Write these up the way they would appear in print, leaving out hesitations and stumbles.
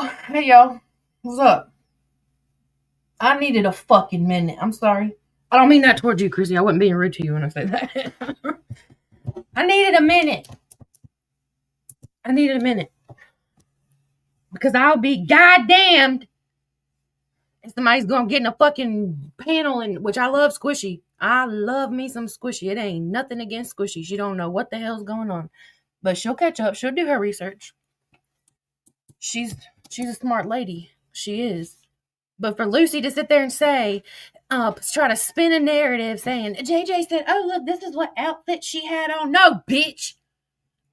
Hey y'all, what's up? I needed a fucking minute. I'm sorry. I don't mean that towards you, Chrissy. I wasn't being rude to you when I said that. I needed a minute. I needed a minute because I'll be goddamned if somebody's gonna get in a fucking panel, and which I love squishy. I love me some squishy. It ain't nothing against squishy. She don't know what the hell's going on, but she'll catch up. She'll do her research. She's she's a smart lady. She is. But for Lucy to sit there and say, try to spin a narrative saying, JJ said, oh, look, this is what outfit she had on. No, bitch.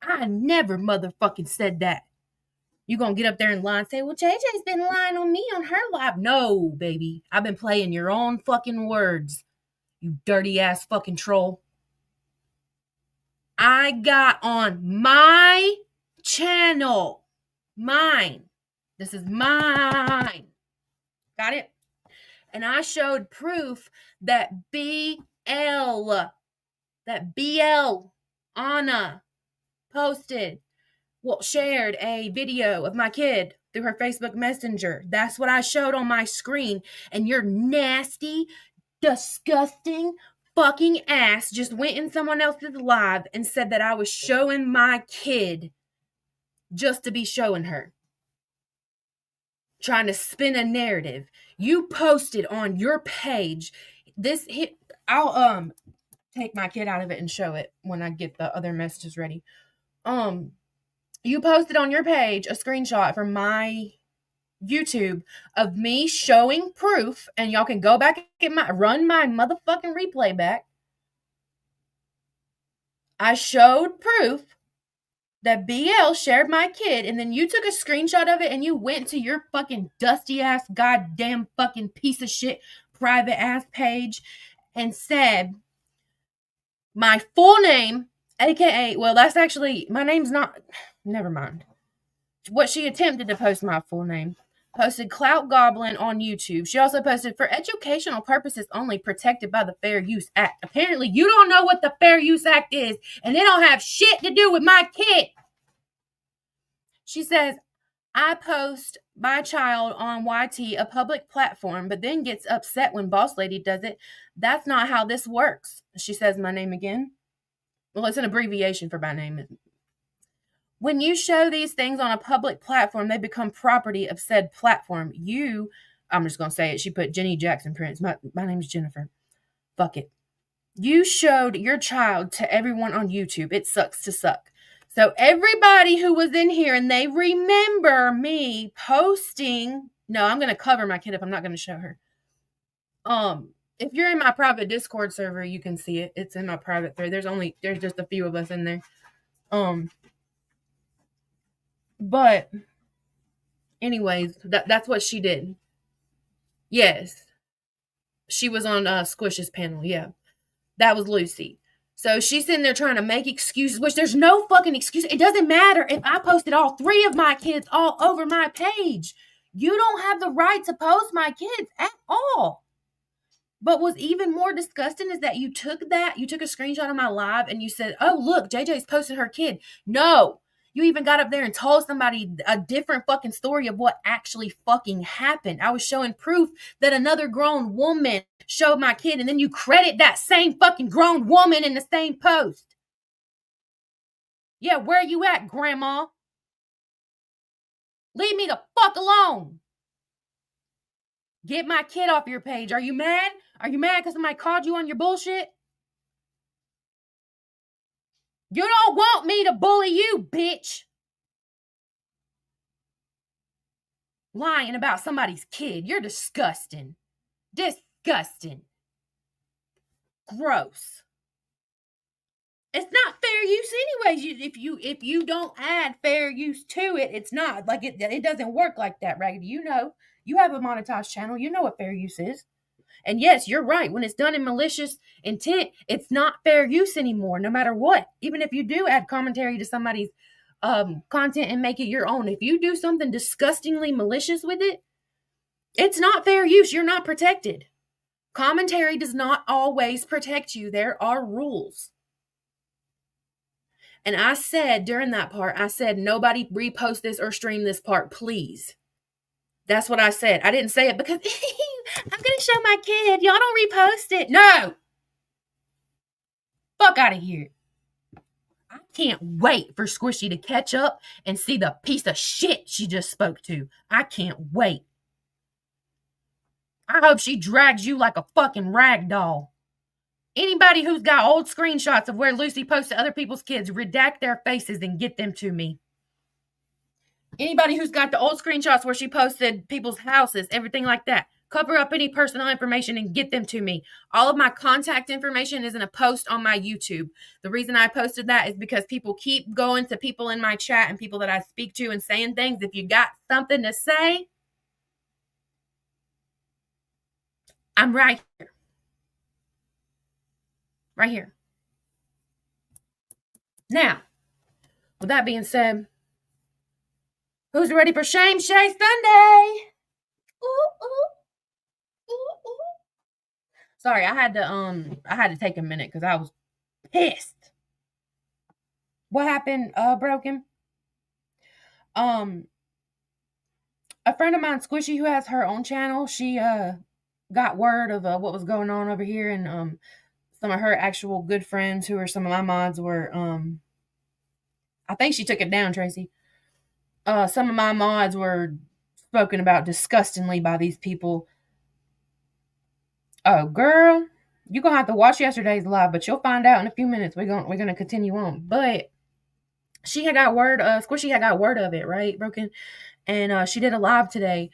I never motherfucking said that. You gonna get up there and lie and say, well, JJ's been lying on me on her live. No, baby. I've been playing your own fucking words, you dirty ass fucking troll. I got on my channel. Mine. This is mine. Got it? And I showed proof that BL, Anna shared a video of my kid through her Facebook Messenger. That's what I showed on my screen. And your nasty, disgusting fucking ass just went in someone else's live and said that I was showing my kid just to be showing her. Trying to spin a narrative. You posted on your page I'll take my kid out of it and show it when I get the other messages ready. You posted on your page a screenshot from my YouTube of me showing proof, and y'all can go back and run my motherfucking replay back. I showed proof that BL shared my kid, and then you took a screenshot of it and you went to your fucking dusty ass goddamn fucking piece of shit private ass page and said my full name, aka, well, that's actually, my name's not, never mind. What she attempted to post my full name. Posted Clout Goblin on YouTube. She also posted for educational purposes only, protected by the Fair Use Act. Apparently, you don't know what the Fair Use Act is, and it don't have shit to do with my kid. She says, I post my child on YT, a public platform, but then gets upset when Boss Lady does it. That's not how this works. She says my name again. Well, it's an abbreviation for my name. When you show these things on a public platform, they become property of said platform. I'm just going to say it. She put Jenny Jackson Prince. My name's Jennifer. Fuck it. You showed your child to everyone on YouTube. It sucks to suck. So everybody who was in here and they remember me posting. No, I'm going to cover my kid up. I'm not going to show her. If you're in my private Discord server, you can see it. It's in my private thread. There's just a few of us in there. But anyways, that's what she did. Yes. She was on Squish's panel. Yeah. That was Lucy. So she's sitting there trying to make excuses, which there's no fucking excuse. It doesn't matter if I posted all 3 of my kids all over my page. You don't have the right to post my kids at all. But what's even more disgusting is that you took a screenshot of my live and you said, oh, look, JJ's posted her kid. No. You even got up there and told somebody a different fucking story of what actually fucking happened. I was showing proof that another grown woman showed my kid, and then you credit that same fucking grown woman in the same post. Yeah, where you at, Grandma? Leave me the fuck alone. Get my kid off your page. Are you mad? Are you mad because somebody called you on your bullshit? You don't want me to bully you, bitch. Lying about somebody's kid. You're disgusting. Disgusting. Gross. It's not fair use anyways. If you don't add fair use to it, it's not. Like it doesn't work like that, Raggedy. You know. You have a monetized channel. You know what fair use is. And yes, you're right. When it's done in malicious intent, it's not fair use anymore, no matter what. Even if you do add commentary to somebody's content and make it your own, if you do something disgustingly malicious with it, it's not fair use. You're not protected. Commentary does not always protect you. There are rules. And I said during that part, nobody repost this or stream this part, please. That's what I said. I didn't say it because I'm going to show my kid. Y'all don't repost it. No. Fuck out of here. I can't wait for Squishy to catch up and see the piece of shit she just spoke to. I can't wait. I hope she drags you like a fucking rag doll. Anybody who's got old screenshots of where Lucy posted other people's kids, redact their faces and get them to me. Anybody who's got the old screenshots where she posted people's houses, everything like that, cover up any personal information and get them to me. All of my contact information is in a post on my YouTube. The reason I posted that is because people keep going to people in my chat and people that I speak to and saying things. If you got something to say, I'm right here. Right here. Now, with that being said, who's ready for Shame Shay Sunday? Ooh, ooh, ooh, ooh. Sorry, I had to take a minute because I was pissed. What happened, Broken? A friend of mine, Squishy, who has her own channel, she got word of what was going on over here, and some of her actual good friends, who are some of my mods, were I think she took it down, Tracy. Some of my mods were spoken about disgustingly by these people. Oh, girl, you're gonna have to watch yesterday's live, but you'll find out in a few minutes. We're gonna continue on. But she had got word, Squishy had got word of it, right, Broken? And she did a live today,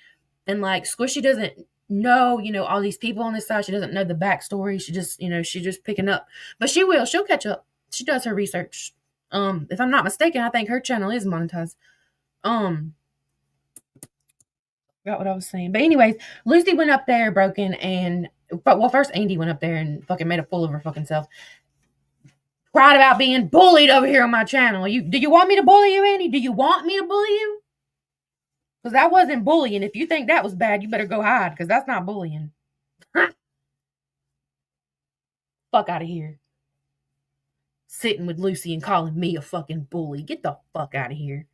and like Squishy doesn't know, all these people on this side. She doesn't know the backstory. She just, she's just picking up. But she will. She'll catch up. She does her research. If I'm not mistaken, I think her channel is monetized. Forgot what I was saying. But anyways, Lucy went up there, Broken, and first Andy went up there and fucking made a fool of her fucking self. Cried about being bullied over here on my channel. Do you want me to bully you, Andy? Do you want me to bully you? Because that wasn't bullying. If you think that was bad, you better go hide, because that's not bullying. Fuck out of here. Sitting with Lucy and calling me a fucking bully. Get the fuck out of here.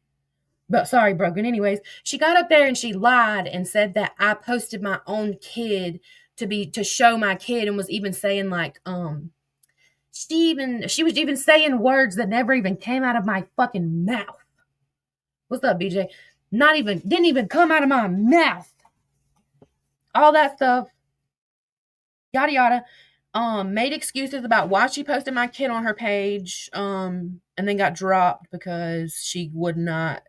But sorry, Broken. Anyways, she got up there and she lied and said that I posted my own kid to show my kid, and was even saying like, she was even saying words that never even came out of my fucking mouth. What's up, BJ? Didn't even come out of my mouth. All that stuff. Yada yada. Made excuses about why she posted my kid on her page. And then got dropped because she would not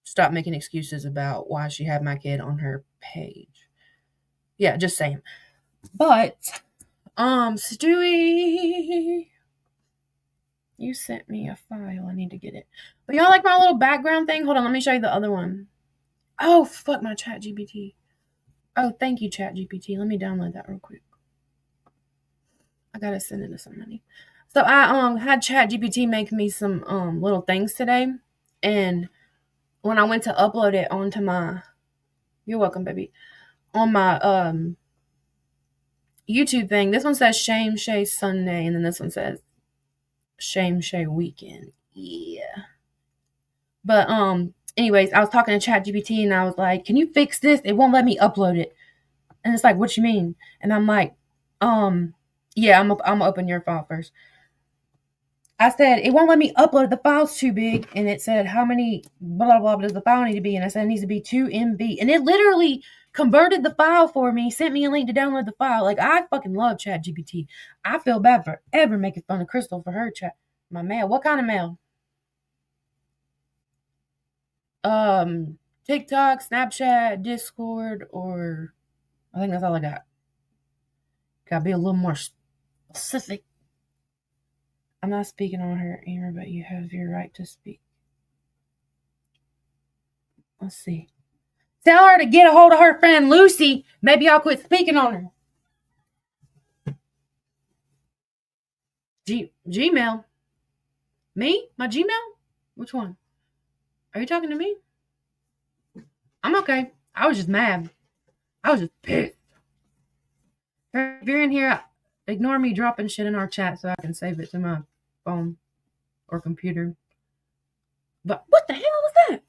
stop making excuses about why she had my kid on her page. Yeah, just saying. But, Stewie, you sent me a file. I need to get it. But y'all like my little background thing? Hold on, let me show you the other one. Oh, fuck my ChatGPT. Oh, thank you, ChatGPT. Let me download that real quick. I gotta send it to somebody. So I had ChatGPT make me some little things today, and when I went to upload it onto my, you're welcome, baby, on my YouTube thing, this one says Shame Shay Sunday, and then this one says Shame Shay Weekend. Yeah. But anyways, I was talking to ChatGPT and I was like, "Can you fix this? It won't let me upload it." And it's like, "What you mean?" And I'm like, yeah, I'm gonna open your file first. I said, "It won't let me upload. The file's too big." And it said, "How many blah blah does the file need to be?" And I said, "It needs to be 2 MB." And it literally converted the file for me, sent me a link to download the file. Like, I fucking love ChatGPT. I feel bad for ever making fun of Crystal for her chat. My mail. What kind of mail? TikTok, Snapchat, Discord, or I think that's all I got. Gotta be a little more specific. I'm not speaking on her ear, but you have your right to speak. Let's see. Tell her to get a hold of her friend Lucy. Maybe I'll quit speaking on her. Gmail. Me? My Gmail? Which one? Are you talking to me? I'm okay. I was just mad. I was just pissed. If you're in here, ignore me dropping shit in our chat so I can save it to my phone or computer. But what the hell was that?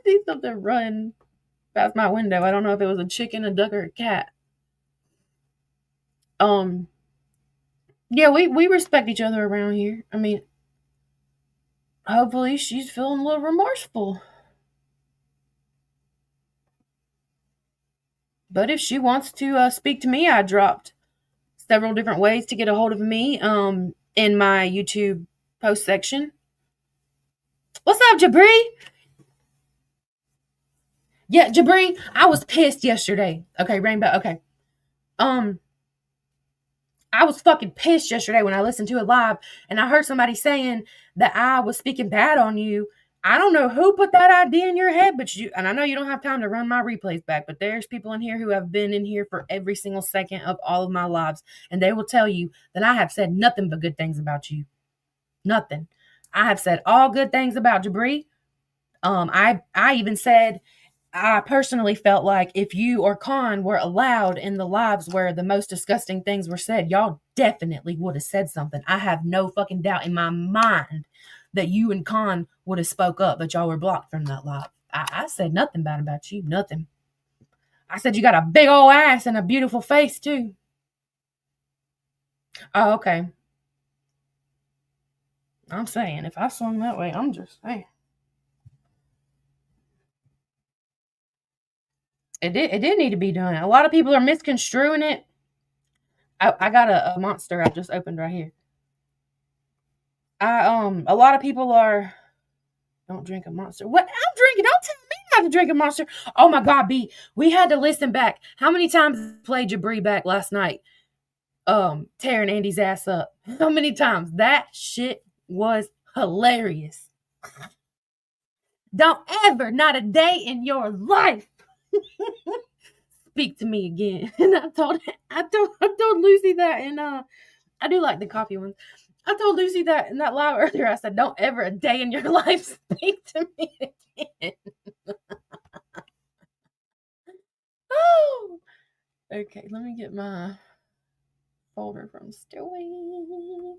These something run past my window. I don't know if it was a chicken, a duck, or a cat. Yeah, we respect each other around here. I mean, hopefully she's feeling a little remorseful. But if she wants to speak to me, I dropped several different ways to get a hold of me in my YouTube post section. What's up, Jabri? Yeah, Jabri, I was pissed yesterday. Okay, Rainbow, okay. I was fucking pissed yesterday when I listened to it live and I heard somebody saying that I was speaking bad on you. I don't know who put that idea in your head, but you, and I know you don't have time to run my replays back, but there's people in here who have been in here for every single second of all of my lives, and they will tell you that I have said nothing but good things about you. Nothing. I have said all good things about Jabri. I even said I personally felt like if you or Khan were allowed in the lives where the most disgusting things were said, y'all definitely would have said something. I have no fucking doubt in my mind that you and Khan would have spoke up, but y'all were blocked from that live. I said nothing bad about you. Nothing. I said you got a big old ass and a beautiful face, too. Oh, okay. I'm saying, if I swung that way, I'm just saying. It did need to be done. A lot of people are misconstruing it. I got a monster I just opened right here. A lot of people are don't drink a monster. What? I'm drinking. Don't tell me not to drink a monster. Oh my god, B. We had to listen back. How many times I played Jabri back last night? Tearing Andy's ass up. How many times? That shit was hilarious. Don't ever, not a day in your life, speak to me again. And I told Lucy that, and I do like the coffee ones. I told Lucy that in that live earlier. I said, "Don't ever a day in your life speak to me again." Oh, okay. Let me get my folder from Stewie.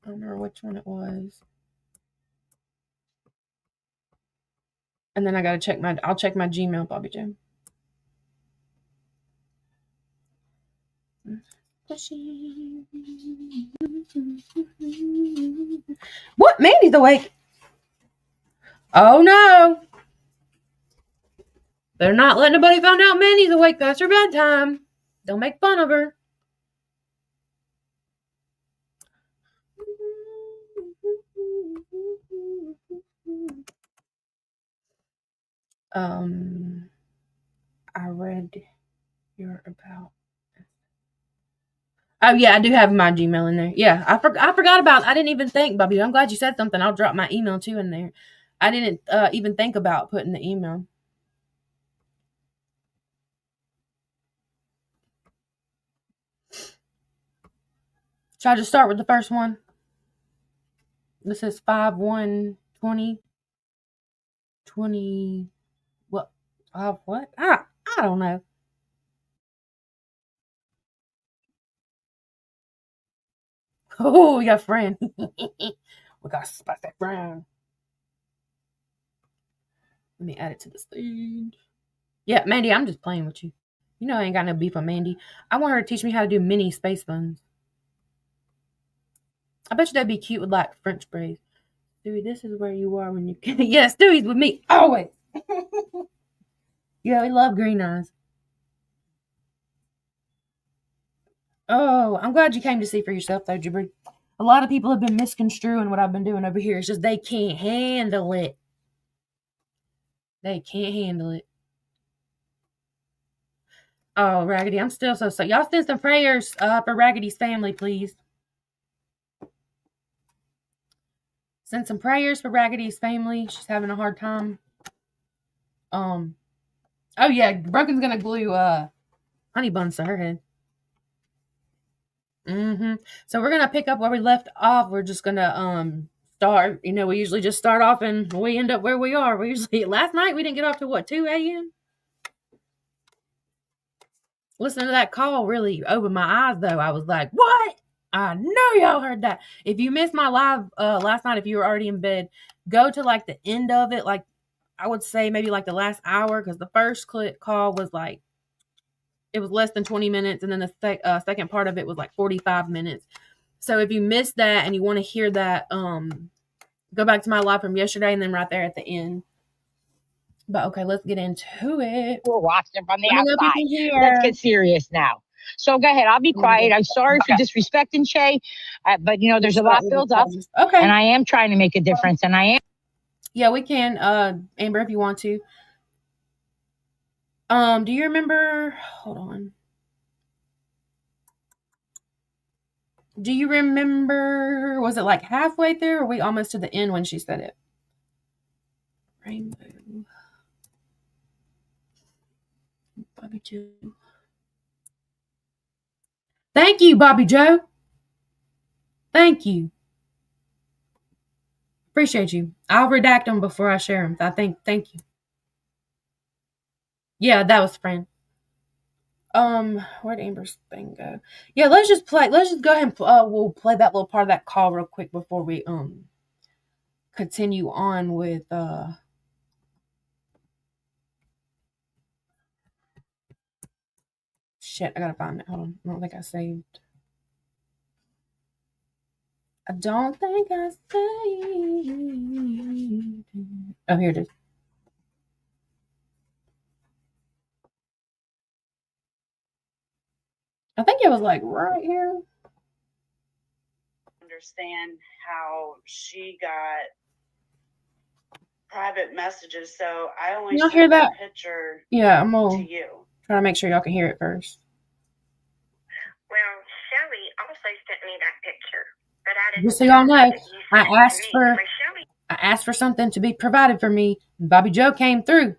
I don't remember which one it was. And then I gotta check I'll check my Gmail, Bobby Joe. What? Mandy's awake. Oh no. Better not let nobody find out Mandy's awake past her bedtime. Don't make fun of her. I read your about. Oh yeah, I do have my Gmail in there. Yeah, I forgot about. I didn't even think, Bobby. I'm glad you said something. I'll drop my email too in there. I didn't even think about putting the email. Should I just start with the first one? This is 5/1/20. 20. What? What? I don't know. Oh, we got a friend. We got a spicy friend. Let me add it to the stage. Yeah, Mandy, I'm just playing with you. You know I ain't got no beef on Mandy. I want her to teach me how to do mini space buns. I bet you that'd be cute with like French braids. Stewie, this is where you are when you can. Yeah, Stewie's with me always. Yeah, we love green eyes. Oh, I'm glad you came to see for yourself, though, Jabri. A lot of people have been misconstruing what I've been doing over here. It's just they can't handle it. They can't handle it. Oh, Raggedy, I'm still so sorry. Y'all send some prayers for Raggedy's family, please. Send some prayers for Raggedy's family. She's having a hard time. Oh yeah, Broken's gonna glue honey buns to her head. So we're gonna pick up where we left off. We're just gonna start. You know, we usually just start off and we end up where we are. We usually last night we didn't get off to what 2 a.m. Listening to that call really opened my eyes, though. I was like, what? I know y'all heard that. If you missed my live last night, if you were already in bed, go to like the end of it, like I would say maybe like the last hour, because the first call was like, it was less than 20 minutes, and then the second part of it was like 45 minutes. So if you missed that and you want to hear that, go back to my live from yesterday and then right there at the end. But okay, let's get into it. We're watching from the Let me know if you outside. can hear. Let's get serious now. So go ahead. I'll be quiet. I'm sorry for disrespecting Shay, but there's a lot built up, Okay. and I am trying to make a difference, and I am. Yeah, we can, Amber, if you want to. Do you remember? Hold on. Do you remember? Was it like halfway through, or we almost to the end when she said it? Rainbow. Bobby Joe. Thank you, Bobby Joe. Thank you. Appreciate you. I'll redact them before I share them. Thank you. Yeah, that was friend. Where'd Amber's thing go? Yeah, let's just go ahead and we'll play that little part of that call real quick before we continue on with shit, I gotta find it. Hold on. I don't think I saved. I don't think I saved. Oh, here it is. I think it was like right here. Understand how she got private messages, so I only Y'all sent hear that? picture Yeah, I'm gonna to you. try to make sure y'all can hear it first. Well, Shelly also sent me that picture, but I didn't. Just so y'all know, I asked for something to be provided for me, and Bobby Joe came through.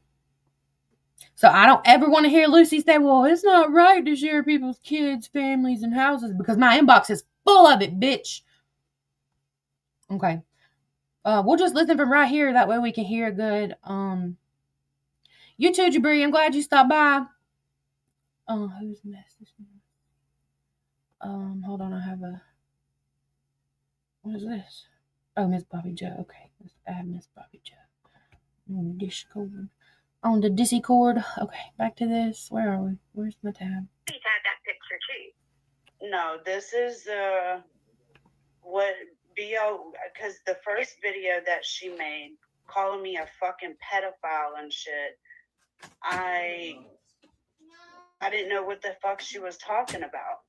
So I don't ever want to hear Lucy say, well, it's not right to share people's kids, families, and houses, because my inbox is full of it, bitch. Okay. We'll just listen from right here. That way we can hear good. You too, Jabri. I'm glad you stopped by. Who's message? Hold on. I have what is this? Oh, Miss Bobby Joe. Okay. Let's add Miss Bobby Joe. Discord. On the Discord. Okay. Back to this. Where are we? Where's my tab? He's had that picture too. No, this is what BO, because the first video that she made calling me a fucking pedophile and shit, I didn't know what the fuck she was talking about.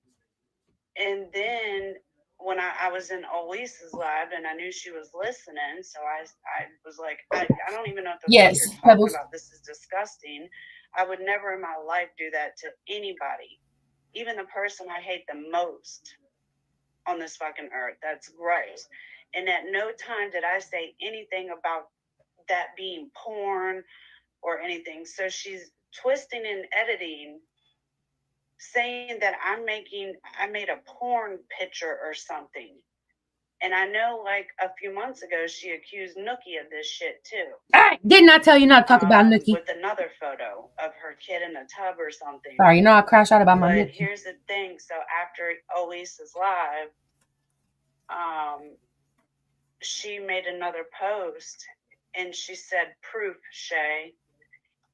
And then when I was in Elise's live and I knew she was listening, so I was like, I don't even know what the fuck you're talking about. This is disgusting. I would never in my life do that to anybody, even the person I hate the most on this fucking earth. That's gross. And at no time did I say anything about that being porn or anything. So she's twisting and editing, saying that I made a porn picture or something. And I know like a few months ago she accused Nookie of this shit too. I did not tell you not to talk about Nookie. With another photo of her kid in a tub or something. Sorry, I crashed out about my Nookie. But here's the thing. So after Elise's live, she made another post and she said, "Proof, Shay."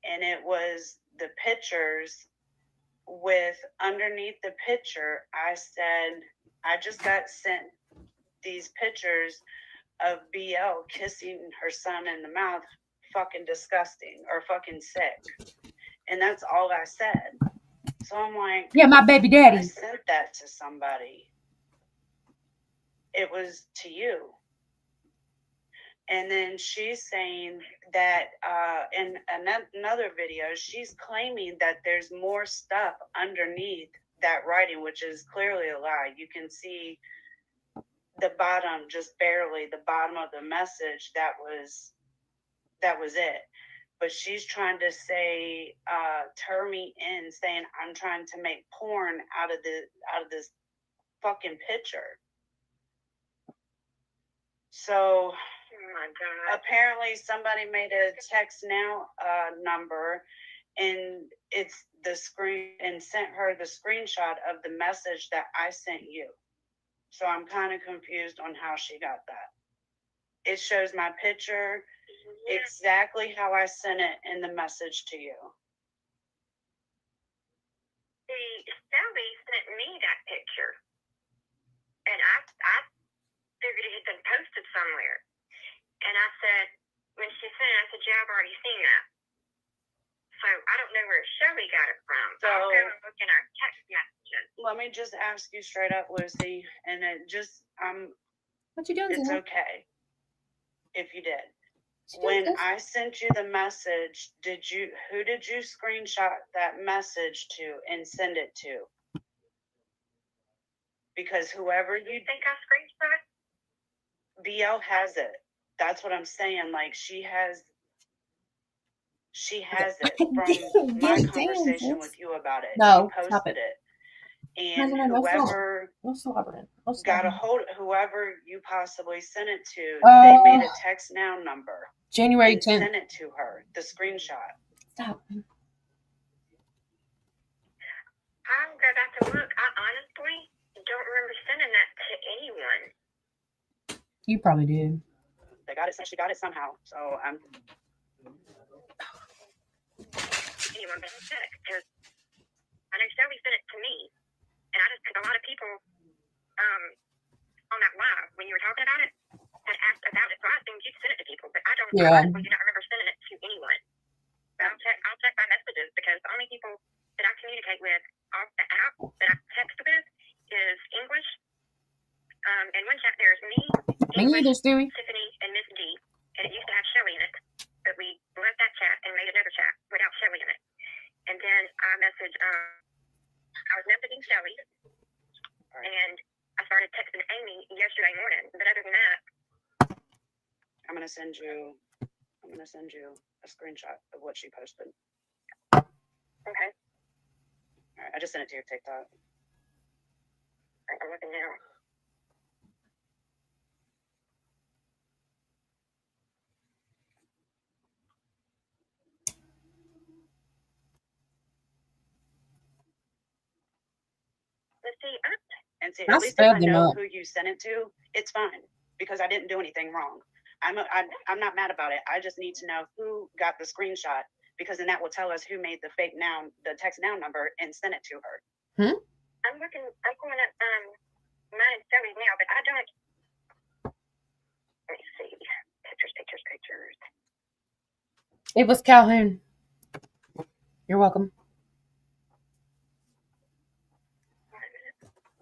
And it was the pictures with underneath the picture, I said, I just got sent these pictures of BL kissing her son in the mouth. Fucking disgusting, or fucking sick. And that's all I said. So I'm like, yeah, my baby daddy. I sent that to somebody. It was to you. And then she's saying that in another video, she's claiming that there's more stuff underneath that writing, which is clearly a lie. You can see the bottom, just barely the bottom of the message. That was it. But she's trying to say, turn me in, saying I'm trying to make porn out of this fucking picture. So apparently somebody made a text now number, and it's the screen, and sent her the screenshot of the message that I sent you. So I'm kind of confused on how she got that. It shows my picture exactly how I sent it in the message to you. See, Shelby sent me that picture, and I figured it had been posted somewhere. And I said, when she sent it, I said, yeah, I've already seen that. So I don't know where Shelby got it from. So I'll go and look in our text messages. Let me just ask you straight up, Lucy, and it just What you doing, it's Zena? okay if you did. What you doing, When sis? I sent you the message, who did you screenshot that message to and send it to? Because whoever you think I screenshot? BL has it. That's what I'm saying. Like she has it from my conversation with you about it. No, you stop posted it. And No, whoever no slobbering. No got a slobbering. hold, whoever you possibly sent it to, they made a text now number January and 10th. sent it to her, the screenshot. Stop. I'll go back and look. I honestly don't remember sending that to anyone. You probably did. They got it. She got it somehow. So I'm. Anyone but check, because I know Shelby sent it to me, and I just because a lot of people on that live when you were talking about it had asked about it, so I assumed you sent it to people, but I don't. Yeah. I honestly do not remember sending it to anyone. But I'll check my messages, because the only people that I communicate with off the app that I text with is English. And one chat there's me, English, Tiffany, and Miss D, and it used to have Shelly in it, but we left that chat and made another chat without Shelly in it. And then I messaged, I was messaging Shelly, and I started texting Amy yesterday morning. But other than that, I'm gonna send you a screenshot of what she posted. okay. All right, I just sent it to your TikTok. I'm looking now. Let's see. And see, at least if I know who you sent it to, it's fine, because I didn't do anything wrong. I'm not mad about it. I just need to know who got the screenshot, because then that will tell us who made the fake noun, the text noun number, and sent it to her. I'm looking. I'm pulling up mine and Shelly's now, but I don't. Let me see. Pictures. It was Calhoun. You're welcome.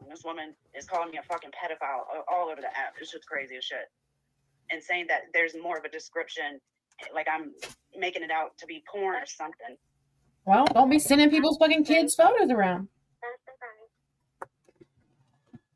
This woman is calling me a fucking pedophile all over the app. It's just crazy as shit. And saying that there's more of a description, like I'm making it out to be porn or something. Well, don't be sending people's fucking kids' photos around.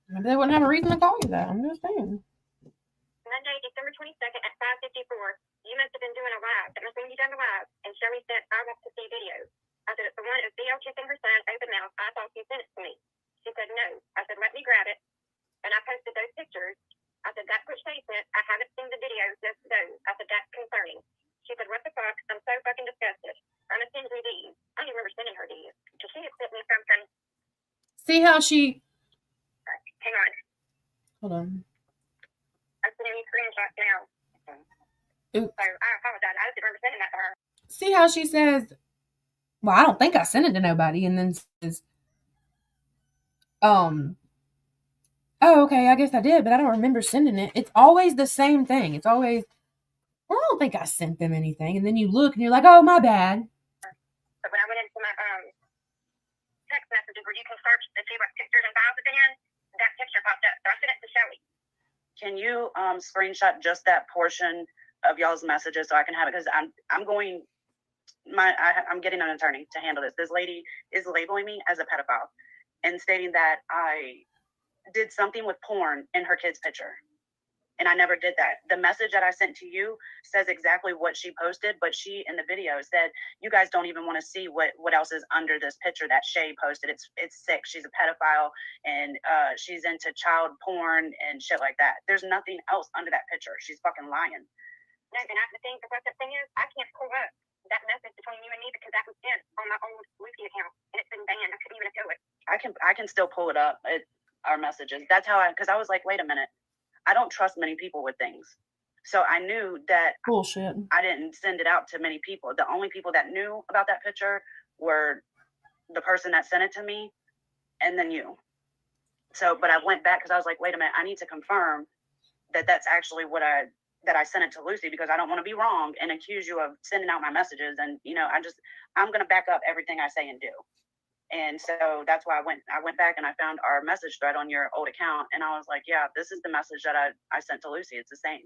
Maybe they wouldn't have a reason to call you that. I'm just saying. Monday, December 22nd at 5:54. You must have been doing a live. That must mean you done a live. And Shelly said, I want to see videos. I said, it's the one of BL kissing her son, open mouth. I thought you sent it to me. She said, no. I said, let me grab it. And I posted those pictures. I said, that's what Shay sent. I haven't seen the videos, just those. I said, that's concerning. She said, what the fuck? I'm so fucking disgusted. I'm going to send you these. I don't even remember sending her these. Because she had sent me something. See how she... Hang on. Hold on. I'm sending you screenshots now. Oops. So I apologize. I just didn't remember sending that to her. See how she says, well, I don't think I sent it to nobody, and then says, oh, okay, I guess I did, but I don't remember sending it. It's always the same thing. It's always, well, I don't think I sent them anything. And then you look and you're like, oh, my bad. But when I went into my text messages where you can search to see what pictures and files have been in, that picture popped up. So I sent it to Shelly. Can you screenshot just that portion of y'all's messages so I can have it? Because I'm getting an attorney to handle this. This lady is labeling me as a pedophile and stating that I did something with porn in her kid's picture. And I never did that. The message that I sent to you says exactly what she posted, but she in the video said, you guys don't even want to see what else is under this picture that Shay posted. It's sick. She's a pedophile and she's into child porn and shit like that. There's nothing else under that picture. She's fucking lying. No, and what the thing is, I can't pull up that message between you and me because that was sent on my old Lucy account and it's been banned. I couldn't even appeal it. I can still pull it up. Our messages. That's how because I was like, wait a minute. I don't trust many people with things. So I knew that Bullshit. I didn't send it out to many people. The only people that knew about that picture were the person that sent it to me and then you. So, but I went back because I was like, wait a minute, I need to confirm that that's actually that I sent it to Lucy, because I don't want to be wrong and accuse you of sending out my messages. And, I'm going to back up everything I say and do. And so that's why I went back and I found our message thread on your old account. And I was like, yeah, this is the message that I sent to Lucy. It's the same.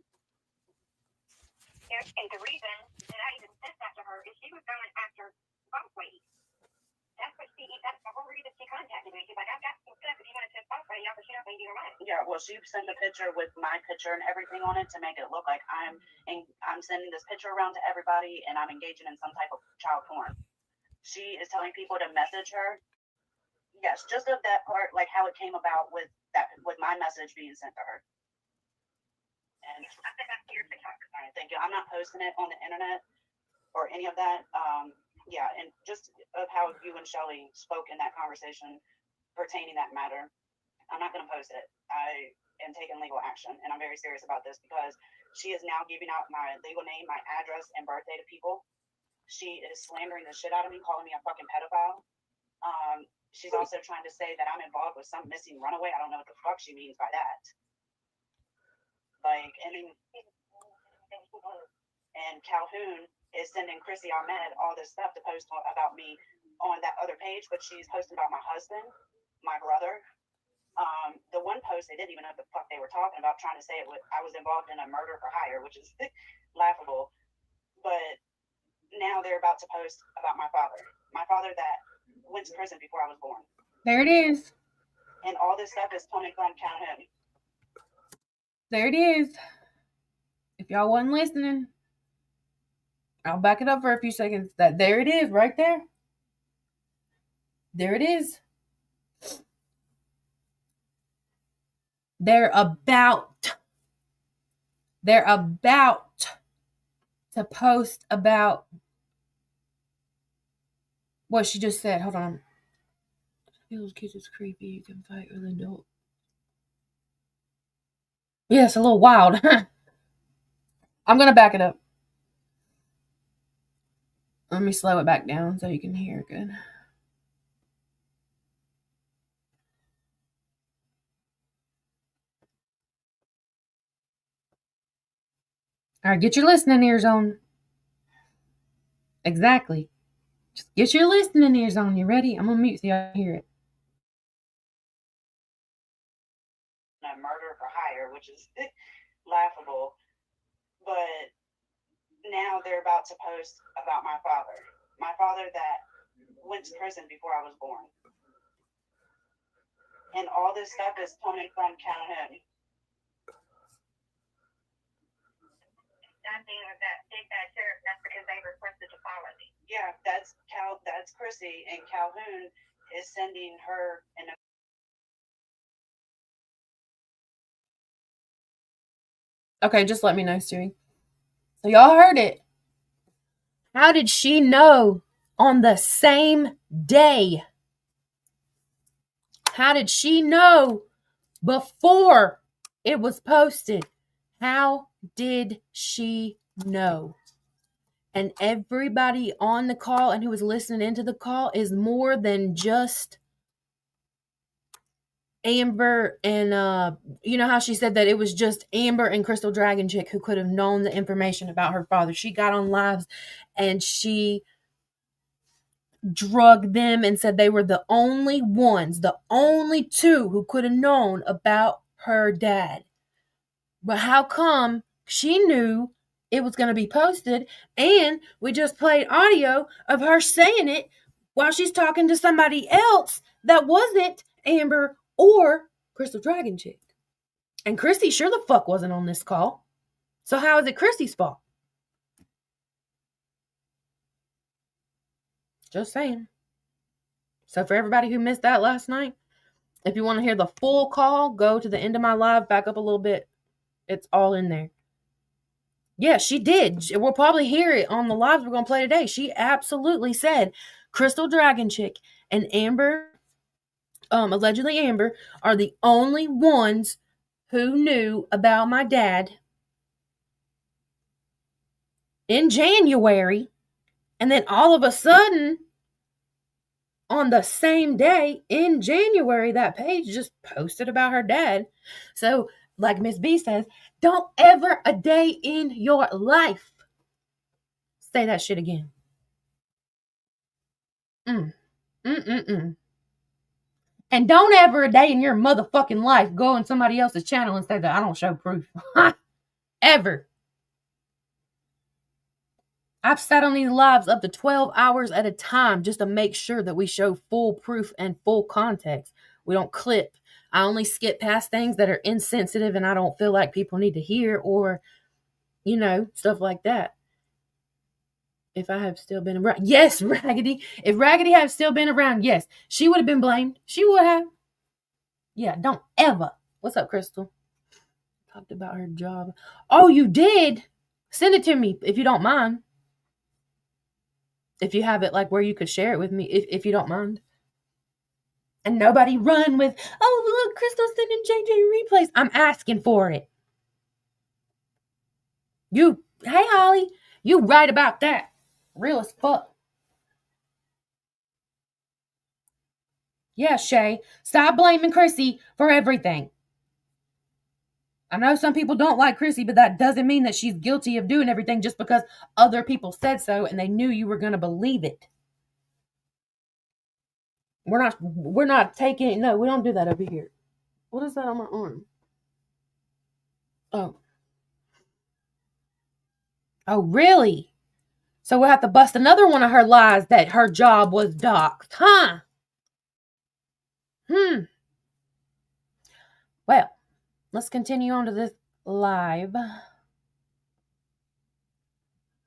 And the reason that I even sent that to her is she was going after both ways. That's the whole reason she contacted me. She's like, I've got some stuff if you want to test both ways, but she don't think you're right. Yeah, well, she sent a picture with my picture and everything on it to make it look like I'm sending this picture around to everybody and I'm engaging in some type of child porn. She is telling people to message her. Yes, just of that part, like how it came about with my message being sent to her. And I think that's your TikTok. All right, thank you. I'm not posting it on the internet or any of that. Yeah, and just of how you and Shelly spoke in that conversation pertaining that matter, I'm not going to post it. I am taking legal action, and I'm very serious about this because she is now giving out my legal name, my address, and birthday to people. She is slandering the shit out of me, calling me a fucking pedophile. She's also trying to say that I'm involved with some missing runaway. I don't know what the fuck she means by that. Like, and Calhoun is sending Chrissy Ahmed all this stuff to post about me on that other page, but she's posting about my husband, my brother. The one post, they didn't even know what the fuck they were talking about, trying to say I was involved in a murder for hire, which is laughable. But now they're about to post about my father that went to prison before I was born. There it is. And all this stuff is coming from Calhoun. There it is. If y'all wasn't listening, I'll back it up for a few seconds. There it is, right there. There it is. They're about to post about what she just said. Hold on. Those kids is creepy. You can fight with an adult. Yeah, it's a little wild. I'm going to back it up. Let me slow it back down so you can hear it good. All right, get your listening ears on. Exactly. Just get your listening ears on. You ready? I'm going to mute so y'all hear it. A murder for hire, which is laughable. But now they're about to post about my father that went to prison before I was born. And all this stuff is coming from Calhoun. That thing with that big bad sheriff, that's because they requested to follow me. Yeah, that's Chrissy, and Calhoun is sending her an. Okay, just let me know, Stewie. So y'all heard it. How did she know on the same day? How did she know before it was posted? How did she know? And everybody on the call and who was listening into the call is more than just Amber and you know how she said that it was just Amber and Crystal Dragon Chick who could have known the information about her father. She got on lives and she drugged them and said they were the only ones, the only two who could have known about her dad. But how come she knew it was going to be posted and we just played audio of her saying it while she's talking to somebody else that wasn't Amber or Crystal Dragon Chick? And Chrissy sure the fuck wasn't on this call. So how is it Chrissy's fault? Just saying. So for everybody who missed that last night, if you want to hear the full call, go to the end of my live, back up a little bit. It's all in there. Yeah, she did. We'll probably hear it on the lives we're going to play today. She absolutely said Crystal Dragon Chick and Amber, allegedly Amber, are the only ones who knew about my dad in January, and then all of a sudden, on the same day in January, that page just posted about her dad. So, like Miss B says, don't ever a day in your life say that shit again. And don't ever a day in your motherfucking life go on somebody else's channel and say that I don't show proof. Ever. I've sat on these lives up to 12 hours at a time just to make sure that we show full proof and full context. We don't clip. I only skip past things that are insensitive and I don't feel like people need to hear, or, you know, stuff like that. If I have still been around. Yes, Raggedy. If Raggedy had still been around, yes, she would have been blamed. She would have. Yeah, don't ever. What's up, Crystal? Talked about her job. Oh, you did? Send it to me if you don't mind. If you have it like where you could share it with me, if you don't mind. And nobody run with, oh, look, Crystal's sending JJ replays. I'm asking for it. Hey, Holly, you right about that. Real as fuck. Yeah, Shay, stop blaming Chrissy for everything. I know some people don't like Chrissy, but that doesn't mean that she's guilty of doing everything just because other people said so and they knew you were going to believe it. We're not taking it. No, we don't do that over here. What is that on my arm? Oh, really? So we'll have to bust another one of her lies that her job was doxed, huh? Well, let's continue on to this live.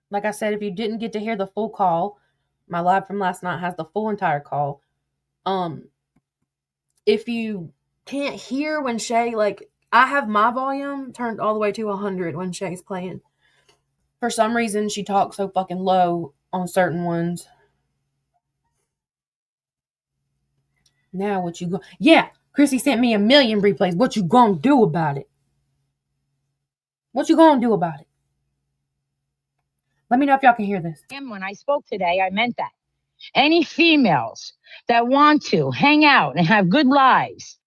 Like I said, if you didn't get to hear the full call, my live from last night has the full entire call. If you can't hear when Shay, like, I have my volume turned all the way to 100 when Shay's playing. For some reason, she talks so fucking low on certain ones. Now what you go? Yeah, Chrissy sent me 1,000,000 replays. What you gonna do about it? What you gonna do about it? Let me know if y'all can hear this. When I spoke today, I meant that. Any females that want to hang out and have good lives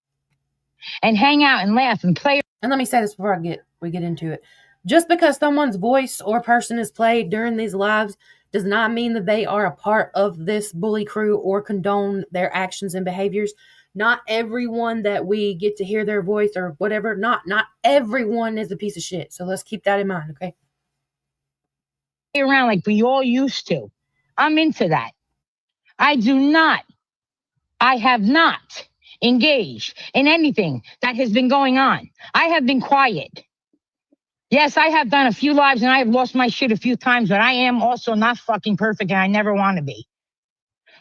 and hang out and laugh and play. And let me say this before we get into it. Just because someone's voice or person is played during these lives does not mean that they are a part of this bully crew or condone their actions and behaviors. Not everyone that we get to hear their voice or whatever, not everyone is a piece of shit. So let's keep that in mind, okay? Around like we all used to. I'm into that. I have not engaged in anything that has been going on. I have been quiet. Yes, I have done a few lives and I have lost my shit a few times, but I am also not fucking perfect and I never want to be.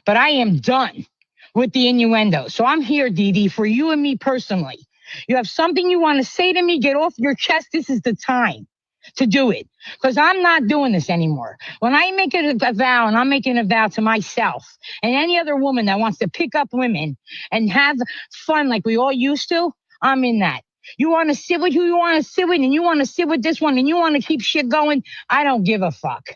But I am done with the innuendo. So I'm here, Dee Dee, for you and me personally. You have something you want to say to me, get off your chest. This is the time to do it, because I'm not doing this anymore. When I make it a vow, and I'm making a vow to myself and any other woman that wants to pick up women and have fun like we all used to, I'm in that. You want to sit with who you want to sit with, and you want to sit with this one, and you want to keep shit going, I don't give a fuck.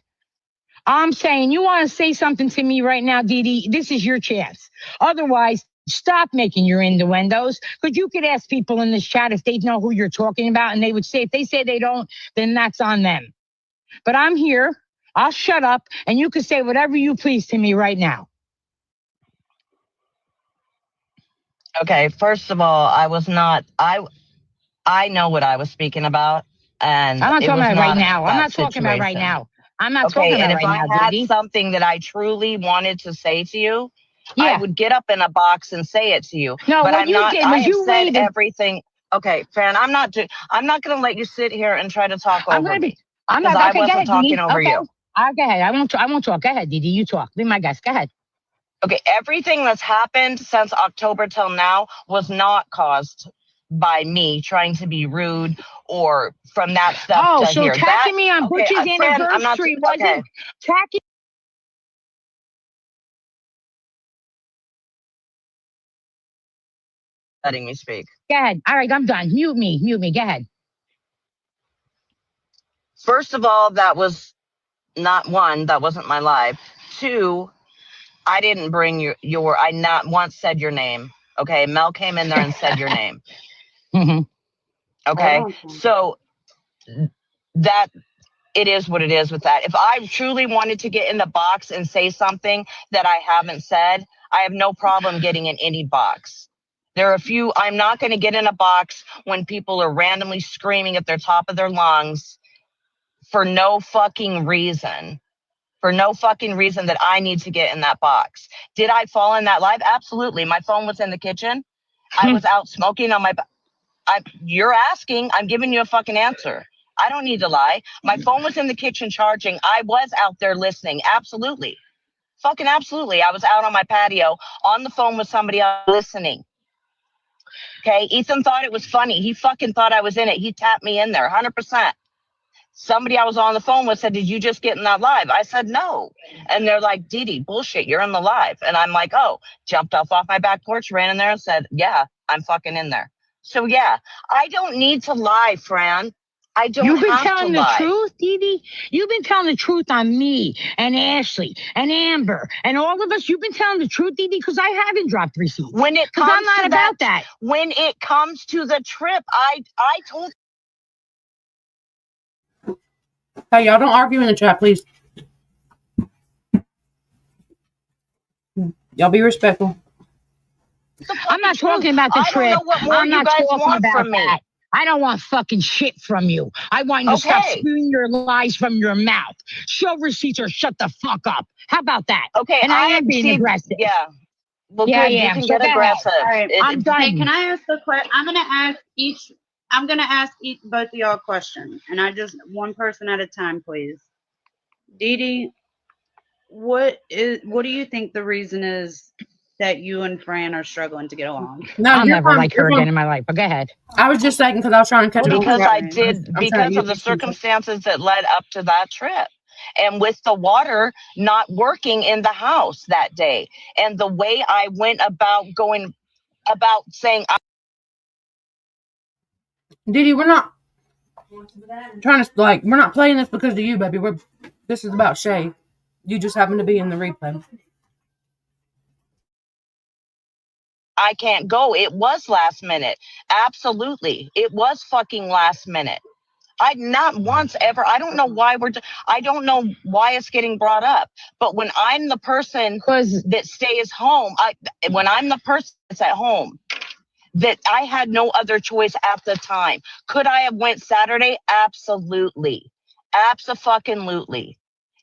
I'm saying, you want to say something to me right now, Dee Dee, this is your chance. Otherwise, stop making your innuendos, because you could ask people in this chat if they know who you're talking about, and they would say, if they say they don't, then that's on them. But I'm here. I'll shut up, and you can say whatever you please to me right now. Okay, first of all, I know what I was speaking about, and I'm not talking about right now. I'm not situation. talking about right now. I'm not Okay, talking about and if right I now, had Dee Dee. something that I truly wanted to say to you, Yeah. I would get up in a box and say it to you. No, but what I'm you not. did I was have you said waited. everything. Okay, Fran, I'm not going to let you sit here and try to talk over me. I'm not. I Okay, go wasn't ahead, talking Dee Dee. over Okay. you. Go ahead. I won't talk. Go ahead, Dee Dee. You talk. Be my guest. Go ahead. Okay, everything that's happened since October till now was not caused by me trying to be rude or from that stuff to so here. attacking me on Butch's Fran, anniversary wasn't attacking. Letting me speak. Go ahead. All right, I'm done. Mute me. Go ahead. First of all, that was not one, that wasn't my live. Two, I didn't bring I not once said your name. Okay. Mel came in there and said your name. Okay. So that it is what it is with that. If I truly wanted to get in the box and say something that I haven't said, I have no problem getting in any box. There are a few, I'm not going to get in a box when people are randomly screaming at the top of their lungs for no fucking reason. For no fucking reason that I need to get in that box. Did I fall in that live? Absolutely. My phone was in the kitchen. I was out smoking on my, you're asking, I'm giving you a fucking answer. I don't need to lie. My phone was in the kitchen charging. I was out there listening. Absolutely. Fucking absolutely. I was out on my patio on the phone with somebody else listening. Okay. Ethan thought it was funny. He fucking thought I was in it. He tapped me in there 100%. Somebody I was on the phone with said, did you just get in that live? I said, no. And they're like, Dee, bullshit, you're in the live. And I'm like, oh, jumped off my back porch, ran in there and said, yeah, I'm fucking in there. So yeah, I don't need to lie, Fran. I don't You've been have telling to the lie. truth, Dee. You've been telling the truth on me and Ashley and Amber and all of us. You've been telling the truth, Dee, because I haven't dropped receipts. When it comes I'm not to about that. When it comes to the trip, I told. Hey, y'all don't argue in the chat, please. Y'all be respectful. I'm not talking about the trip. I don't know what more you guys want from me. That. I don't want fucking shit from you. I want you to stop spewing your lies from your mouth. Show receipts or shut the fuck up. How about that? Okay, and I am being aggressive. Yeah. Well, yeah, good. yeah. You can get aggressive. All right, I'm done. Hey, can I ask the question? I'm gonna ask both of y'all a question, and I just one person at a time, please. Dee, what do you think the reason is that you and Fran are struggling to get along? No, I'll never like her again in my life. But go ahead. I was just saying because I was trying to catch up. Because I did, because of the circumstances that led up to that trip. And with the water not working in the house that day. And the way I went about saying. Didi, we're not trying to, we're not playing this because of you, baby. This is about Shay. You just happen to be in the replay. I can't go. It was last minute. Absolutely. It was fucking last minute. I not once ever, I don't know why I don't know why it's getting brought up, but when I'm the person that stays home, when I'm the person that's at home, that I had no other choice at the time. Could I have went Saturday? Absolutely. Abso-fucking-lutely.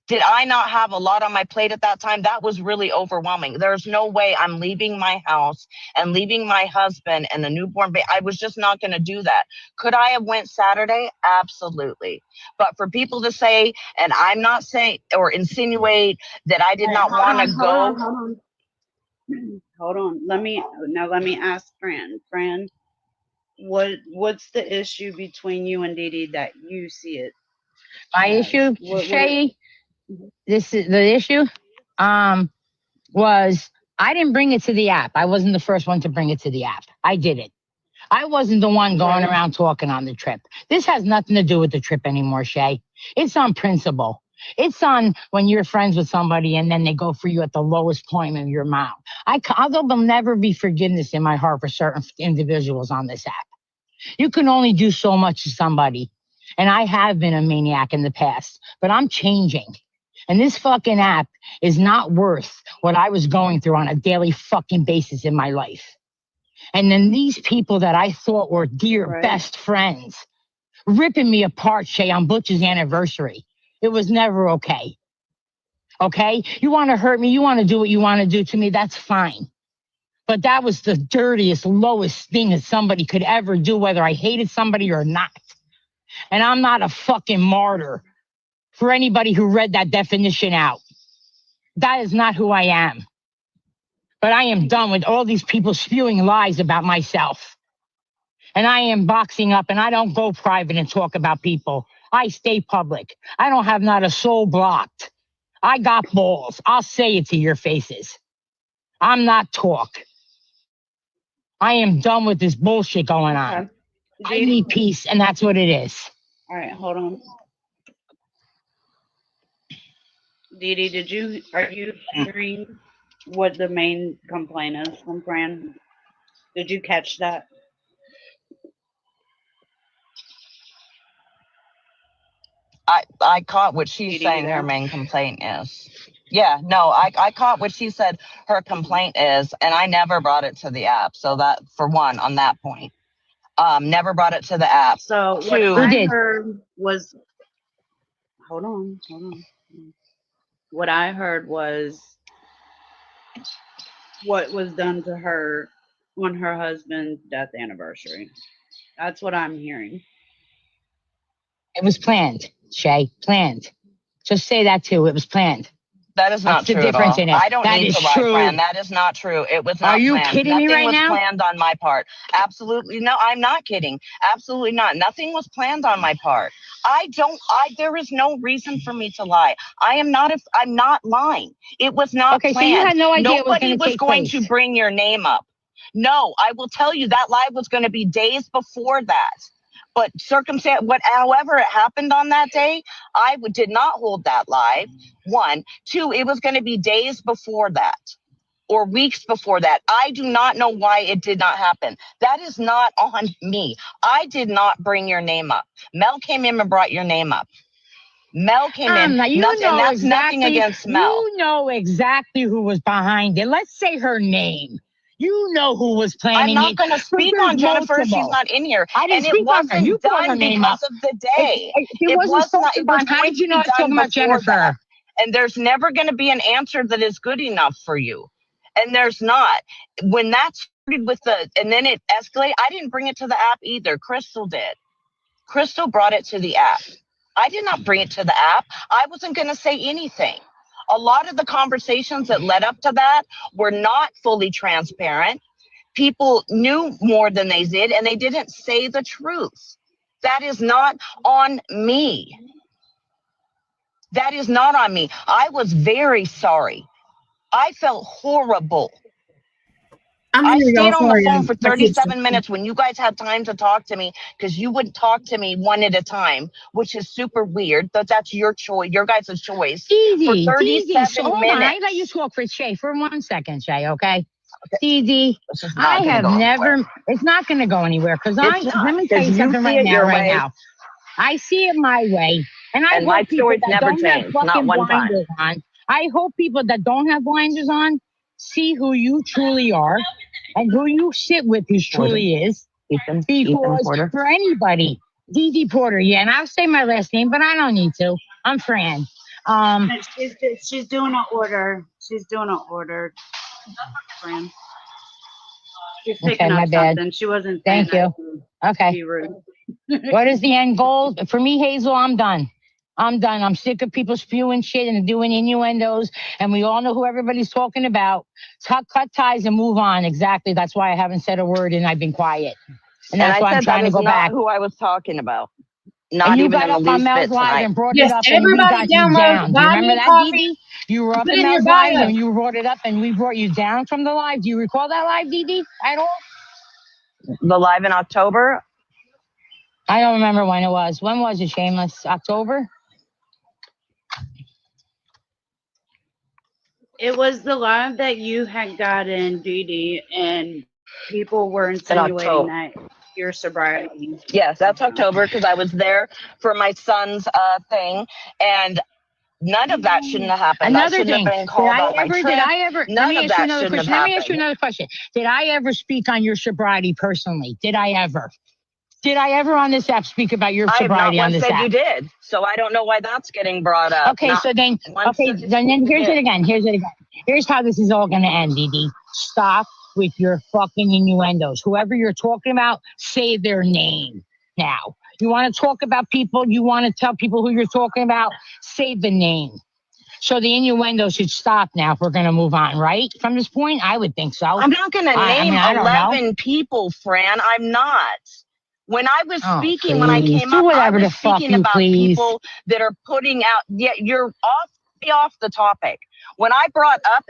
Did I not have a lot on my plate at that time? That was really overwhelming. There's no way I'm leaving my house and leaving my husband and the newborn baby. I was just not going to do that. Could I have went Saturday? Absolutely. But for people to say, and I'm not saying or insinuate that I did not want to go. Hold on. Let me ask Fran. Fran, what's the issue between you and Didi that you see it? My issue, Shay, this is the issue. Was I didn't bring it to the app. I wasn't the first one to bring it to the app. I did it. I wasn't the one going around talking on the trip. This has nothing to do with the trip anymore, Shay. It's on principle. It's on when you're friends with somebody and then they go for you at the lowest point of your mouth. There'll never be forgiveness in my heart for certain individuals on this app. You can only do so much to somebody. And I have been a maniac in the past, but I'm changing. And this fucking app is not worth what I was going through on a daily fucking basis in my life. And then these people that I thought were dear best friends ripping me apart, Shay, on Butch's anniversary. It was never okay. Okay? You want to hurt me? You want to do what you want to do to me? That's fine. But that was the dirtiest, lowest thing that somebody could ever do, whether I hated somebody or not. And I'm not a fucking martyr for anybody who read that definition out. That is not who I am. But I am done with all these people spewing lies about myself. And I am boxing up and I don't go private and talk about people. I stay public. I don't have not a soul blocked. I got balls. I'll say it to your faces. I'm not talk. I am done with this bullshit going on. I need peace, and that's what it is. All right, hold on. Dee Dee, are you hearing what the main complaint is from Fran? Did you catch that? I caught what she's Dee Dee, saying there? her main complaint is. Yeah, no, I caught what she said her complaint is, and I never brought it to the app. So that, for one, on that point, never brought it to the app. So what Two, I heard was, hold on. What I heard was what was done to her on her husband's death anniversary. That's what I'm hearing. It was planned, Shay. Planned. Just say that too. It was planned. that is not That's the true at difference all. in it. I don't That need is to lie, true. Fran. That is not true. It was not Are you planned. kidding me Nothing right was now? planned on my part. Absolutely no. I'm not kidding. Absolutely not. Nothing was planned on my part. There is no reason for me to lie. I'm not lying. It was not Okay, planned. so you had no idea it was Nobody going to was take going place. to bring your name up. No, I will tell you that live was going to be days before that. But however it happened on that day, I did not hold that live. One, two, it was going to be days before that or weeks before that. I do not know why it did not happen. That is not on me. I did not bring your name up. Mel came in and brought your name up. Mel came in, You nothing, know and that's exactly, nothing against Mel. You know exactly who was behind it. Let's say her name. You know who was planning it. I'm not going to speak on Jennifer. She's not in here. I didn't speak on her. You brought her name up. Because of the day. It wasn't supposed to be done. How did you know I was talking about Jennifer? That. And there's never going to be an answer that is good enough for you. And there's not. When that started and then it escalated, I didn't bring it to the app either. Crystal did. Crystal brought it to the app. I did not bring it to the app. I wasn't going to say anything. A lot of the conversations that led up to that were not fully transparent. People knew more than they did, and they didn't say the truth. That is not on me. That is not on me. I was very sorry. I felt horrible. I stayed on the phone for 37 minutes when you guys had time to talk to me because you would talk to me one at a time, which is super weird. That's your choice, your guys' choice. Easy, for 37 hold minutes. On. I let you talk for Shay for 1 second, Shay, okay? Dee, I have never, it's not going to go anywhere because let me tell you something right now. I see it my way. And I hope people that don't have fucking blinders on, I hope people that don't have blinders on see who you truly are and who you sit with who truly is. Because for anybody, Dee Porter, yeah, and I'll say my last name, but I don't need to. I'm Fran. She's doing an order. She's doing an order, Fran. She's picking up something. She wasn't. Thank you. Okay. Be rude. What is the end goal? For me, Hazel, I'm done. I'm sick of people spewing shit and doing innuendos, and we all know who everybody's talking about. Cut ties and move on. Exactly. That's why I haven't said a word and I've been quiet. And that's why I'm trying to go back. Who I was talking about. Not and you even got up on Mel's live and brought it up, and we got you down. Do you remember that, Dee Dee? You were up in Mel's live and you brought it up, and we brought you down from the live. Do you recall that live, Dee Dee, at all? The live in October? I don't remember when it was. When was it, Shameless? October? It was the live that you had gotten, Dee Dee, and people were insinuating that your sobriety. Yes, that's October because I was there for my son's thing, and none of that shouldn't have happened. Another thing, did I ever? Let me ask you another question. Did I ever speak on your sobriety personally? Did I ever on this app speak about your sobriety on this app? You did, so I don't know why that's getting brought up. Okay, then here's it again. Here's how this is all going to end, Dee Dee. Stop with your fucking innuendos. Whoever you're talking about, say their name now. You want to talk about people, you want to tell people who you're talking about, say the name. So the innuendo should stop now if we're going to move on, right? From this point, I would think so. I'm not going to name 11 people, Fran. I'm not. When I was speaking, when I came up, I was speaking about people that are putting out, you're off the topic. When I brought up,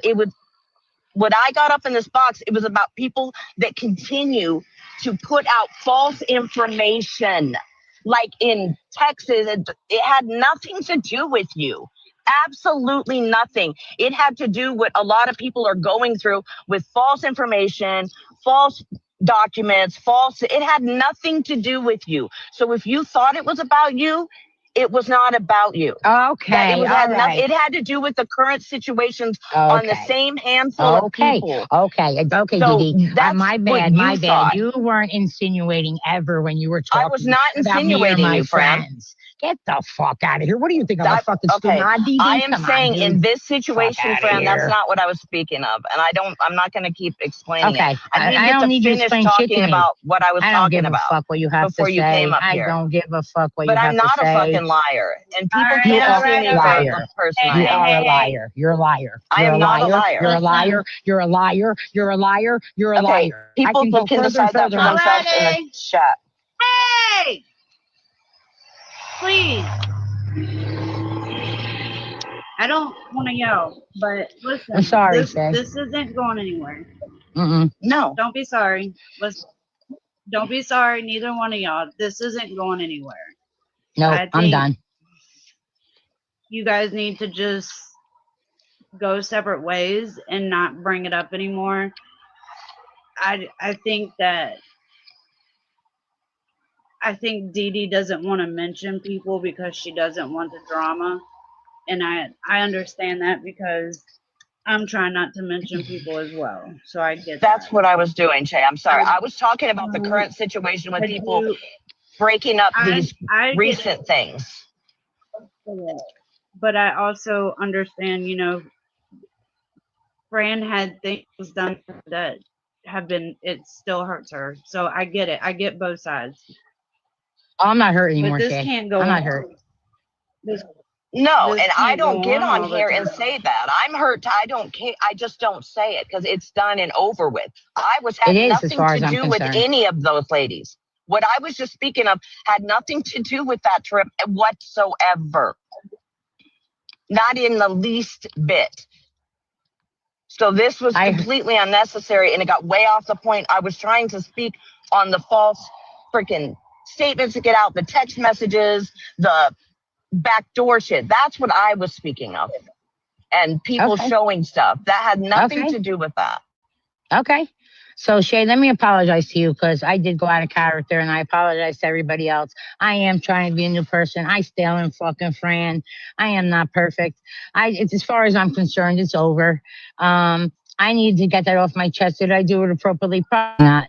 when I got up in this box, it was about people that continue to put out false information. Like in Texas, it had nothing to do with you. Absolutely nothing. It had to do with a lot of people are going through with false information, false documents, it had nothing to do with you. So if you thought it was about you, it was not about you. Okay, it had to do with the current situations on the same handful of people. Okay, So Didi. that's My what bad, you thought. You weren't insinuating ever when you were talking I was not about me or insinuating my you, friend. friends. Get the fuck out of here. What do you think? I'm a fucking Okay, stupid? I am Come saying on, in this situation, friend, here. that's not what I was speaking of. And I'm not going to keep explaining it. I don't need you to explain shit to me. About what I was I don't talking give a about fuck what you have before to you say. came up I here. don't give a fuck what But you have I'm not to a say. fucking liar. And people You can't are sue me a for liar. a person You I am. are a liar. You're a liar. I am not a liar. You're a liar. You're a liar. You're a liar. You're a Okay, liar. people can decide that for themselves in the chat. Hey! Please. I don't want to yell, but listen. I'm sorry, Shay. This isn't going anywhere. No. Don't be sorry. Don't be sorry, neither one of y'all. This isn't going anywhere. No, I'm done. You guys need to just go separate ways and not bring it up anymore. I think Dee Dee doesn't want to mention people because she doesn't want the drama. And I understand that because I'm trying not to mention people as well. So I get That's that. what I was doing, Shay. I'm sorry. I was talking about the current situation with people breaking up these recent things. But I also understand, Fran had things done that have been, it still hurts her. So I get it. I get both sides. I'm not hurt anymore, But this Shay. can't go I'm on. not hurt. No, and I don't get on here and say that. I'm hurt. I don't care. I just don't say it because it's done and over with. I had nothing to do with any of those ladies. What I was just speaking of had nothing to do with that trip whatsoever. Not in the least bit. So this was completely unnecessary and it got way off the point. I was trying to speak on the false freaking statements to get out, the text messages, the backdoor shit. That's what I was speaking of. And people showing stuff. That had nothing to do with that. Okay. So, Shay, let me apologize to you because I did go out of character and I apologize to everybody else. I am trying to be a new person. I still am fucking Fran. I am not perfect. It's as far as I'm concerned, it's over. I need to get that off my chest. Did I do it appropriately? Probably not.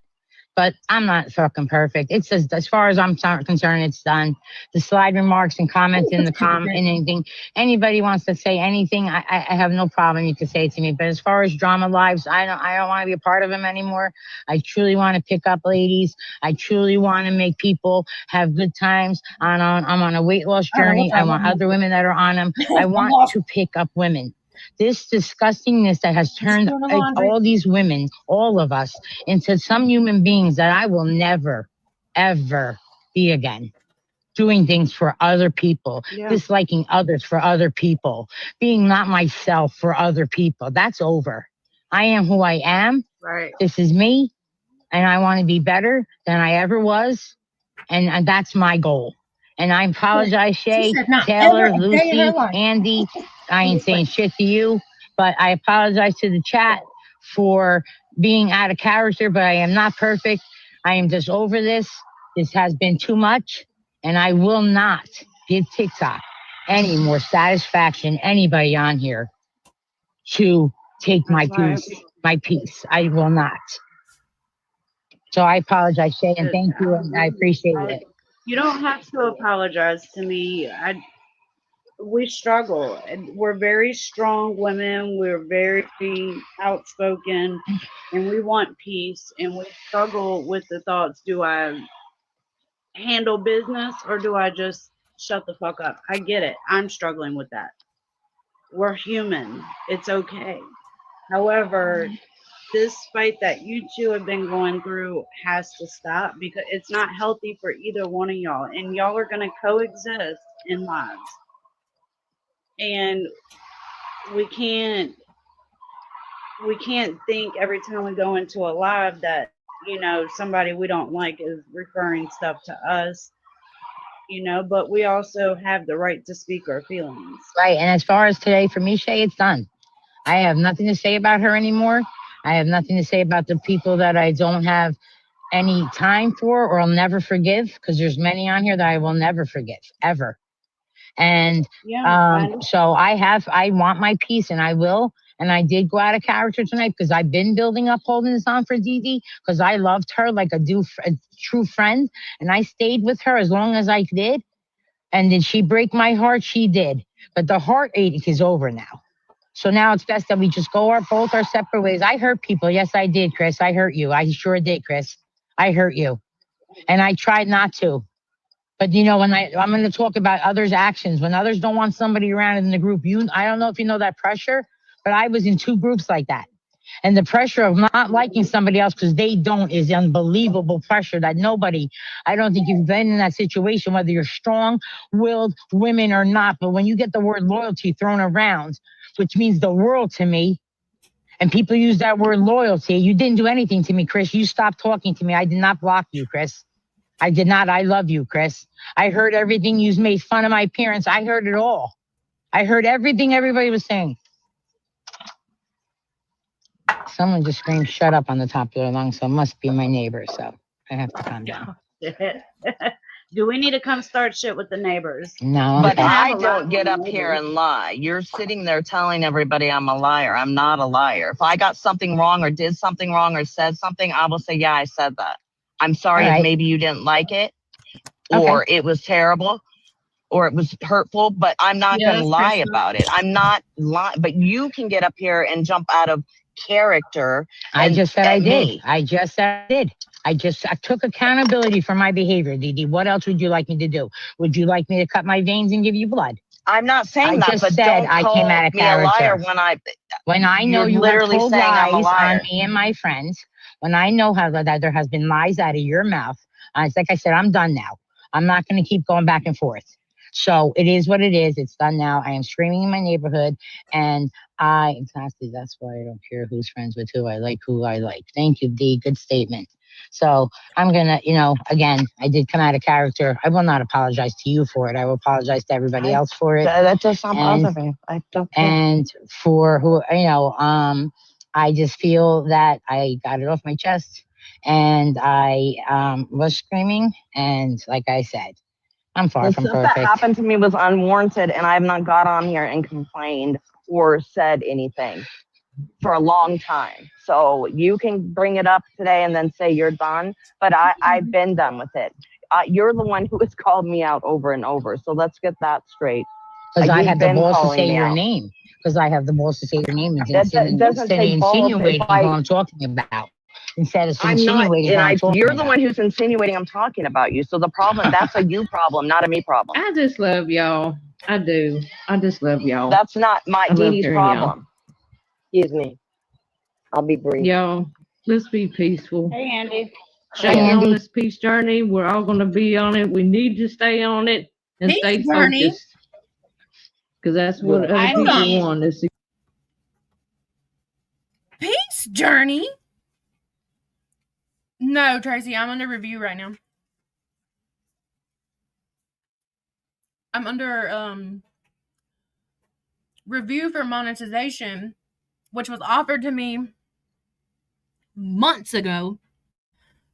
But I'm not fucking perfect. It's just, as far as I'm concerned, it's done. The slide remarks and comments in the anything. Anybody wants to say anything, I have no problem. You can say it to me. But as far as drama lives, I don't want to be a part of them anymore. I truly want to pick up ladies. I truly want to make people have good times. I'm on a weight loss journey. I want other women that are on them. I want to pick up women. This disgustingness that has turned all these women, all of us, into some human beings that I will never, ever be again. Doing things for other people, disliking others for other people, being not myself for other people. That's over. I am who I am. Right. This is me. And I want to be better than I ever was. And that's my goal. And I apologize, Shay, Taylor, Lucy, Andy. I ain't saying shit to you, but I apologize to the chat for being out of character, but I am not perfect. I am just over this. This has been too much, and I will not give TikTok any more satisfaction, anybody on here, to take my peace. I will not. So I apologize, Shay, and thank you, and I appreciate it. You don't have to apologize to me. We struggle. We're very strong women. We're very outspoken, and we want peace. And we struggle with the thoughts: do I handle business or do I just shut the fuck up? I get it. I'm struggling with that. We're human. It's okay. However, this fight that you two have been going through has to stop because it's not healthy for either one of y'all, and y'all are going to coexist in lives. And we can't think every time we go into a live that somebody we don't like is referring stuff to us. you know, but we also have the right to speak our feelings. Right. And as far as today for me, Shay, it's done. I have nothing to say about her anymore. I have nothing to say about the people that I don't have any time for or I'll never forgive, because there's many on here that I will never forgive ever. And Yeah, so I want my peace, and I will. And I did go out of character tonight because I've been building up, holding this on for Dee Dee, because I loved her like a true friend, and I stayed with her as long as I did. And did she break my heart? She did. But the heartache is over now. So now it's best that we just go both our separate ways. I hurt people. Yes, I did, Chris. I hurt you. I sure did, Chris. I hurt you. And I tried not to. But you know, when I'm going to talk about others' actions, when others don't want somebody around in the group, I don't know if you know that pressure, but I was in 2 groups like that. And the pressure of not liking somebody else because they don't is unbelievable pressure that I don't think you've been in that situation, whether you're strong-willed women or not. But when you get the word loyalty thrown around, which means the world to me, and people use that word loyalty, you didn't do anything to me, Chris. You stopped talking to me. I did not block you, Chris. I did not. I love you, Chris. I heard everything. You made fun of my parents. I heard it all. I heard everything everybody was saying. Someone just screamed, "Shut up" on the top of their lungs, so it must be my neighbor. So I have to calm down. Do we need to come start shit with the neighbors? No, But okay. I don't get up here and lie. You're sitting there telling everybody I'm a liar. I'm not a liar. If I got something wrong or did something wrong or said something, I will say, yeah, I said that. I'm sorry if maybe you didn't like it or it was terrible or it was hurtful, but I'm not going to lie about it. I'm not lying. But you can get up here and jump out of character. I just said I did. I just said I did. I took accountability for my behavior, Dee Dee. What else would you like me to do? Would you like me to cut my veins and give you blood? I'm not saying that, but said don't I call came out of me a liar character. When I know you have told lies on me and my friends, when I know how that there has been lies out of your mouth, it's like I said, I'm done now. I'm not going to keep going back and forth. So it is what it is. It's done now. I am screaming in my neighborhood, and exactly, that's why I don't care who's friends with who. I like who I like. Thank you, Dee. Good statement. So I'm going to, again, I did come out of character. I will not apologize to you for it. I will apologize to everybody else for it. That does sound positive. I don't care. And for who, I just feel that I got it off my chest, and I was screaming. And like I said, I'm far from perfect. That happened to me was unwarranted, and I have not got on here and complained or said anything for a long time. So you can bring it up today and then say you're done, but I've been done with it. You're the one who has called me out over and over. So let's get that straight. Because I have the balls to say your name. Because I have the balls to say your name. It doesn't say insinuating who I'm talking about. Instead of insinuating who I'm talking about. You're the one who's insinuating I'm talking about you. So the problem, that's a you problem, not a me problem. I just love y'all. I do. I just love y'all. That's not my Dee Dee's problem. Excuse me. I'll be brief. Y'all, let's be peaceful. Hey, Andy. Stay on this peace journey. We're all going to be on it. We need to stay on it and stay focused. Because that's what other people want. Peace journey? No, Tracy, I'm under review right now. I'm under review for monetization, which was offered to me months ago.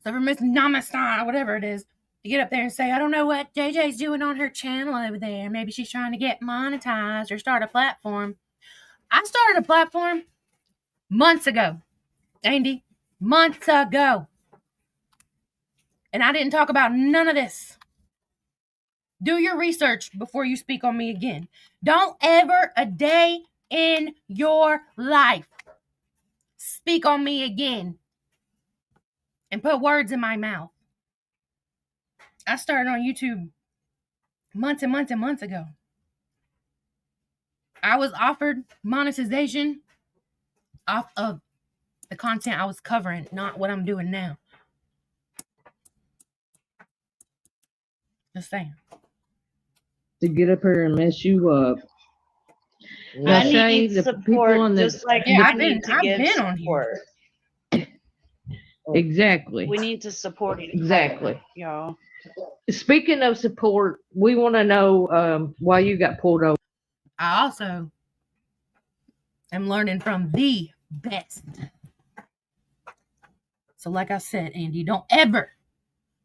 So for Miss Namaste, whatever it is, to get up there and say, I don't know what JJ's doing on her channel over there. Maybe she's trying to get monetized or start a platform. I started a platform months ago, Andy. Months ago. And I didn't talk about none of this. Do your research before you speak on me again. Don't ever a day in your life speak on me again and put words in my mouth. I started on YouTube months and months and months ago. I was offered monetization off of the content I was covering, not what I'm doing now. Just saying. To get up here and mess you up. I need support, just like I've been on here. Exactly. We need to support each other, Exactly. y'all. Speaking of support, we want to know why you got pulled over. I also am learning from the best. So like I said, Andy, don't ever,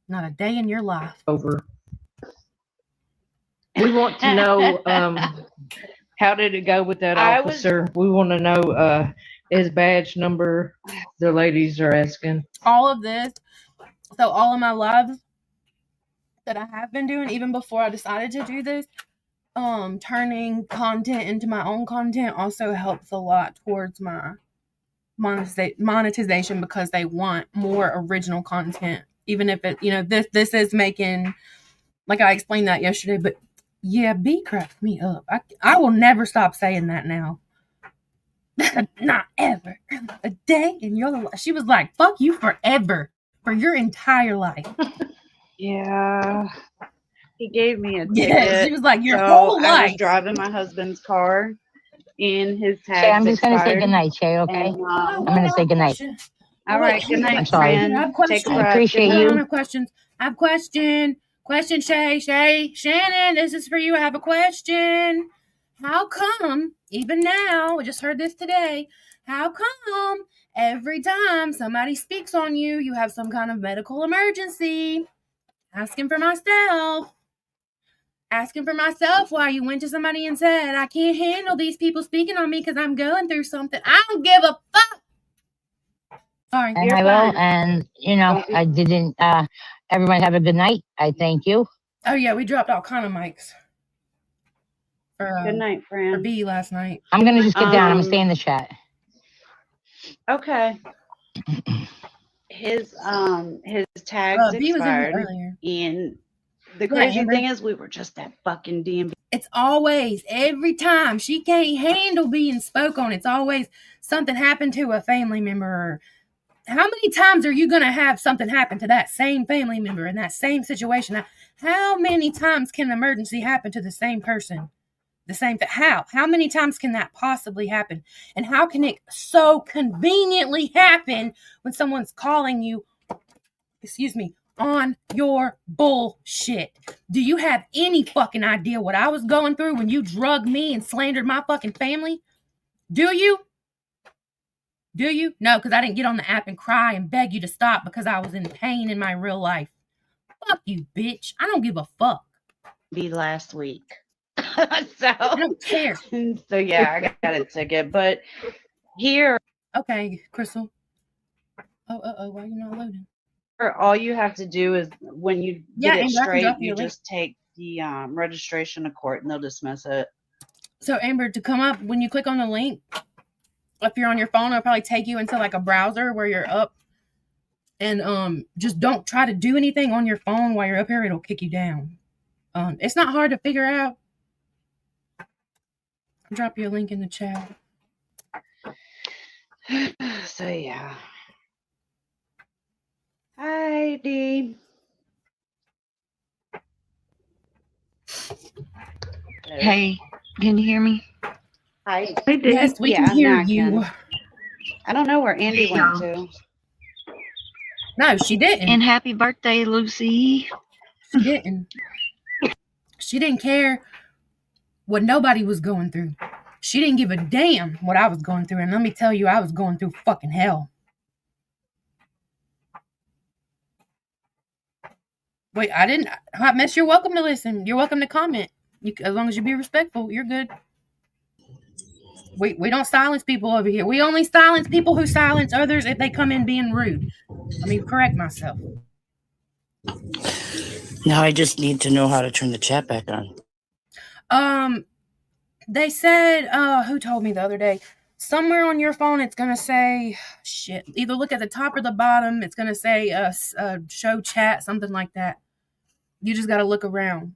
not a day in your life. Over. We want to know how did it go with that officer? We want to know his badge number. The ladies are asking. All of this. So all of my lives that I have been doing, even before I decided to do this, turning content into my own content also helps a lot towards my monetization, because they want more original content, even if it, this is making, like I explained that yesterday, but yeah, B cracked me up. I will never stop saying that now. Not ever. A day in your life. She was like, fuck you forever, for your entire life. Yeah. He gave me a ticket. Yeah, she was like, your whole life. I was driving my husband's car, and his tag Shay, I'm just going to say goodnight, Shay, okay? And, I'm going to say goodnight. All right, good night, I'm sorry. friend. I have questions. Take a breath. I appreciate I you. have questions. I have question. Question, Shay. Shannon, this is for you. I have a question. How come, even now, I just heard this today, how come every time somebody speaks on you, you have some kind of medical emergency? Asking for myself why you went to somebody and said, I can't handle these people speaking on me because I'm going through something. I don't give a fuck. Sorry. And I will. And, I didn't, everyone have a good night. I thank you. Oh, yeah, we dropped all kind of mics. Good night, friend. For B last night. I'm going to just get down. I'm going to stay in the chat. Okay. His tags expired. And the crazy thing is, we were just at fucking DMV. It's always, every time she can't handle being spoke on, it's always something happened to a family member. How many times are you going to have something happen to that same family member in that same situation? How many times can an emergency happen to the same person? The same thing. How many times can that possibly happen? And how can it so conveniently happen when someone's calling you, on your bullshit? Do you have any fucking idea what I was going through when you drugged me and slandered my fucking family? Do you? No, because I didn't get on the app and cry and beg you to stop because I was in pain in my real life. Fuck you, bitch. I don't give a fuck. Be last week. So I don't care. So yeah, I got a ticket, but here. Okay, Crystal. Oh, why are you not loading? All you have to do is when you get it straight, you just take the registration to court and they'll dismiss it. So Amber, to come up, when you click on the link, if you're on your phone, it'll probably take you into like a browser where you're up. And just don't try to do anything on your phone while you're up here. It'll kick you down. It's not hard to figure out. I'll drop you a link in the chat. So yeah. Hi, Dee. Hey, can you hear me? Hi. Yes, we can hear you. I don't know where Andy went to. No, she didn't. And happy birthday, Lucy. She didn't. She didn't care what nobody was going through. She didn't give a damn what I was going through. And let me tell you, I was going through fucking hell. Wait, I didn't. Hot Mess, you're welcome to listen. You're welcome to comment. As long as you be respectful, you're good. We don't silence people over here. We only silence people who silence others if they come in being rude. Let me correct myself. Now I just need to know how to turn the chat back on. They said, who told me the other day? Somewhere on your phone, it's going to say, shit, either look at the top or the bottom. It's going to say, show chat, something like that. You just got to look around.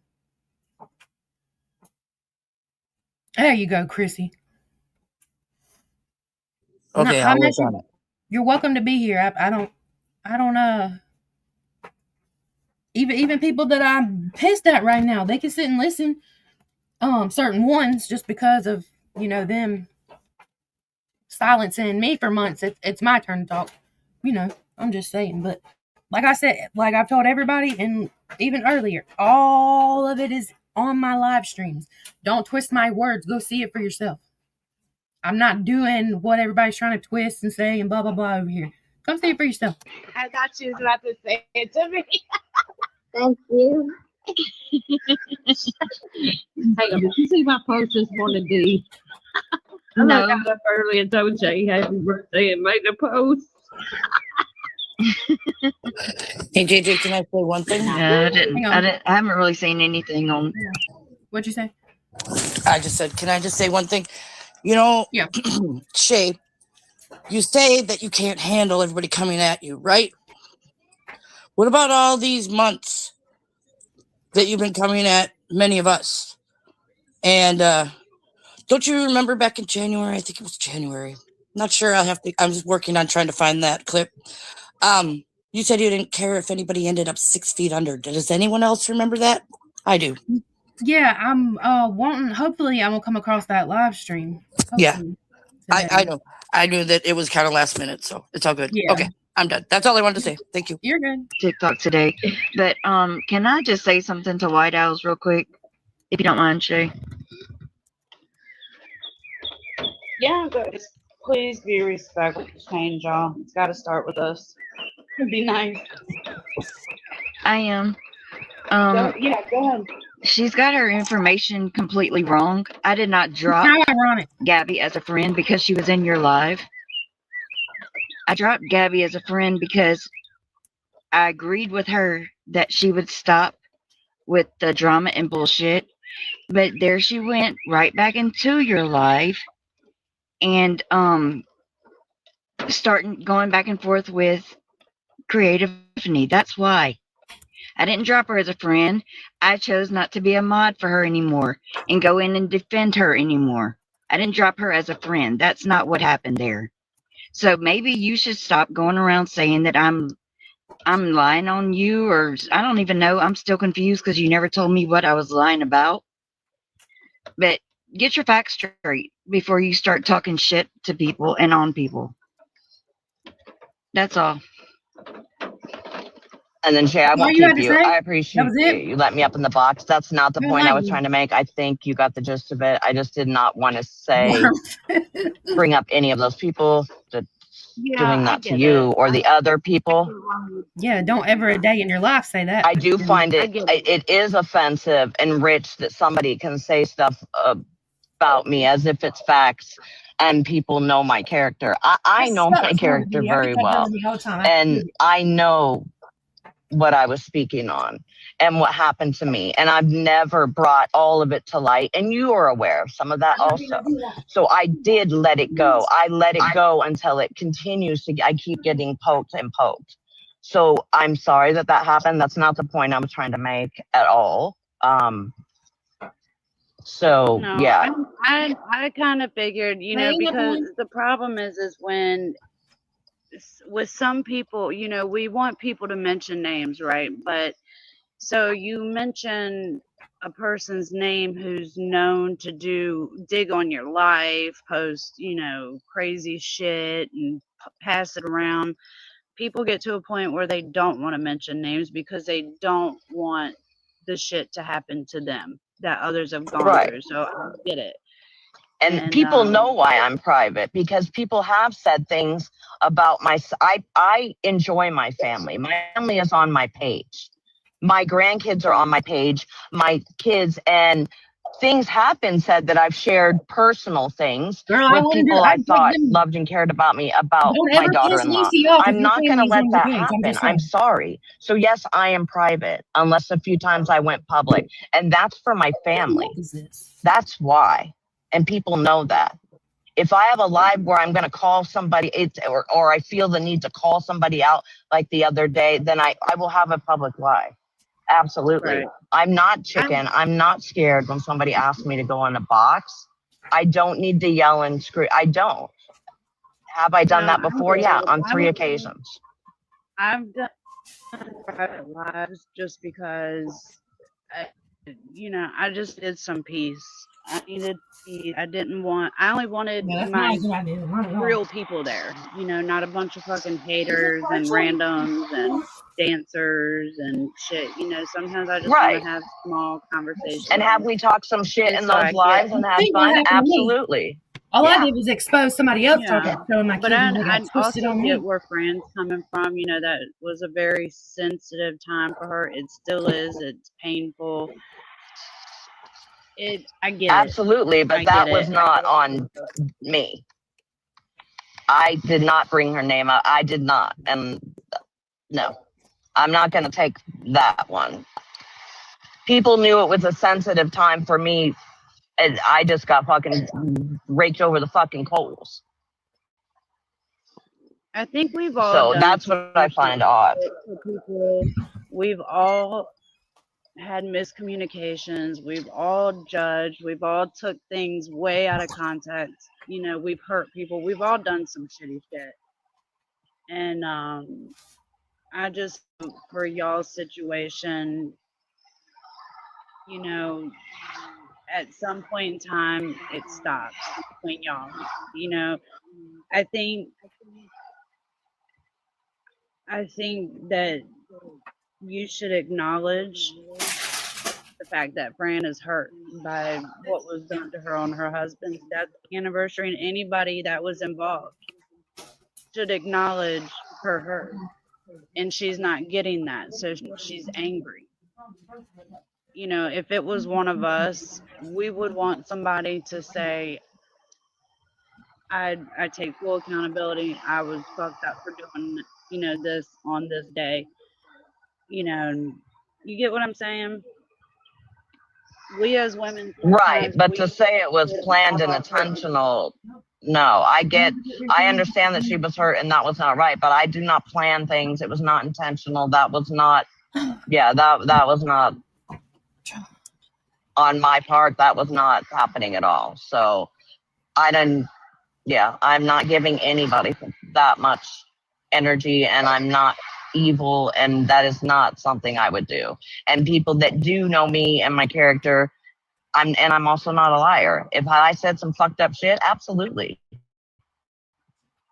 There you go, Chrissy. Okay, I'll work on it. You're welcome to be here. I don't, even people that I'm pissed at right now, they can sit and listen. Certain ones, just because of, them silencing me for months. It's my turn to talk. I'm just saying, but like I said, like I've told everybody, and even earlier, all of it is on my live streams. Don't twist my words. Go see it for yourself. I'm not doing what everybody's trying to twist and say and blah blah blah over here. Come see it for yourself. I thought she was about to say it to me. Thank you. Hey, did you see my post this morning, Dee? No. I got up early and told Jay happy birthday and made a post. Hey, JJ, can I say one thing? Yeah, I haven't really seen anything on. What'd you say? I just said, can I just say one thing? You know, Yeah. Shay, you say that you can't handle everybody coming at you, right? What about all these months that you've been coming at many of us? And don't you remember back in January? I think it was January. Not sure. I'm just working on trying to find that clip. You said you didn't care if anybody ended up 6 feet under. Does anyone else remember that? I do. Yeah, I'm wanting. Hopefully, I will come across that live stream. Hopefully, yeah, I know. I knew that it was kind of last minute, so it's all good. Yeah. Okay, I'm done. That's all I wanted to say. Thank you. You're good. TikTok today, but can I just say something to White Owls real quick, if you don't mind, Shay? Yeah, but please be respectful. Change, y'all. It's got to start with us. It'd be nice. I am. Go ahead. She's got her information completely wrong. I did not drop Gabby as a friend because she was in your live. I dropped Gabby as a friend because I agreed with her that she would stop with the drama and bullshit. But there she went right back into your live and going back and forth with Creative Tiffany. That's why. I didn't drop her as a friend. I chose not to be a mod for her anymore and go in and defend her anymore. I didn't drop her as a friend. That's not what happened there. So maybe you should stop going around saying that I'm lying on you, or I don't even know. I'm still confused because you never told me what I was lying about. But get your facts straight before you start talking shit to people and on people. That's all. And then Shay, I won't keep you. I appreciate you let me up in the box. That's not the point I was trying to make. I think you got the gist of it. I just did not want to bring up any of those people that doing that to you or the other people. Yeah, don't ever a day in your life say that. I do find it is offensive and rich that somebody can say stuff about me as if it's facts. And people know my character. I know my character very well. And I know what I was speaking on and what happened to me. And I've never brought all of it to light. And you are aware of some of that also. So I did let it go. I let it go until it continues to, I keep getting poked and poked. So I'm sorry that happened. That's not the point I was trying to make at all. So No, yeah. I kind of figured, because the problem is when with some people, we want people to mention names, right? But so you mention a person's name who's known to dig on your life, post, crazy shit and pass it around. People get to a point where they don't want to mention names because they don't want the shit to happen to them that others have gone through. So I get it. And people know why I'm private because people have said things about I enjoy my family. My family is on my page. My grandkids are on my page, my kids, and things have been said that I've shared personal things with people I thought loved and cared about me, about my daughter-in-law. I'm not going to let that happen. I'm sorry. So yes, I am private unless a few times I went public, and that's for my family. That's why. And people know that. If I have a live where I'm going to call somebody or I feel the need to call somebody out like the other day, then I will have a public live. Absolutely. Right. I'm not chicken. I'm not scared when somebody asks me to go in a box. I don't need to yell and scream. I don't. Have I done that before? Yeah, on 3 occasions. I've done private lives just because, I just did some peace. I needed peace. I only wanted Yeah, that's not my a good idea. Not at all. real people there. You know, not a bunch of fucking haters and randoms and dancers and shit. You know, sometimes I just want Right. to have small conversations. And have we talked some shit Just in so those I get. lives and I had think what fun? happened to me. Absolutely. All I Yeah. did was expose somebody else Yeah, showing my but kids, and they I got twisted also on get me. where Fran's coming from. You know, that was a very sensitive time for her. It still is. It's painful. I get it. Absolutely, I but get that it. was not on me. I did not bring her name up. I did not. And no, I'm not going to take that one. People knew it was a sensitive time for me, and I just got fucking raked over the fucking coals. I think we've all So done that's some what I shit find odd. for people. We've all had miscommunications. We've all judged. We've all took things way out of context. You know, we've hurt people. We've all done some shitty shit. And I just, for y'all's situation, you know, at some point in time, it stops between y'all. You know, I think that you should acknowledge the fact that Fran is hurt by what was done to her on her husband's death anniversary, and anybody that was involved should acknowledge her hurt. And she's not getting that, so she's angry. You know, if it was one of us, we would want somebody to say, I take full accountability. I was fucked up for doing, you know, this on this day. You know, you get what I'm saying? We as women Right, sometimes but we to say it was get planned and off hurting. intentional, no, I understand that she was hurt and that was not right, but I do not plan things. It was not intentional. That was not, yeah, that was not on my part. That was not happening at all. So I didn't, yeah, I'm not giving anybody that much energy, and I'm not evil, and that is not something I would do. And people that do know me and my character, I'm also not a liar. If I said some fucked up shit, absolutely.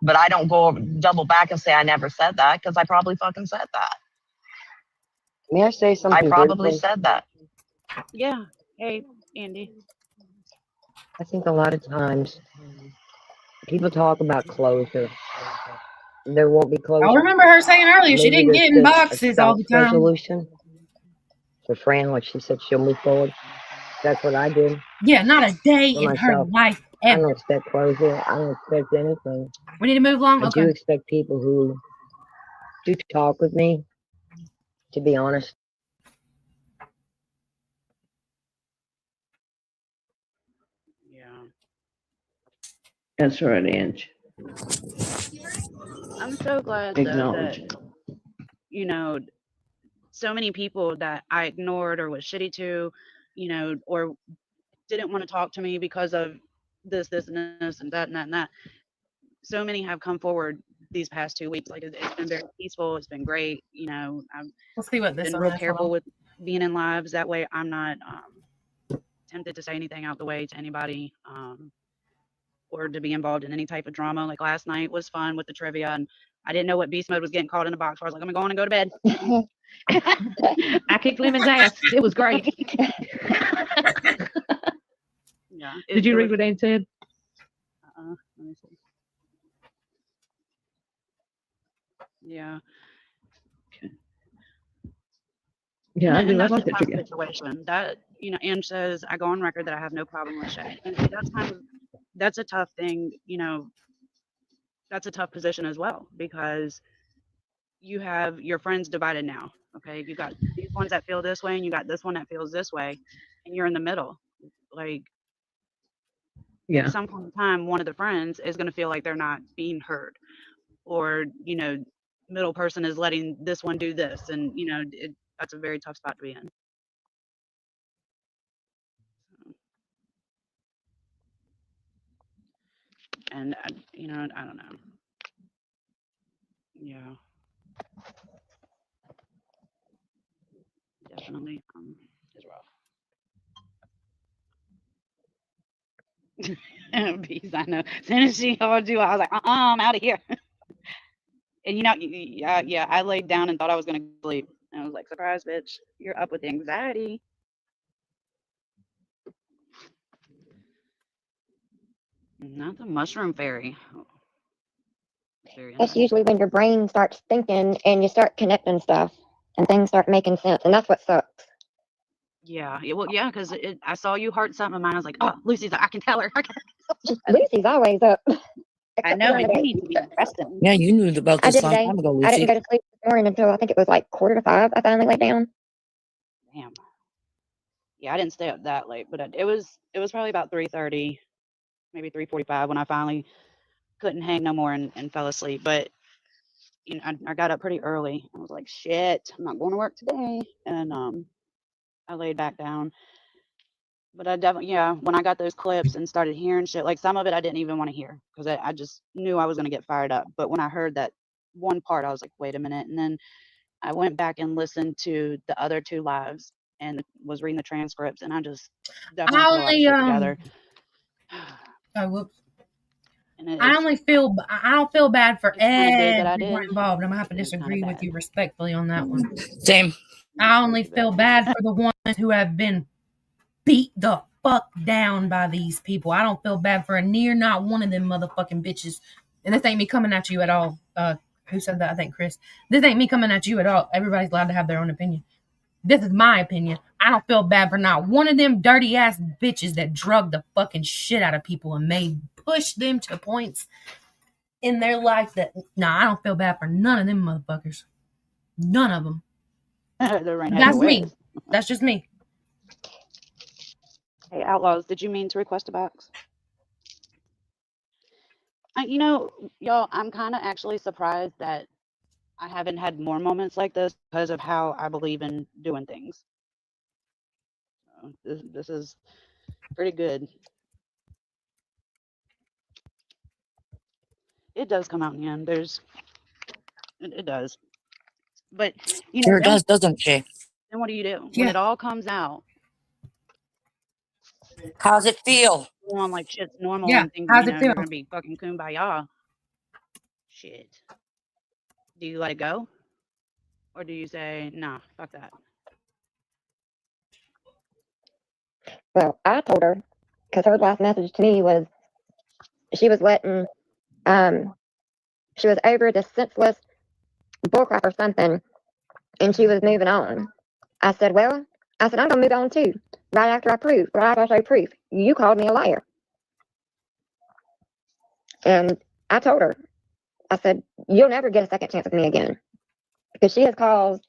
But I don't go double back and say I never said that, because I probably fucking said that. May I say something? I probably briefly? said that. Yeah. Hey, Andy. I think a lot of times people talk about closure. There won't be closure. I remember her saying earlier she Maybe didn't there's get in just boxes a all the time. resolution for Fran, like she said, she'll move forward. That's what I did Yeah, not a day for in her myself. life I ever. don't expect closure. I don't expect anything. We need to move along. I Okay. do expect people who do talk with me to be honest. Yeah. That's right, Ange. I'm so glad though Acknowledge. that, you know, so many people that I ignored or was shitty to, you know, or didn't want to talk to me because of this, and this, and that, and that, and that. So many have come forward these past 2 weeks. Like it's been very peaceful. It's been great. You know, I've Let's see what this been one real is. careful with being in lives. That way I'm not tempted to say anything out the way to anybody. Or to be involved in any type of drama. Like last night was fun with the trivia, and I didn't know what beast mode was getting called in the box. So I was like, I'm going to go on and go to bed. I kicked Lemon's ass. It was great. Yeah. Did you read what Anne said? Let me see. Yeah. Yeah, I do. I That's like a that tough trivia. situation. That, you know, Anne says, I go on record that I have no problem with Shay. And that's a tough thing, you know, that's a tough position as well, because you have your friends divided now. Okay. You got these ones that feel this way, and you got this one that feels this way, and you're in the middle. Like, Yeah. at some point in time, one of the friends is going to feel like they're not being heard, or, you know, middle person is letting this one do this. And, you know, that's a very tough spot to be in. And, you know, I don't know. Yeah. Definitely. It's rough. Bees, I know. As soon as she called you, I was like, I'm out of here. And yeah, I laid down and thought I was gonna sleep. And I was like, surprise, bitch, you're up with anxiety. Not the mushroom fairy. Very That's interesting. usually when your brain starts thinking and you start connecting stuff and things start making sense. And that's what sucks. Yeah, well, yeah, because I saw you heart something of mine. I was like, oh, Lucy's, I can tell her. Lucy's always up. I Except know, for but you today. need to be resting. Yeah, you knew about I this did a long today. time ago, I didn't Lucy. go to sleep this morning until I think it was like 4:45. I finally laid down. Damn. Yeah, I didn't stay up that late, but it was probably about 3:30, maybe 3:45 when I finally couldn't hang no more and fell asleep. But I got up pretty early. I was like, shit, I'm not going to work today, and I laid back down. But I definitely, yeah, when I got those clips and started hearing shit, like some of it I didn't even want to hear because I just knew I was going to get fired up. But when I heard that one part, I was like, wait a minute. And then I went back and listened to the other two lives and was reading the transcripts, and I just definitely I put a lot of only shit together. oh whoops. And I don't feel bad for it's kind of good that I everyone did. involved. I'm gonna have to And it's kind of disagree with bad. you respectfully on that one. Same. I only feel bad for the ones who have been beat the fuck down by these people. I don't feel bad for not one of them motherfucking bitches. And this ain't me coming at you at all. Who said that? I think Chris. This ain't me coming at you at all. Everybody's allowed to have their own opinion. This is my opinion. I don't feel bad for not one of them dirty ass bitches that drug the fucking shit out of people and may push them to points in their life that, I don't feel bad for none of them motherfuckers. None of them. That's me. That's just me. Hey, Outlaws, did you mean to request a box? Y'all, I'm kind of actually surprised that I haven't had more moments like this because of how I believe in doing things. This is pretty good. It does come out in the end. It does. But, Sure does, doesn't she? Then what do you do? Yeah. When it all comes out, how's it feel? on like shit's normal Yeah, and think, how's it you're feel? going to be fucking kumbaya. Shit. Do you let it go? Or do you say, nah, fuck that? Well, I told her because her last message to me was she was letting, she was over the senseless bullcrap or something, and she was moving on. I said, I'm gonna move on too. Right after I show proof, you called me a liar. And I told her, I said, you'll never get a second chance with me again. Because she has caused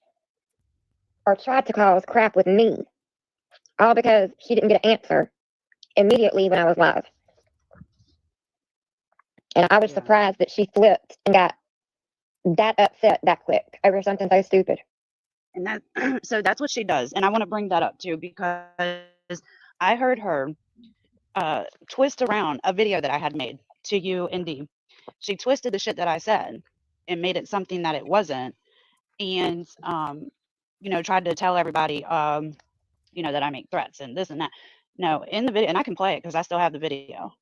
or tried to cause crap with me. All because she didn't get an answer immediately when I was live. And I was surprised that she flipped and got that upset that quick over something so stupid. And so that's what she does. And I want to bring that up too, because I heard her twist around a video that I had made to you and Dee. She twisted the shit that I said and made it something that it wasn't. And, tried to tell everybody, that I make threats and this and that. No, in the video, and I can play it because I still have the video.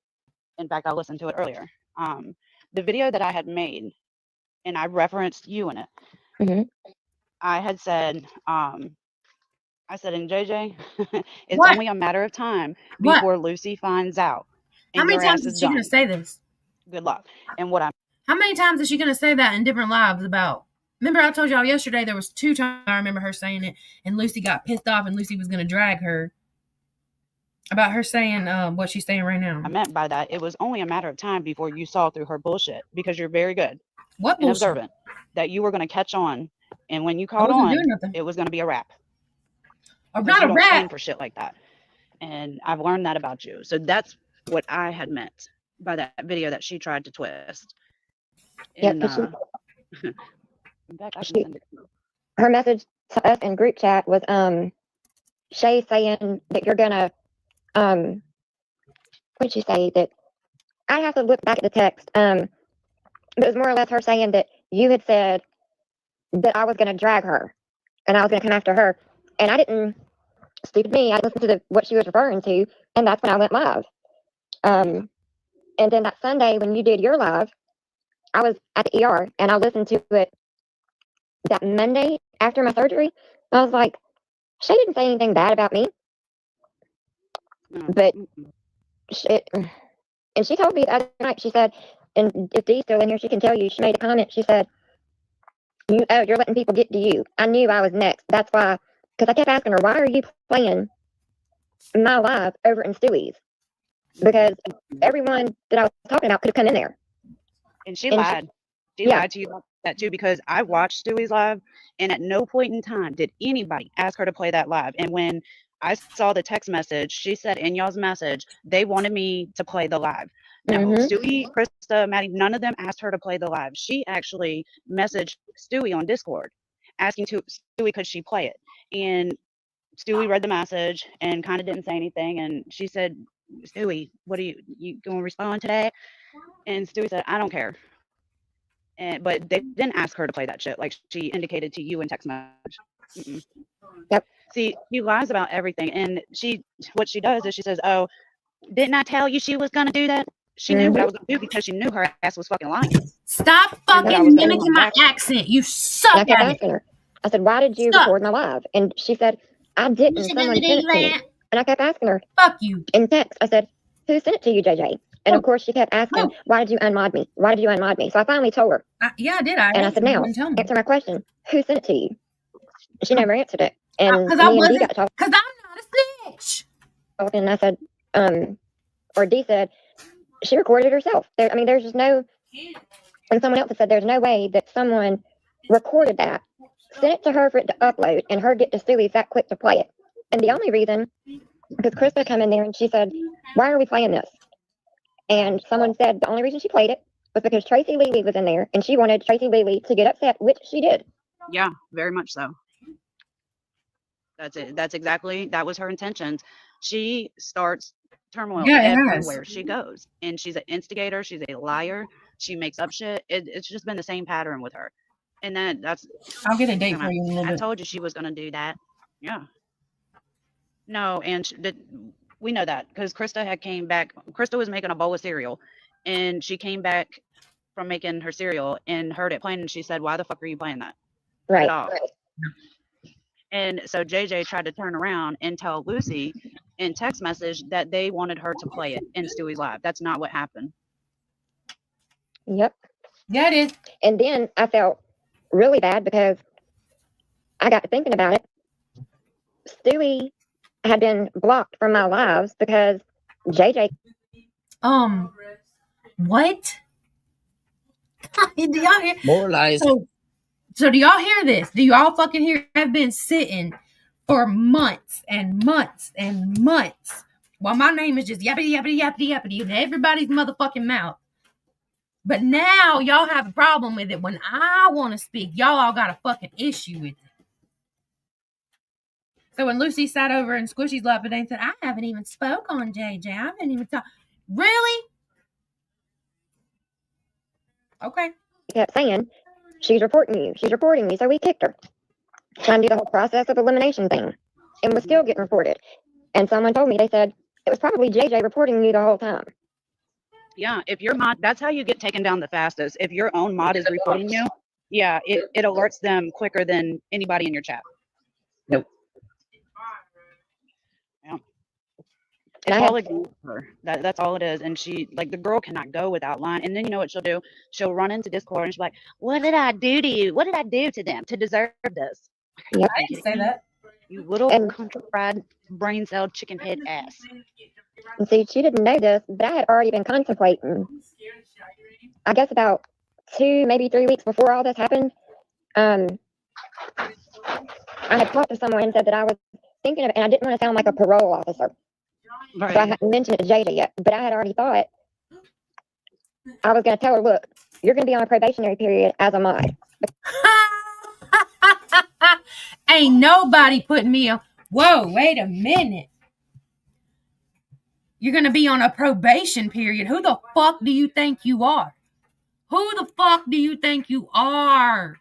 In fact, I listened to it earlier. The video that I had made, and I referenced you in it. Mm-hmm. I had said, and JJ, it's only a matter of time before Lucy finds out. And How many your times ass is is she done. gonna say this? Good luck. And how many times is she gonna say that in different lives about? Remember, I told y'all yesterday there was 2 times I remember her saying it, and Lucy got pissed off, and Lucy was gonna drag her about her saying what she's saying right now. I meant by that, it was only a matter of time before you saw through her bullshit, because you're very good and observant, that you were going to catch on, and when you caught on, it was going to be a wrap. Because you don't stand for shit like that, and I've learned that about you. So that's what I had meant by that video that she tried to twist. And in fact, her message to us in group chat was Shay saying that you're gonna what did she say? That I have to look back at the text. But it was more or less her saying that you had said that I was gonna drag her and I was gonna come after her. And I didn't, stupid me, I listened to what she was referring to, and that's when I went live. And then that Sunday when you did your live, I was at the ER and I listened to it that Monday after my surgery. I was like, she didn't say anything bad about me, but and she told me the other night, she said, and if Dee's still in here, she can tell you, she made a comment, she said, you're letting people get to you. I knew I was next. That's why, because I kept asking her, why are you playing my live over in Stewie's? Because everyone that I was talking about could have come in there. And she lied. She lied to you about that too, because I watched Stewie's live, and at no point in time did anybody ask her to play that live. And when I saw the text message, she said in y'all's message, they wanted me to play the live. No, Stewie, Krista, Maddie, none of them asked her to play the live. She actually messaged Stewie on Discord asking Stewie could she play it. And Stewie read the message and kind of didn't say anything. And she said, Stewie, what are you going to respond to that? And Stewie said, I don't care. But they didn't ask her to play that shit like she indicated to you in text message. Yep. See, she lies about everything. And what she does is she says, oh, didn't I tell you she was going to do that? She knew what I was going to do because she knew her ass was fucking lying. Stop fucking mimicking my accent. You suck at it. I kept asking her. I said, why did you record my live? And she said, I didn't. Someone sent it to me. And I kept asking her. Fuck you. In text, I said, who sent it to you, JJ? And of course, she kept asking, why did you unmod me? Why did you unmod me? So I finally told her. Yeah, I did. And I said, now, answer my question. Who sent it to you? She never answered it. And because I'm not a snitch. And I said, or Dee said, she recorded it herself. There's just no, and someone else said there's no way that someone recorded that, sent it to her for it to upload, and her get to Stewie's that quick to play it. And the only reason, because Krista come in there and she said, why are we playing this? And someone said the only reason she played it was because Tracy Lely was in there and she wanted Tracy Lely to get upset, which she did. Yeah, very much so. That's it. That was her intentions. She starts turmoil everywhere she goes. And she's an instigator. She's a liar. She makes up shit. It's just been the same pattern with her. And that's. I'll get a date for you in a little bit. I told you she was going to do that. Yeah. No, and we know that because Krista had came back. Krista was making a bowl of cereal, and she came back from making her cereal and heard it playing, and she said, "Why the fuck are you playing that?" Right. And so JJ tried to turn around and tell Lucy in text message that they wanted her to play it in Stewie's live. That's not what happened. Yep. Yeah, it is. And then I felt really bad because I got to thinking about it. Stewie had been blocked from my lives because JJ. What? Do y'all hear? More lies. So do y'all hear this? Do y'all fucking hear? I've been sitting for months and months and months while my name is just yappity yappity yappity yappity in everybody's motherfucking mouth. But now y'all have a problem with it. When I want to speak, y'all all got a fucking issue with it. So when Lucy sat over in Squishy's lap today and said, I haven't even spoke on JJ. I haven't even talked. Really? Okay. He kept saying, she's reporting you. She's reporting me. So we kicked her. Trying to do the whole process of elimination thing. And was still getting reported. And someone told me, they said, it was probably JJ reporting you the whole time. Yeah, if your mod, that's how you get taken down the fastest. If your own mod is reporting you, yeah, it alerts them quicker than anybody in your chat. Nope. Yeah. It's all against her. That's all it is. And she, like, the girl cannot go without lying. And then you know what she'll do? She'll run into Discord and she'll be like, what did I do to you? What did I do to them to deserve this? Yep. I didn't say that. You little country fried brain cell chicken head ass. And see, she didn't know this, but I had already been contemplating. I guess about 2, maybe 3 weeks before all this happened. I had talked to someone and said that I was thinking of it, and I didn't want to sound like a parole officer. Right. So I hadn't mentioned it to JJ yet, but I had already thought I was going to tell her, look, you're going to be on a probationary period as a mod. Ain't nobody putting me on. Whoa, wait a minute. You're going to be on a probation period. Who the fuck do you think you are? Who the fuck do you think you are?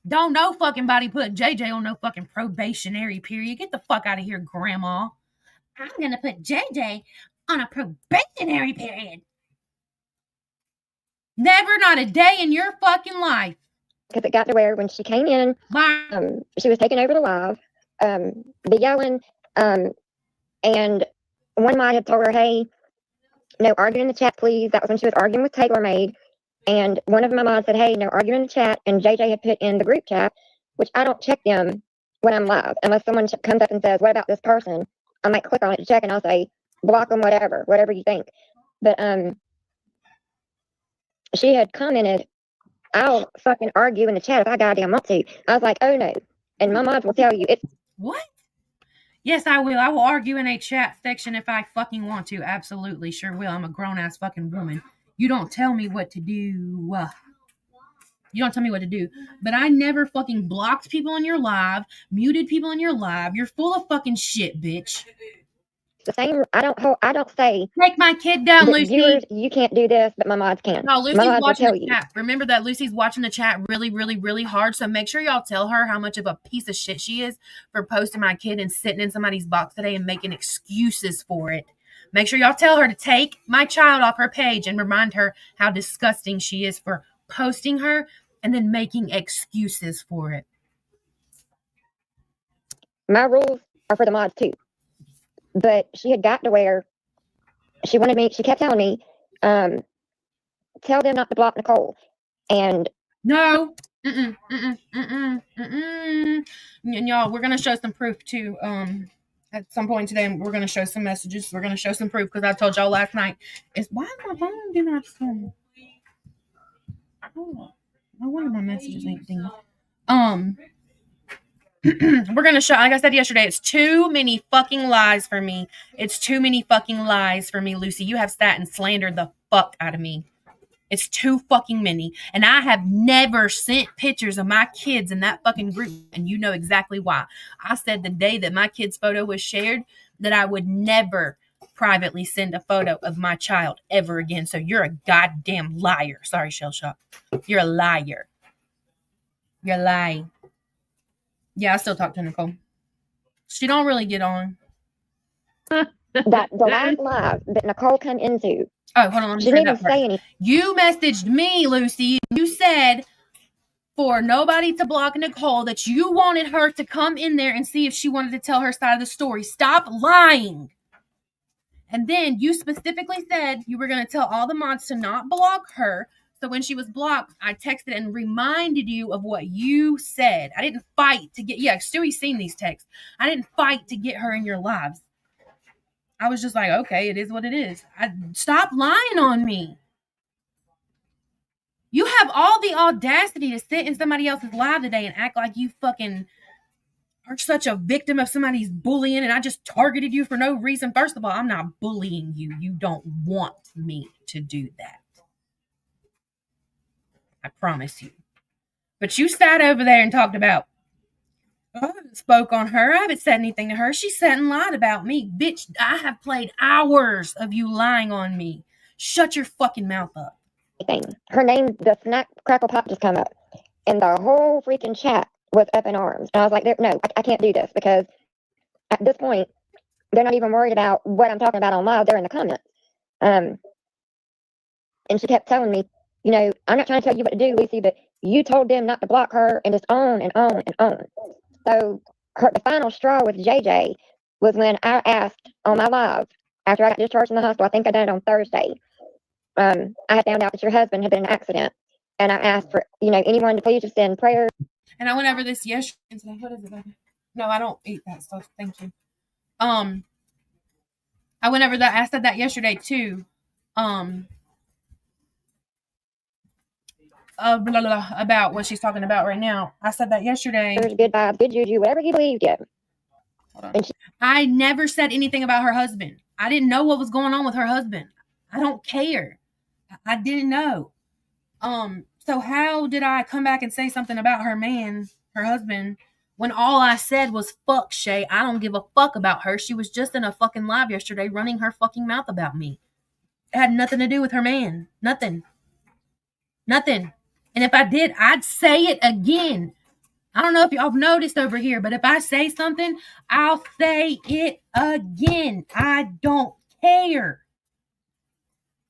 Don't no fucking body put JJ on no fucking probationary period. Get the fuck out of here, Grandma. I'm going to put JJ on a probationary period. Never, not a day in your fucking life. Because it got to where when she came in, she was taking over the live, the yelling, and one mod had told her, hey, no arguing in the chat, please. That was when she was arguing with TaylorMade. And one of my mods said, hey, no arguing in the chat. And JJ had put in the group chat, which I don't check them when I'm live. Unless someone comes up and says, what about this person? I might click on it to check and I'll say, block them, whatever you think. But she had commented, I'll fucking argue in the chat if I goddamn want to. I was like, oh no. And my mods will tell you it's. What? Yes, I will. I will argue in a chat section if I fucking want to. Absolutely, sure will. I'm a grown-ass fucking woman. You don't tell me what to do. You don't tell me what to do. But I never fucking blocked people in your live, muted people in your live. You're full of fucking shit, bitch. The same. I don't say. Take my kid down, Lucy. Viewers, you can't do this, but my mods can. No, Lucy's watching the chat. Remember that Lucy's watching the chat really, really, really hard. So make sure y'all tell her how much of a piece of shit she is for posting my kid and sitting in somebody's box today and making excuses for it. Make sure y'all tell her to take my child off her page and remind her how disgusting she is for posting her and then making excuses for it. My rules are for the mods too. But she had got to where she kept telling me, tell them not to block Nicole. And no. And y'all, we're going to show some proof too. At some point today, we're going to show some messages. We're going to show some proof because I told y'all last night. Why is my phone do not phone? Oh, no wonder my messages ain't dinging. We're going to show, like I said yesterday, it's too many fucking lies for me. It's too many fucking lies for me, Lucy. You have sat and slandered the fuck out of me. It's too fucking many. And I have never sent pictures of my kids in that fucking group. And you know exactly why. I said the day that my kid's photo was shared that I would never privately send a photo of my child ever again. So you're a goddamn liar. Sorry, Shell Shock. You're a liar. You're lying. Yeah, I still talk to Nicole. She don't really get on. The last live that Nicole come into. Oh, hold on. Let me she didn't even say anything. You messaged me, Lucy. You said for nobody to block Nicole that you wanted her to come in there and see if she wanted to tell her side of the story. Stop lying. And then you specifically said you were going to tell all the mods to not block her. So when she was blocked, I texted and reminded you of what you said. I didn't fight to get, Stewie's seen these texts. I didn't fight to get her in your lives. I was just like, okay, it is what it is. Stop lying on me. You have all the audacity to sit in somebody else's live today and act like you fucking are such a victim of somebody's bullying and I just targeted you for no reason. First of all, I'm not bullying you. You don't want me to do that. I promise you. But you sat over there and talked about, I haven't spoke on her. I haven't said anything to her. She sat and lied about me. Bitch, I have played hours of you lying on me. Shut your fucking mouth up. Her name, the Snack Crackle Pop just come up. And the whole freaking chat was up in arms. And I was like, no, I can't do this. Because at this point, they're not even worried about what I'm talking about on live. They're in the comments. And she kept telling me, you know, I'm not trying to tell you what to do, Lucy, but you told them not to block her and just on and on and on. So the final straw with JJ was when I asked on my live, after I got discharged from the hospital, I think I done it on Thursday, I had found out that your husband had been in an accident. And I asked for, anyone to please just send prayers. And I went over this yesterday. What is it, baby? No, I don't eat that stuff. Thank you. I went over that. I said that yesterday too. About what she's talking about right now. I said that yesterday. Good vibes, good juju, whatever you believe in. I never said anything about her husband. I didn't know what was going on with her husband. I don't care. I didn't know. So how did I come back and say something about her man, her husband, when all I said was, fuck Shay, I don't give a fuck about her. She was just in a fucking live yesterday running her fucking mouth about me. It had nothing to do with her man. Nothing. And if I did, I'd say it again. I don't know if y'all have noticed over here, but if I say something, I'll say it again. I don't care.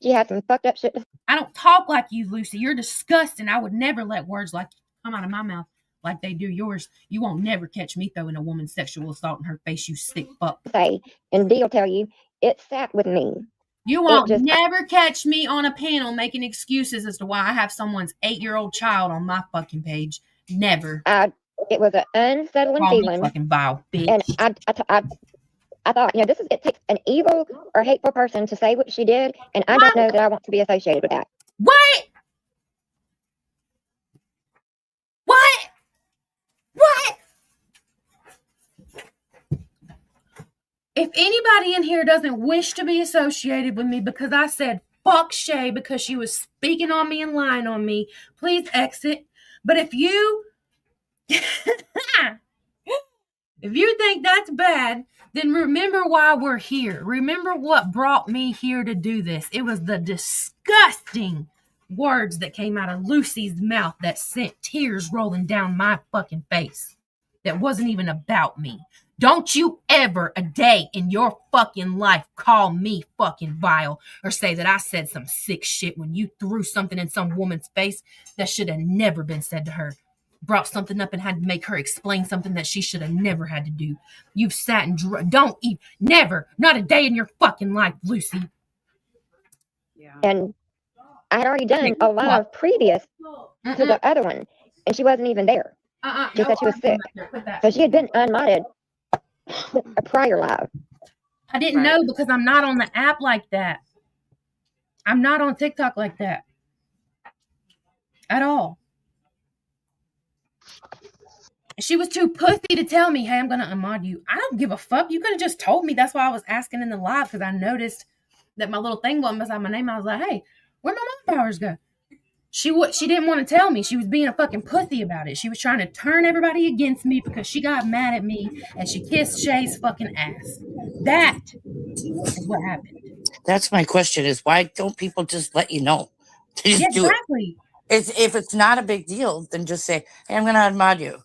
She had some fucked up shit. I don't talk like you, Lucy. You're disgusting. I would never let words like come out of my mouth like they do yours. You won't never catch me throwing a woman's sexual assault in her face, you sick fuck. Say, and Dee will tell you, it sat with me. You won't never catch me on a panel making excuses as to why I have someone's 8-year-old child on my fucking page. Never. It was an unsettling feeling. Fucking vile bitch. And I thought, you know, it takes an evil or hateful person to say what she did, and I don't know that I want to be associated with that. What? What? What? If anybody in here doesn't wish to be associated with me because I said fuck Shay because she was speaking on me and lying on me, please exit. But if you if you think that's bad, then remember why we're here. Remember what brought me here to do this. It was the disgusting words that came out of Lucy's mouth that sent tears rolling down my fucking face. That wasn't even about me. Don't you ever a day in your fucking life call me fucking vile or say that I said some sick shit when you threw something in some woman's face that should have never been said to her. Brought something up and had to make her explain something that she should have never had to do. You've sat and don't eat. Never. Not a day in your fucking life, Lucy. Yeah. And I had already done a live previous to the other one, and she wasn't even there. She said she was sick. So she had been unmodded a prior live. I didn't know because I'm not on the app like that. I'm not on TikTok like that. At all. She was too pussy to tell me, hey, I'm going to unmod you. I don't give a fuck. You could have just told me. That's why I was asking in the live, because I noticed that my little thing wasn't beside my name. I was like, hey, where'd my mod powers go? She didn't want to tell me. She was being a fucking pussy about it. She was trying to turn everybody against me because she got mad at me and she kissed Shay's fucking ass. That is what happened. That's my question, is why don't people just let you know? They just do exactly. If it's not a big deal, then just say, hey, I'm going to unmod you.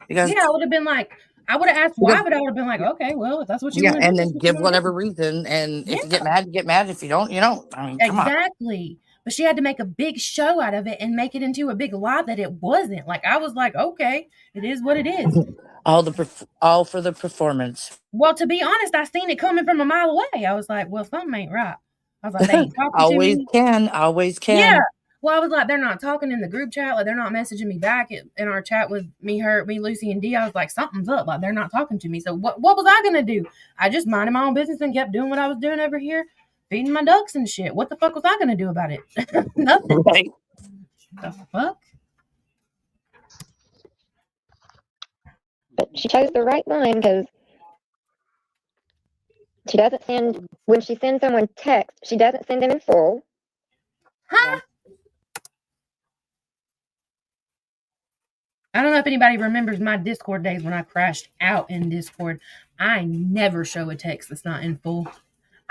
Because I would have been like, I would have asked why, but I would have been like, okay, well, if that's what you want to do. And then give whatever reason. And if you get mad, you get mad. If you don't, you don't. I mean, come on. Exactly. But she had to make a big show out of it and make it into a big lie that it wasn't. Like, I was like, okay, it is what it is. all for the performance. Well, to be honest, I seen it coming from a mile away. I was like, well, something ain't right. I was like, they ain't talking always to me. Always can. Yeah. Well, I was like, they're not talking in the group chat. Like, they're not messaging me back in our chat with me, Lucy, and Dee. I was like, something's up. Like, they're not talking to me. So what was I going to do? I just minded my own business and kept doing what I was doing over here, feeding my ducks and shit. What the fuck was I going to do about it? Nothing. Right. The fuck? But she chose the right one because she doesn't send, when she sends someone text, she doesn't send them in full. Huh? I don't know if anybody remembers my Discord days when I crashed out in Discord. I never show a text that's not in full.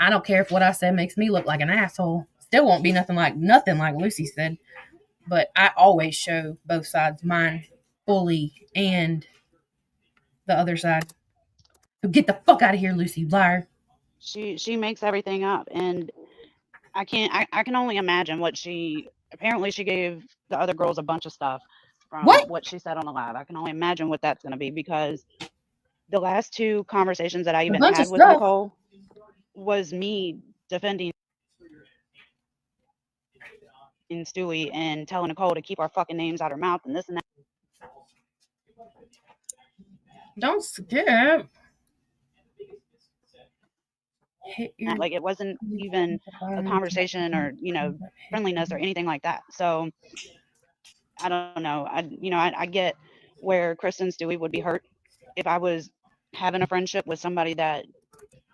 I don't care if what I said makes me look like an asshole. Still won't be nothing like Lucy said. But I always show both sides, mine fully and the other side. So get the fuck out of here, Lucy, you liar. She makes everything up, and I can only imagine what apparently she gave the other girls a bunch of stuff from what she said on the live. I can only imagine what that's going to be, because the last two conversations that I even had with Nicole was me defending in Stewie and telling Nicole to keep our fucking names out her mouth and this and that. Don't skip. Like, it wasn't even a conversation or, friendliness or anything like that. So I don't know. I get where Kristen Stewie would be hurt if I was having a friendship with somebody that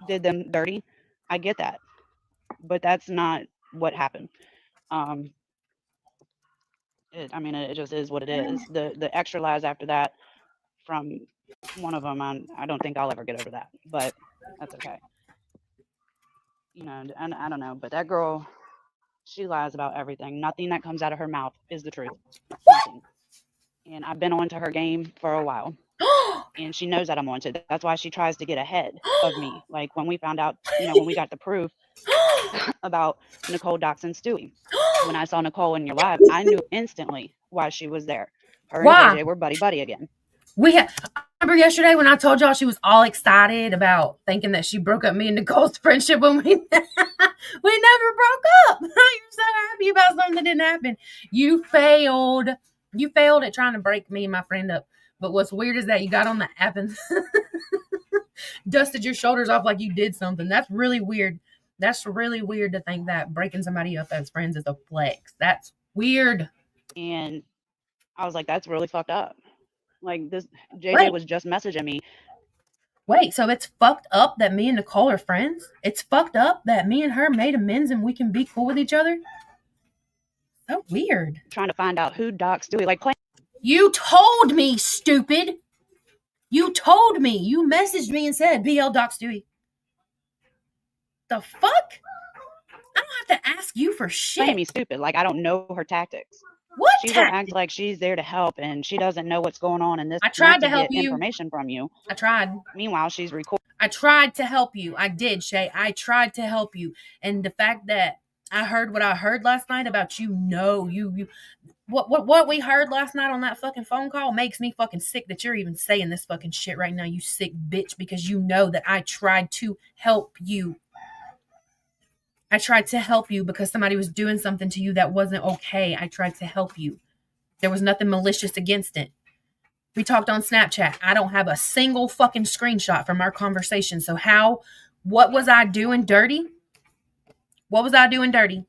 did them dirty. I get that, but that's not what happened. It just is what it is. The extra lies after that from one of them, I don't think I'll ever get over that, but that's okay. And I don't know, but that girl, she lies about everything. Nothing that comes out of her mouth is the truth. Nothing. And I've been on to her game for a while. And she knows that I'm on to it. That's why she tries to get ahead of me. Like, when we found out, when we got the proof about Nicole doxing Stewie. When I saw Nicole in your live, I knew instantly why she was there. Her Why? and JJ were buddy again. I remember yesterday when I told y'all she was all excited about thinking that she broke up me and Nicole's friendship when we never broke up. You're so happy about something that didn't happen. You failed. You failed at trying to break me and my friend up. But what's weird is that you got on the app and dusted your shoulders off like you did something. That's really weird. That's really weird to think that breaking somebody up as friends is a flex. That's weird. And I was like, that's really fucked up. Like, this JJ was just messaging me. Wait, so it's fucked up that me and Nicole are friends? It's fucked up that me and her made amends and we can be cool with each other? So weird. Trying to find out who doxed Stewie. Like, you told me, stupid. You told me. You messaged me and said, BL doxed Stewie. The fuck? I don't have to ask you for shit. Playing me stupid. Like, I don't know her tactics. What she will act like she's there to help and she doesn't know what's going on in this. I tried to help get you. Information from you. I tried. Meanwhile, she's recording. I tried to help you. I did, Shay. I tried to help you. And the fact that I heard what I heard last night about you what we heard last night on that fucking phone call makes me fucking sick that you're even saying this fucking shit right now, you sick bitch, because you know that I tried to help you. I tried to help you because somebody was doing something to you that wasn't okay. I tried to help you. There was nothing malicious against it. We talked on Snapchat. I don't have a single fucking screenshot from our conversation. So what was I doing dirty? What was I doing dirty?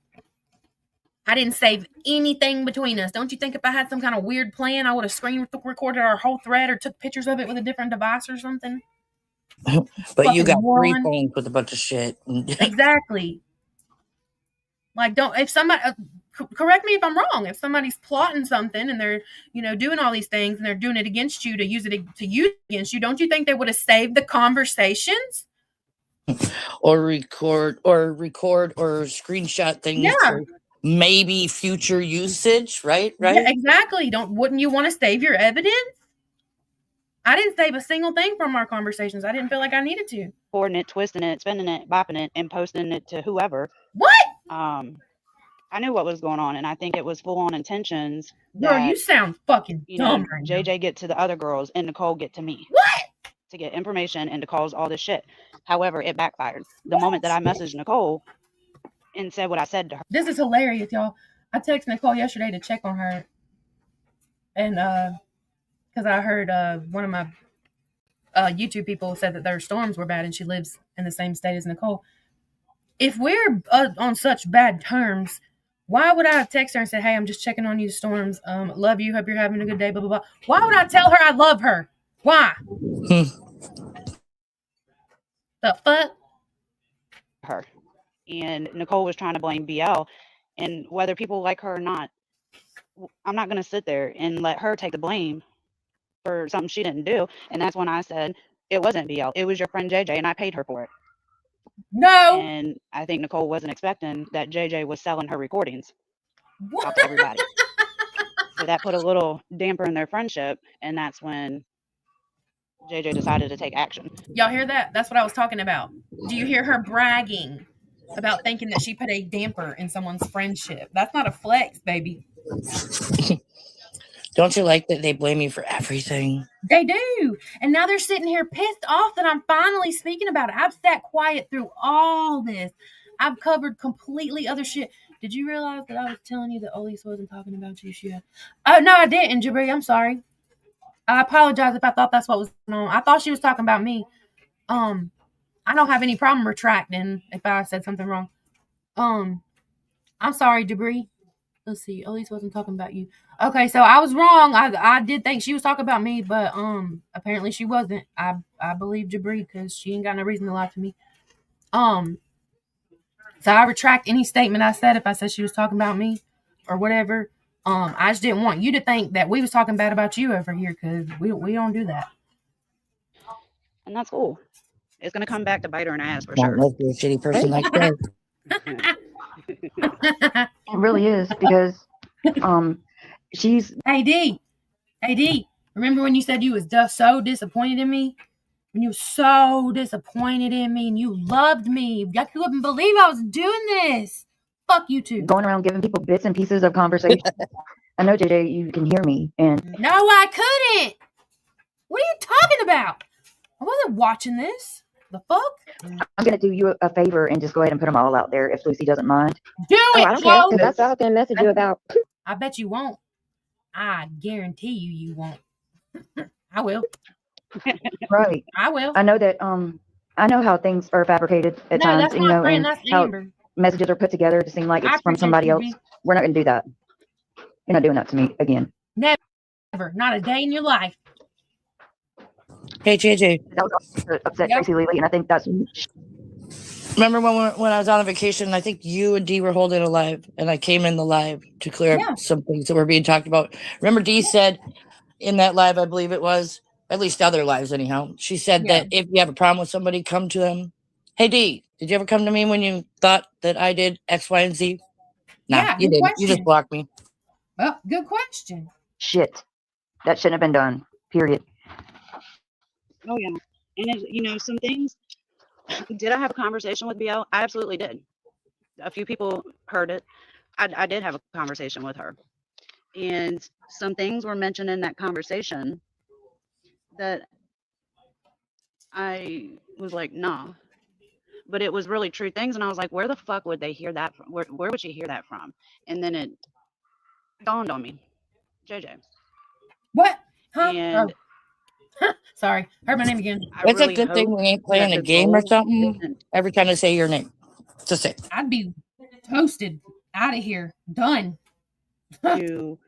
I didn't save anything between us. Don't you think if I had some kind of weird plan, I would have screen recorded our whole thread or took pictures of it with a different device or something? But fucking you got moron. 3 phones with a bunch of shit. Exactly. Like, if somebody, correct me if I'm wrong, if somebody's plotting something and they're, doing all these things and they're doing it against you to use against you, don't you think they would have saved the conversations? or record or screenshot things for maybe future usage, right? Yeah, exactly. Wouldn't you want to save your evidence? I didn't save a single thing from our conversations. I didn't feel like I needed to. Recording it, twisting it, spinning it, bopping it, and posting it to whoever. What? I knew what was going on, and I think it was full on intentions. Girl, you sound fucking dumb right now. JJ get to the other girls and Nicole get to me. What? To get information and to cause all this shit. However, it backfired. The moment that I messaged Nicole and said what I said to her. This is hilarious, y'all. I texted Nicole yesterday to check on her. And because I heard one of my YouTube people said that their storms were bad and she lives in the same state as Nicole. If we're on such bad terms, why would I text her and say, hey, I'm just checking on you, storms. Love you. Hope you're having a good day, blah, blah, blah. Why would I tell her I love her? Why? The fuck? Her. And Nicole was trying to blame BL. And whether people like her or not, I'm not going to sit there and let her take the blame for something she didn't do. And that's when I said, it wasn't BL. It was your friend JJ, and I paid her for it. No. And I think Nicole wasn't expecting that JJ was selling her recordings out to everybody. So that put a little damper in their friendship. And that's when JJ decided to take action. Y'all hear that? That's what I was talking about. Do you hear her bragging about thinking that she put a damper in someone's friendship? That's not a flex, baby. Don't you like that they blame you for everything? They do. And now they're sitting here pissed off that I'm finally speaking about it. I've sat quiet through all this. I've covered completely other shit. Did you realize that I was telling you that Elise wasn't talking about you, Shia? Oh, no, I didn't, Jabri. I'm sorry. I apologize if I thought that's what was going on. I thought she was talking about me. I don't have any problem retracting if I said something wrong. I'm sorry, Jabri. Let's see. Elise wasn't talking about you. Okay, so I was wrong. I did think she was talking about me, but apparently she wasn't. I believe Jabri because she ain't got no reason to lie to me. So I retract any statement I said if I said she was talking about me or whatever. I just didn't want you to think that we was talking bad about you over here because we don't do that. And that's cool. It's gonna come back to bite her in the ass for Don't sure. let be a shitty person like that. It really is because she's Hey D, remember when you said you was so disappointed in me? when you were so disappointed in me and you loved me. I couldn't believe I was doing this. Fuck you too. Going around giving people bits and pieces of conversation. I know, JJ, you can hear me. And no, I couldn't. What are you talking about? I wasn't watching this. The fuck? I'm going to do you a favor and just go ahead and put them all out there if Lucy doesn't mind. Do it, I don't care, because that's what I was going to message you about. I bet you won't. I guarantee you won't. I will. Right. I will. I know that, I know how things are fabricated at No, times, that's and, my friend. and That's how Amber. messages are put together to seem like I it's from appreciate somebody you, else. B. We're not going to do that. You're not doing that to me again. Never. Not a day in your life. Hey, JJ. That was also upset Yeah. Tracy Lily, and I think that's. Remember when I was on a vacation? I think you and Dee were holding a live, and I came in the live to clear up some things that were being talked about. Remember, Dee said in that live, I believe it was, at least other lives anyhow, she said that if you have a problem with somebody, come to them. Hey, Dee, did you ever come to me when you thought that I did X, Y, and Z? Nah, Yeah, you good didn't. You just question. blocked me. Well, good question. Shit. That shouldn't have been done. Period. Oh yeah, and some things. Did I have a conversation with BL? I absolutely did. A few people heard it. I did have a conversation with her, and some things were mentioned in that conversation that I was like, nah. But it was really true things, and I was like, where the fuck would they hear that from? Where would she hear that from? And then it dawned on me, JJ. What? Huh? And sorry, heard my name again. It's a good thing we ain't playing a game or something every time I say your name. Just say. I'd be toasted, out of here, done. To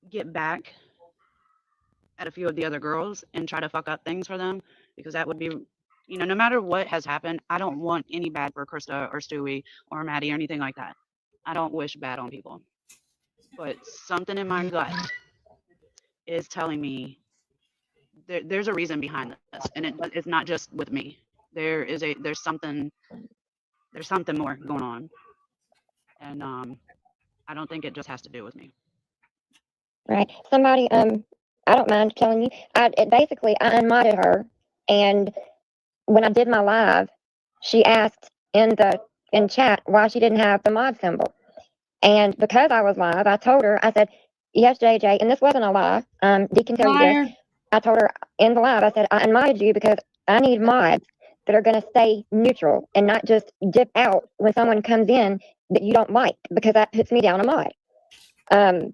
get back at a few of the other girls and try to fuck up things for them, because that would be, no matter what has happened, I don't want any bad for Krista or Stewie or Maddie or anything like that. I don't wish bad on people. But something in my gut is telling me there's a reason behind this, and it's not just with me. There's something more going on, and I don't think it just has to do with me. Right. Somebody, I don't mind telling you, I unmodded her, and when I did my live, she asked in chat why she didn't have the mod symbol. And because I was live, I told her, I said, yes, JJ, and this wasn't a lie. Dee can tell you this. I told her in the live, I said, I unmodded you because I need mods that are going to stay neutral and not just dip out when someone comes in that you don't like, because that puts me down a mod. I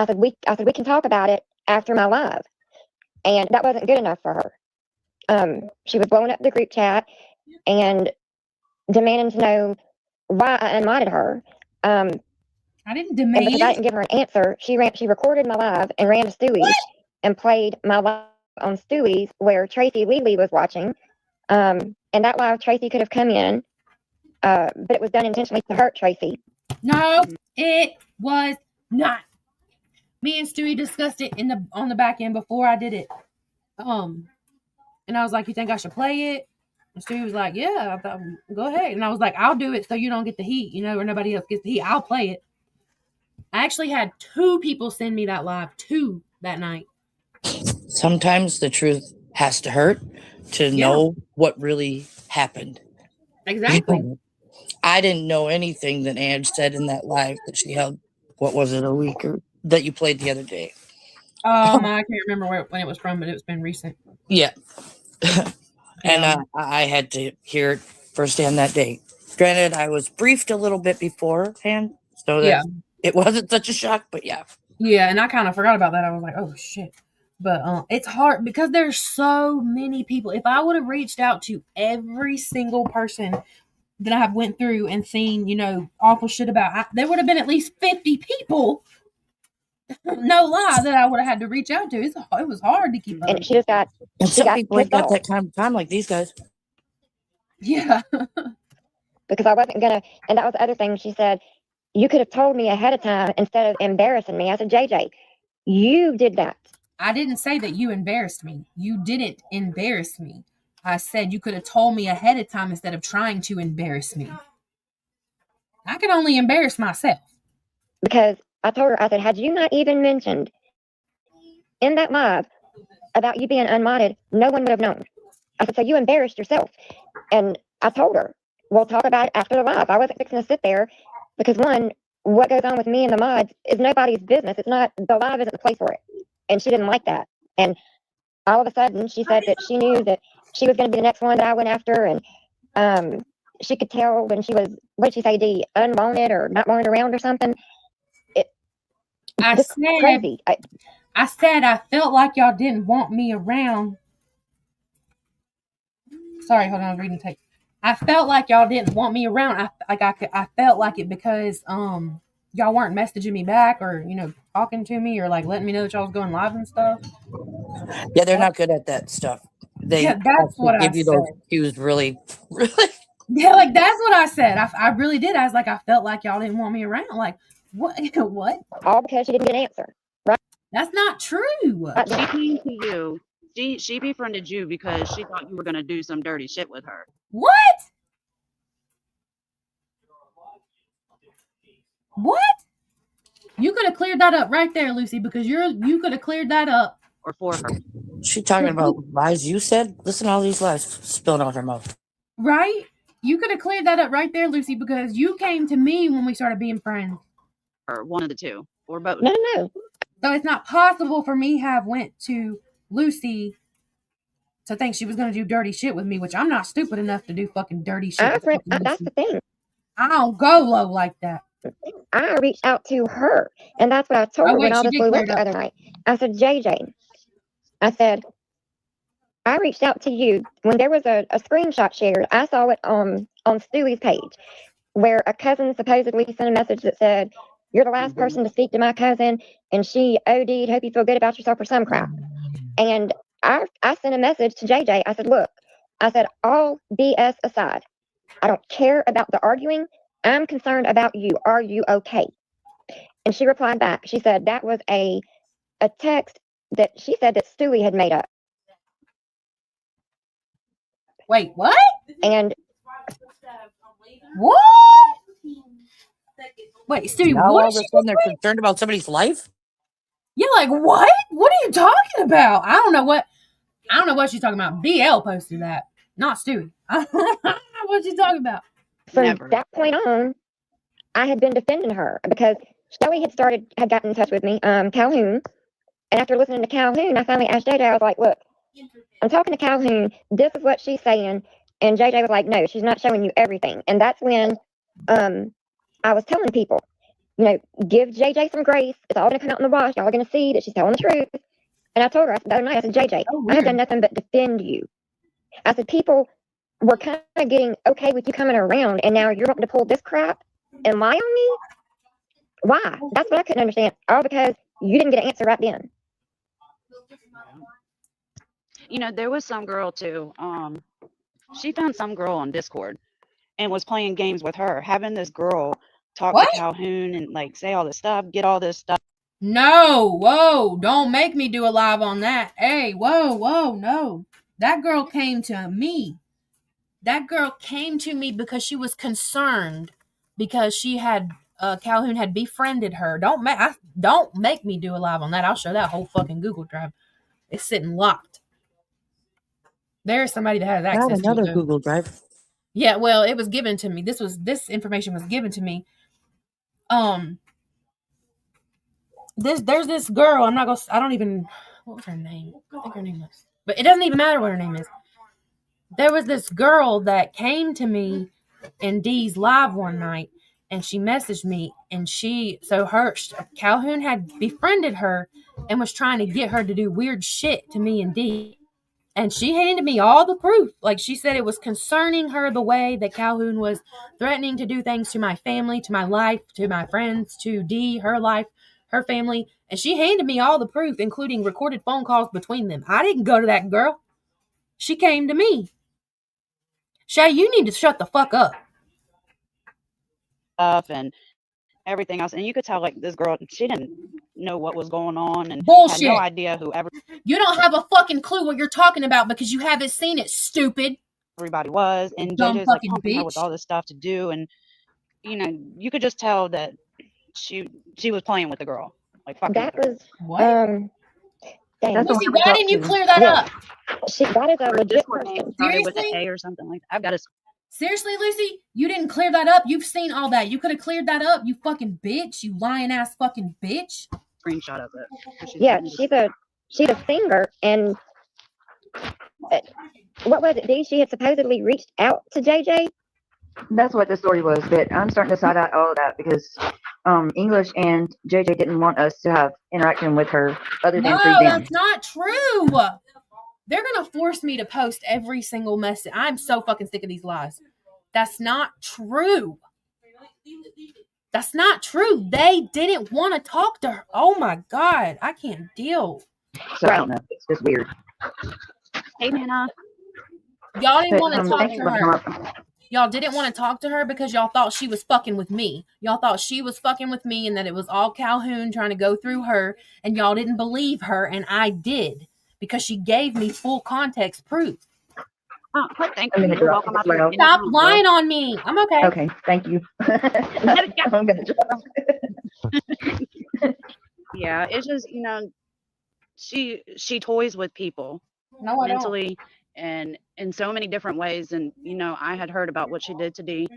said we can talk about it after my live, and that wasn't good enough for her. She was blowing up the group chat and demanding to know why I unmodded her. I didn't demand. And because I didn't give her an answer, she recorded my live and ran to Stewie's and played my live on Stewie's where Tracy Lely was watching. And that live, Tracy could have come in, but it was done intentionally to hurt Tracy. No, it was not. Me and Stewie discussed it on the back end before I did it. And I was like, "You think I should play it?" And Stewie was like, "Yeah, I thought, go ahead." And I was like, "I'll do it so you don't get the heat, or nobody else gets the heat. I'll play it." I actually had 2 people send me that live, 2 that night. Sometimes the truth has to hurt to know what really happened. Exactly. I didn't know anything that Ange said in that live that she held. What was it, a week or that you played the other day? I can't remember when it was from, but it's been recent. Yeah. And I had to hear it firsthand that day. Granted, I was briefed a little bit beforehand, so that it wasn't such a shock, but yeah. Yeah, and I kind of forgot about that. I was like, oh, shit. But it's hard because there's so many people. If I would have reached out to every single person that I have went through and seen, awful shit about, there would have been at least 50 people. No lie, that I would have had to reach out to. It was hard to keep up. And she just got. And some people ain't got that kind of time like these guys. Yeah. Because I wasn't gonna, and that was the other thing. She said, "You could have told me ahead of time instead of embarrassing me." I said, "JJ, you did that." I didn't say that you embarrassed me. You didn't embarrass me. I said you could have told me ahead of time instead of trying to embarrass me. I can only embarrass myself. Because I told her, I said, had you not even mentioned in that live about you being unmodded, no one would have known. I said, so you embarrassed yourself. And I told her, we'll talk about it after the live. I wasn't fixing to sit there because one, what goes on with me and the mods is nobody's business. It's not, the live isn't the place for it. And she didn't like that. And all of a sudden she said that she knew that she was going to be the next one that I went after. And she could tell when she was, what did she say, D, unwanted or not wanted around or something. I said I felt like y'all didn't want me around. Sorry, hold on, I was reading tape. I felt like y'all didn't want me around. I felt like it because y'all weren't messaging me back or talking to me or like letting me know that y'all was going live and stuff. Yeah, they're not good at that stuff. They that's what I give you those said. cues really. Yeah, like that's what I said. I really did. I was like, I felt like y'all didn't want me around. Like, what? What? All because she didn't get an answer. Right? That's not true. She came to you. She befriended you because she thought you were gonna do some dirty shit with her. What? What? You could have cleared that up right there, Lucy, because you could have cleared that up. Or for her. She talking about lies you said? Listen to all these lies spilling out her mouth. Right? You could have cleared that up right there, Lucy, because you came to me when we started being friends. Or one of the two. Or both. No. So it's not possible for me have went to Lucy to think she was going to do dirty shit with me, which I'm not stupid enough to do fucking dirty shit. That's the thing. I don't go low like that. I reached out to her, and that's what I told her when all this blew up the other night. I said, JJ, I said, I reached out to you when there was a screenshot shared. I saw it on Stewie's page where a cousin supposedly sent a message that said, you're the last person to speak to my cousin, and she OD'd, hope you feel good about yourself or some crap. And I sent a message to JJ. I said, look, I said, all BS aside, I don't care about the arguing. I'm concerned about you. Are you okay? And she replied back. She said that was a text that she said that Stewie had made up. Wait, what? And what? Wait, Stewie, now what all is of a she sudden they're concerned about somebody's life? Yeah, like what? What are you talking about? I don't know what she's talking about. BL posted that, not Stewie. I don't know what she's talking about. From that point on, I had been defending her because Stewie had gotten in touch with me, Calhoun. And after listening to Calhoun, I finally asked JJ, I was like, look, I'm talking to Calhoun. This is what she's saying. And JJ was like, no, she's not showing you everything. And that's when I was telling people, give JJ some grace. It's all going to come out in the wash. Y'all are going to see that she's telling the truth. And I told her, the other night, I said, JJ, I have done nothing but defend you. I said, people were kind of getting okay with you coming around, and now you're wanting to pull this crap and lie on me? Why? That's what I couldn't understand. All because you didn't get an answer right then. There was some girl too. She found some girl on Discord and was playing games with her, having this girl talk to Calhoun and like say all this stuff, get all this stuff. No, whoa, don't make me do a live on that. Hey, whoa, no. That girl came to me. That girl came to me because she was concerned because she had Calhoun had befriended her. Don't make me do a live on that. I'll show that whole fucking Google Drive. It's sitting locked. There's somebody that has access to another it. Google Drive. Yeah, well, it was given to me. This information was given to me. There's this girl. I don't even. What was her name? I think her name was. But it doesn't even matter what her name is. There was this girl that came to me in Dee's live one night, and she messaged me, and Calhoun had befriended her and was trying to get her to do weird shit to me and Dee. And she handed me all the proof. Like, she said it was concerning her the way that Calhoun was threatening to do things to my family, to my life, to my friends, to Dee, her life, her family. And she handed me all the proof, including recorded phone calls between them. I didn't go to that girl. She came to me. Shay, you need to shut the fuck up. And everything else. And you could tell, like, this girl, she didn't know what was going on and Bullshit. had no idea whoever. You don't have a fucking clue what you're talking about because you haven't seen it, stupid. Everybody was. And JJ's like pumping her with all this stuff to do. And, you could just tell that she was playing with the girl. Like, fucking that was, That's the Lucy, one we why talked didn't you to. clear that Yes. up? That is a Her legit Discord name question. started with an Seriously? A or something like that. I've got a Seriously, Lucy? You didn't clear that up? You've seen all that. You could have cleared that up, you fucking bitch. You lying ass fucking bitch. screenshot of it. 'cause she's Yeah, been she's a singer, and what was it? Dee? She had supposedly reached out to JJ. That's what the story was, but I'm starting to side out all of that because English and JJ didn't want us to have interaction with her other than through No, them. that's not true. They're gonna force me to post every single message. I'm so fucking sick of these lies. That's not true. That's not true. They didn't want to talk to her. Oh my god, I can't deal. So I don't know. It's just weird. Hey, Nana. Y'all didn't But want to talk thanks to for her. coming up. Y'all didn't want to talk to her because y'all thought she was fucking with me. Y'all thought she was fucking with me and that it was all Calhoun trying to go through her, and y'all didn't believe her, and I did because she gave me full context proof. Oh, thank I'm you. gonna You're drop welcome this out there. loud. Stop Anytime, lying girl. on me. I'm okay. Okay, thank you. I'm gonna drop. Yeah, it's just, she toys with people No, I don't. mentally and in so many different ways. And I had heard about what she did to Dee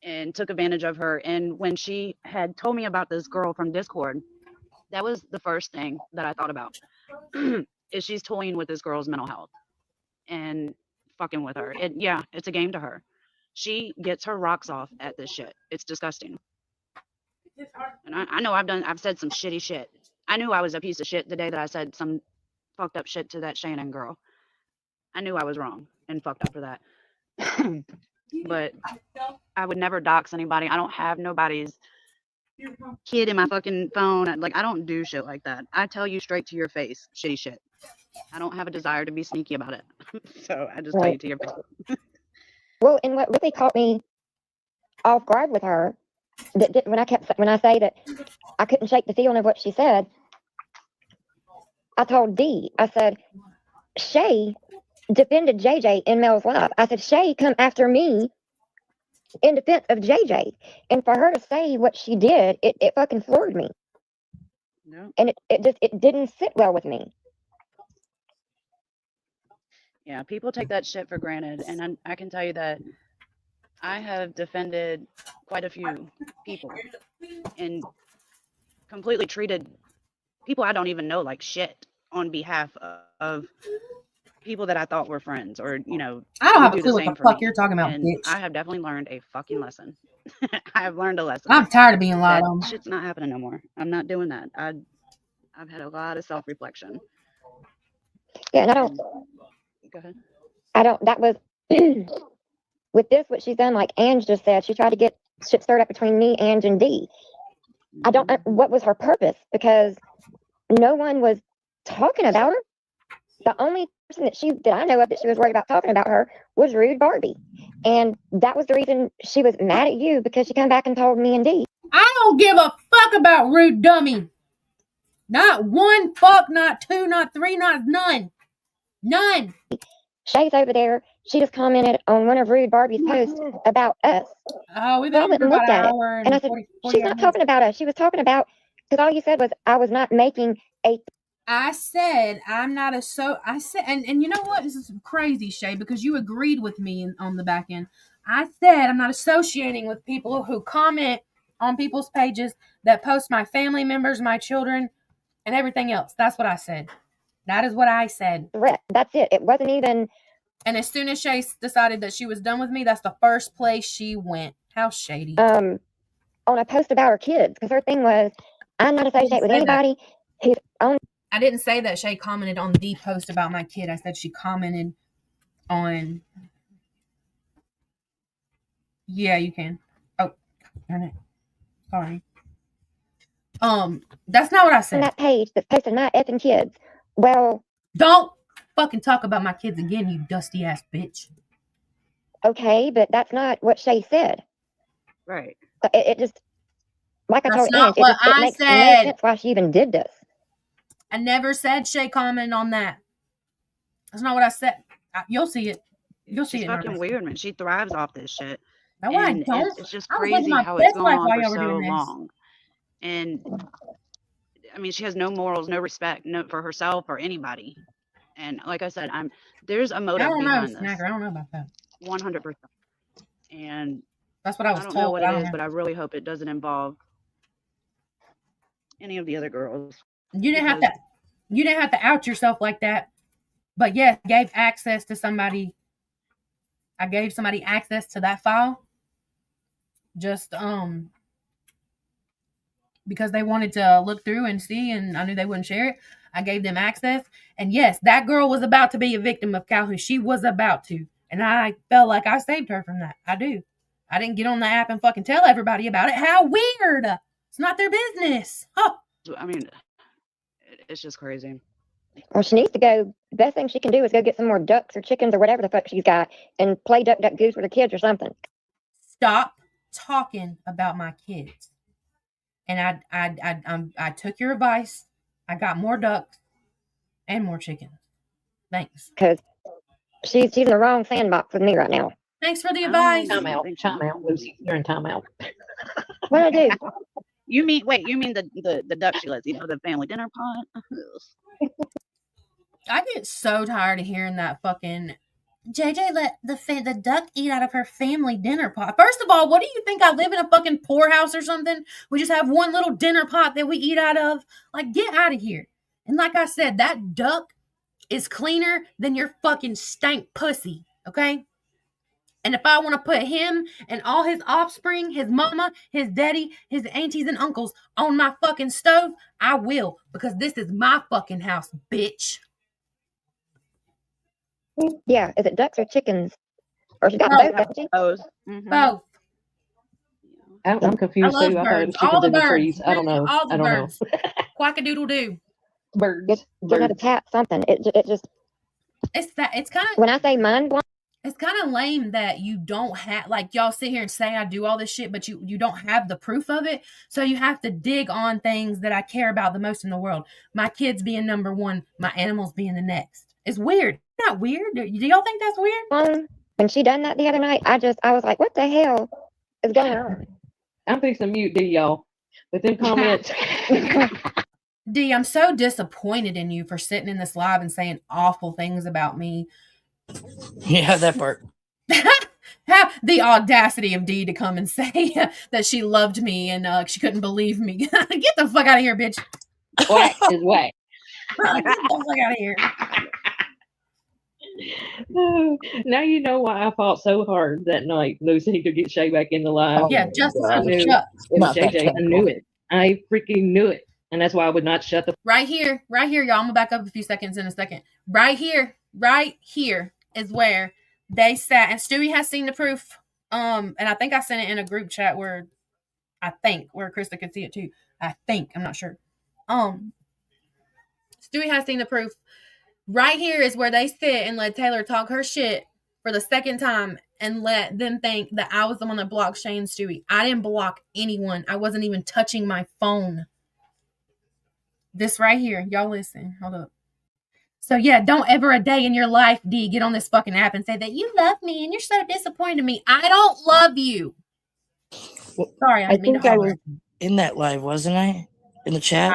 and took advantage of her. And when she had told me about this girl from Discord, that was the first thing that I thought about. Is she's toying with this girl's mental health and fucking with her. It's a game to her. She gets her rocks off at this shit. It's disgusting. And I know I've said some shitty shit. I knew I was a piece of shit the day that I said some fucked up shit to that Shannon girl. I knew I was wrong and fucked up for that. But I would never dox anybody. I don't have nobody's kid in my fucking phone. Like, I don't do shit like that. I tell you straight to your face, shitty shit. I don't have a desire to be sneaky about it. So I just tell you to your face. Well, and what really caught me off guard with her, when I say that I couldn't shake the feeling of what she said, I told Dee, I said, Shay defended JJ in Mel's live. I said, Shay come after me in defense of JJ. And for her to say what she did, it fucking floored me. No. And it didn't sit well with me. Yeah, people take that shit for granted. And I can tell you that I have defended quite a few people and completely treated people I don't even know like shit on behalf of people that I thought were friends or, I don't would have a do clue the what same the for fuck me. you're talking about, And bitch. I have definitely learned a fucking lesson. I have learned a lesson. I'm tired of being lied That on. shit's not happening no more. I'm not doing that. I've had a lot of self-reflection. Yeah, and I don't. Go ahead. I don't. That was with this what she's done. Like Ange just said, she tried to get shit stirred up between me, Ange, and Dee. I don't. What was her purpose? Because no one was talking about her. The only person that I know of that she was worried about talking about her was Rude Barbie, and that was the reason she was mad at you because she came back and told me and Dee. I don't give a fuck about Rude Dummy. Not one fuck, not two, not three, not none. None. Shay's over there. She just commented on one of Rude Barbie's posts about us. Oh, we've So I been went here and about looked an at it, hour and I said, 40 she's not minutes. talking about us. She was talking about, because all you said was I was not making a. I said I'm not a I said, and you know what? This is crazy, Shay, because you agreed with me on the back end. I said I'm not associating with people who comment on people's pages that post my family members, my children, and everything else. That's what I said. That is what I said. Threat. That's it. It wasn't even. And as soon as Shay decided that she was done with me, that's the first place she went. How shady. On a post about her kids, because her thing was, I'm not associated with anybody who's on. I didn't say that Shay commented on the post about my kid. I said she commented on. Yeah, you can. Oh, darn it. Sorry. That's not what I said. On that page that's posting my effing kids. Well, don't fucking talk about my kids again, you dusty ass bitch. Okay, but that's not what Shay said. Right. It just, like I told Ange, it makes no sense why she even did this. I never said Shay commented on that. That's not what I said. You'll see it. You'll see She's it. fucking weird, man. She thrives off this shit. No, I don't. It's just I was living crazy my how it's best gone life on while for y'all were so doing this. long. And I mean, she has no morals, no respect, for herself or anybody. And like I said, there's a motive behind this. Snacker, I don't know about that. 100%. And that's what I was don't told. know what it is, but I really hope it doesn't involve any of the other girls. You didn't have to out yourself like that. But yes, I gave access to somebody. I gave somebody access to that file. Just because they wanted to look through and see, and I knew they wouldn't share it. I gave them access. And yes, that girl was about to be a victim of Calhoun. She was about to. And I felt like I saved her from that. I do. I didn't get on the app and fucking tell everybody about it. How weird. It's not their business. Oh. I mean, it's just crazy. Well, she needs to go. The best thing she can do is go get some more ducks or chickens or whatever the fuck she's got and play duck, duck, goose with her kids or something. Stop talking about my kids. And I took your advice. I got more ducks and more chickens. Thanks. Because she's in the wrong sandbox with me right now. Thanks for the advice. Time out, Lucy. You're in timeout. What I do? You mean the duck she lets eat for the family dinner pot? I get so tired of hearing that fucking JJ let the duck eat out of her family dinner pot. First of all, what do you think? I live in a fucking poorhouse or something? We just have one little dinner pot that we eat out of. Like, get out of here. And like I said, that duck is cleaner than your fucking stank pussy, okay? And if I want to put him and all his offspring, his mama, his daddy, his aunties and uncles on my fucking stove, I will, because this is my fucking house, bitch. Yeah, is it ducks or chickens? Or she got both, doesn't she? Both. Mm-hmm. Both. I'm confused I love too. birds. I thought it was chickens in the trees. I don't know. All the I don't birds. know. Quack-a-doodle-doo. Birds. Get another cat, something. It just. It's kind of. When I say mind blown. It's kind of lame that you don't have, like, y'all sit here and say I do all this shit, but you don't have the proof of it. So you have to dig on things that I care about the most in the world. My kids being number one, my animals being the next. It's weird. Not weird. Do y'all think that's weird? When she done that the other night, I was like, what the hell is going on? I'm fixing to mute D, y'all. With them comments. D, I'm so disappointed in you for sitting in this live and saying awful things about me. Yeah, that part. The audacity of D to come and say that she loved me and she couldn't believe me. Get the fuck out of here, bitch. Whack is whack. Get the fuck out of here. Now you know why I fought so hard that night, Lucy, to get Shay back in the live. Oh, yeah, just I knew it was JJ. I knew it. I freaking knew it. And that's why I would not shut the... Right here, y'all. I'm going to back up a few seconds in a second. Right here is where they sat. And Stewie has seen the proof. And I think I sent it in a group chat where Krista could see it too. I think. I'm not sure. Stewie has seen the proof. Right here is where they sit and let Taylor talk her shit for the second time and let them think that I was the one that blocked Shay and Stewie. I didn't block anyone. I wasn't even touching my phone. This right here. Y'all listen. Hold up. So yeah, don't ever a day in your life, D, get on this fucking app and say that you love me and you're so disappointed in me. I don't love you. Well, sorry, I think I was in that live, wasn't I? In the chat?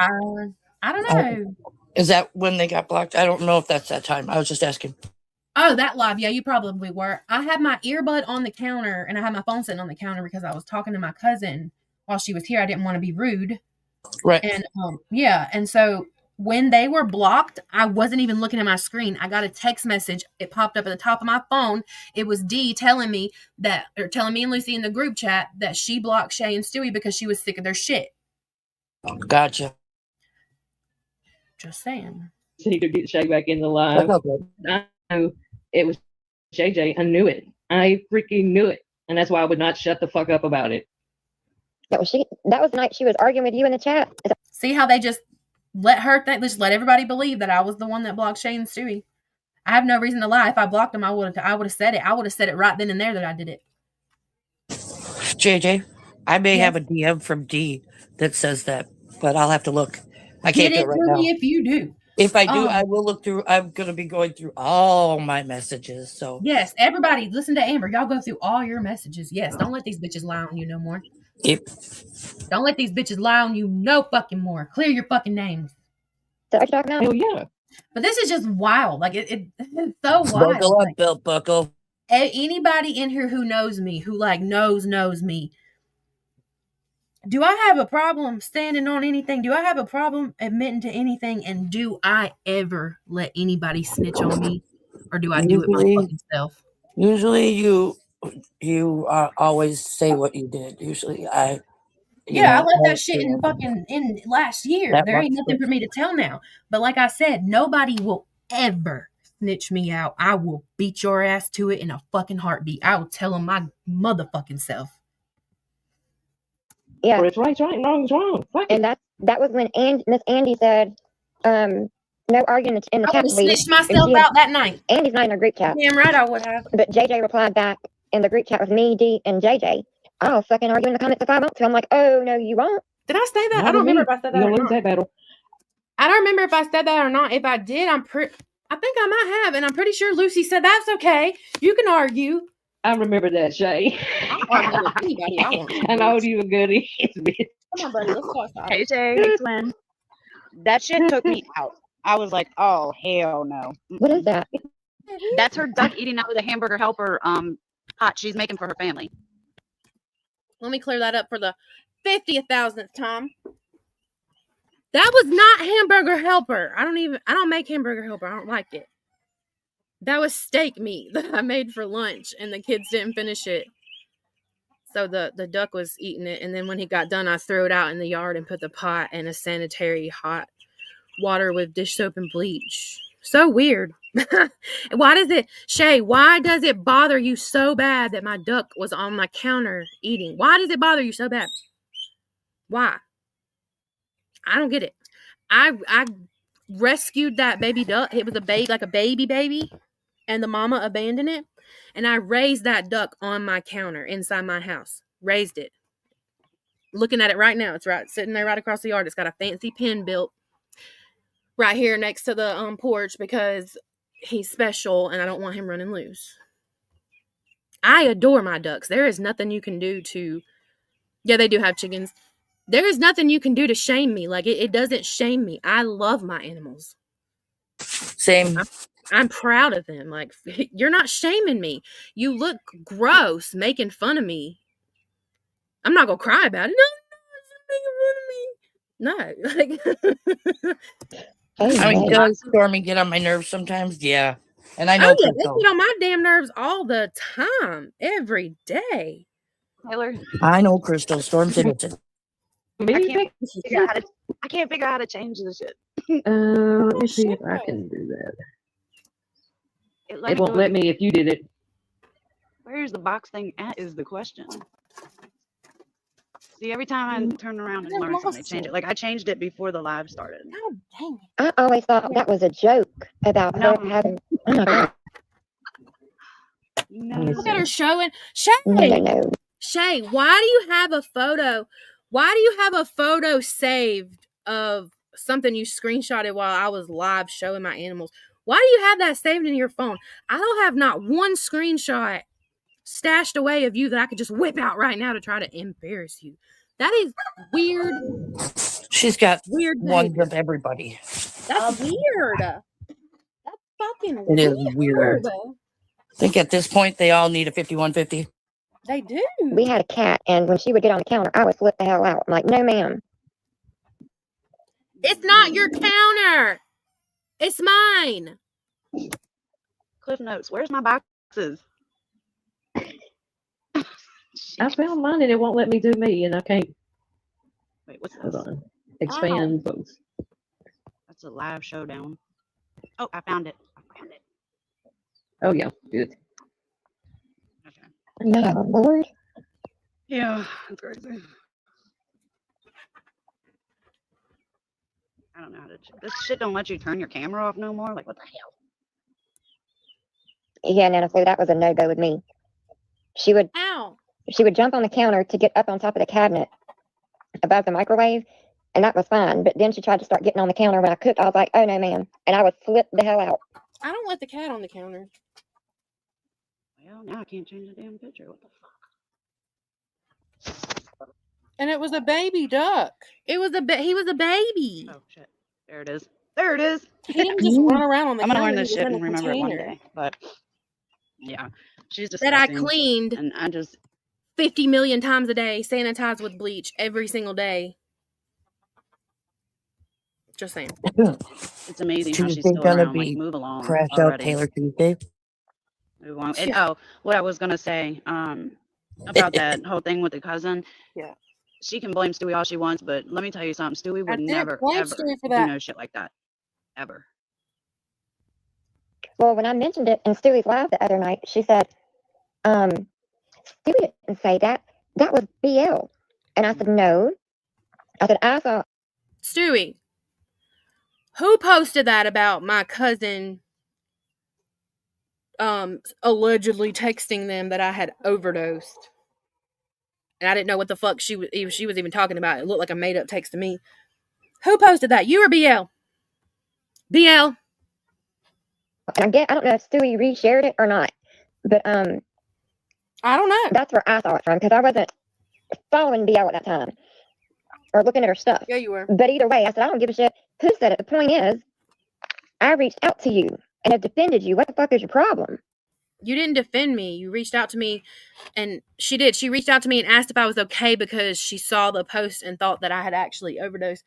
I don't know. Is that when they got blocked? I don't know if that's that time. I was just asking. Oh, that live. Yeah, you probably were. I had my earbud on the counter and I had my phone sitting on the counter because I was talking to my cousin while she was here. I didn't want to be rude. Right. And yeah. And so when they were blocked, I wasn't even looking at my screen. I got a text message. It popped up at the top of my phone. It was D telling me and Lucy in the group chat that she blocked Shay and Stewie because she was sick of their shit. Gotcha. Just saying. So he could get Shay back in the live. I know it was JJ. I knew it. I freaking knew it. And that's why I would not shut the fuck up about it. That was the night she was arguing with you in the chat. See how they just let everybody believe that I was the one that blocked Shay and Stewie. I have no reason to lie. If I blocked them, I would have said it. I would have said it right then and there that I did it. JJ, I may have a DM from D that says that, but I'll have to look. I can't do it right now. If you do. If I do, I will look through. I'm going to be going through all my messages. So yes, everybody listen to Amber. Y'all go through all your messages. Yes, don't let these bitches lie on you no more. Yep. Don't let these bitches lie on you no fucking more. Clear your fucking names. So what you talking about? Oh yeah. But this is just wild. Like it's so wild. Buckle up, Like, belt buckle. anybody in here who knows me, who like knows me. Do I have a problem standing on anything? Do I have a problem admitting to anything? And do I ever let anybody snitch on me? Or do I do it my fucking self? Usually you always say what you did. Usually I let that shit in last year. That There ain't much nothing for me to tell now. But like I said, nobody will ever snitch me out. I will beat your ass to it in a fucking heartbeat. I will tell them my motherfucking self. Yeah. Well, it's right, wrong is wrong. Fuck And it. that was when Miss Andy said, no arguing in the I chat, would have please. snitched myself out that night. Andy's not in our group chat. Damn right I would have. But JJ replied back in the group chat with me, D, and JJ. I'll fucking argue in the comments if I want to. I'm like, oh, no, you won't. Did I say that? Not I don't with me. remember if I said that You're or gonna lose not. that battle. I don't remember if I said that or not. If I did, I think I might have, and I'm pretty sure Lucy said that's okay. You can argue. I remember that, Shay. I'll argue with anybody I want to. I know you a goodie. Come on, buddy. Let's go outside. Hey, Shay. Hey, twin. That shit took me out. I was like, oh, hell no. What is that? That's her duck eating out of the hamburger helper pot she's making for her family. Let me clear that up for the 50,000th time. That was not hamburger helper. I don't make hamburger helper. I don't like it. That was steak meat that I made for lunch, and the kids didn't finish it. So the duck was eating it, and then when he got done, I threw it out in the yard and put the pot in a sanitary hot water with dish soap and bleach. So weird. Why does it bother you so bad that my duck was on my counter eating? Why does it bother you so bad? Why? I don't get it. I rescued that baby duck. It was a baby, and the mama abandoned it. And I raised that duck on my counter inside my house. Raised it. Looking at it right now. It's right sitting there right across the yard. It's got a fancy pen built right here next to the porch because he's special and I don't want him running loose. I adore my ducks. There is nothing you can do to... Yeah, they do have chickens. There is nothing you can do to shame me. Like, it doesn't shame me. I love my animals. Same. I'm proud of them. Like, you're not shaming me. You look gross making fun of me. I'm not going to cry about it. No, making fun of me. No. I mean, does Stormy get on my nerves sometimes? Yeah. And I know they Crystal. get on my damn nerves all the time. Every day. Tyler. I know Crystal. Storm's innocent. I can't figure out how to change this shit. Let me see if I can do that. It won't let me if you did it. Where's the box thing at is the question. See, every time I turn around and learn something, they change it. Like, I changed it before the live started. Oh, dang it. I always thought that was a joke about her having... Oh, my God. No. Look at her showing. Shay! No. Shay, why do you have a photo? Why do you have a photo saved of something you screenshotted while I was live showing my animals? Why do you have that saved in your phone? I don't have not one screenshot stashed away of you that I could just whip out right now to try to embarrass you. That is weird. She's got weird ones of everybody. That's weird. That's fucking weird. It is weird. I think at this point they all need a 5150. They do. We had a cat, and when she would get on the counter, I would flip the hell out. I'm like, no, ma'am. It's not your counter. It's mine. Cliff Notes. Where's my boxes? I found mine and it won't let me do me, and I can't. Wait, what's Hold this? on. Expand folks. That's a live showdown. Oh, I found it. Oh yeah, good. Okay. No, Lord. Yeah, that's crazy. I don't know how to. This shit don't let you turn your camera off no more. Like, what the hell? Yeah, Nana, so that was a no-go with me. She would jump on the counter to get up on top of the cabinet above the microwave, and that was fine. But then she tried to start getting on the counter when I cooked. I was like, oh, no, ma'am. And I would flip the hell out. I don't let the cat on the counter. Well, now I can't change the damn picture. What the fuck? And it was a baby duck. He was a baby. Oh shit! There it is. There it is. He didn't just run around on the I'm gonna counter. learn He this was shit in a and remember it one container day. But yeah, she's that I disgusting. cleaned And I just 50 million times a day, sanitized with bleach every single day. Just saying. It's amazing how she's Tuesday still gonna around. Like, be move along crash out already. Taylor Tuesday. Move on. And, Yeah. oh, what I was gonna say, about that whole thing with the cousin. Yeah. She can blame Stewie all she wants, but let me tell you something. Stewie I would didn't never, blame ever Stewie for do that. no shit like that. Ever. Well, when I mentioned it in Stewie's live the other night, she said, Stewie didn't say that. That was BL. And I said, no. I said, I thought. Stewie, who posted that about my cousin allegedly texting them that I had overdosed? And I didn't know what the fuck she was even talking about. It looked like a made up text to me. Who posted that? You or BL? BL? And I don't know if Stewie reshared it or not, but I don't know. that's where I saw it from because I wasn't following BL at that time or looking at her stuff. Yeah, you were. But either way, I said I don't give a shit who said it. The point is, I reached out to you and have defended you. What the fuck is your problem? You didn't defend me. You reached out to me, and she did. She reached out to me and asked if I was okay because she saw the post and thought that I had actually overdosed.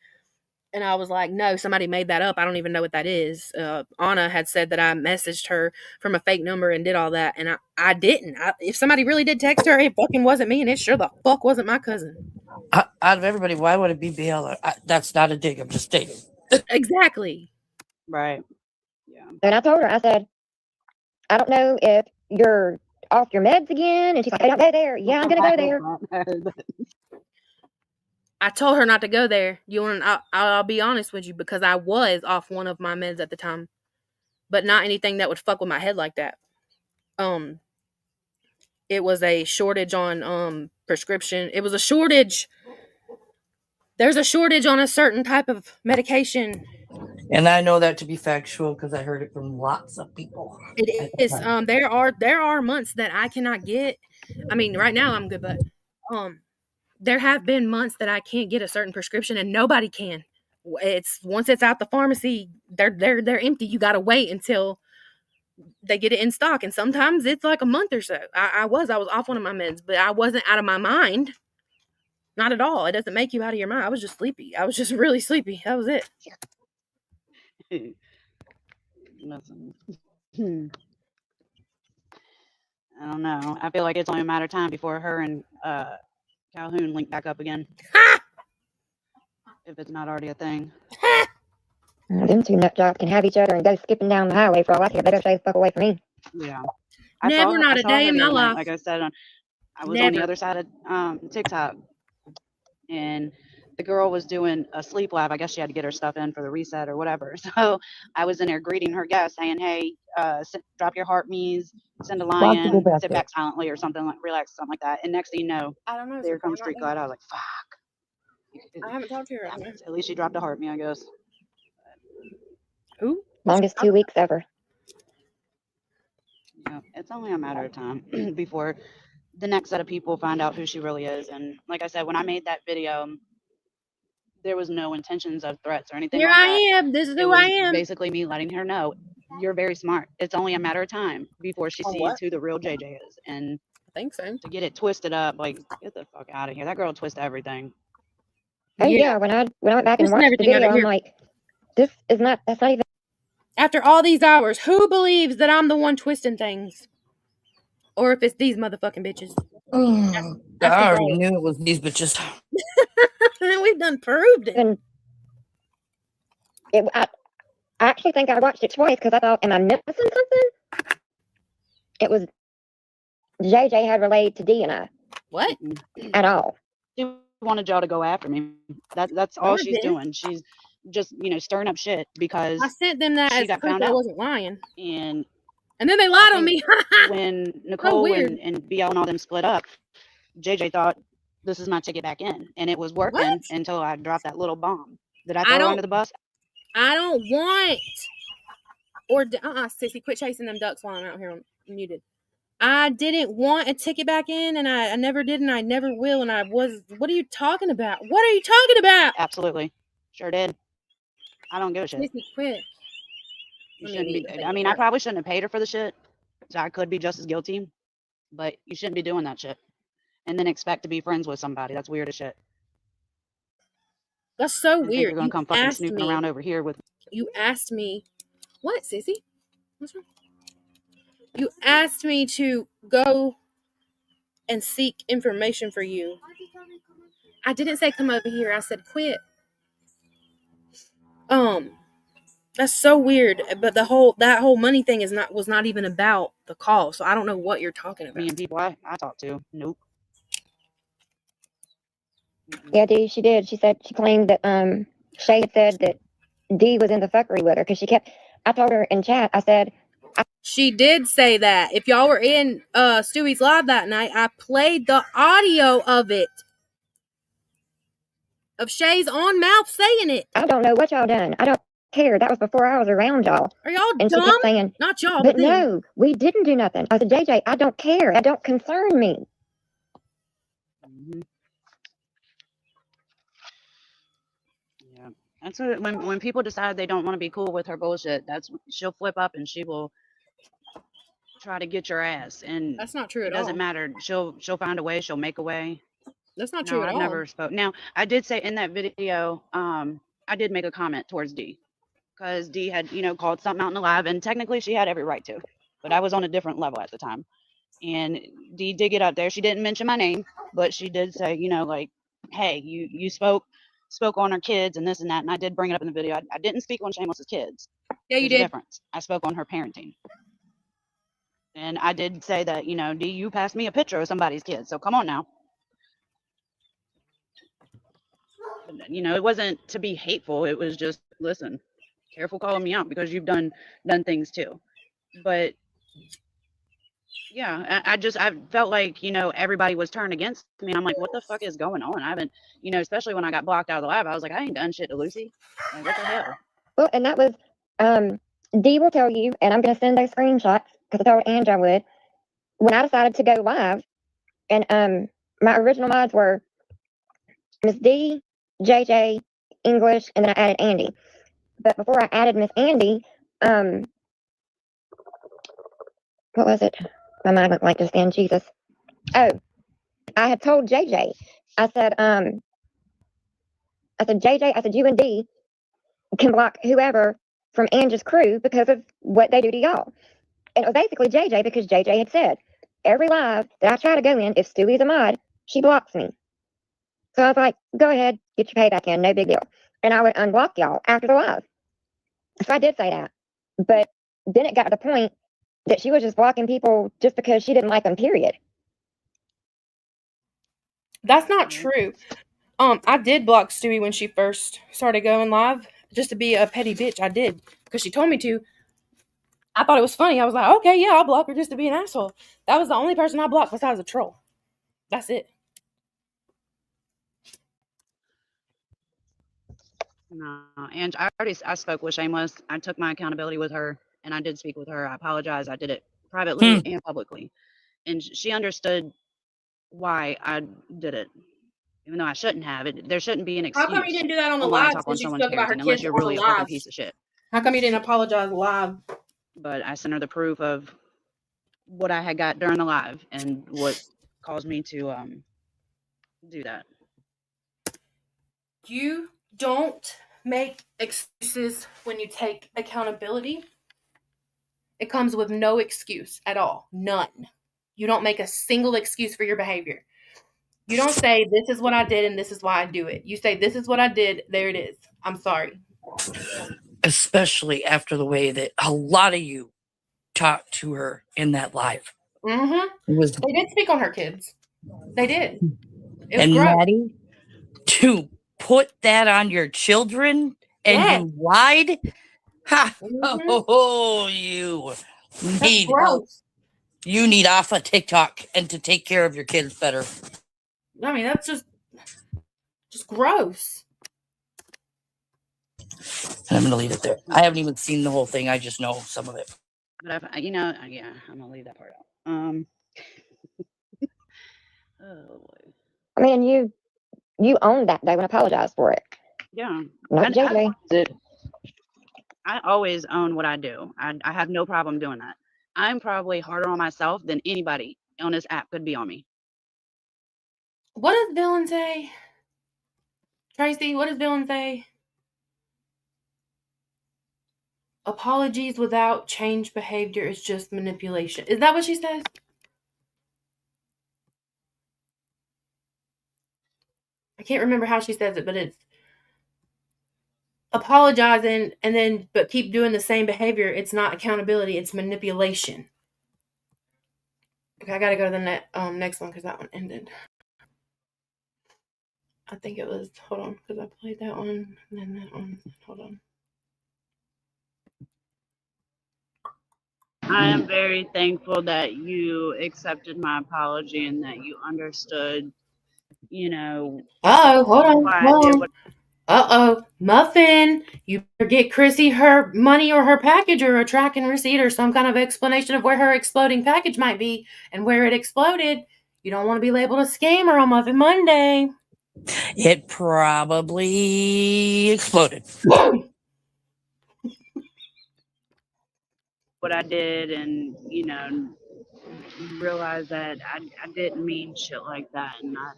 And I was like, no, somebody made that up. I don't even know what that is. Anna had said that I messaged her from a fake number and did all that. And I didn't. If somebody really did text her, it fucking wasn't me. And it sure the fuck wasn't my cousin. Out of everybody, why would it be BL? That's not a dig. I'm just stating. Exactly. Right. Yeah. And I told her, I said, I don't know if you're off your meds again. And she's like, I don't go there. Yeah, I'm going to go there. I told her not to go there. I'll be honest with you, because I was off one of my meds at the time, but not anything that would fuck with my head like that. It was a shortage on prescription. It was a shortage. There's a shortage on a certain type of medication. And I know that to be factual because I heard it from lots of people. It is. There are months that I cannot get. I mean, right now I'm good, but there have been months that I can't get a certain prescription, and nobody can. It's once it's out the pharmacy, they're empty. You gotta wait until they get it in stock, and sometimes it's like a month or so. I was off one of my meds, but I wasn't out of my mind. Not at all. It doesn't make you out of your mind. I was just sleepy. I was just really sleepy. That was it. Nothing. I don't know. I feel like it's only a matter of time before her and Calhoun link back up again. If it's not already a thing. Them two nut jobs can have each other and go skipping down the highway for all I care. They better stay the fuck away from me. Yeah. Never, not a day in my life. Like I said, I was on the other side of TikTok, and the girl was doing a sleep lab. I guess she had to get her stuff in for the reset or whatever. So I was in there greeting her guests, saying, "Hey, drop your heart me's, send a lion, sit back silently," or something like relax, something like that. And next thing you know, I don't know. there comes Street Glide. I was like, "Fuck." I haven't talked to her. At least she dropped a heart me, I guess. Who? Longest 2 weeks ever. Yeah, it's only a matter of time before the next set of people find out who she really is. And like I said, when I made that video, there was no intentions of threats or anything. Here like I that. am. This is who I am. Basically, me letting her know you're very smart. It's only a matter of time before she sees who the real JJ is. And I think so. To get it twisted up, like, get the fuck out of here. That girl twists everything. Oh yeah, when I went back and watched the video, I'm like, that's not even. After all these hours, who believes that I'm the one twisting things? Or if it's these motherfucking bitches? I already knew it was these bitches. We've done proved it. And I actually think I watched it twice because I thought, am I missing something? It was JJ had relayed to D and I. What? At all. She wanted y'all to go after me. That's all she's doing. She's just, stirring up shit because I sent them that she got found I out. wasn't lying. And then they lied on me. When Nicole and BL and all them split up, JJ thought, this is my ticket back in. And it was working until I dropped that little bomb. Did I throw her under the bus? I don't want. Or, Sissy, quit chasing them ducks while I'm out here muted. I didn't want a ticket back in, and I never did, and I never will, and I was... What are you talking about? What are you talking about? Absolutely. Sure did. I don't give a shit. Sissy, quit. You shouldn't be... I mean, I probably shouldn't have paid her for the shit, so I could be just as guilty, but you shouldn't be doing that shit and then expect to be friends with somebody. That's weird as shit. That's so You think weird. you're gonna come fucking snooping around over here with... You asked me... What, Sissy? What's wrong? You asked me to go and seek information for you. I didn't say come over here. I said quit. That's so weird. But that whole money thing was not even about the call. So I don't know what you're talking about. Me and people I talked to. Nope. Yeah, Dee, she did. She said she claimed that Shay had said that Dee was in the fuckery with her because she kept... I told her in chat, I said... She did say that. If y'all were in Stewie's live that night, I played the audio of it. Of Shay's own mouth saying it. I don't know what y'all done. I don't care. That was before I was around y'all. Are y'all and dumb? She kept saying, not y'all, but but them. no, we didn't do nothing. I said, JJ, I don't care. That don't concern me. Mm-hmm. Yeah. That's what, when people decide they don't want to be cool with her bullshit, she'll flip up and she will try to get your ass. And that's not true at all. It doesn't matter. She'll find a way. She'll make a way. That's not true at all. I've never spoke. Now, I did say in that video, I did make a comment towards Dee because Dee had, called something out in the live, and technically she had every right to, but I was on a different level at the time. And Dee did get out there. She didn't mention my name, but she did say, like, hey, you spoke on her kids and this and that. And I did bring it up in the video. I didn't speak on Shameless's kids. Yeah, you There's did. a difference. I spoke on her parenting. And I did say that, Dee, you passed me a picture of somebody's kid. So come on now. It wasn't to be hateful. It was just, listen, careful calling me out because you've done things too. But yeah, I felt like, everybody was turned against me. And I'm like, what the fuck is going on? I haven't, especially when I got blocked out of the lab, I was like, I ain't done shit to Lucy. Like, what the hell? Well, and that was, Dee will tell you, and I'm going to send those screenshots because I told Ange I would. When I decided to go live, and my original mods were Miss D, JJ, English, and then I added Andy. But before I added Miss Andy, what was it? My mind went blank just then, Jesus. Oh, I had told JJ, I said, JJ, I said, you and D can block whoever from Ange's crew because of what they do to y'all. And it was basically JJ because JJ had said, every live that I try to go in, if Stewie's a mod, she blocks me. So I was like, go ahead, get your payback in, no big deal. And I would unblock y'all after the live. So I did say that. But then it got to the point that she was just blocking people just because she didn't like them, period. That's not true. I did block Stewie when she first started going live, just to be a petty bitch. I did, because she told me to. I thought it was funny. I was like, okay, yeah, I'll block her just to be an asshole. That was the only person I blocked besides a troll. That's it. No, and I spoke with Shameless. I took my accountability with her, and I did speak with her. I apologize. I did it privately and publicly, and she understood why I did it, even though I shouldn't have. There shouldn't be an excuse. How come you didn't do that on the why I live talk on since you someone's spoke about her parenting, unless kids you're on the really a fucking live? piece of shit? How come you didn't apologize live? But I sent her the proof of what I had got during the live and what caused me to do that. You don't make excuses when you take accountability. It comes with no excuse at all. None. You don't make a single excuse for your behavior. You don't say, this is what I did and this is why I do it. You say, this is what I did. There it is. I'm sorry. Especially after the way that a lot of you talked to her in that live. Mm-hmm. They did speak on her kids. They did. And Maddie, to put that on your children and you lied? Ha! Mm-hmm. Oh, you need help. You need off of TikTok and to take care of your kids better. I mean, that's just gross. I'm going to leave it there. I haven't even seen the whole thing. I just know some of it. But yeah, I'm going to leave that part out. Um, oh, I mean, you owned that day and apologized for it. yeah. Not And JJ. I always own what I do. I have no problem doing that. I'm probably harder on myself than anybody on this app could be on me. What does Villain say? Tracy, what does Villain say? Apologies without change behavior is just manipulation. Is that what she says? I can't remember how she says it, but it's apologizing and then but keep doing the same behavior. It's not accountability, it's manipulation. Okay, I gotta go to the next one because that one ended. I think it was, hold on, because I played that one and then that one. Hold on. I am very thankful that you accepted my apology and that you understood, you know, Hold on, why I hold did on. what. Muffin, you better get Chrissy her money or her package or a tracking receipt or some kind of explanation of where her exploding package might be and where it exploded. You don't want to be labeled a scammer on Muffin Monday. It probably exploded. What I did and, you know, realize that I didn't mean shit like that. And I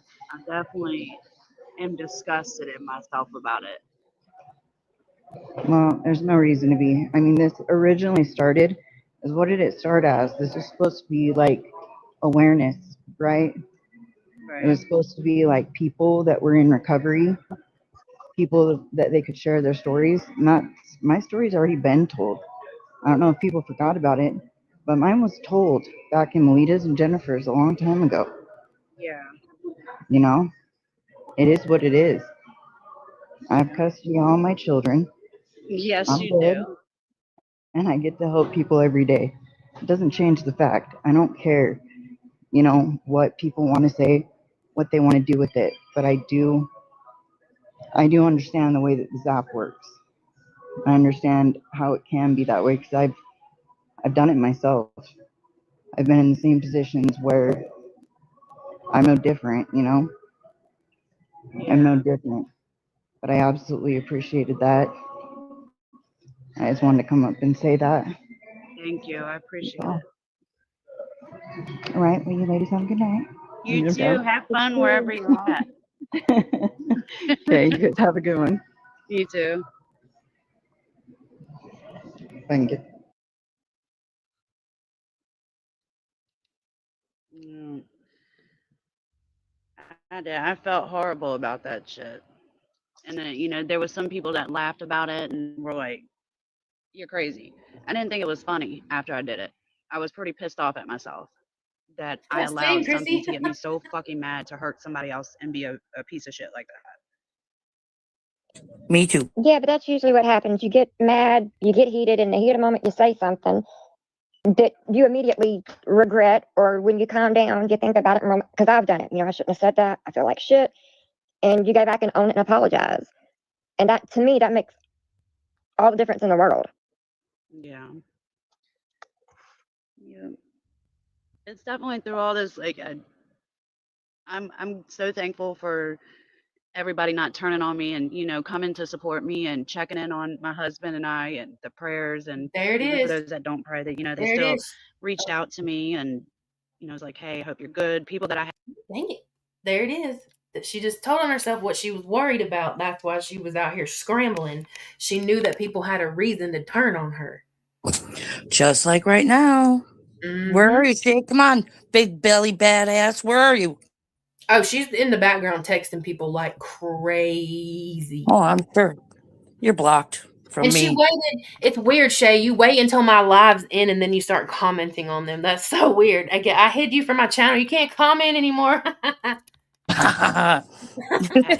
definitely am disgusted at myself about it. Well, there's no reason to be. I mean, this originally started as, what did it start as? This was supposed to be like awareness, right? It was supposed to be like people that were in recovery, people that they could share their stories. Not my story's already been told. I don't know if people forgot about it, but mine was told back in Melita's and Jennifer's a long time ago. Yeah. You know, it is what it is. I have custody of all my children. Yes, I'm you good, do. and I get to help people every day. It doesn't change the fact. I don't care, you know, what people want to say, what they want to do with it, but I do understand the way that this app works. I understand how it can be that way because I've done it myself. I've been in the same positions where I'm no different, you know. Yeah. I'm no different. But I absolutely appreciated that. I just wanted to come up and say that. Thank you. I appreciate So, it. all right, well, you ladies have a good night. You too. Have fun wherever you're at. Okay, you guys have a good one. You too. If I can get. Mm. I did. I felt horrible about that shit. And then, you know, there was some people that laughed about it and were like, "You're crazy." I didn't think it was funny after I did it. I was pretty pissed off at myself that I Same, allowed something Chrissy. to get me so fucking mad to hurt somebody else and be a piece of shit like that. Me too. Yeah, but that's usually what happens. You get mad, you get heated, in the heat of the moment, you say something that you immediately regret, or when you calm down, you think about it. Because I've done it. You know, I shouldn't have said that. I feel like shit. And you go back and own it and apologize. And that, to me, that makes all the difference in the world. Yeah. Yeah. It's definitely through all this, like, I'm so thankful for everybody not turning on me and, you know, coming to support me and checking in on my husband and I and the prayers and There it even for is. those that don't pray that, you know, they There it still is. reached out to me and, you know, was like, "Hey, I hope you're good." People that I Dang it. There it is. That she just told on herself what she was worried about. That's why she was out here scrambling. She knew that people had a reason to turn on her. Just like right now. Where are you, Shay? Come on, big belly badass. Where are you? Oh, she's in the background texting people like crazy. Oh, I'm sure. You're blocked from And she me. waited. It's weird, Shay. You wait until my live's in and then you start commenting on them. That's so weird. I hid you from my channel. You can't comment anymore. had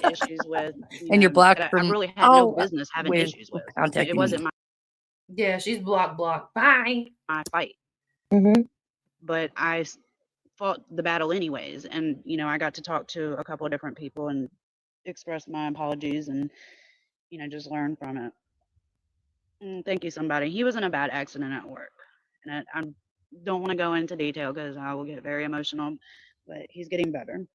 issues with, you And you're know, blocked that I from really had no all business having with issues with. It contacting me. wasn't Yeah, she's block. Bye. my fight. Mm-hmm. But I fought the battle anyways. And, you know, I got to talk to a couple of different people and express my apologies and, you know, just learn from it. Thank you, somebody. He was in a bad accident at work. And don't want to go into detail because I will get very emotional, but he's getting better.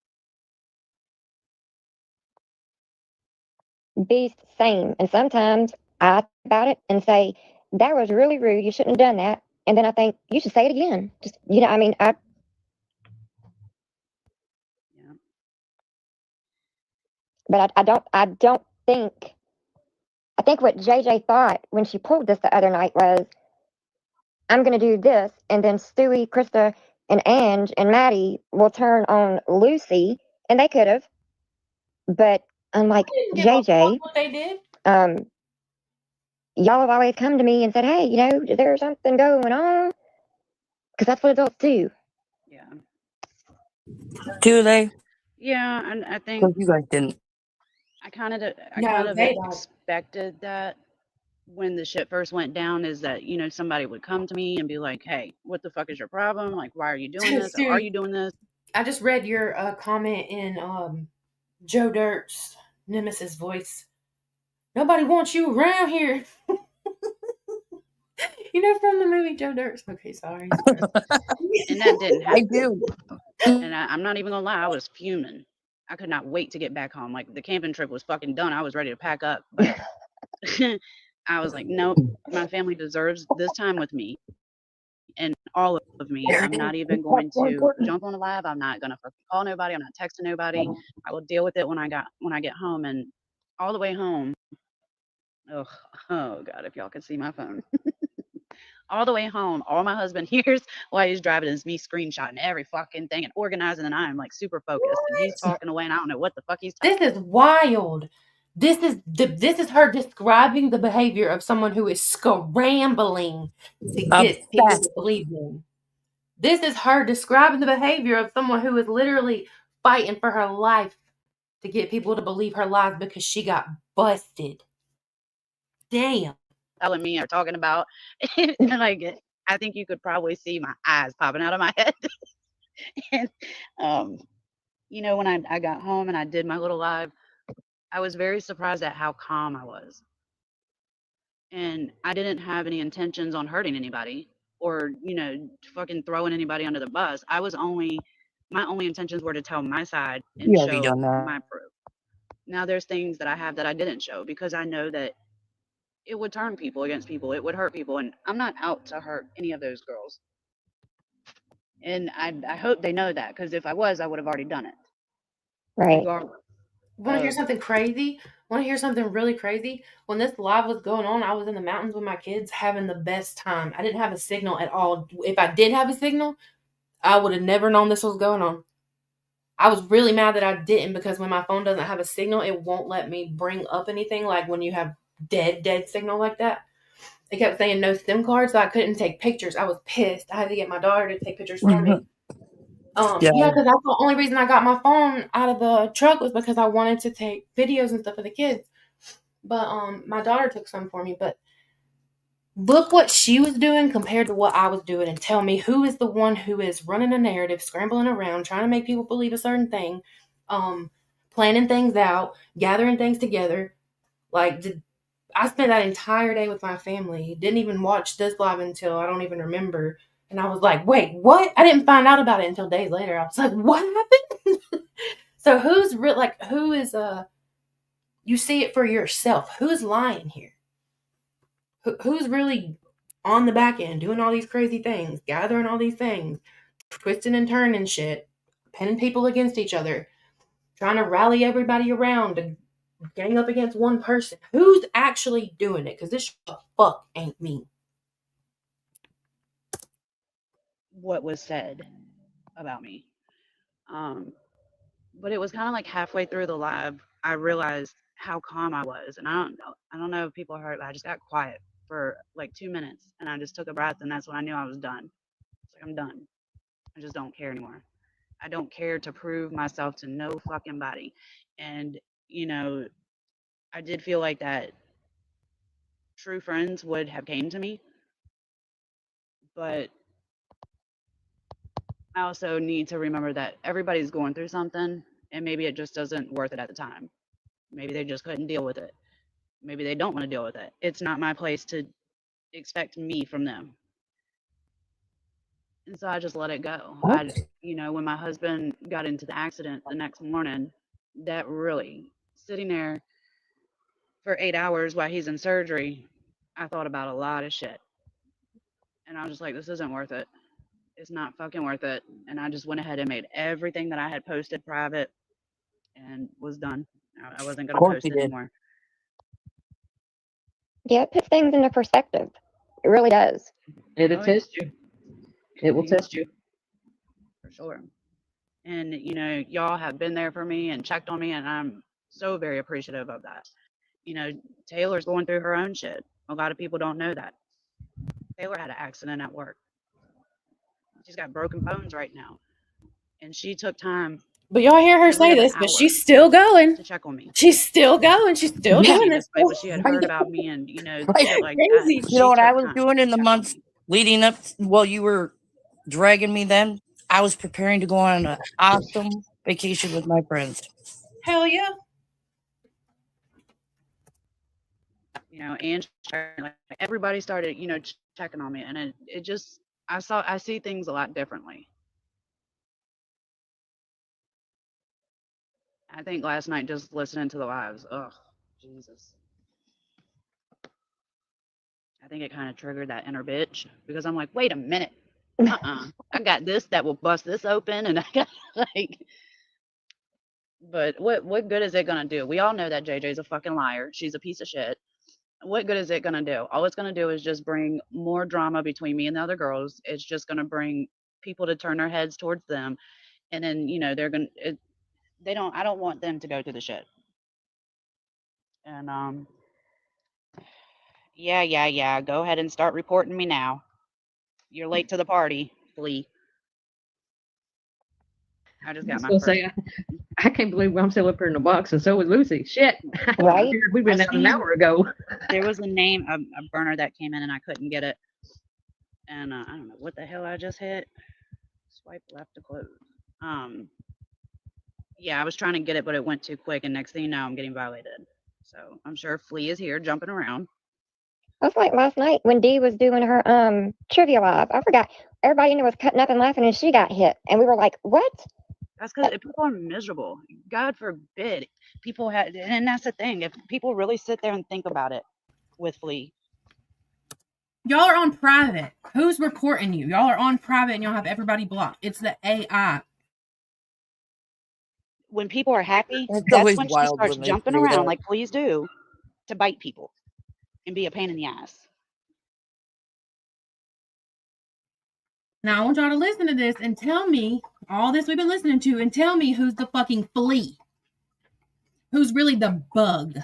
Beast, same. And sometimes I think about it and say, that was really rude. You shouldn't have done that. And then I think, you should say it again. Just, I mean, Yeah. but I don't think, I think what JJ thought when she pulled this the other night was, I'm going to do this. And then Stewie, Krista, and Ange and Maddie will turn on Lucy. And they could have. But unlike JJ, what they did. Y'all have always come to me and said, hey, there's something going on. Because that's what adults do. Yeah. Do they? Yeah, and I think Because you guys didn't. I kind of They don't. expected that when the shit first went down, is that somebody would come to me and be like, "Hey, what the fuck is your problem? Like, why are you doing this? Or are you doing this?" I just read your comment in Joe Dirt's Nemesis voice. Nobody wants you around here. From the movie Joe Dirt. Okay, sorry. And that didn't happen. I do. And I'm not even gonna lie, I was fuming. I could not wait to get back home. Like the camping trip was fucking done. I was ready to pack up, but I was like, nope, my family deserves this time with me and all of me. I'm not even going to jump on a live. I'm not gonna fucking call nobody. I'm not texting nobody. I will deal with it when I get home. And all the way home, oh God, if y'all could see my phone. All the way home, all my husband hears while he's driving is me screenshotting every fucking thing and organizing, and I'm like super focused. And he's talking away, and I don't know what the fuck he's talking. This is wild. This is her describing the behavior of someone who is scrambling to get people to believe them. This is her describing the behavior of someone who is literally fighting for her life to get people to believe her lies because she got busted. Damn. Telling me or talking about. And like, I think you could probably see my eyes popping out of my head. And when I got home and I did my little live, I was very surprised at how calm I was. And I didn't have any intentions on hurting anybody or, fucking throwing anybody under the bus. My only intentions were to tell my side and show my proof. Now there's things that I have that I didn't show because I know that it would turn people against people. It would hurt people. And I'm not out to hurt any of those girls. And I hope they know that, because if I was, I would have already done it. Right. Regardless. Want to hear something crazy? Want to hear something really crazy? When this live was going on, I was in the mountains with my kids having the best time. I didn't have a signal at all. If I did have a signal, I would have never known this was going on. I was really mad that I didn't, because when my phone doesn't have a signal, it won't let me bring up anything, like when you have dead signal like that. It kept saying no SIM card, so I couldn't take pictures. I was pissed. I had to get my daughter to take pictures for me. Yeah, because that's the only reason I got my phone out of the truck was because I wanted to take videos and stuff of the kids. But my daughter took some for me. But look what she was doing compared to what I was doing, and tell me who is the one who is running a narrative, scrambling around, trying to make people believe a certain thing, planning things out, gathering things together. Like, I spent that entire day with my family. Didn't even watch this live until I don't even remember. And I was like, wait, what? I didn't find out about it until days later. I was like, what happened? So who's real? Like, who is you see it for yourself. Who's lying here? Who's really on the back end doing all these crazy things, gathering all these things, twisting and turning shit, pinning people against each other, trying to rally everybody around to gang up against one person? Who's actually doing it? Because this fuck ain't me. What was said about me. But it was kind of like halfway through the live, I realized how calm I was. And I don't know if people heard, but I just got quiet for like 2 minutes, and I just took a breath, and that's when I knew I was done. It's like, I'm done. I just don't care anymore. I don't care to prove myself to no fucking body. And, I did feel like that true friends would have came to me, but I also need to remember that everybody's going through something, and maybe it just doesn't worth it at the time. Maybe they just couldn't deal with it. Maybe they don't want to deal with it. It's not my place to expect me from them. And so I just let it go. What? When my husband got into the accident the next morning, that really sitting there for 8 hours while he's in surgery, I thought about a lot of shit. And I was just like, this isn't worth it. It's not fucking worth it. And I just went ahead and made everything that I had posted private and was done. I wasn't Of going to course post you did. anymore. Yeah, it puts things into perspective. It really does. It'll Oh, yeah. test you. It will test you. For sure. And, y'all have been there for me and checked on me, and I'm so very appreciative of that. Taylor's going through her own shit. A lot of people don't know that. Taylor had an accident at work. She's got broken bones right now. And she took time But y'all hear her every say other this, but hour she's still going. to check on me. She's still going. She's still doing this. Despite what she had heard Right. about me and, Right. shit like that. Crazy. You know She what I took was time doing in the to check on months me. leading up while you were dragging me then? I was preparing to go on an awesome vacation with my friends. Hell yeah. And like everybody started, checking on me, and it just I see things a lot differently. I think last night just listening to the lives, ugh, Jesus. I think it kind of triggered that inner bitch because I'm like, wait a minute, I got this that will bust this open, and I got like, but what good is it gonna do? We all know that JJ's a fucking liar. She's a piece of shit. What good is it gonna do? All it's gonna do is just bring more drama between me and the other girls. It's just gonna bring people to turn their heads towards them, and then they're gonna. I don't want them to go through the shit. And yeah. Go ahead and start reporting me now. You're late to the party, Flea. I just got my gonna first. say, I can't believe I'm still up here in the box, and so is Lucy. Shit. Right? We've been out an hour ago. There was a name, a burner that came in, and I couldn't get it. And I don't know what the hell I just hit. Swipe left to close. Yeah, I was trying to get it, but it went too quick, and next thing you know, I'm getting violated. So I'm sure Flea is here jumping around. That's like last night when Dee was doing her trivia live. I forgot. Everybody in there was cutting up and laughing, and she got hit, and we were like, "What?" That's because people are miserable. God forbid people had, and that's the thing. If people really sit there and think about it with Flea, y'all are on private. Who's reporting you? Y'all are on private, and y'all have everybody blocked. It's the AI. When people are happy, It's that's always when she wild starts when they jumping say around that. like fleas do to bite people and be a pain in the ass. Now I want y'all to listen to this and tell me all this we've been listening to, and tell me who's the fucking flea. Who's really the bug?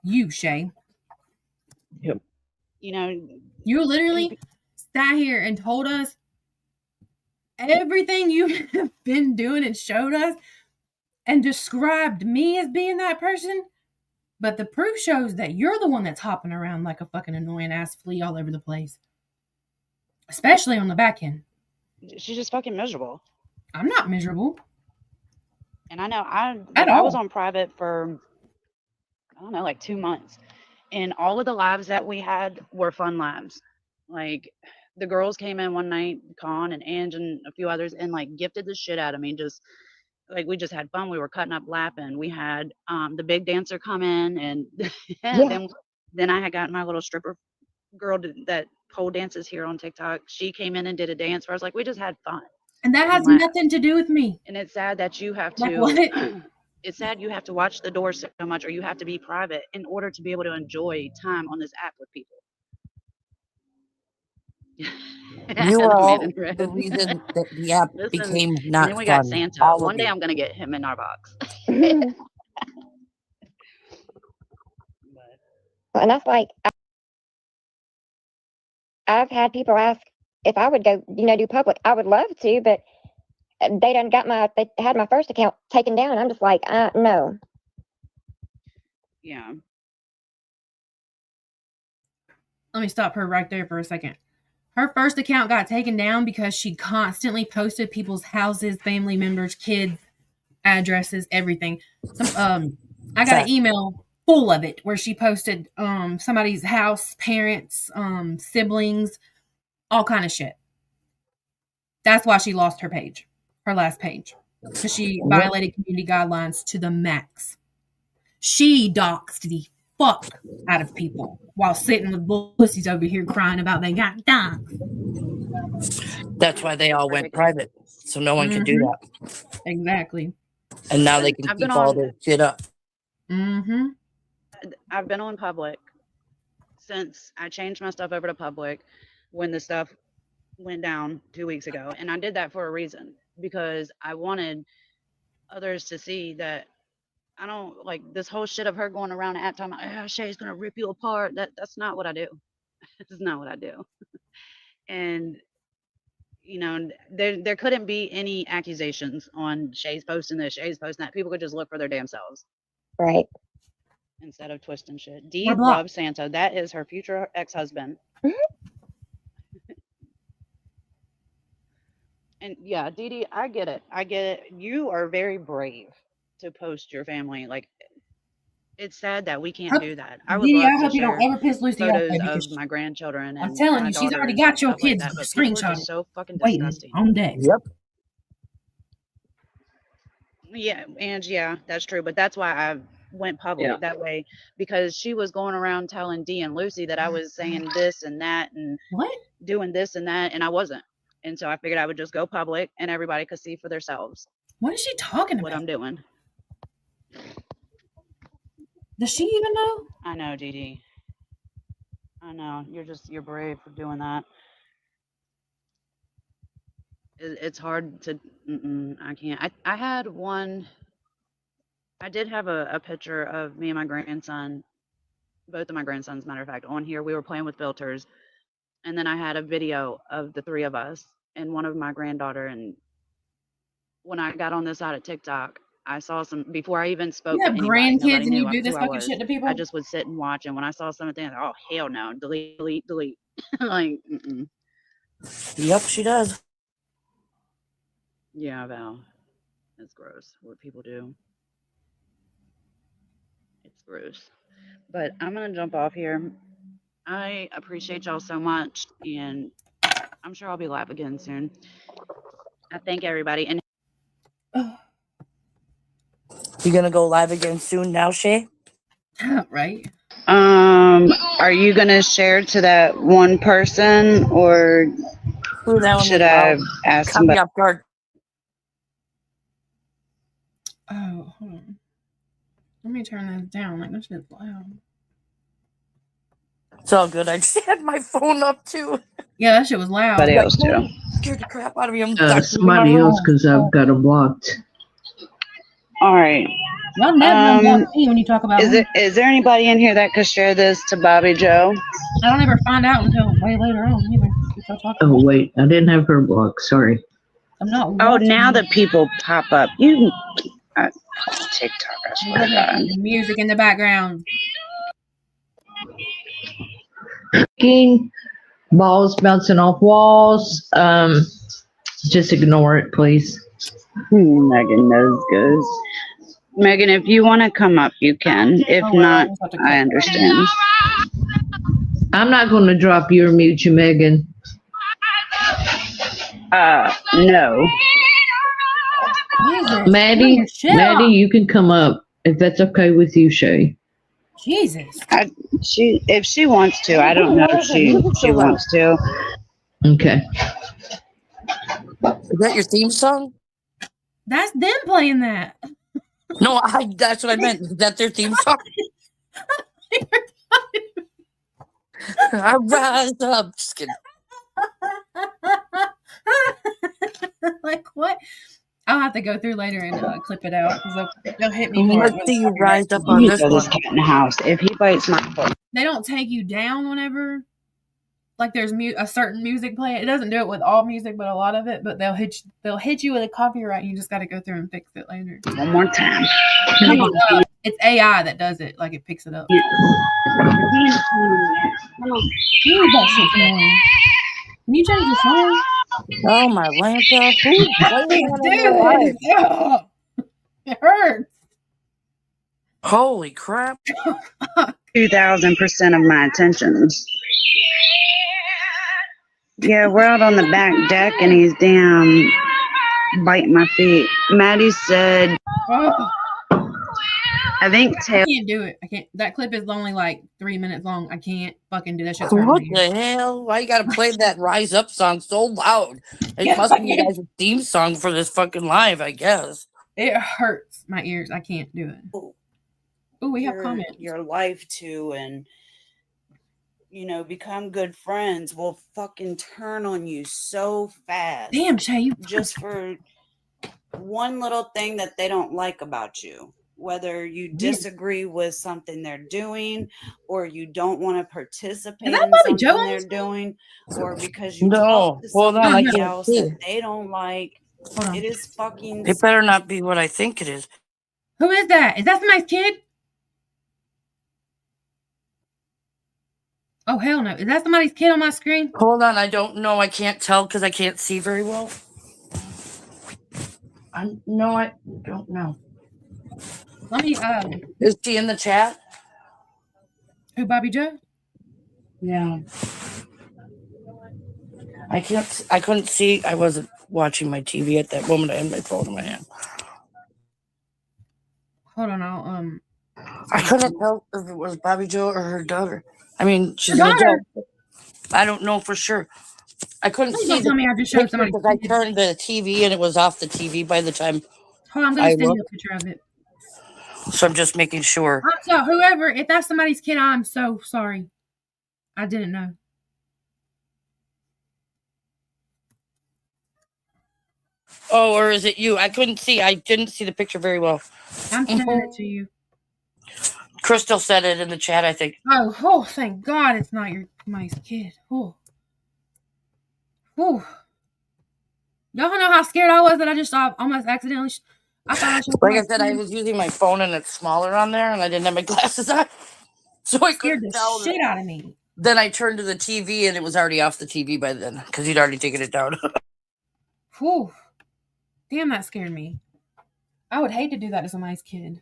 You, Shay. Yep. You literally sat here and told us everything you have been doing and showed us and described me as being that person. But the proof shows that you're the one that's hopping around like a fucking annoying ass flea all over the place. Especially on the back end. She's just fucking miserable. I'm not miserable. And I know I was on private for, I don't know, like 2 months. And all of the lives that we had were fun lives. Like the girls came in one night, Con and Ange and a few others, and like gifted the shit out of me. Just like we just had fun. We were cutting up laughing. We had the big dancer come in, and then I had gotten my little stripper girl that pole dances here on TikTok. She came in and did a dance where I was like, we just had fun. And that has nothing to do with me. And it's sad that you have Like to what? it's sad you have to watch the door so much, or you have to be private in order to be able to enjoy time on this app with people. You are all the reason that the app became not and then we fun. got Santa. All One of day you. I'm gonna get him in our box. And that's like, I've had people ask if I would go, do public. I would love to, but they had my first account taken down. I'm just like, no. Yeah. Let me stop her right there for a second. Her first account got taken down because she constantly posted people's houses, family members, kids, addresses, everything. I got an email full of it where she posted somebody's house, parents, siblings, all kind of shit. That's why she lost her page, her last page, because she violated community guidelines to the max. She doxed the fuck out of people while sitting with pussies over here crying about they got doxed. That's why they all went private, so no one could do that. Exactly. And now they can keep all their shit up. Mm-hmm. I've been on public since I changed my stuff over to public when the stuff went down 2 weeks ago. And I did that for a reason, because I wanted others to see that I don't like this whole shit of her going around and talking about, oh, Shay's gonna rip you apart. That's not what I do. That's not what I do. And you know, there couldn't be any accusations on Shay's posting this, Shay's posting that. People could just look for their damn selves. Right. Instead of twisting shit. Dee loves Santa. That is her future ex-husband. And yeah, Dee Dee, I get it. I get it. You are very brave to post your family. Like, it's sad that we can't do that. I would Dee Dee, love I to hope you don't share ever piss Lucy off, photos baby, of 'cause my grandchildren I'm and telling my you, she's already daughters got and your stuff like kids that. But people are screenshot just so fucking waiting disgusting. on deck. Yep. Yeah, and yeah, that's true. But that's why I went public that way, because she was going around telling Dee and Lucy that I was saying this and that and doing this and that, and I wasn't. And so I figured I would just go public and everybody could see for themselves. What is she talking about? What I'm doing. Does she even know? I know, Dee Dee. I know. You're brave for doing that. It's hard to, I can't. I had one, I did have a picture of me and my grandson, both of my grandsons, matter of fact, on here. We were playing with filters. And then I had a video of the three of us and one of my granddaughter. And when I got on this side of TikTok, I saw some, before I even spoke You to have anybody, grandkids nobody and you knew do this who I fucking was. shit to people? I just would sit and watch. And when I saw some of them, oh, hell no, delete, delete, delete. Like, Yep, she does. Yeah, Val. It's gross what people do. It's gross. But I'm going to jump off here. I appreciate y'all so much. And I'm sure I'll be live again soon. I thank everybody. And You gonna go live again soon now, Shay? Right. Are you going to share to that one person, or should I ask somebody? Off guard. Oh, hold on. Let me turn this down. Like, this shit's loud. It's all good. I just had my phone up too. Yeah, that shit was loud. Somebody else too. Scared the crap out of me. Somebody else, because I've got it blocked. All right. Y'all never unblock me when you talk about is there anybody in here that could share this to Bobby Joe? I don't ever find out until way later on either. Oh wait, I didn't have her blocked. Sorry. I'm not. Oh, now the people pop up. You TikTok. I swear to God. Music in the background. Balls bouncing off walls. Just ignore it, please. Megan knows good. Megan, if you want to come up, you can. If not, I understand. I'm not going to drop you or mute you, Megan. No. Jesus. Maddie, you can come up if that's okay with you, Shay. Jesus. If she wants to, I don't know if she wants to. Okay. Is that your theme song? That's them playing that. No, that's what I meant. Is that their theme song? I rise up. Just kidding. Like what? I'll have to go through later and clip it out because they'll hit me for it. Let's see you rise up on this one. Cat in the house. If he bites my foot, they don't take you down whenever. Like there's a certain music playing. It doesn't do it with all music, but a lot of it. But they'll hit you with a copyright. And you just got to go through and fix it later. One more time. It's AI that does it. Like it picks it up. Can you change the song? Oh my Lanta. It hurts. Holy crap. 2,000% of my attention. Yeah, we're out on the back deck and he's damn biting my feet. Maddie said, Oh, I think I Taylor. can't do it. I can't. That clip is only like 3 minutes long. I can't fucking do that. Shit's hurting my What ears. the hell? Why you gotta play that Rise Up song so loud? It must be you guys' theme song for this fucking live, I guess. It hurts my ears. I can't do it. Oh, we have comments. Your life to and become good friends will fucking turn on you so fast. Damn, Shay, you just for one little thing that they don't like about you. Whether you disagree with something they're doing, or you don't want to participate in something they're doing, or because you talk to somebody else that they don't like. It is fucking. It better not be what I think it is. Who is that? Is that somebody's kid? Oh, hell no. Is that somebody's kid on my screen? Hold on, I don't know. I can't tell because I can't see very well. I don't know. Let me, Is she in the chat? Who, Bobby Joe? Yeah. I couldn't see. I wasn't watching my TV at that moment. I had my phone in my hand. Hold on, I couldn't tell if it was Bobby Joe or her daughter. I mean, she's her an daughter. adult. I don't know for sure. I couldn't Please see don't tell me I just showed somebody. because I turned the TV and it was off the TV by the time. Hold on, I'm going to send you a picture of it. So I'm just making sure. I'm sorry, whoever, if that's somebody's kid, I'm so sorry. I didn't know. Oh, or is it you? I couldn't see. I didn't see the picture very well. I'm sending it to you. Crystal said it in the chat, I think. Oh, thank God it's not somebody's kid. Oh. Y'all know how scared I was that I just almost accidentally. I thought I should. Like I said, I was using my phone and it's smaller on there, and I didn't have my glasses on, so I scared couldn't the tell. Shit out of me. Then I turned to the TV and it was already off the TV by then because he'd already taken it down. Whew. Damn, that scared me. I would hate to do that to somebody's kid.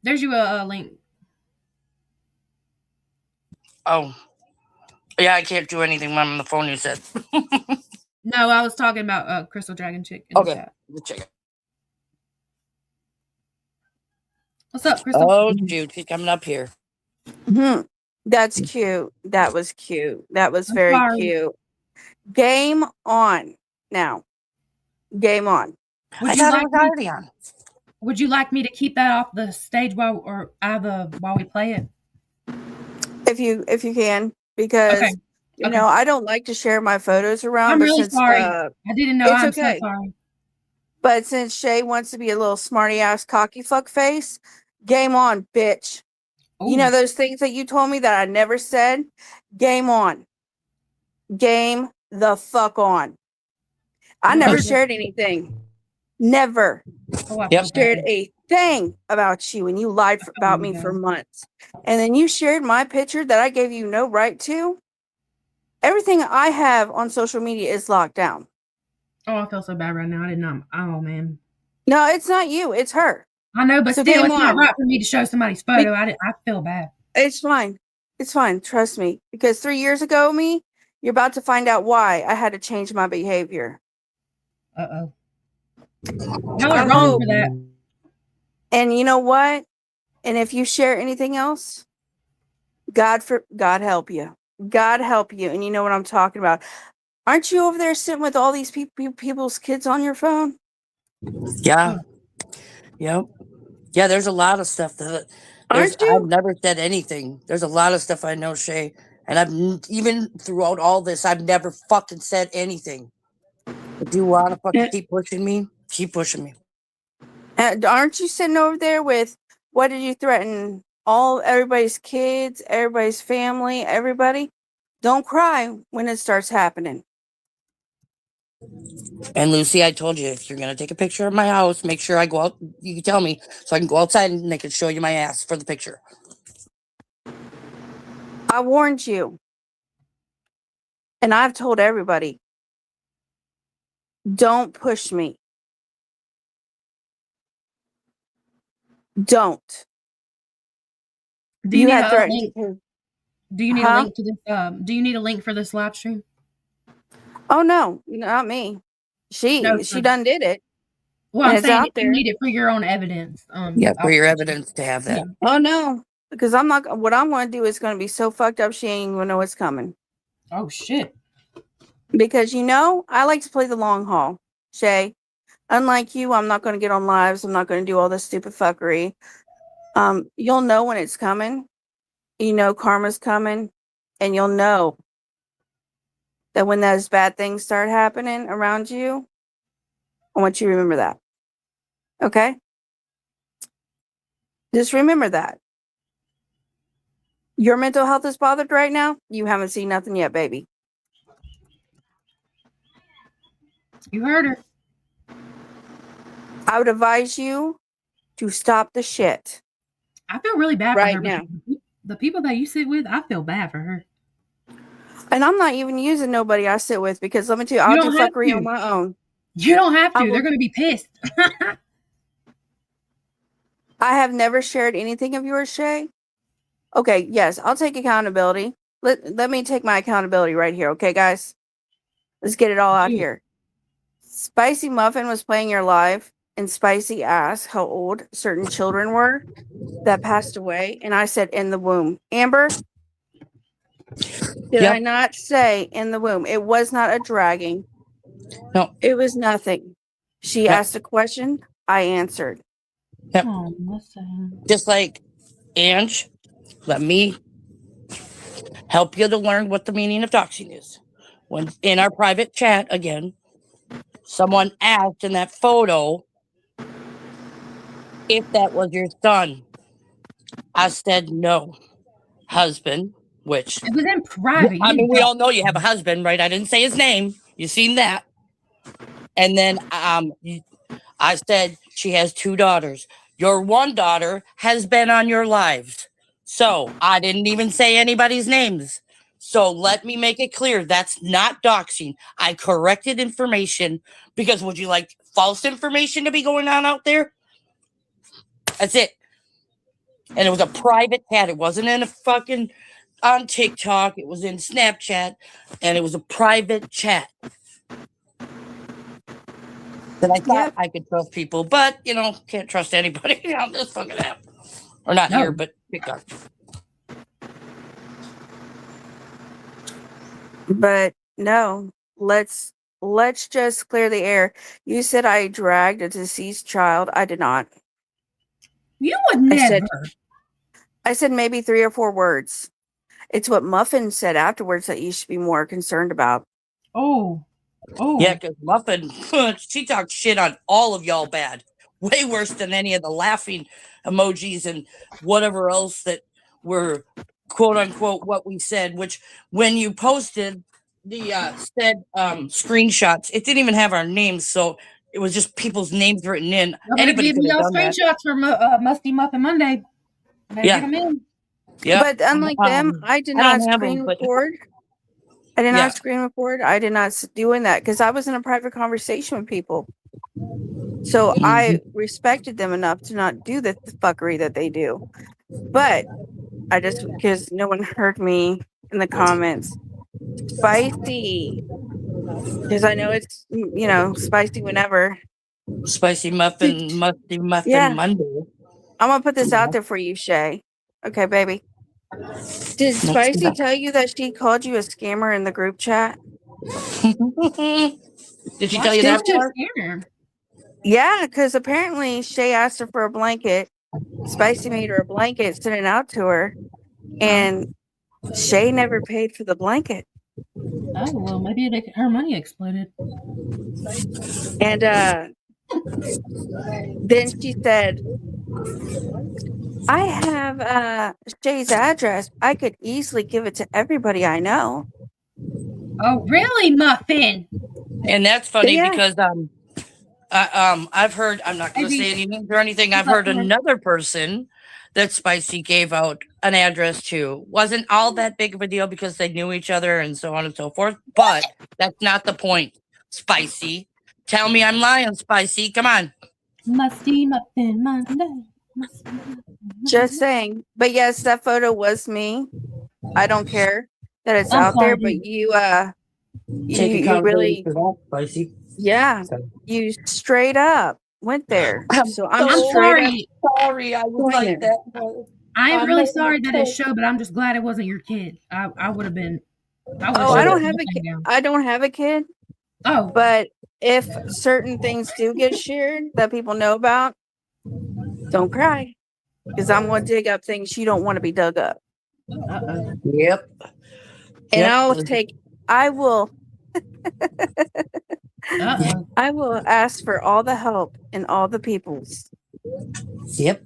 There's you a link. Oh. Yeah, I can't do anything when I'm on the phone, you said. No, I was talking about Crystal Dragon Chick in the chat. We'll check it. What's up, Crystal? Oh, dude, she's coming up here. That's cute. That was cute. That was very cute. Game on now. Game on. Would you like me, on. Would you like me to keep that off the stage while we play it? If you can, because I don't like to share my photos around. I'm really sorry. I didn't know. I'm okay. So sorry. But since Shay wants to be a little smarty ass cocky fuck face, game on, bitch. Ooh. You know those things that you told me that I never said? Game on. Game the fuck on. I never shared anything. Never shared a thing about you, and you lied about me for months. And then you shared my picture that I gave you no right to. Everything I have on social media is locked down. Oh, I feel so bad right now. I did not. Oh, man. No, it's not you. It's her. I know, but still, it's not right for me to show somebody's photo. I feel bad. It's fine. It's fine. Trust me. Because 3 years ago, you're about to find out why I had to change my behavior. Uh-oh. Y'all are wrong for that. And you know what? And if you share anything else, God help you. God help you. And you know what I'm talking about. Aren't you over there sitting with all these people's kids on your phone? Yeah. Yep. Yeah, there's a lot of stuff that I've never said anything. There's a lot of stuff I know, Shay. And I've even throughout all this, I've never fucking said anything. If you want to fucking keep pushing me, keep pushing me. Aren't you sitting over there with, what did you threaten? Everybody's kids, everybody's family, everybody? Don't cry when it starts happening. And Lucy, I told you, if you're going to take a picture of my house, make sure I go out. You can tell me so I can go outside and they can show you my ass for the picture. I warned you. And I've told everybody, don't push me. Don't. Do you have a link? Do you need a link to this? Do you need a link for this live stream? Oh no, not me. No, She done did it. Well, I'm it's saying out if you there. need it for your own evidence. For your evidence to have that. Yeah. Oh no, because I'm not. What I'm going to do is going to be so fucked up. She ain't even know what's coming. Oh shit. Because I like to play the long haul, Shay. Unlike you, I'm not going to get on lives. I'm not going to do all this stupid fuckery. You'll know when it's coming. Karma's coming, and you'll know that when those bad things start happening around you, I want you to remember that. Okay? Just remember that. Your mental health is bothered right now. You haven't seen nothing yet, baby. You heard her. I would advise you to stop the shit. I feel really bad right for her now. The people that you sit with, I feel bad for her. And I'm not even using nobody I sit with because let me tell you, I'll do fuckery on my own. You don't have to. They're going to be pissed. I have never shared anything of yours, Shay. Okay, yes, I'll take accountability. Let me take my accountability right here, okay, guys? Let's get it all out here. Spicy Muffin was playing your live, and Spicy asked how old certain children were that passed away, and I said in the womb. Amber, did I not say in the womb? It was not a dragging. No. It was nothing. She asked a question, I answered. Yep. Oh, listen. Just like, Ange, let me help you to learn what the meaning of doxing is. When in our private chat, again, someone asked in that photo if that was your son. I said no. Husband, which it was in private. I mean, we all know you have a husband, right? I didn't say his name. You seen that? And then I said she has 2 daughters. Your one daughter has been on your lives. So I didn't even say anybody's names. So let me make it clear. That's not doxing. I corrected information because would you like false information to be going on out there? That's it. And it was a private chat. It wasn't in a fucking on TikTok. It was in Snapchat. And it was a private chat. That I thought I could trust people, but can't trust anybody on this fucking app. Or not here, but TikTok. But no, let's just clear the air. You said I dragged a deceased child. I did not. You would never. I said maybe 3 or 4 words. It's what Muffin said afterwards that you should be more concerned about. Oh. Yeah, because Muffin, she talked shit on all of y'all bad. Way worse than any of the laughing emojis and whatever else that were quote unquote what we said, which when you posted the said screenshots, it didn't even have our names, so it was just people's names written in. Anybody could have done that. Screenshots for Musty Muffin Monday. Yeah. Get them in. Yeah. But unlike them, I did not screen record. I did not screen record. I did not doing that because I was in a private conversation with people. So I respected them enough to not do the fuckery that they do. But I just, because no one heard me in the comments, spicy. Because I know it's, spicy whenever. Spicy Muffin, Musty Muffin Monday. I'm going to put this out there for you, Shay. Okay, baby. Did Spicy tell you that she called you a scammer in the group chat? Did she tell you that part? Yeah, because apparently Shay asked her for a blanket. Spicy made her a blanket, sent it out to her, and Shay never paid for the blanket. Oh, well, maybe her money exploded. And then she said, I have Shay's address. I could easily give it to everybody I know. Oh, really, Muffin? And that's funny because I've heard, I'm not going to say any names or anything. I've heard another person that Spicy gave out an address to. Wasn't all that big of a deal because they knew each other and so on and so forth. But that's not the point, Spicy. Tell me I'm lying, Spicy. Come on. Musty Muffin Monday. Just saying. But yes, that photo was me. I don't care that it's I'm out there, sorry, but dude. Take you accountability really, for that, Spicy. yeah, So, you straight up went there. I'm So I'm I'm so straight up sorry. sorry I was going like there. that. But I am I really made a sorry that it mistake. showed, but I'm just glad it wasn't your kid. I would have been. I would have Oh, shut I the don't Okay. have whole a thing kid. down. I don't have a kid, Oh, but if certain things do get shared that people know about, don't cry. Because I'm going to dig up things you don't want to be dug up. uh-oh. Yep. And Yep. I will Uh-oh. I will ask for all the help and all the peoples. Yep.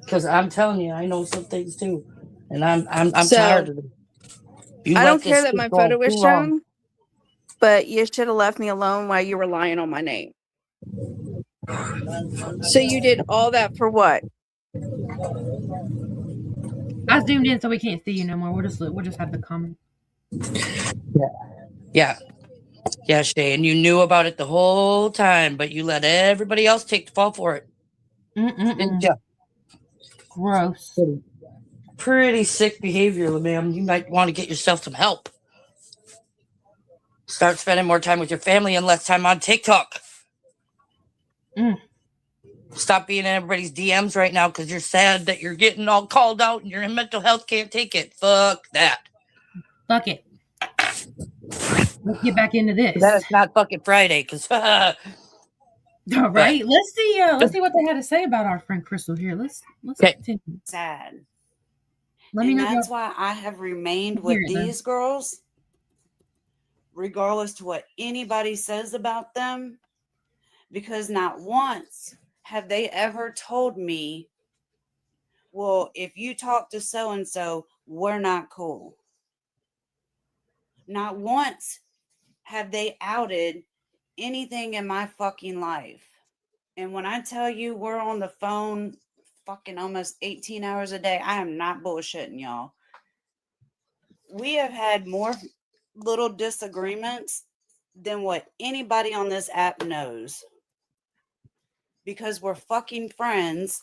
Because I'm telling you, I know some things too. And I'm tired So of it. You I let don't this care that shit my go photo was too long. shown, but you should have left me alone while you were lying on my name. So you did all that for what? I zoomed in so we can't see you no more. We'll just have the comment. Yeah. Yeah, Shay. And you knew about it the whole time, but you let everybody else take the fall for it. Didn't you? Gross. Pretty sick behavior, ma'am. You might want to get yourself some help. Start spending more time with your family and less time on TikTok. Stop being in everybody's DMs right now because you're sad that you're getting all called out and your mental health can't take it. Fuck that. Fuck it. Let's get back into That this. is not fucking Friday because All right. Let's see what they had to say about our friend Crystal here. Let's okay. continue. Sad. Let me And know if that's y'all why I have remained hear with it, though. these girls, regardless to what anybody says about them, because not once have they ever told me, well, if you talk to so and so, we're not cool. Not once have they outed anything in my fucking life. And when I tell you we're on the phone fucking almost 18 hours a day, I am not bullshitting y'all. We have had more little disagreements than what anybody on this app knows. Because we're fucking friends,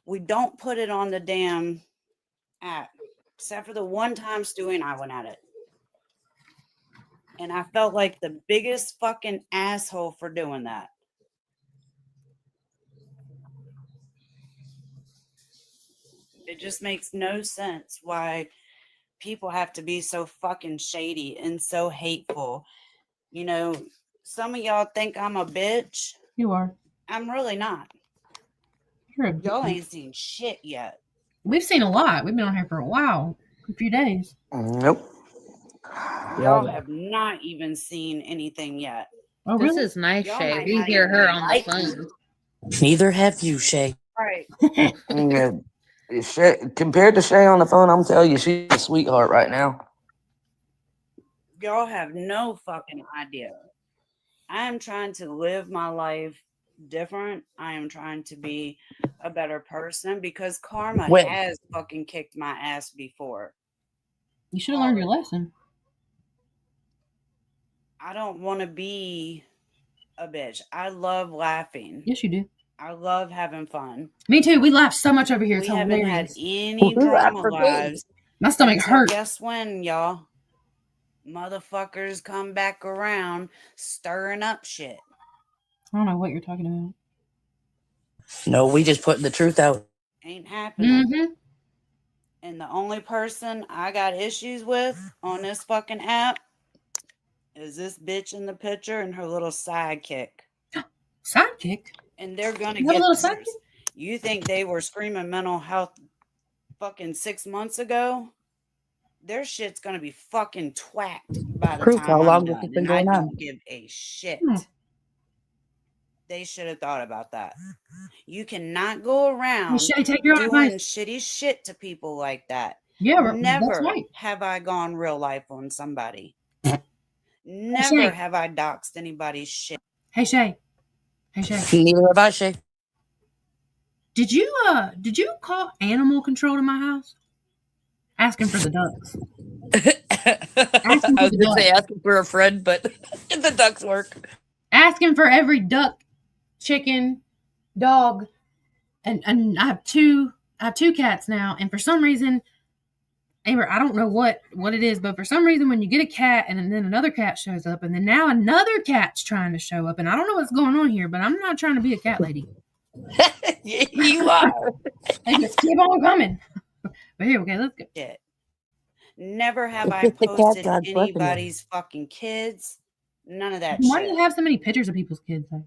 we don't put it on the damn app. Except for the one time Stewie and I went at it. And I felt like the biggest fucking asshole for doing that. It just makes no sense why people have to be so fucking shady and so hateful. You know, some of y'all think I'm a bitch. You are. I'm really not. Y'all ain't seen shit yet. We've seen a lot. We've been on here for a while. A few days. Nope. Y'all have not even seen anything yet. Oh, This really? is nice, Y'all Shay. might We not hear even her on the like me. phone. Neither have you, Shay. Right. Yeah, Shay, compared to Shay on the phone, I'm telling you, she's a sweetheart right now. Y'all have no fucking idea. I am trying to live my life different. I am trying to be a better person because karma has fucking kicked my ass before. You should have learned your lesson. I don't want to be a bitch. I love laughing. Yes, you do. I love having fun. Me too. We laugh so much over here. It's We haven't had hilarious. any drama lives. My stomach until hurts. guess when, y'all? Motherfuckers come back around stirring up shit. I don't know what you're talking about. No, we just putting the truth out. Ain't happening. Mm-hmm. And the only person I got issues with on this fucking app is this bitch in the picture and her little sidekick. Sidekick? And they're gonna You have a get little theirs. You think they were screaming mental health fucking 6 months ago? Their shit's gonna be fucking twacked by the Proof time how I'm long this has done. been And I going on. don't give a shit. They should have thought about that. You cannot go around Shay, take your doing advice. shitty shit to people like that. Yeah, that's Never right. have I gone real life on somebody. Never Shay. have I doxed anybody's shit. Hey, Shay. Hey, Shay. Neither have I, Shay. Did you call animal control to my house? Asking for the ducks. I was going to say asking for a friend, but the ducks work. Asking for every duck, chicken, dog, and I have two cats now, and for some reason Amber, I don't know what it is, but for some reason when you get a cat and then another cat shows up and then now another cat's trying to show up and I don't know what's going on here, but I'm not trying to be a cat lady. You are. They just keep on coming. But here, okay, let's go. Shit. Never have I posted anybody's fucking kids. None of that Why shit. do you have so many pictures of people's kids though?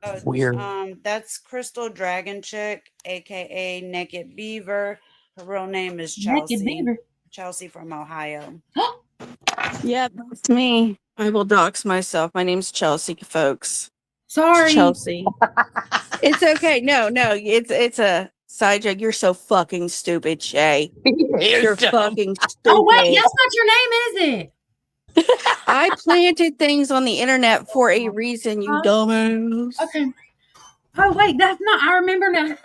Oh, weird. That's Crystal Dragon Chick, aka Naked Beaver. Her real name is Naked Chelsea. Beaver. Chelsea from Ohio. Yep, that's me. I will dox myself. My name's Chelsea, folks. Sorry. Chelsea. It's okay. No, it's a side joke. You're so fucking stupid, Shay. You're fucking stupid. Oh wait, that's not your name, is it? I planted things on the internet for a reason, you dumbass. Okay. Oh wait, that's not. I remember now.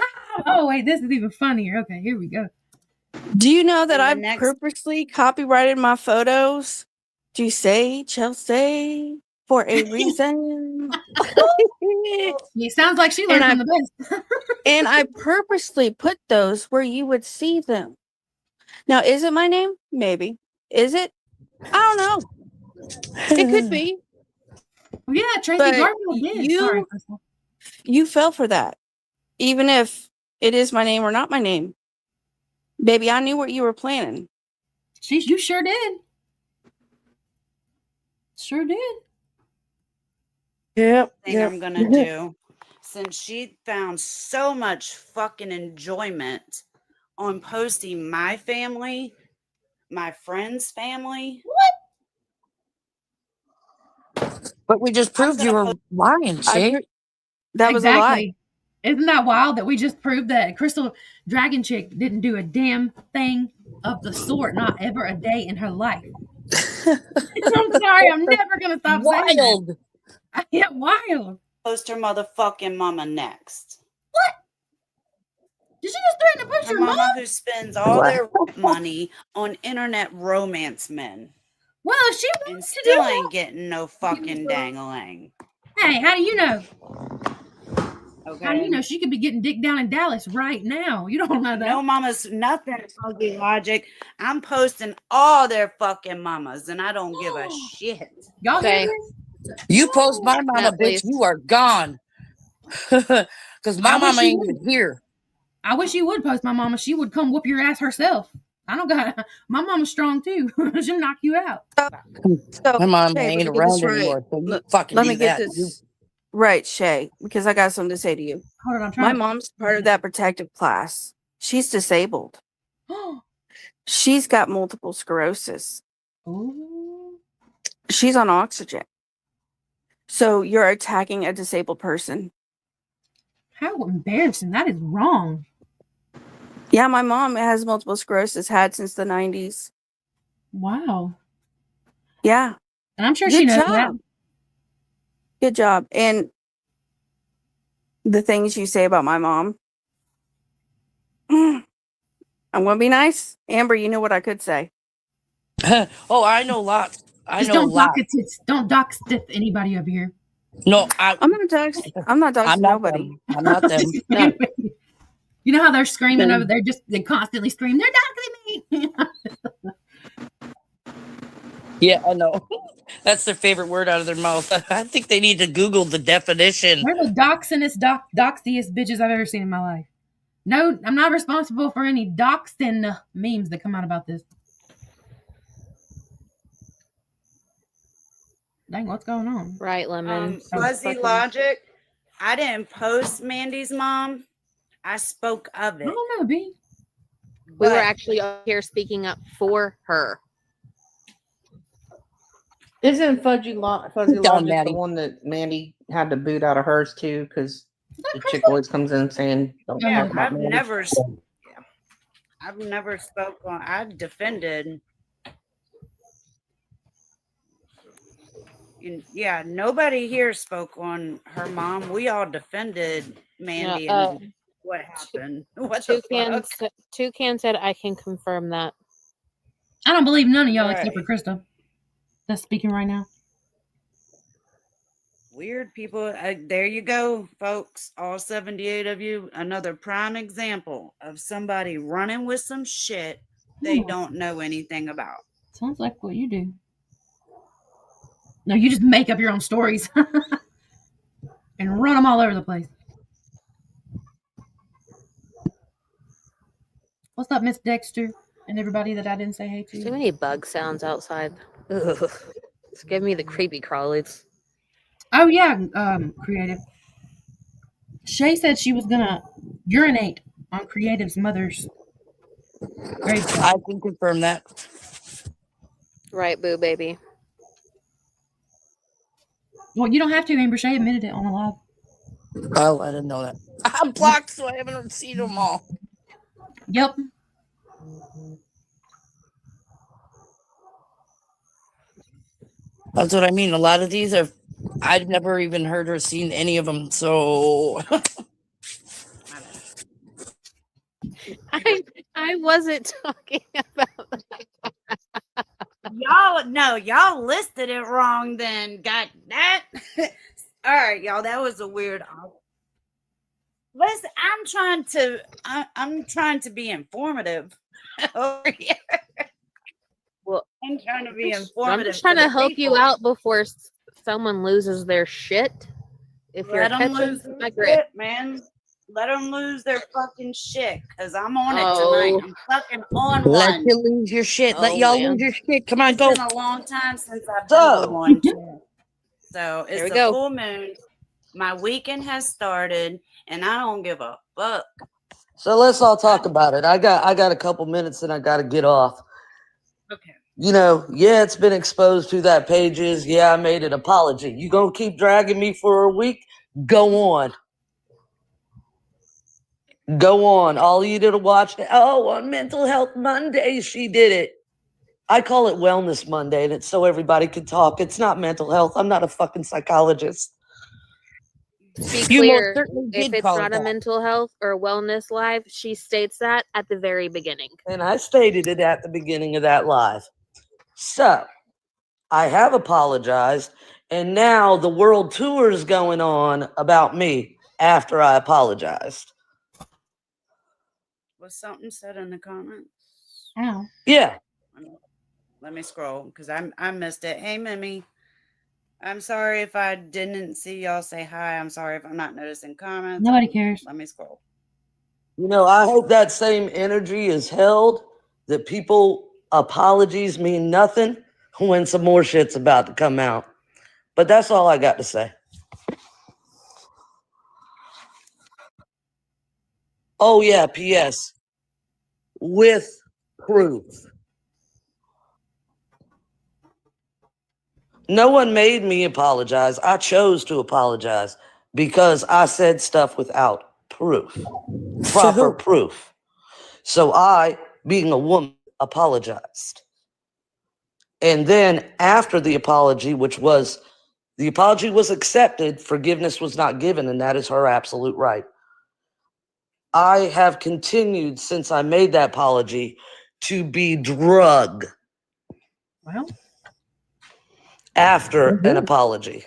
Oh wait, this is even funnier. Okay, here we go. Do you know that I purposely copyrighted my photos? Do you say Chelsea for a reason? It sounds like she learned from the best. And I purposely put those where you would see them. Now, is it my name? Maybe. Is it? I don't know. It could be. Well, yeah, Tracy Garfield did. You fell for that. Even if it is my name or not my name. Baby, I knew what you were planning. You sure did. Sure did. Yep. Thing I'm gonna do, since she found so much fucking enjoyment on posting my family, my friend's family. What? But we just proved you were lying, Shay. That was a lie. Isn't that wild that we just proved that Crystal Dragon Chick didn't do a damn thing of the sort, not ever a day in her life? I'm sorry, I'm never gonna stop saying that. Yeah, wild. Post her motherfucking mama next. What? Did she just threaten to post her mama? Who spends all their money on internet romance men. Well, if she wants and to still do ain't getting no fucking dang-a-lang. Hey, how do you know? Okay. How do you know she could be getting dick down in Dallas right now? You don't know that. No mamas, nothing funky logic. I'm posting all their fucking mamas, and I don't give a shit. Y'all hear this? You post my mama, bitch, you are gone. Because my mama ain't even here. I wish you would post my mama. She would come whoop your ass herself. I don't got my mama's strong too. She'll knock you out. So, my mama Shay, ain't around anymore. So you fucking let me get that. this right, Shay, because I got something to say to you. Hold on, my mom's part of that protective class. She's disabled. She's got multiple sclerosis. Ooh. She's on oxygen. So you're attacking a disabled person. How embarrassing. That is wrong. Yeah, my mom has multiple sclerosis, had since the 90s. Wow. Yeah. And I'm sure she knows that. Good job. And the things you say about my mom, I'm going to be nice. Amber, you know what I could say. Oh, I know lots. Just don't dox anybody over here. No, I'm not doxing nobody. I'm not them. No. You know how they're screaming over there? They constantly scream, they're doxing me. Yeah, I know. That's their favorite word out of their mouth. I think they need to Google the definition. They're the doxiest bitches I've ever seen in my life. No, I'm not responsible for any doxing memes that come out about this. Dang, what's going on? Right, Lemon. Fuzzy logic. I didn't post Mandy's mom. I spoke of it. I don't know, B. We were actually here speaking up for her. Isn't Fuzzy Logic the one that Mandy had to boot out of hers too? Because the chick always comes in saying, "Don't talk about Mandy." I've never spoke on. I defended. Yeah, nobody here spoke on her mom. We all defended Mandy and what happened. What the fuck? Toucan said, I can confirm that. I don't believe none of y'all except for Krista that's speaking right now. Weird people. There you go, folks. All 78 of you. Another prime example of somebody running with some shit they don't know anything about. Sounds like what you do. No, you just make up your own stories and run them all over the place. What's up, Miss Dexter? And everybody that I didn't say hey to. Too many bug sounds outside. Ugh. It's giving me the creepy crawlies. Oh yeah, Creative. Shay said she was gonna urinate on Creative's mother's gravestone. I can confirm that. Right, boo baby. Well, you don't have to, Amber. Shay admitted it on a live. Oh, I didn't know that. I'm blocked, so I haven't seen them all. Yep. That's what I mean. A lot of these are, I've never even heard or seen any of them. So I wasn't talking about that. Y'all listed it wrong then. Got that? All right, y'all. That was a weird. Listen, I'm trying to be informative over here. Well, I'm trying to be informative. I'm just trying to help you out before someone loses their shit. If you're catching my grip, man. Let them lose their fucking shit, because I'm on it tonight. I'm fucking on one. Let you lose your shit. Let y'all lose your shit. Come on, go. It's been a long time since I've been on one. So it's a full moon. My weekend has started, and I don't give a fuck. So let's all talk about it. I got a couple minutes and I got to get off. Okay. You know, yeah, it's been exposed who that page is. Yeah, I made an apology. You gonna keep dragging me for a week? Go on. Go on. All you did to watch. Oh, on Mental Health Monday, she did it. I call it Wellness Monday, and it's so everybody can talk. It's not mental health. I'm not a fucking psychologist. Be clear, if it's not a mental health or wellness live, she states that at the very beginning. And I stated it at the beginning of that live. So, I have apologized, and now the world tour is going on about me after I apologized. Was something said in the comments? Oh. Yeah. Let me scroll, because I missed it. Hey, Mimi. I'm sorry if I didn't see y'all say hi. I'm sorry if I'm not noticing comments. Nobody cares. Let me scroll. You know, I hope that same energy is held, that people apologies mean nothing when some more shit's about to come out. But that's all I got to say. Oh, yeah, P.S. With proof. No one made me apologize. I chose to apologize because I said stuff without proof, proper proof. So I, being a woman, apologized. And then after the apology, the apology was accepted, forgiveness was not given, and that is her absolute right. I have continued since I made that apology to be drugged. Well, after an apology.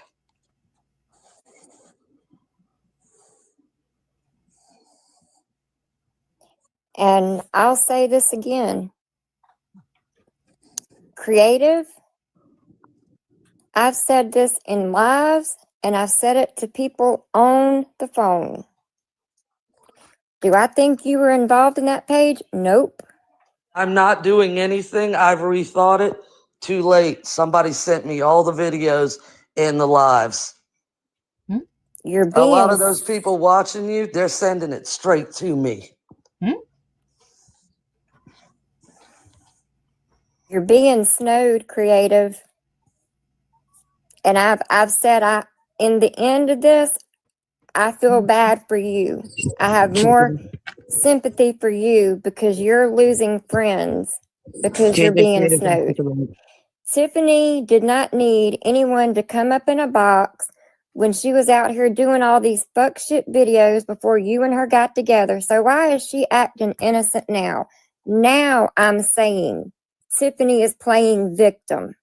And I'll say this again. Creative, I've said this in lives and I've said it to people on the phone. Do I think you were involved in that page? Nope. I'm not doing anything. I've rethought it. Too late. Somebody sent me all the videos and the lives. You're a lot of those people watching you, they're sending it straight to me. You're being snowed, Creative. And I've said in the end of this, I feel bad for you. I have more sympathy for you because you're losing friends because you're being snowed. Tiffany did not need anyone to come up in a box when she was out here doing all these fuck shit videos before you and her got together. So why is she acting innocent now? Now I'm saying Tiffany is playing victim.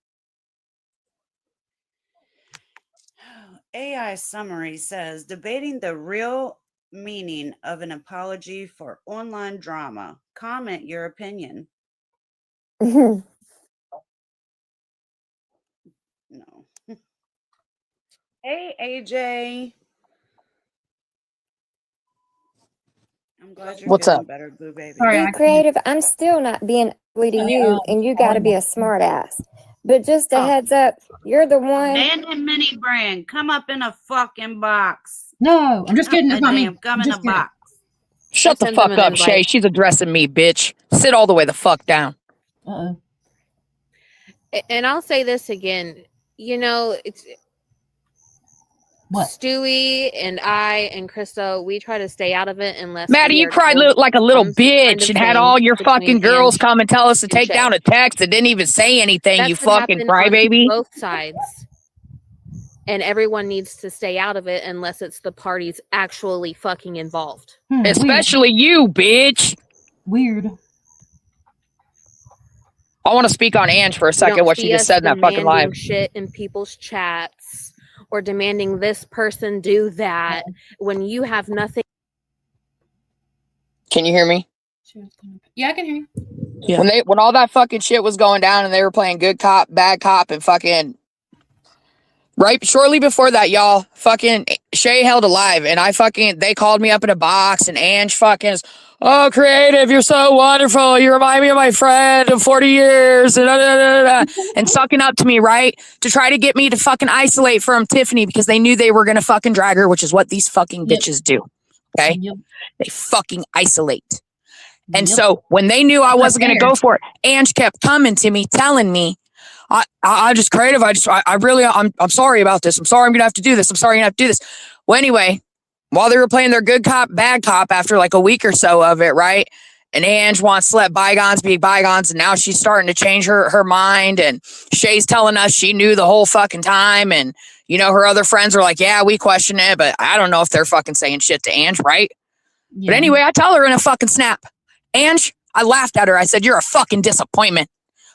AI summary says debating the real meaning of an apology for online drama. Comment your opinion. No. Hey, AJ. I'm glad you're What's feeling up? better, boo baby. Be creative. I'm still not being ugly to you, and you got to be a smart ass. But just a heads up, you're the one. Man and Mini Brand, come up in a fucking box. No, I'm just kidding. That's not me. Come in a box. Shut the fuck up, Shay. She's addressing me, bitch. Sit all the way the fuck down. Uh-oh. And I'll say this again. You know, it's what? Stewie and I and Krista, we try to stay out of it unless Maddie, you cried like a little bitch and had all your fucking girls come and tell us to take down a text and didn't even say anything, That's you what fucking happened on crybaby. both sides. And everyone needs to stay out of it unless it's the parties actually fucking involved. Especially you, bitch. Weird. I want to speak on Ange for a second, what she just said in that fucking live. Shit in people's chats or demanding this person do that when you have nothing. Can you hear me? Yeah, I can hear you. Yeah. When all that fucking shit was going down and they were playing good cop, bad cop, and fucking right shortly before that, y'all, fucking Shay held alive, and they called me up in a box, and Ange fucking is, oh, creative, you're so wonderful, you remind me of my friend of 40 years, and sucking up to me, right, to try to get me to fucking isolate from Tiffany because they knew they were gonna fucking drag her, which is what these fucking bitches do, okay? They fucking isolate. And so when they knew I wasn't gonna go for it, Ange kept coming to me, telling me, I'm sorry about this. I'm sorry I'm gonna have to do this. I'm sorry I'm gonna have to do this. Well, anyway, while they were playing their good cop, bad cop after like a week or so of it, right? And Ange wants to let bygones be bygones, and now she's starting to change her mind. And Shay's telling us she knew the whole fucking time. And, you know, her other friends are like, yeah, we question it, but I don't know if they're fucking saying shit to Ange, right? Yeah. But anyway, I tell her in a fucking snap, Ange, I laughed at her. I said, you're a fucking disappointment.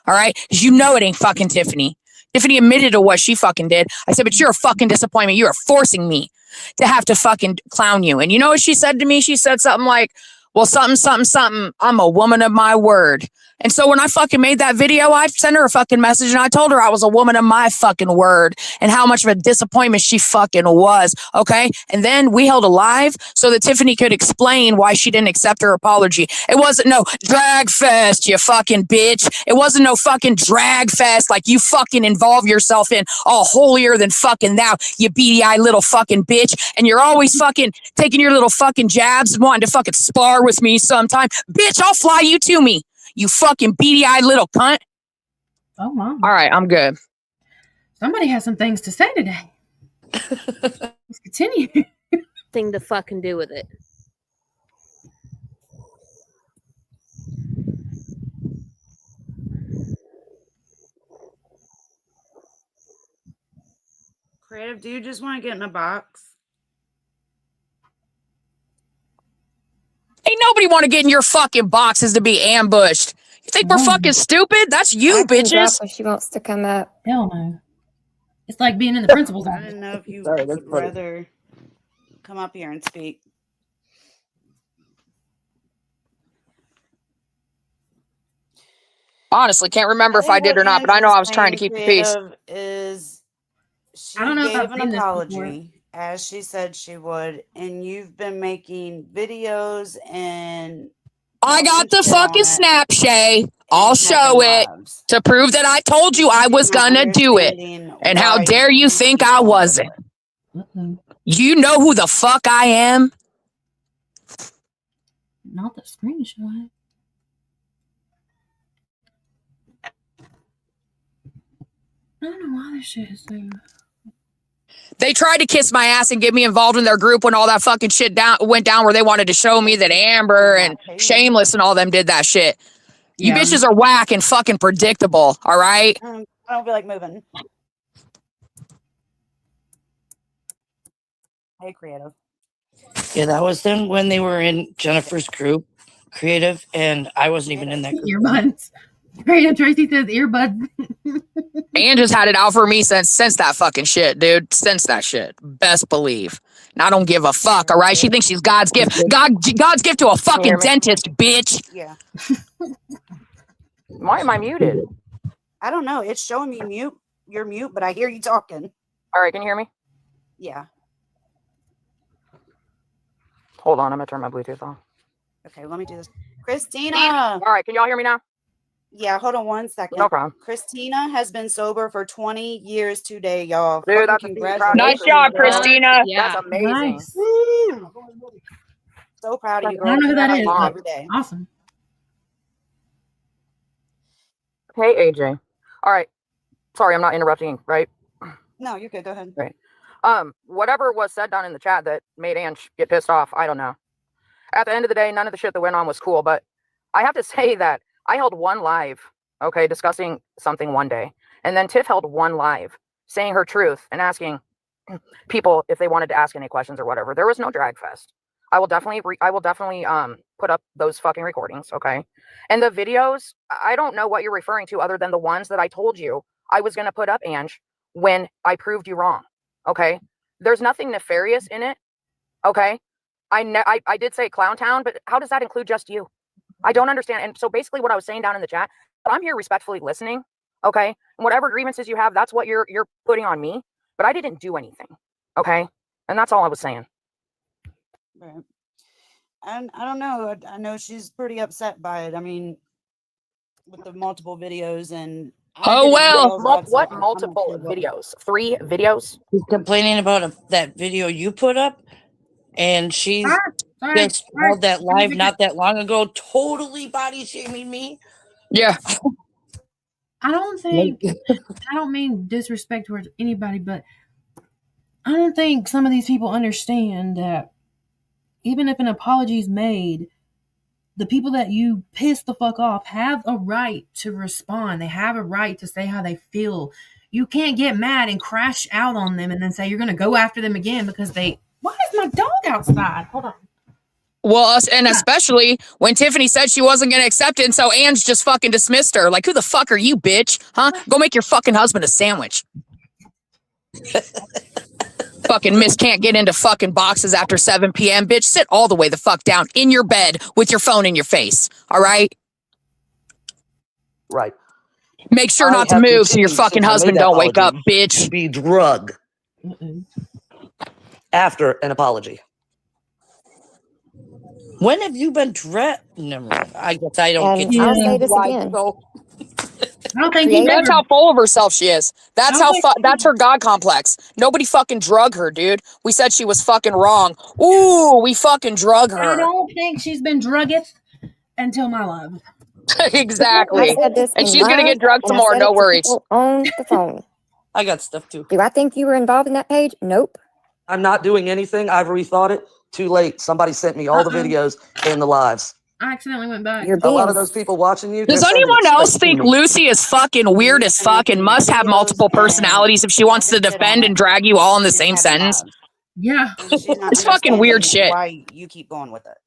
All right? Because you know it ain't fucking Tiffany. Tiffany admitted to what she fucking did. I said, but you're a fucking disappointment. You are forcing me to have to fucking clown you. And you know what she said to me? She said something like, well, something. I'm a woman of my word. And so when I fucking made that video, I sent her a fucking message and I told her I was a woman of my fucking word and how much of a disappointment she fucking was. Okay. And then we held a live so that Tiffany could explain why she didn't accept her apology. It wasn't no drag fest, you fucking bitch. It wasn't no fucking drag fest like you fucking involve yourself in, all holier than fucking thou, you beady-eyed little fucking bitch. And you're always fucking taking your little fucking jabs and wanting to fucking spar with me sometime. Bitch, I'll fly you to me. You fucking beady-eyed little cunt. Oh, my. All right, I'm good. Somebody has some things to say today. Let's continue. Thing to fucking do with it. Creative, do you just want to get in a box? Ain't nobody want to get in your fucking boxes to be ambushed. You think we're fucking stupid? That's you, bitches. If she wants to come up. Hell no. It's like being in the principal's office. I didn't know if you would rather come up here and speak. Honestly, can't remember if I did or not, but I know I was trying to keep the peace. She gave an apology, as she said she would, and you've been making videos and I got the fucking snap, Shay. I'll show it to prove that I told you I was gonna do it. And how dare you think I wasn't? You know who the fuck I am? Not the screenshot. I don't know why this shit is so... They tried to kiss my ass and get me involved in their group when all that fucking shit went down where they wanted to show me that Amber and Shameless and all them did that shit. You bitches are whack and fucking predictable, all right? I don't feel like moving. Hey, Creative. Yeah, that was them when they were in Jennifer's group, Creative, and I wasn't even in that group. Your buns. Freedom Tracy says earbuds. And just had it out for me since that fucking shit, dude. Since that shit. Best believe. And I don't give a fuck, all right? She thinks she's God's gift. God's gift to a fucking dentist, bitch. Yeah. Why am I muted? I don't know. It's showing me mute. You're mute, but I hear you talking. All right, can you hear me? Yeah. Hold on, I'm gonna turn my Bluetooth off. Okay, let me do this. Christina. All right, can y'all hear me now? Yeah, hold on 1 second. No problem. Christina has been sober for 20 years today, y'all. Dude, that's congratulations. Nice job, Christina. That's amazing. Nice. So proud of you, I girl. don't know who that is. Keep But every day. awesome. Hey, AJ. All right. Sorry, I'm not interrupting, right? No, you're good. Go ahead. Right. Whatever was said down in the chat that made Ange get pissed off, I don't know. At the end of the day, none of the shit that went on was cool, but I have to say that I held one live, okay, discussing something one day. And then Tiff held one live saying her truth and asking people if they wanted to ask any questions or whatever. There was no drag fest. I will definitely put up those fucking recordings, okay? And the videos, I don't know what you're referring to other than the ones that I told you I was going to put up, Ange, when I proved you wrong, okay? There's nothing nefarious in it, okay? I did say Clown Town, but how does that include just you? I don't understand. And so basically what I was saying down in the chat, I'm here respectfully listening, okay? And whatever grievances you have, that's what you're putting on me, but I didn't do anything, okay? And that's all I was saying. Right. And I don't know. I know she's pretty upset by it. I mean, with the multiple videos and what multiple videos? 3 videos? She's complaining about that video you put up, and she's just held that live not that long ago, totally body shaming me. Yeah. I don't think, I don't mean disrespect towards anybody, but I don't think some of these people understand that even if an apology is made, the people that you piss the fuck off have a right to respond. They have a right to say how they feel. You can't get mad and crash out on them and then say you're going to go after them again because they. Why is my dog outside? Hold on. Well, and especially when Tiffany said she wasn't going to accept it, and so Ange just fucking dismissed her. Like, who the fuck are you, bitch? Huh? Go make your fucking husband a sandwich. Fucking miss can't get into fucking boxes after 7 p.m. Bitch, sit all the way the fuck down in your bed with your phone in your face. All right? Right. Make sure not to move so your fucking husband don't wake up, bitch. To be drug after an apology. When have you been Never mind. I guess I don't get I'll say this again. I don't think that's how full of herself she is. That's how that's her God complex. Nobody fucking drug her, dude. We said she was fucking wrong. Ooh, we fucking drug her. I don't think she's been drugged until my love. Exactly. I said this And in she's gonna live, get drugged some and I more. said No it to worries. people on the phone. I got stuff too. Do I think you were involved in that page? Nope. I'm not doing anything. I've rethought it. Too late. Somebody sent me all the videos and the lives. I accidentally went back. A lot of those people watching you. Does anyone else think Lucy is fucking weird as fuck and must have multiple personalities if she wants to defend and drag you all in the same sentence? Yeah. It's fucking weird shit. Why you keep going with it?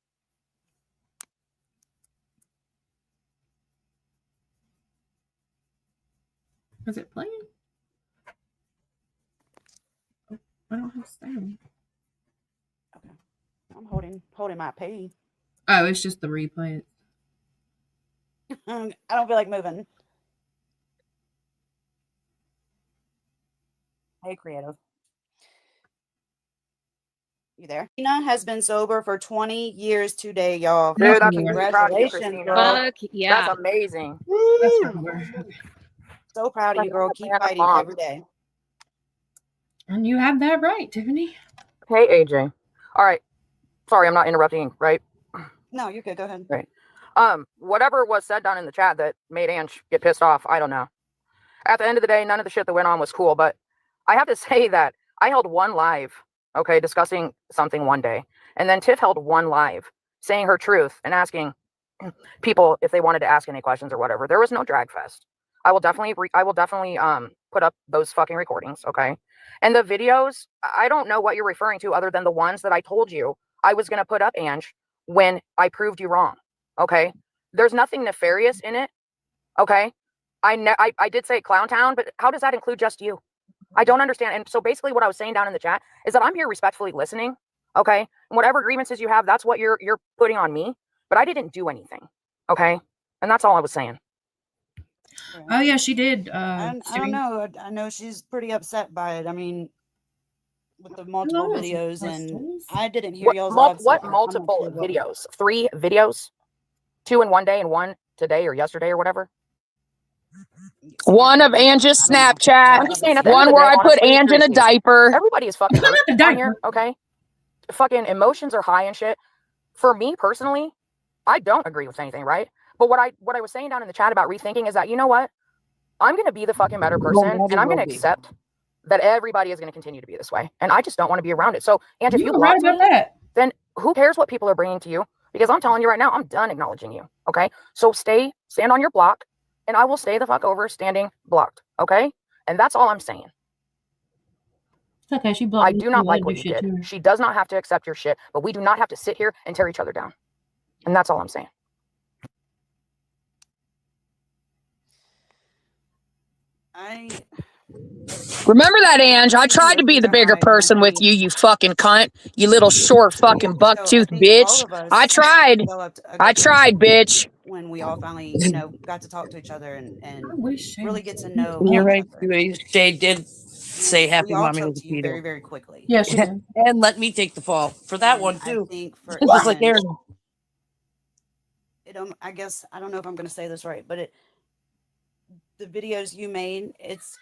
Is it playing? I don't have sound. Okay. I'm holding my pee. Oh, it's just the replay. I don't feel like moving. Hey, creative. You there? Tina has been sober for 20 years today, y'all. Dude, that's congratulations, girl. Fuck yeah. That's amazing. So proud of you, girl. Keep fighting every day. And you have that right, Tiffany. Hey, AJ. All right. Sorry, I'm not interrupting, right? No, you're good. Go ahead. Right. Whatever was said down in the chat that made Ange get pissed off, I don't know. At the end of the day, none of the shit that went on was cool, but I have to say that I held one live, okay, discussing something one day. And then Tiff held one live saying her truth and asking people if they wanted to ask any questions or whatever. There was no drag fest. I will definitely put up those fucking recordings, okay? And the videos, I don't know what you're referring to other than the ones that I told you I was going to put up, Ange, when I proved you wrong, okay? There's nothing nefarious in it, Okay. I did say Clown Town, but how does that include just you? I don't understand. And so basically what I was saying down in the chat is that I'm here respectfully listening. Okay. And whatever grievances you have, that's what you're putting on me. But I didn't do anything. Okay. And that's all I was saying. Oh yeah, she did. I don't know. I know she's pretty upset by it. I mean, with the multiple videos, and I didn't hear y'all's live. What multiple videos? 3 videos? 2 in one day and 1 today or yesterday or whatever? One of Angie's Snapchat. I'm just saying one where I put Angie in a diaper. Everybody is fucking hurt on here, okay? Fucking emotions are high and shit. For me personally, I don't agree with anything, right? But what I was saying down in the chat about rethinking is that, you know what? I'm going to be the fucking better person, and I'm going to accept that everybody is going to continue to be this way. And I just don't want to be around it. So, Angie, if you blocked me, then who cares what people are bringing to you? Because I'm telling you right now, I'm done acknowledging you, okay? So stand on your block, and I will stay the fuck over standing blocked, okay? And that's all I'm saying. Okay, she blocked. I do not like what you did. She does not have to accept your shit, but we do not have to sit here and tear each other down. And that's all I'm saying. Remember that, Ange? I tried to be the bigger person with you, you fucking cunt. You little short fucking buck-toothed bitch. I tried. I tried, bitch. When we all finally, got to talk to each other and really get to know. You're right. Shay did say happy mommy with a very, very quickly. Yeah, she did. And let me take the fall for that one too. I think for just like Aaron. I guess I don't know if I'm going to say this right, but the videos you made, it's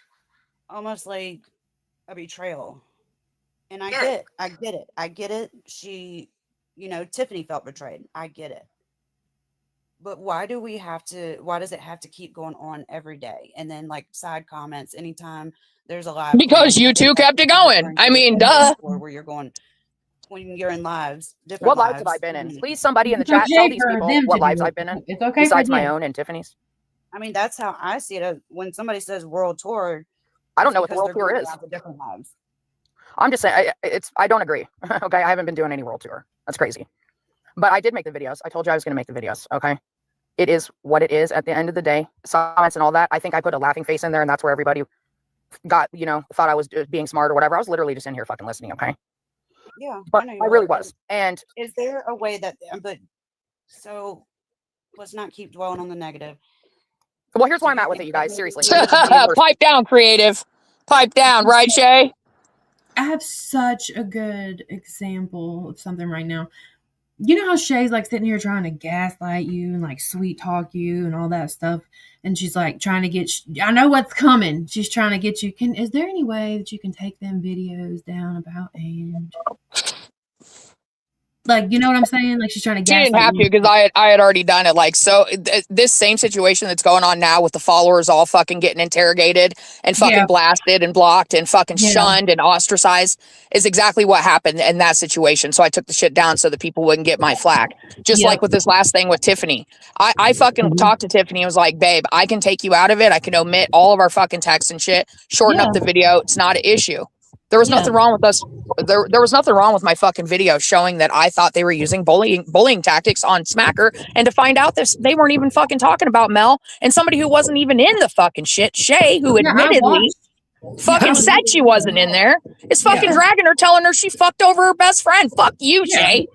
almost like a betrayal. And I get it. She, Tiffany felt betrayed. I get it. But why does it have to keep going on every day? And then like side comments anytime there's a live. Because you two kept it going. I mean, duh. Where you're going when you're in lives. What lives have I been in? Please, somebody in the chat, tell these people what lives I've been in. It's okay. Besides my own and Tiffany's. I mean, that's how I see it. When somebody says world tour, I don't know what the world tour is. Different lives. I'm just saying, I don't agree. Okay, I haven't been doing any world tour. That's crazy. But I did make the videos. I told you I was going to make the videos. Okay, it is what it is. At the end of the day, comments and all that. I think I put a laughing face in there, and that's where everybody got, thought I was being smart or whatever. I was literally just in here fucking listening. Okay. Yeah, but I really was. And is there a way that? But so let's not keep dwelling on the negative. Well, here's where I'm at with it, you guys. Seriously. Pipe down, creative. Pipe down, right, Shay? I have such a good example of something right now. You know how Shay's like sitting here trying to gaslight you and like sweet talk you and all that stuff, and she's like trying to get. I know what's coming. She's trying to get you. Is there any way that you can take them videos down about Ange? Like, you know what I'm saying? Like she's trying to. She didn't have to because I had already done it. Like, so this same situation that's going on now with the followers all fucking getting interrogated and fucking blasted and blocked and fucking shunned and ostracized is exactly what happened in that situation. So I took the shit down so that people wouldn't get my flack. Just like with this last thing with Tiffany. I fucking talked to Tiffany and was like, babe, I can take you out of it. I can omit all of our fucking texts and shit. Shorten up the video. It's not an issue. There was nothing wrong with us. There was nothing wrong with my fucking video showing that I thought they were using bullying tactics on Smacker, and to find out this they weren't even fucking talking about Mel and somebody who wasn't even in the fucking shit, Shay, who admittedly fucking said she wasn't in there, is fucking dragging her, telling her she fucked over her best friend. Fuck you, Shay.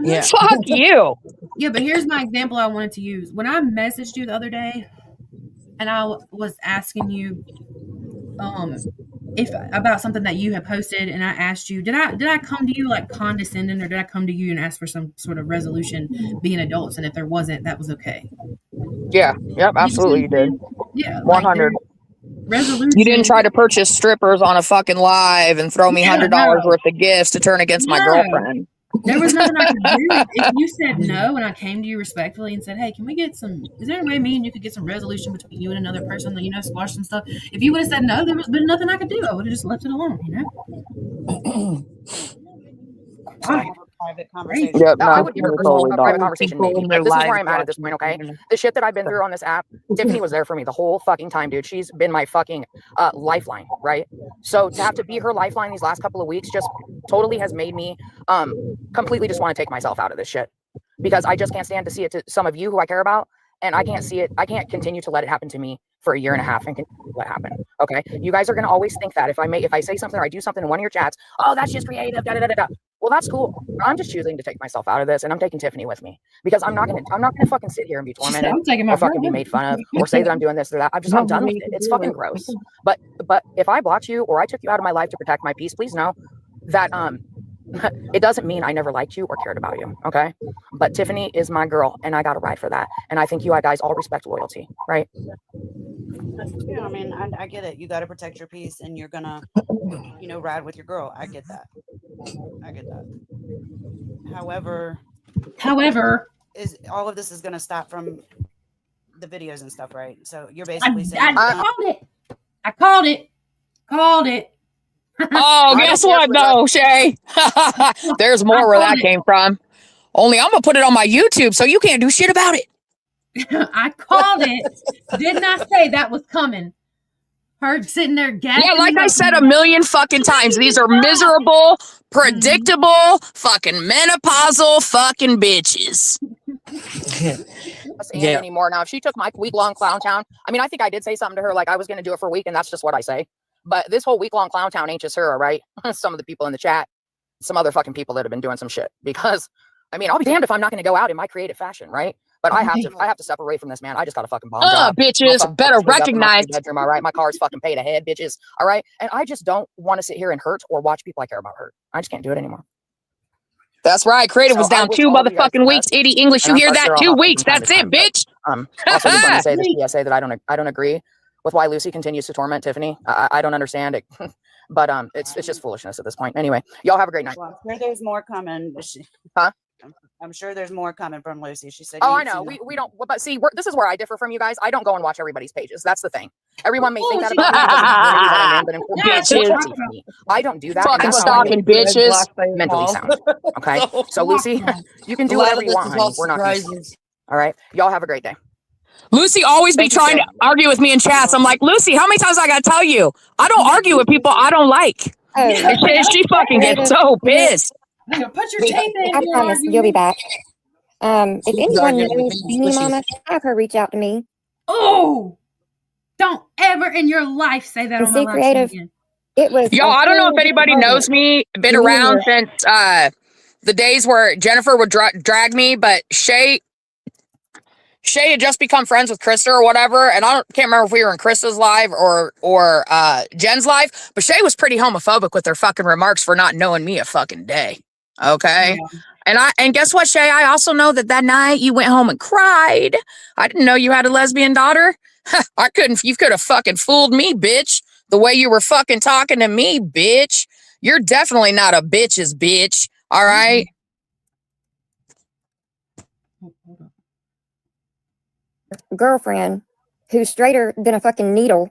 Yeah. Fuck you. Yeah, but here's my example I wanted to use. When I messaged you the other day, and I was asking you, if about something that you had posted, and I asked you, did I come to you like condescending, or did I come to you and ask for some sort of resolution being adults? And if there wasn't, that was okay. Yeah. Yep. Absolutely, you did. Yeah. 100. Resolution. You didn't try to purchase strippers on a fucking live and throw me $100 worth of gifts to turn against my girlfriend. There was nothing I could do. If you said no and I came to you respectfully and said, hey, can we get some, is there a way me and you could get some resolution between you and another person, squash some stuff? If you would have said no, there was been nothing I could do. I would have just left it alone, Private conversation. Yep, I would never a private conversation. Maybe. Like, this is where I'm at this point, okay? The shit that I've been through on this app, Tiffany was there for me the whole fucking time, dude. She's been my fucking lifeline, right? So to have to be her lifeline these last couple of weeks just totally has made me completely just want to take myself out of this shit. Because I just can't stand to see it to some of you who I care about and I can't see it. I can't continue to let it happen to me for a year and a half and continue to let it happen. Okay, you guys are gonna always think that if I say something or I do something in one of your chats, oh, that's just creative. Da da da da. Well, that's cool. I'm just choosing to take myself out of this, and I'm taking Tiffany with me because I'm not gonna fucking sit here and be tormented or fucking be made fun of or say that I'm doing this or that. I'm done with it. It's fucking gross. But if I blocked you or I took you out of my life to protect my peace, please know that it doesn't mean I never liked you or cared about you. Okay, but Tiffany is my girl, and I got a ride for that. And I think you guys all respect loyalty, right? Yeah, I mean, I get it. You got to protect your peace, and you're gonna, ride with your girl. I get that. However, is all of this is gonna stop from the videos and stuff, right? So you're basically saying I called it. Oh, guess what? No, Shay. There's more where that came from. Only I'm gonna put it on my YouTube, so you can't do shit about it. I called it. Didn't I say that was coming? Her sitting there gassing. Yeah, like I said a million fucking times, these are miserable, predictable, fucking menopausal fucking bitches. Yeah. Anymore. Now, if she took my week-long clown town, I mean, I think I did say something to her like I was going to do it for a week, and that's just what I say. But this whole week-long clown town ain't just her, all right? Some of the people in the chat, some other fucking people that have been doing some shit. Because, I mean, I'll be damned if I'm not going to go out in my creative fashion, right? But I have to separate from this man. I just got a fucking bomb job. Bitches, better recognize. Bedroom, all right? My car's fucking paid ahead, bitches, all right? And I just don't want to sit here and hurt or watch people I care about hurt. I just can't do it anymore. That's right. Creative was down 2 motherfucking weeks. Idiot English, you hear that? 2 weeks. That's it, bitch. Also, just let me say this PSA that I don't agree with why Lucy continues to torment Tiffany. I don't understand it, but it's just foolishness at this point. Anyway, y'all have a great night. Well, I'm sure there's more coming. Huh? I'm sure there's more coming from Lucy. She said. Oh, I know. We don't. But see, this is where I differ from you guys. I don't go and watch everybody's pages. That's the thing. Everyone may think that about me because of the community that I'm in, but unfortunately, I don't do that. Fucking stalking bitches. Mentally sound. Okay. So Lucy, you can do whatever you want, honey. We're not. All right. Y'all have a great day. Lucy always be trying to argue with me in chats. I'm like, Lucy, how many times I gotta tell you? I don't argue with people I don't like. And she fucking gets so pissed. Put your teeth in. I promise you'll be back. If anyone knows Beanie Mama, have her reach out to me. Oh, don't ever in your life say that on my live creative. again. It was. Yo, I don't know if anybody knows me. Been around since the days where Jennifer would drag me, but Shay had just become friends with Krista or whatever, and can't remember if we were in Krista's live or Jen's live, but Shay was pretty homophobic with her fucking remarks for not knowing me a fucking day. Okay. Yeah. And guess what, Shay? I also know that night you went home and cried. I didn't know you had a lesbian daughter. You could have fucking fooled me, bitch. The way you were fucking talking to me, bitch. You're definitely not a bitch's bitch. All right. Girlfriend who's straighter than a fucking needle.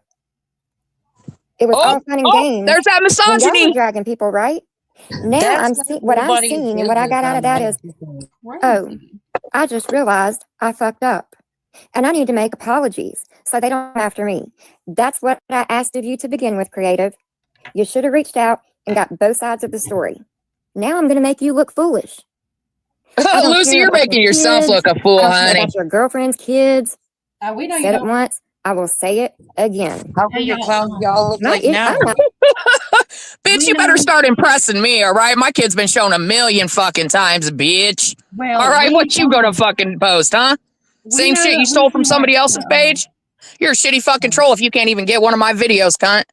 It was all fun and games. There's that misogyny. Y'all were dragging people, right? Now I'm seeing what I'm seeing, and what I got out of that is, oh, I just realized I fucked up, and I need to make apologies so they don't come after me. That's what I asked of you to begin with, creative. You should have reached out and got both sides of the story. Now I'm going to make you look foolish. Lucy, you're making yourself look a fool, honey. About your girlfriend's kids. We know Said it once. I will say it again. How can your clowns y'all look like now? Bitch, you better start impressing me, all right? My kid's been shown 1,000,000 fucking times, bitch. Well, all right, what you gonna fucking post, huh? Same shit you stole from somebody else's page? You're a shitty fucking troll if you can't even get one of my videos, cunt.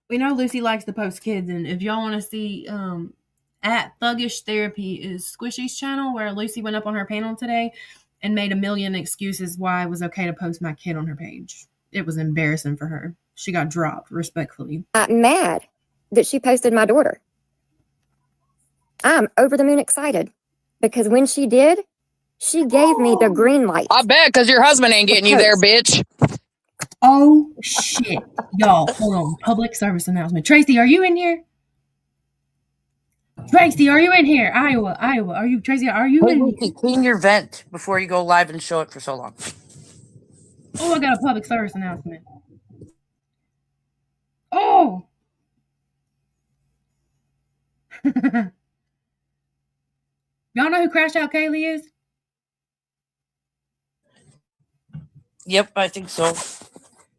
We know Lucy likes to post kids, and if y'all want to see, at Thuggish Therapy is Squishy's channel, where Lucy went up on her panel today and made 1,000,000 excuses why it was okay to post my kid on her page. It was embarrassing for her. She got dropped, respectfully. I'm mad that she posted my daughter. I'm over the moon excited because when she did, she gave me the green light. I bet, because your husband ain't getting you there, bitch. Oh, shit. Y'all, hold on. Public service announcement. Tracy, are you in here? Tracy, are you in here? Iowa. Are you, Tracy, are you in here? Clean your vent before you go live and show it for so long. Oh, I got a public service announcement. Oh! Y'all know who Crash Out Kaylee is? Yep, I think so.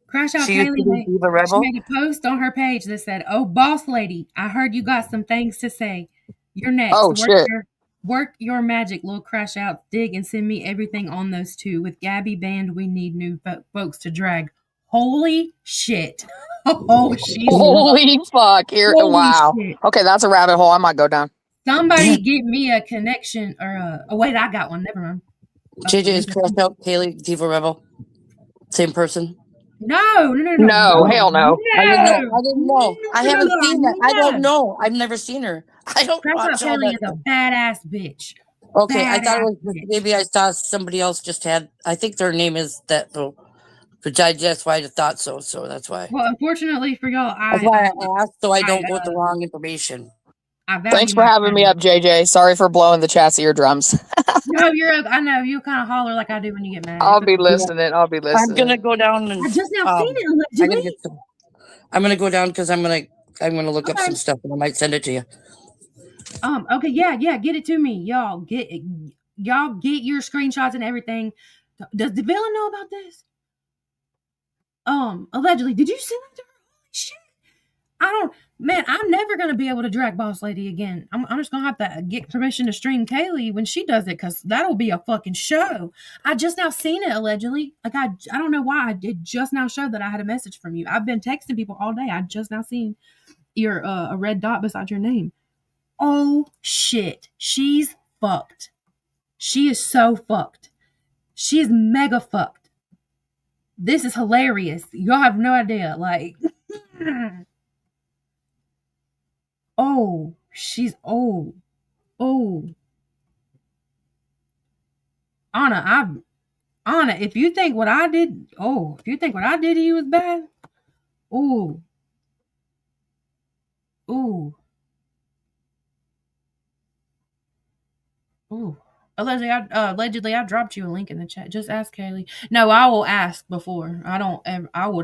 Crash Out She used to be Diva Rebel. She made a post on her page that said, "Oh, boss lady, I heard you got some things to say. You're next. Oh shit. Work your magic, little Crash Out. Dig and send me everything on those two. With Gabby banned, we need new folks to drag." Holy shit. Oh, she's Holy fuck. Here, Holy wow. shit. Okay, that's a rabbit hole I might go down. Somebody give me a connection or oh wait, I got one. Never mind. JJ is Crash Out, Kaylee, Diva Rebel. Same person? No, hell no. I didn't know. I haven't seen that. I don't know. I've never seen her. I don't Crash Out watch all Kaylee that. is a badass bitch. Okay, I thought it was maybe I saw somebody else just had. I think their name is that though, but that's why I just thought so. So that's why. Well, unfortunately for y'all, That's why I asked so I don't go with the wrong information. Thanks for having me up, JJ. Sorry for blowing the chat's eardrums. No, I know you kind of holler like I do when you get mad. I'll be listening. I'll be listening. I'm gonna go down and I just now seen it allegedly. I'm gonna go down because I'm gonna look up some stuff and I might send it to you. Okay, yeah, get it to me, y'all. Get your screenshots and everything. Does the villain know about this? Allegedly, did you send that to her? Holy shit! I'm never gonna be able to drag Boss Lady again. I'm just gonna have to get permission to stream Kaylee when she does it, because that'll be a fucking show. I just now seen it allegedly. Like I don't know why it just now showed that I had a message from you. I've been texting people all day. I just now seen your a red dot beside your name. Oh shit, she's fucked. She is so fucked. She is mega fucked. This is hilarious. Y'all have no idea. Like, oh, she's old. Oh, Anna, if you think what I did, to you is bad, ooh. Allegedly, I dropped you a link in the chat. Just ask Kaylee. No, I will ask before. I will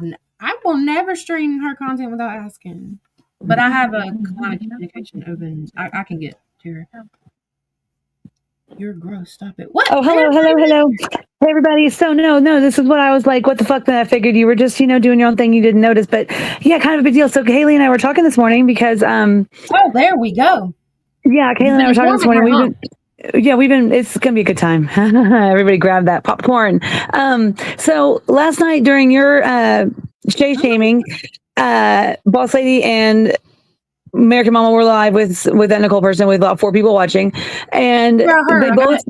never stream her content without asking. But I have a line of communication open. I can get to her. You're gross. Stop it. What? Oh, hello. Hey, everybody. So no, this is what I was like, what the fuck? Then I figured you were just, doing your own thing. You didn't notice, but yeah, kind of a big deal. So Kaylee and I were talking this morning because, oh, there we go. Yeah, Kaylee and I were talking this morning. It's going to be a good time. Everybody grab that popcorn. So last night during your Shay shaming, Boss Lady and American Mama were live with that Nicole person with about 4 people watching, and they both.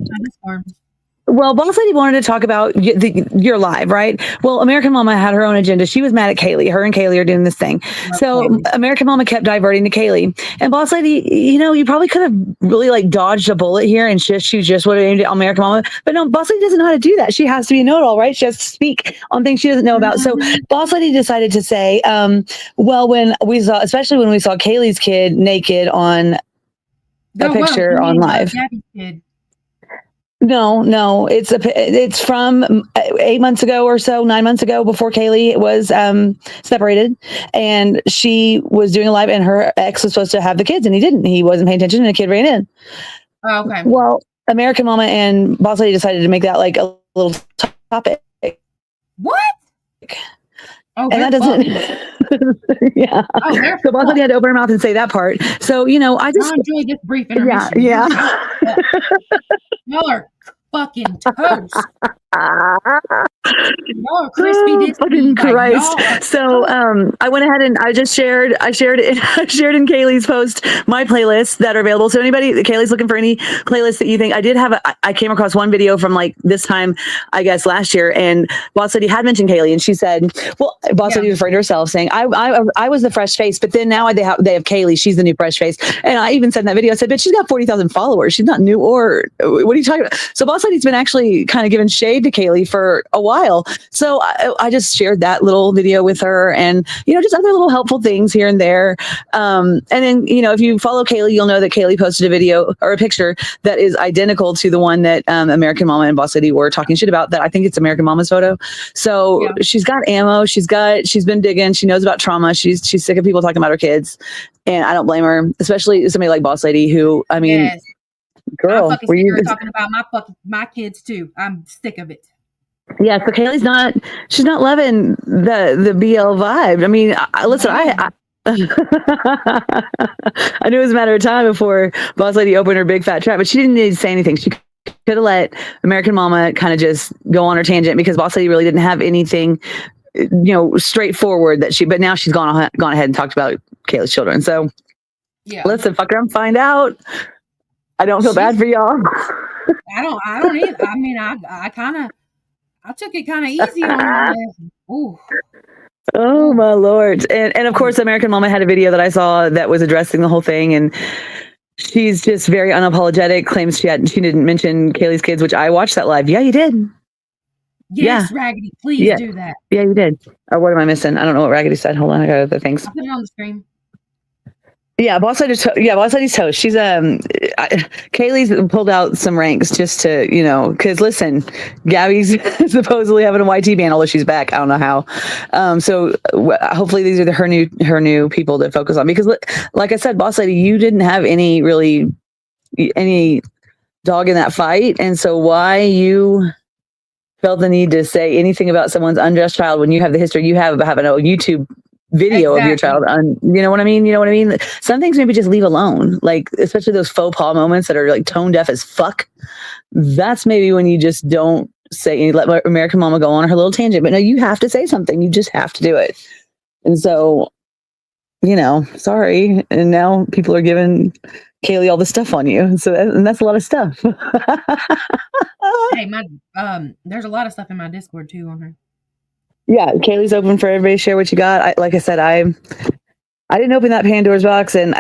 Well, Boss Lady wanted to talk about your live, right? Well, American Mama had her own agenda. She was mad at Kaylee. Her and Kaylee are doing this thing. So American Mama kept diverting to Kaylee. And Boss Lady, you probably could have really dodged a bullet here and she just would have aimed at American Mama. But no, Boss Lady doesn't know how to do that. She has to be a know-it-all, right? She has to speak on things she doesn't know about. So Boss Lady decided to say, especially when we saw Kaylee's kid naked on a picture on live. No, it's from 8 months ago or so, 9 months ago, before Kaylee was separated, and she was doing a live, and her ex was supposed to have the kids, and he didn't. He wasn't paying attention, and the kid ran in. Oh, okay. Well, American Mama and Boss Lady decided to make that like a little topic. What? Oh, and that doesn't. Yeah. Oh, so Boss Lady had to open her mouth and say that part. So I just enjoyed this brief intermission. Yeah. Y'all are fucking toast. Y'all are crispy. Fucking Christ. So I went ahead and I shared in Kaylee's post my playlists that are available. So Kaylee's looking for any playlists that you think. I came across one video from this time, I guess last year, and Boss Lady had mentioned Kaylee, and she said, well, Boss Lady referred to herself saying, I was the fresh face, but then now they have Kaylee. She's the new fresh face. And I even said in that video, I said, but she's got 40,000 followers. She's not new, or what are you talking about? So Boss Lady's been actually kind of giving shade to Kaylee for a while. So I just shared that little video with her, and just other little helpful things here and there. And then if you follow Kaylee, you'll know that Kaylee posted a video or a picture that is identical to the one that American Mama and Boss Lady were talking shit about. That I think it's American Mama's photo. So she's got ammo. She's been digging. She knows about trauma. She's sick of people talking about her kids, and I don't blame her, especially somebody like Boss Lady who yes. Girl, I'm fucking sick of talking about my kids too. I'm sick of it. Yeah, so she's not loving the BL vibe. I mean, listen, I I knew it was a matter of time before Boss Lady opened her big fat trap, but she didn't need to say anything. She could have let American Mama kind of just go on her tangent because Boss Lady really didn't have anything, straightforward but now she's gone ahead and talked about Kayla's children. So listen, fuck around, find out. I don't feel bad for y'all. I don't either. I mean, I took it kind of easy on her. Ooh. Oh my Lord. And of course, American Mama had a video that I saw that was addressing the whole thing. And she's just very unapologetic, claims she didn't mention Kaylee's kids, which I watched that live. Yeah, you did. Yes, yeah. Raggedy, please do that. Yeah, you did. Or what am I missing? I don't know what Raggedy said. Hold on, I got other things. I'll put it on the screen. Yeah, Boss Lady's toast. She's Kaylee's pulled out some ranks just to, because listen, Gabby's supposedly having a YT ban, although she's back. I don't know how. So hopefully these are her new people to focus on, because like I said, Boss Lady, you didn't have any dog in that fight, and so why you felt the need to say anything about someone's undressed child when you have the history you have about having a YouTube video of your child, you know what I mean? Some things maybe just leave alone, like especially those faux pas moments that are like tone deaf as fuck. That's maybe when you just don't say, let American Mama go on her little tangent. But no, you have to say something. You just have to do it. And so, sorry. And now people are giving Kaylee all the stuff on you. So that's a lot of stuff. Hey, there's a lot of stuff in my Discord too on her. Yeah, Kaylee's open for everybody to share what you got. Like I said, I didn't open that Pandora's box, and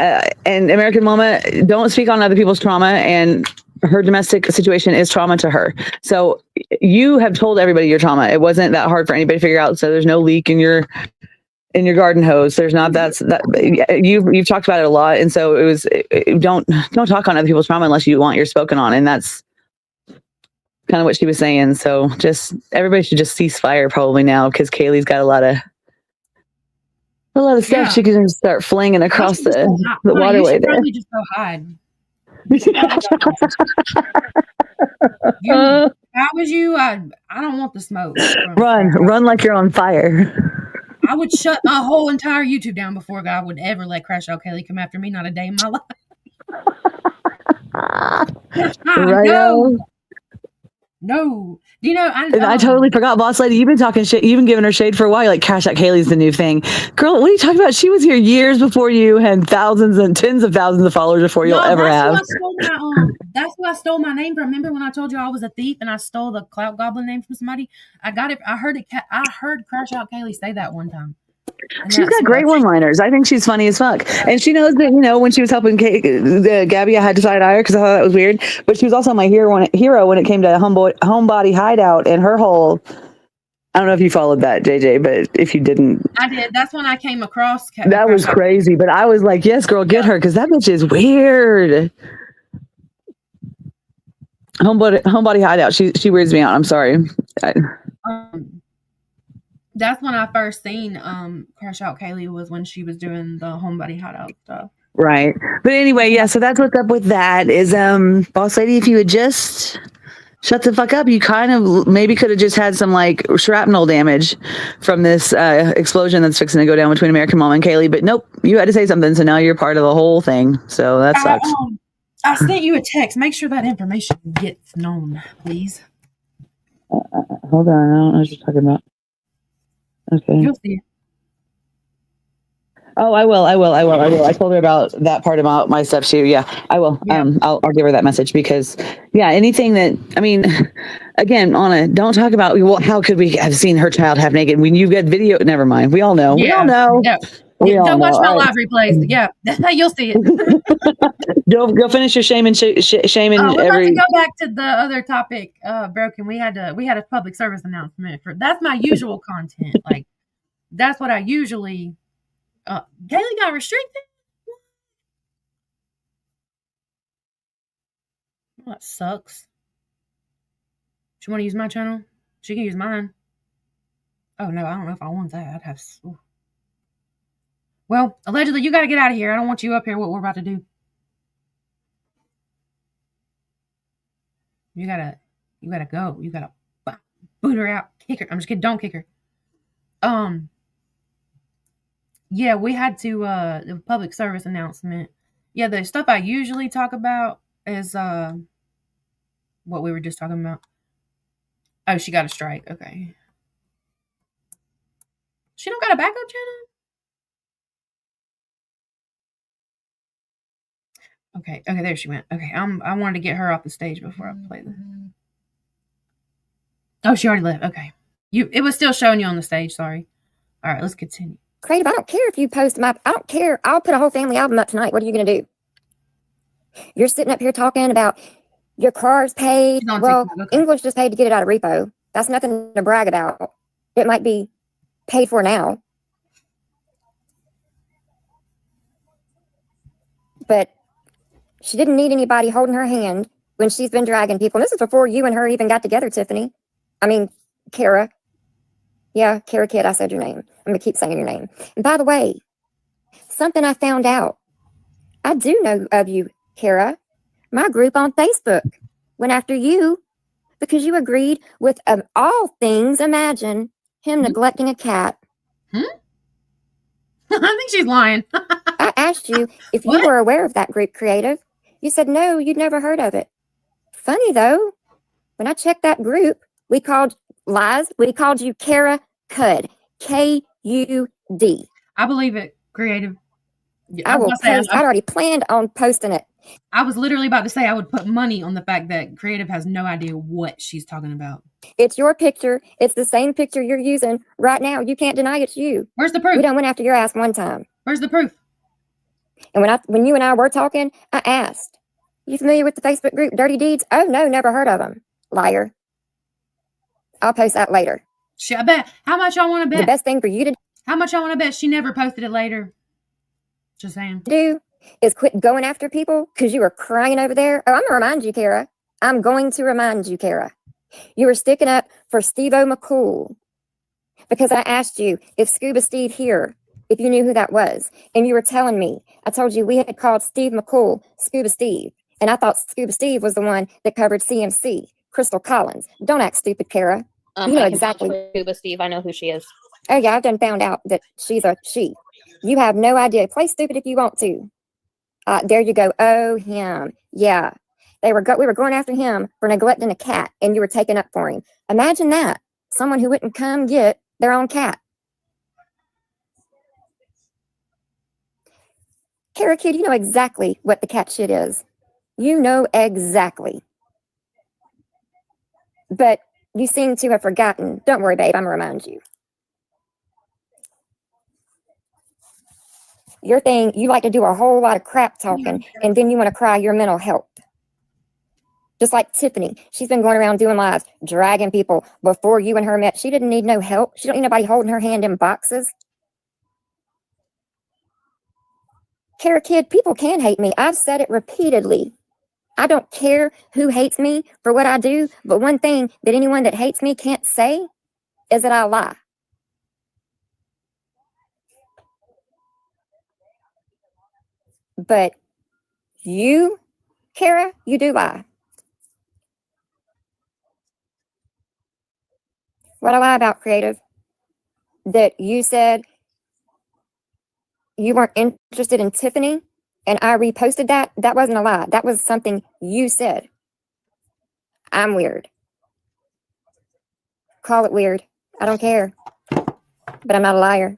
American Mama, don't speak on other people's trauma, and her domestic situation is trauma to her. So you have told everybody your trauma. It wasn't that hard for anybody to figure out. So there's no leak in your garden hose. There's not you've talked about it a lot, and so don't talk on other people's trauma unless you want yours spoken on, and that's kind of what she was saying. So just everybody should just cease fire probably now, because Kaylee's got a lot of stuff she can just start flinging across the waterway. You should probably just go hide. How was you? I don't want the smoke. Run like you're on fire. I would shut my whole entire YouTube down before God would ever let Crash Out Kelly come after me. Not a day in my life. Right. No. I totally forgot, Boss Lady. You've been talking shit. You've been giving her shade for a while. Like, Cash Out Kaylee's the new thing. Girl, what are you talking about? She was here years before you had thousands and tens of thousands of followers before you'll ever have. That's who I stole my name from. Remember when I told you I was a thief and I stole the Clout Goblin name from somebody? I got it. I heard Crash Out Kaylee say that one time. She's got great one-liners. I think she's funny as fuck. And she knows that, when she was helping Gabby, I had to side-eye her because I thought that was weird. But she was also my hero when it came to Homebody Hideout and her whole... I don't know if you followed that, JJ, but if you didn't... I did. That's when I came across... That was crazy. But I was like, yes, girl, get her, because that bitch is weird. Homebody Hideout. She weirds me out. I'm sorry. That's when I first seen Crash Out Kaylee, was when she was doing the Homebody Hideout stuff. Right. But anyway, yeah, so that's what's up with that is Boss Lady, if you would just shut the fuck up, you kind of maybe could have just had some like shrapnel damage from this explosion that's fixing to go down between American Mama and Kaylee, but nope, you had to say something, so now you're part of the whole thing. So that sucks. I sent you a text. Make sure that information gets known, please. Hold on, I don't know what you're talking about. Okay. You'll see. Oh, I will. I told her about that part about my stuff too. Yeah, I will. Yeah. I'll give her that message because, yeah, anything that, I mean, again, Anna, don't talk about, well, how could we have seen her child half naked when you've got video? Never mind. We all know. Yeah. We all know. Yeah. Go watch my live replays. Yeah, you'll see it. Go finish your shaming. We're about to go back to the other topic. Broken. We had a public service announcement that's my usual content. Like that's what I usually. Kaylee got restricted. Well, that sucks. She want to use my channel? She can use mine. Oh no, I don't know if I want that. I'd have. Ooh. Well, allegedly, you got to get out of here. I don't want you up here. What we're about to do. You gotta go. You gotta boot her out, kick her. I'm just kidding. Don't kick her. Yeah, we had to the public service announcement. Yeah, the stuff I usually talk about is what we were just talking about. Oh, she got a strike. Okay. She don't got a backup channel? Okay, there she went. Okay, I wanted to get her off the stage before I play this. Oh, she already left. Okay. It was still showing you on the stage, sorry. All right, let's continue. Creative, I don't care if you post I don't care. I'll put a whole family album up tonight. What are you going to do? You're sitting up here talking about your car's paid. Well, English just paid to get it out of repo. That's nothing to brag about. It might be paid for now. But she didn't need anybody holding her hand when she's been dragging people. And this is before you and her even got together, Tiffany. I mean, Kara. Yeah, Kara Kid, I said your name. I'm going to keep saying your name. And by the way, something I found out. I do know of you, Kara. My group on Facebook went after you because you agreed with, of all things, imagine him neglecting a cat. I think she's lying. I asked you if you were aware of that group, Creative. You said no, you'd never heard of it. Funny though, when I checked that group, we called you Kara Cud. K-U-D. I believe it, Creative. I will post. I'd already planned on posting it. I was literally about to say I would put money on the fact that Creative has no idea what she's talking about. It's your picture. It's the same picture you're using right now. You can't deny it's you. Where's the proof? We done went after your ass one time. Where's the proof? And when you and I were talking, I asked, you familiar with the Facebook group Dirty Deeds? Oh, no, never heard of them. Liar. I'll post that later. I bet. How much y'all want to bet? The best thing for you to do. How much y'all want to bet she never posted it later? Just saying. Do is quit going after people because you were crying over there. Oh, I'm going to remind you, Kara. I'm going to remind you, Kara. You were sticking up for Steve-O McCool because I asked you if Scuba Steve here, if you knew who that was. And you were telling me, I told you we had called Steve McCool Scuba Steve. And I thought Scuba Steve was the one that covered CMC, Crystal Collins. Don't act stupid, Kara. You know exactly. Scuba Steve, I know who she is. Oh, yeah, I've done found out that she's a she. You have no idea. Play stupid if you want to. There you go. Oh, him. Yeah. We were going after him for neglecting a cat, and you were taking up for him. Imagine that. Someone who wouldn't come get their own cat. Kara Kid, you know exactly what the cat shit is. You know exactly. But you seem to have forgotten. Don't worry, babe. I'm going to remind you. Your thing, you like to do a whole lot of crap talking, and then you want to cry your mental health. Just like Tiffany. She's been going around doing lives, dragging people before you and her met. She didn't need no help. She don't need nobody holding her hand in boxes. Kara Kid, people can hate me. I've said it repeatedly. I don't care who hates me for what I do, but one thing that anyone that hates me can't say is that I lie. But you, Kara, you do lie. What I lie about, Creative? That you said you weren't interested in Tiffany and I reposted that? That wasn't a lie. That was something you said. I'm weird. Call it weird. I don't care. But I'm not a liar.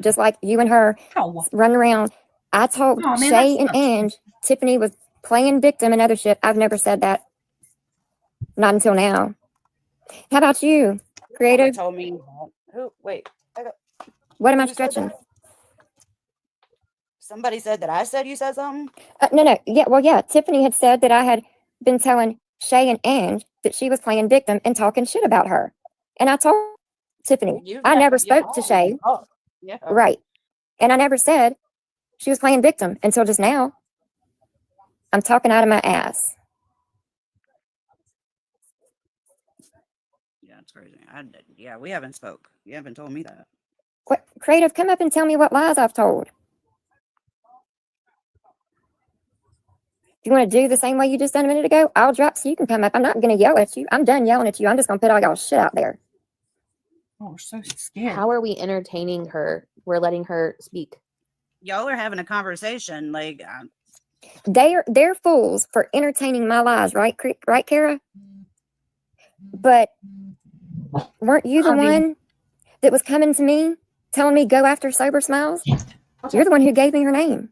Just like you and her running around. I told Shay and Ange Tiffany was playing victim and other shit. I've never said that. Not until now. How about you, Creative? Told me who? Wait. What am I stretching? Somebody said that I said you said something? No. Yeah, well, yeah. Tiffany had said that I had been telling Shay and Ange that she was playing victim and talking shit about her. And I told Tiffany, I never spoke to Shay. Yeah. Right. And I never said she was playing victim until just now. I'm talking out of my ass. Yeah, it's crazy. Yeah, we haven't spoke. You haven't told me that. What, Creative, come up and tell me what lies I've told. If you want to do the same way you just done a minute ago, I'll drop so you can come up. I'm not going to yell at you. I'm done yelling at you. I'm just going to put all y'all shit out there. Oh, we're so scared. How are we entertaining her? We're letting her speak. Y'all are having a conversation. Like, they're fools for entertaining my lies, right, Kara? But weren't you the one that was coming to me, telling me go after Sober Smiles? You're the one who gave me her name.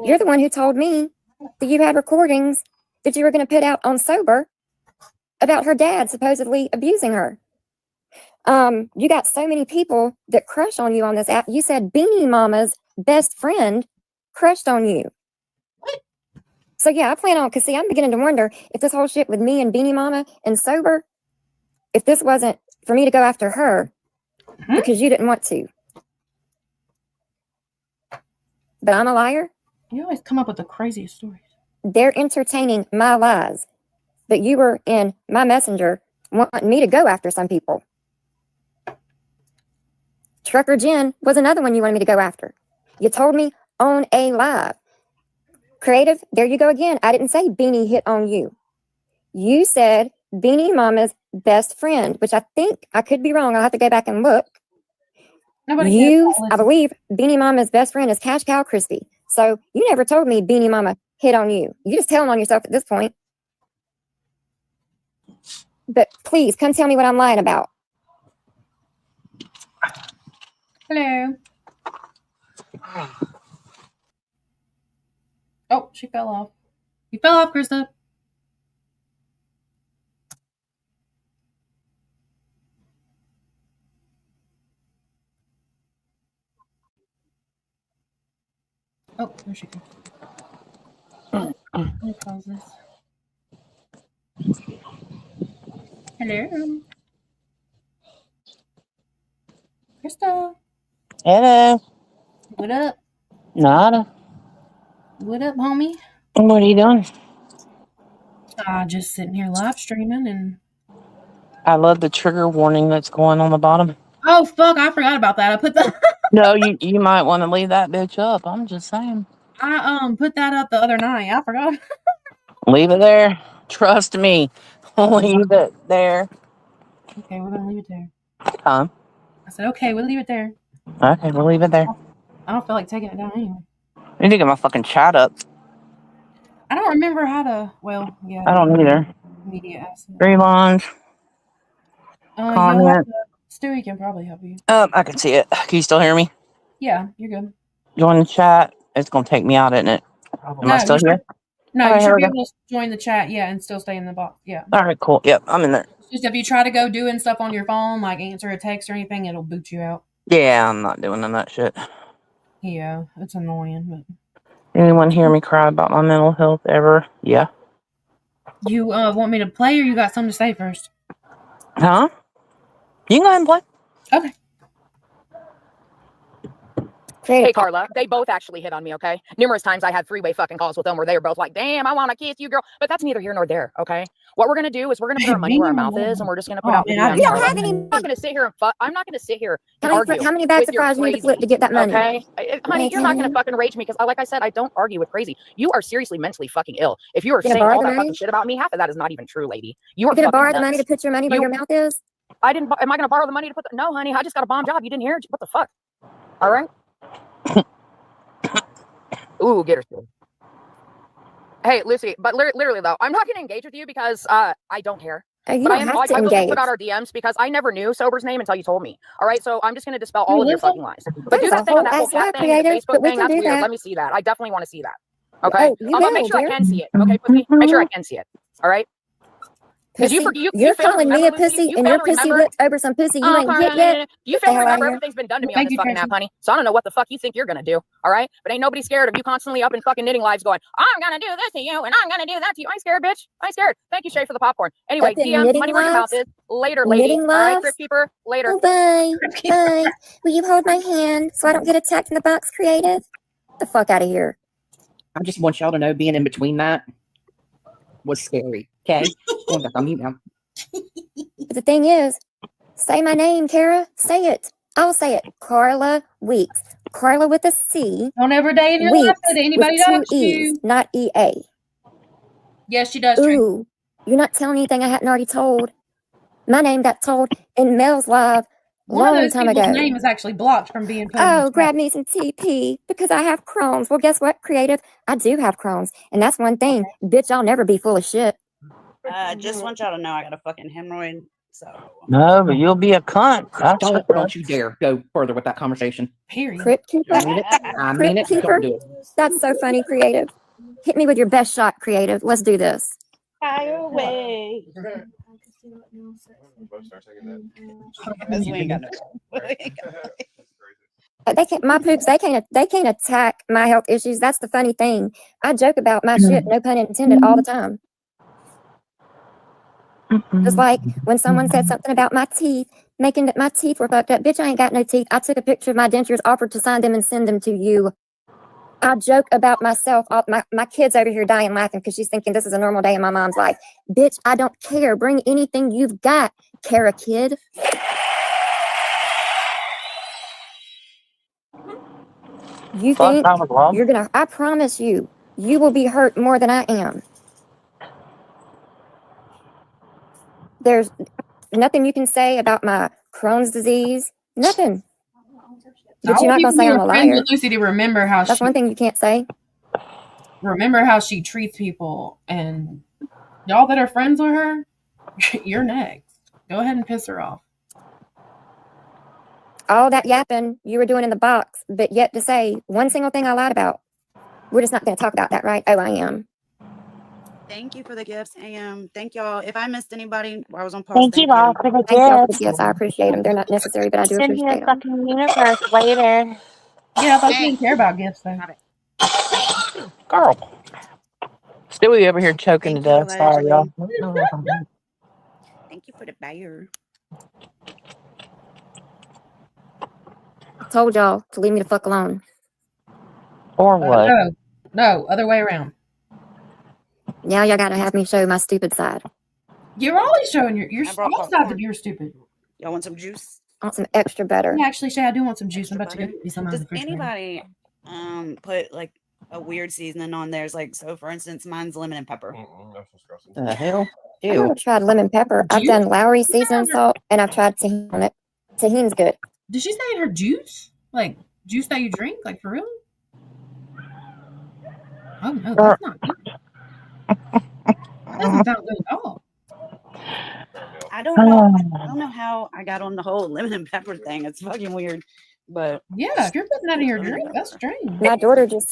You're the one who told me that you had recordings that you were going to put out on Sober about her dad supposedly abusing her. You got so many people that crush on you on this app. You said Beanie Mama's best friend crushed on you. So yeah, I plan on, because see, I'm beginning to wonder if this whole shit with me and Beanie Mama and Sober, if this wasn't for me to go after her because you didn't want to. But I'm a liar. You always come up with the craziest stories. They're entertaining my lies. But you were in my messenger wanting me to go after some people. Trucker Jen was another one you wanted me to go after. You told me on a live. Creative, there you go again. I didn't say Beanie hit on you. You said Beanie Mama's best friend, which I think, I could be wrong. I'll have to go back and look. I believe Beanie Mama's best friend is Cash Cow Crispy. So you never told me Beanie Mama hit on you. You just telling on yourself at this point. But please, come tell me what I'm lying about. Hello. Oh, she fell off. You fell off, Krista. Oh, there she goes. Let me pause this. Hello. Krista. Hello. What up? Nada. What up, homie? What are you doing? Just sitting here live streaming and... I love the trigger warning that's going on the bottom. Oh, fuck, I forgot about that. I put that... No, you might want to leave that bitch up. I'm just saying. I put that up the other night. I forgot. Leave it there. Trust me. Leave it there. Okay, we're gonna leave it there. Huh? I said, okay, we'll leave it there. Okay, we'll leave it there. I don't feel like taking it down anyway. I need to get my fucking chat up. I don't remember how to... Well, yeah. I don't either. Media asset. Relaunch. You'll have to... Stewie can probably help you. I can see it. Can you still hear me? Yeah, you're good. Join the chat. It's gonna take me out, isn't it? Am I still here? No, you should be able to join the chat, yeah, and still stay in the box. Yeah. All right, cool. Yep, I'm in there. Just if you try to go doing stuff on your phone, like answer a text or anything, it'll boot you out. Yeah, I'm not doing none of that shit. Yeah, it's annoying. But... Anyone hear me cry about my mental health ever? Yeah. You want me to play, or you got something to say first? Huh? You can go ahead and play. Okay. Hey, Carla, they both actually hit on me, okay? Numerous times I had three-way fucking calls with them where they were both like, damn, I want to kiss you, girl. But that's neither here nor there, okay? What we're going to do is we're going to put our money where our mouth is, and we're just going to put out videos. You don't have any... I'm not going to sit here and I'm not going to sit here and argue. How many bags of fries you need to flip to get that money? Okay? Honey, you're not going to fucking rage me because, like I said, I don't argue with crazy. You are seriously mentally fucking ill. If you are saying all that fucking shit about me, half of that is not even true, lady. You are going to borrow the money to put your money where your mouth is? I didn't... Am I going to borrow the money to put... No, honey, I just got a bomb job. You didn't hear it? What the fuck? All right? Ooh, get her through. Hey, Lucy, but literally though, I'm not going to engage with you because I don't care. You but don't have to I will engage. put out our DMs because I never knew Sober's name until you told me. All right, so I'm just going to dispel all of your fucking lies. But do that thing on that whole cat thing, the Facebook thing, that's weird. Let me see that. I definitely want to see that. Okay? But make sure I can see it. Okay, Pussy? Make sure I can see it. All right? Pussy, you're calling me a pussy and your pussy whipped over some pussy you ain't hit yet? You fail to remember everything's been done to me on this fucking app, honey. So I don't know what the fuck you think you're gonna do, all right? But ain't nobody scared of you constantly up in fucking knitting lives going, I'm gonna do this to you and I'm gonna do that to you. I ain't scared, bitch. I ain't scared. Thank you, Shay, for the popcorn. Anyway, DM, money where your mouth is. Later, lady. All right, Thrift Keeper, later. Oh, bye. Bye. Will you hold my hand so I don't get attacked in the box, Creative? Get the fuck out of here. I just want y'all to know being in between that was scary. Okay? I'm mute now. But the thing is, say my name, Kara. Say it. I'll say it. Carla Weeks. Carla with a C. Don't ever day in your life say that anybody with two doxed E's, you. not EA. Yes, she does. Ooh, you're not telling anything I hadn't already told. My name got told in Mel's Live One of long those time people's ago. name is actually blocked from being put in the Oh, chat. grab me some TP because I have Crohn's. Well, guess what, creative? I do have Crohn's, and that's one thing. Bitch, I'll never be full of shit. Just want y'all to know I got a fucking hemorrhoid. So No, but you'll be a cunt. Don't you dare go further with that conversation. Period. Crypt keeper. I mean it. Keeper. Don't do it. That's so funny, creative. Hit me with your best shot, creative. Let's do this. Fire away. Because we ain't got no. They can't. My poops. They can't attack my health issues. That's the funny thing. I joke about my shit, no pun intended, all the time. Just like when someone said something about my teeth, making that my teeth were fucked up. Bitch, I ain't got no teeth. I took a picture of my dentures, offered to sign them and send them to you. I joke about myself. My kid's over here dying laughing because she's thinking this is a normal day in my mom's life. Bitch, I don't care. Bring anything you've got, Kara kid. You think you're gonna, I promise you, you will be hurt more than I am. There's nothing you can say about my Crohn's disease. Nothing. But you're not gonna say I'm a liar. With Lucy to remember how That's one thing you can't say. Remember how she treats people, and y'all that are friends with her, you're next. Go ahead and piss her off. All that yapping you were doing in the box, but yet to say one single thing I lied about. We're just not going to talk about that, right? Oh, I am. Thank you for the gifts, AM. Thank y'all. If I missed anybody, I was on pause. Thank you all for the gifts. Thank y'all for the gifts. I appreciate them. They're not necessary, but I do appreciate them. Fucking universe later. Yeah, I thought you didn't care about gifts, though. Girl. Stewie over here choking to death. Sorry, y'all. Thank you for the buyer. I told y'all to leave me the fuck alone. Or what? No, other way around. Now y'all gotta have me show my stupid side. You're always showing your all sides of your stupid. Y'all want some juice? I want some extra butter. Yeah, actually, Shay, I do want some juice. I'm about to go get me some. Does anybody put like a weird seasoning on theirs? Like, so for instance, mine's lemon and pepper. The hell? I've never tried lemon pepper. I've done Lowry seasoning salt, and I've tried tahini on it. Tahini's good. Did she say in her juice? Like juice that you drink? Like for real? Oh no, that's not good. That doesn't sound good at all. I don't know how I got on the whole lemon and pepper thing. It's fucking weird. But yeah, if you're putting that in your drink, that's strange. My daughter just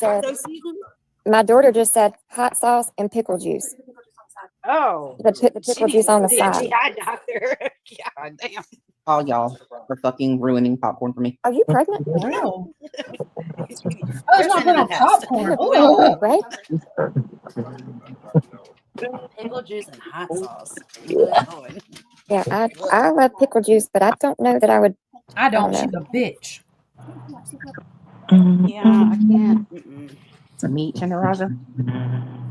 said hot sauce and pickle juice. Oh, put the pickle juice on the side. Yeah, doctor. God damn. All y'all are fucking ruining popcorn for me. Are you pregnant? Real. Oh, it's not put on popcorn. Right? Pickle juice and hot sauce. Yeah, I love pickle juice, but I don't know that I would. I don't. She's a bitch. Yeah, I can't. It's a meat tenderizer.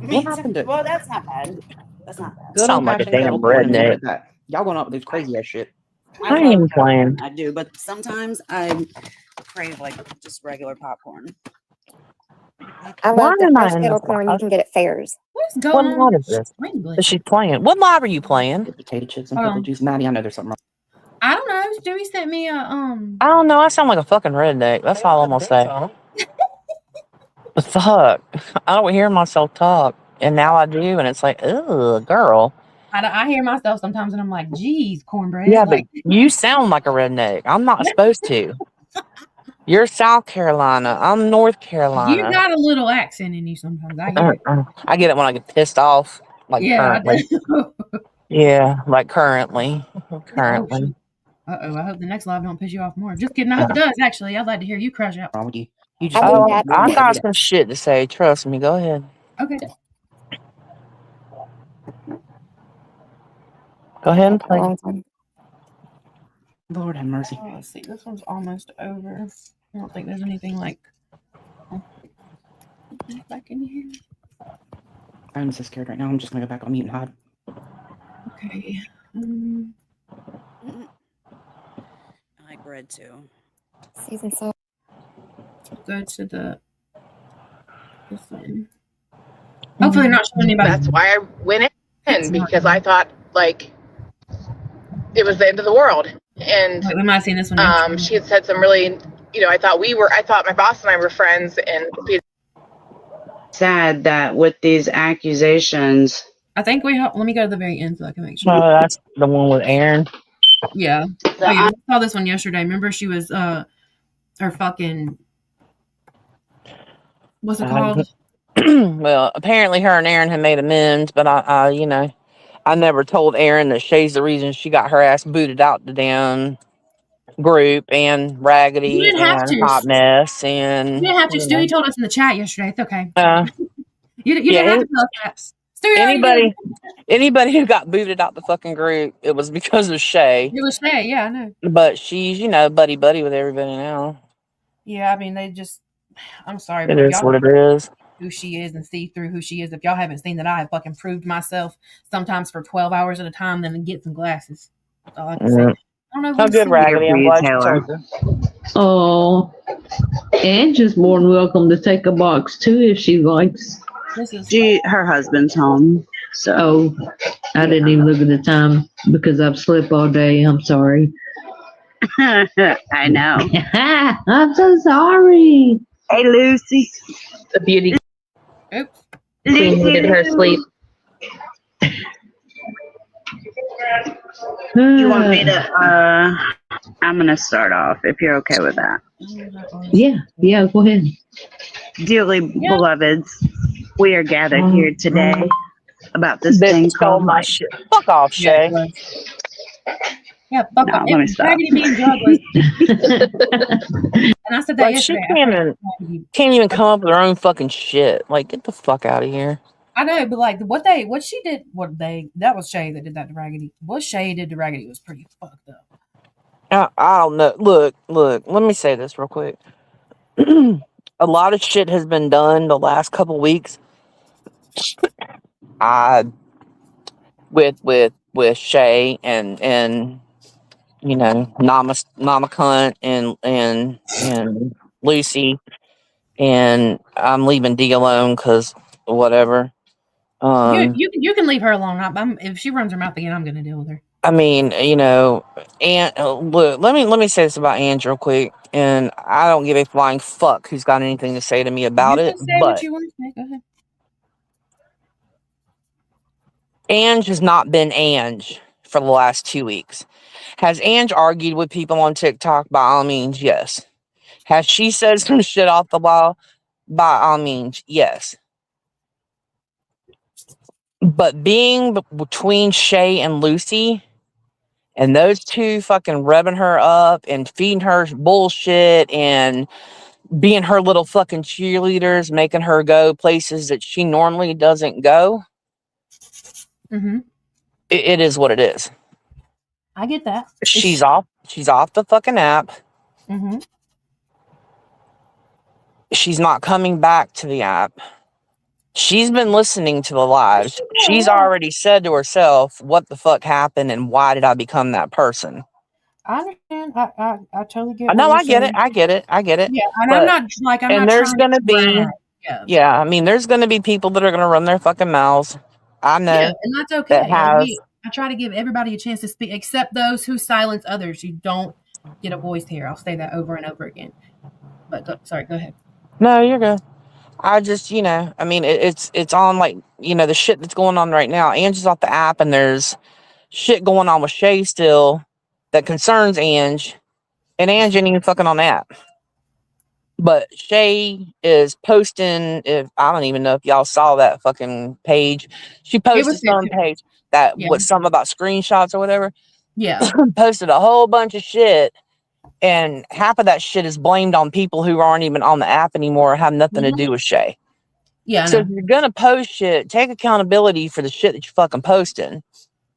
What happened to? Well, that's not bad. That's not bad. Sound like a damn redneck. Y'all going up with this crazy ass shit. I ain't playing. I do, but sometimes I crave like just regular popcorn. I love the fresh kettle corn you can get at fairs. What's going on? What is this? Is she playing? What live are you playing? Potato chips and pickle juice. Maddie, I know there's something wrong. I don't know. Stewie sent me a I don't know. I sound like a fucking redneck. That's all I'm gonna say. Fuck. I don't hear myself talk, and now I do, and it's like, ugh, girl. I hear myself sometimes, and I'm like, geez, cornbread. Yeah, like, but you sound like a redneck. I'm not supposed to. You're South Carolina. I'm North Carolina. You got a little accent in you sometimes. I hear it. I get it when I get pissed off, like currently. Yeah, like currently. Currently. Uh-oh, I hope the next live don't piss you off more. Just kidding. I hope it does, actually. I'd like to hear you crash out. Wrong with you? I got some shit to say. Trust me. Go ahead. Okay. Go ahead and play. Lord have mercy. Oh, let's see. This one's almost over. I don't think there's anything like back in here. I'm so scared right now. I'm just gonna go back on mute and hide. Okay. I like bread too. Season salt. Go to this one. Hopefully not showing anybody. That's why I went in, because I thought like it was the end of the world. And we might have seen this one. She had said some really, I thought my boss and I were friends, and sad that with these accusations. I think let me go to the very end so I can make sure. Oh, that's the one with Aaron. Yeah. I saw this one yesterday. Remember, she was her fucking, what's it called? Well, apparently her and Aaron had made amends, but I never told Aaron that Shay's the reason she got her ass booted out the damn group, and Raggedy and Hot Mess, and you didn't have to. Stewie told us in the chat yesterday. It's okay. You yeah, didn't have to tell us that. Anybody who got booted out the fucking group, it was because of Shay. It was Shay, yeah, I know. But she's, buddy with everybody now. Yeah, I mean, I'm sorry, but it is what it is. Who she is and see through who she is. If y'all haven't seen that, I have fucking proved myself sometimes for 12 hours at a time, then get some glasses. That's all I can say. I don't know. Oh, good, Raggedy. I'm glad you told her. Oh, and just more than welcome to take a box too if she likes. Her husband's home. So I didn't even look at the time because I've slept all day. I'm sorry. I know. I'm so sorry. Hey, Lucy. The beauty. Oops. Lucy needed her sleep. You want me to? I'm gonna start off if you're okay with that. Yeah, go ahead. Dearly beloveds, we are gathered here today about this thing called my shit. Fuck off, Shay. Yeah, fuck off. Let me stop. Raggedy being drugless. And I said that yesterday. She can't even come up with her own fucking shit. Like, get the fuck out of here. I know, but like what she did, that was Shay that did that to Raggedy. What Shay did to Raggedy was pretty fucked up. I don't know. Look, let me say this real quick. A lot of shit has been done the last couple weeks. With Shay and Nama Cunt and Lucy, and I'm leaving D alone because whatever. You can leave her alone. If she runs her mouth again, I'm gonna deal with her. I mean, and look, let me say this about Ange real quick, and I don't give a flying fuck who's got anything to say to me about it. Say what you want to say. Go ahead. Ange has not been Ange for the last 2 weeks. Has Ange argued with people on TikTok? By all means, yes. Has she said some shit off the wall? By all means, yes. But being between Shay and Lucy, and those two fucking revving her up and feeding her bullshit and being her little fucking cheerleaders, making her go places that she normally doesn't go. Mm-hmm. It is what it is. I get that. She's off the fucking app. Mm-hmm. She's not coming back to the app. She's been listening to the lives. She's already said to herself, what the fuck happened and why did I become that person? I understand. I totally get it. No, I get it. I get it. Yeah, and I'm not there's trying gonna be I mean, there's gonna be people that are gonna run their fucking mouths. I know. Yeah, and that's okay. I try to give everybody a chance to speak, except those who silence others. You don't get a voice here. I'll say that over and over again. But go ahead. No, you're good. I just, I mean, it's on like, the shit that's going on right now. Ange is off the app, and there's shit going on with Shay still that concerns Ange, and Ange ain't even fucking on the app. But Shay is posting, I don't even know if y'all saw that fucking page. She posted some page that was something about screenshots or whatever. Yeah. Posted a whole bunch of shit. And half of that shit is blamed on people who aren't even on the app anymore or have nothing to do with Shay. Yeah. So if you're going to post shit, take accountability for the shit that you're fucking posting.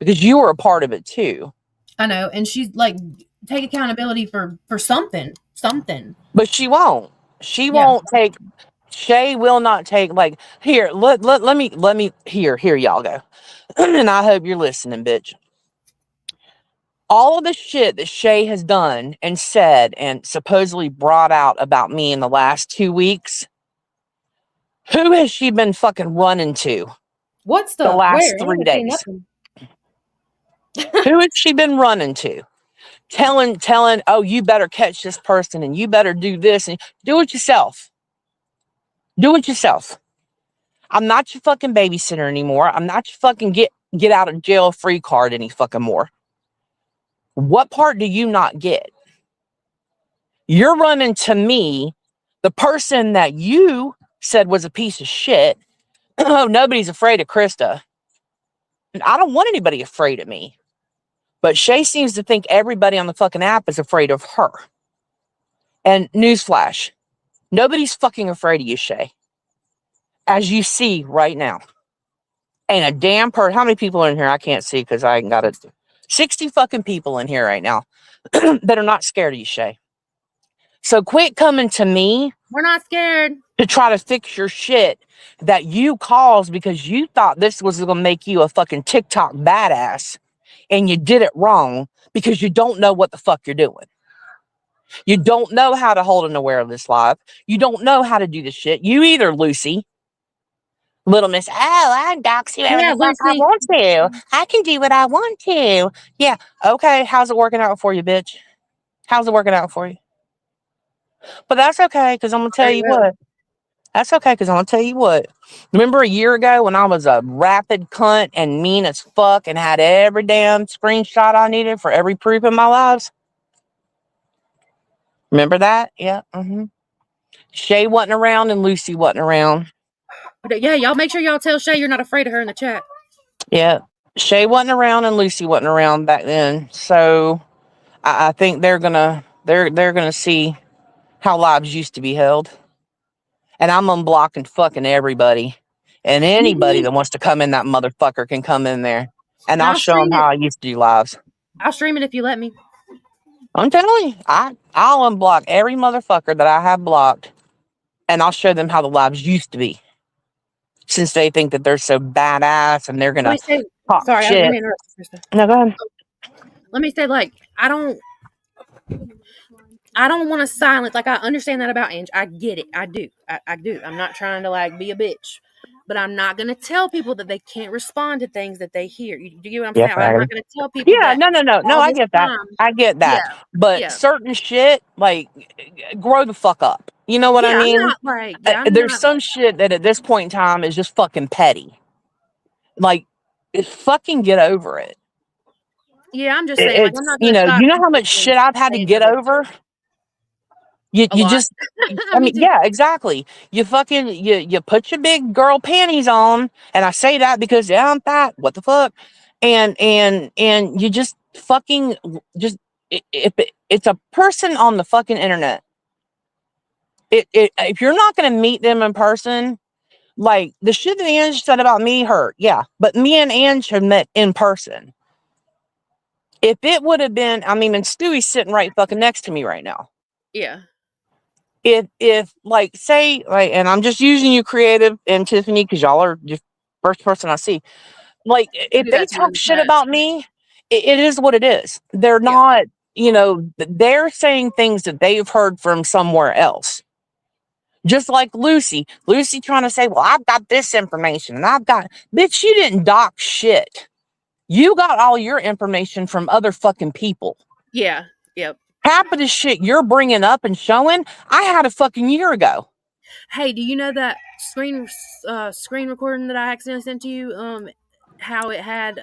Because you were a part of it too. I know. And she's like, take accountability for something. But she won't. She won't take. Shay will not take, like, here, let me, here y'all go. And I hope you're listening, bitch. all of the shit that Shay has done and said and supposedly brought out about me in the last 2 weeks, who has she been fucking running to? What stuff? The last Where? 3 days. Who has she been running to? Telling, oh, you better catch this person and you better do this and do it yourself. Do it yourself. I'm not your fucking babysitter anymore. I'm not your fucking get out of jail free card any fucking more. What part do you not get? You're running to me, the person that you said was a piece of shit. Oh, nobody's afraid of Krista. I don't want anybody afraid of me. But Shay seems to think everybody on the fucking app is afraid of her. And newsflash, nobody's fucking afraid of you, Shay. As you see right now. Ain't a damn person. How many people are in here? I can't see because I ain't got it. 60 fucking people in here right now that are not scared of you, Shay. So quit coming to me. We're not scared. To try to fix your shit that you caused because you thought this was going to make you a fucking TikTok badass. And you did it wrong because you don't know what the fuck you're doing. You don't know how to hold an awareness live. You don't know how to do this shit. You either, Lucy. Little Miss, oh, I dox you ever the fuck I want to. I can do what I want to. Yeah. Okay. How's it working out for you, bitch? How's it working out for you? But that's okay, because I'm going to tell you what. That's okay, because I'm going to tell you what. Remember a year ago when I was a rapid cunt and mean as fuck and had every damn screenshot I needed for every proof in my lives? Remember that? Yeah. Mm-hmm. Shay wasn't around and Lucy wasn't around. Yeah, y'all make sure y'all tell Shay you're not afraid of her in the chat. Yeah. Shay wasn't around and Lucy wasn't around back then. So I think they're gonna see how lives used to be held. And I'm unblocking fucking everybody. And anybody that wants to come in, that motherfucker can come in there. And I'll show them how I used to do lives. I'll stream it if you let me. I'm telling you, I'll unblock every motherfucker that I have blocked. And I'll show them how the lives used to be. Since they think that they're so badass and they're gonna talk sorry, shit. I didn't interrupt you, Krista. No, go ahead. Let me say, like, I don't want to silence. Like, I understand that about Ange. I get it. I do. I do. I'm not trying to like be a bitch, but I'm not gonna tell people that they can't respond to things that they hear. You get what I'm saying? I'm not gonna tell people. Yeah, that no. I get that. I get that. Yeah, but certain shit, like, grow the fuck up. You know what I mean? I'm not like, there's some shit that at this point in time is just fucking petty. Like, fucking get over it. Yeah, I'm just saying, like, I'm not you know how much shit I've had to get over? You just, I mean, yeah, exactly. You fucking, you put your big girl panties on, and I say that because, yeah, I'm fat. What the fuck? And you just fucking, just, it's a person on the fucking internet. If you're not going to meet them in person, like, the shit that Ange said about me hurt, yeah, but me and Ange have met in person. If it would have been, I mean, and Stewie's sitting right fucking next to me right now. Yeah. If like, say, like, and I'm just using you, Creative and Tiffany, because y'all are just first person I see. Like, if they talk shit about me, it is what it is. They're not, they're saying things that they've heard from somewhere else. Just like Lucy trying to say, well, I've got this information and bitch, you didn't doc shit. You got all your information from other fucking people. Yeah. Yep. Half of the shit you're bringing up and showing, I had a fucking year ago. Hey, do you know that screen recording that I accidentally sent to you? How it had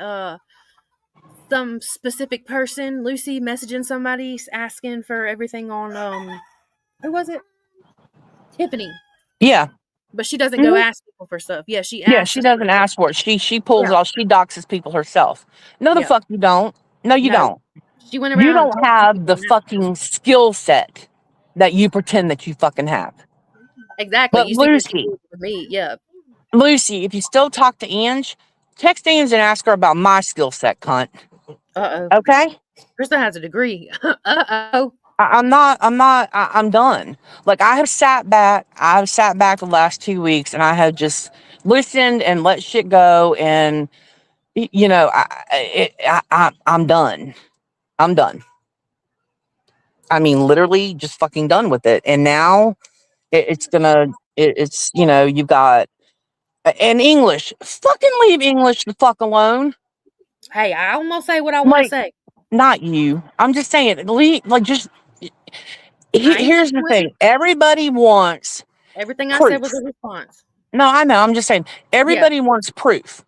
some specific person, Lucy, messaging somebody asking for everything on who was it? Tiffany. Yeah. But she doesn't go ask people for stuff. Yeah, she asks. Yeah, she doesn't ask for it. She pulls off. She doxes people herself. No, the fuck you don't. No, you don't. She went around. You don't have the fucking skill set that you pretend that you fucking have. Exactly. But you Lucy, see what with me, yeah. Lucy, if you still talk to Ange, text Ange and ask her about my skill set, cunt. Okay? Krista has a degree. I'm done. Like, I have sat back the last 2 weeks and I have just listened and let shit go. And, I'm done. I'm done. I mean, literally just fucking done with it. And now it's, you've got, and English, fucking leave English the fuck alone. Hey, I almost say what I want to say. Not you. I'm just saying, here's the thing. Everybody wants everything proof. I said was a response. No, I know. I'm just saying, everybody wants proof.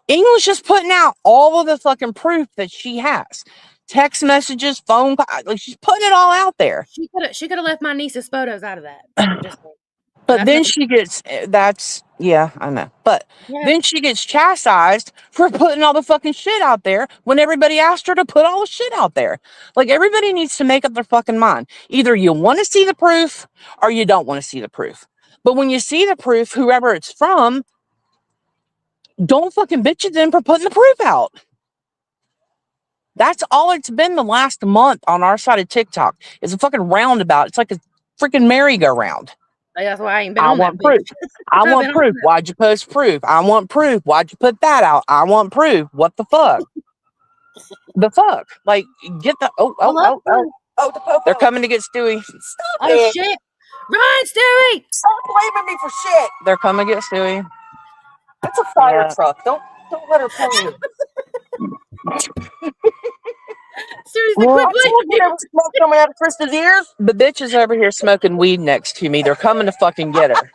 English is putting out all of the fucking proof that she has. Text messages, phone calls, like she's putting it all out there. She could have left my niece's photos out of that. I'm just saying. But then she gets, I know. But then she gets chastised for putting all the fucking shit out there when everybody asked her to put all the shit out there. Like, everybody needs to make up their fucking mind. Either you want to see the proof or you don't want to see the proof. But when you see the proof, whoever it's from, don't fucking bitch at them for putting the proof out. That's all it's been the last month on our side of TikTok. It's a fucking roundabout. It's like a freaking merry-go-round. That's why I ain't been on that proof. I want proof. Why'd you post proof? I want proof. Why'd you put that out? I want proof. What the fuck? The fuck? Like, get the they're coming to get Stewie. Stop it. Shit. Run, Stewie! Stop blaming me for shit. They're coming to get Stewie. That's a fire truck. Don't let her pull you. Seriously, quit blaming smoke coming out of Krista's ears. The bitch is over here smoking weed next to me. They're coming to fucking get her.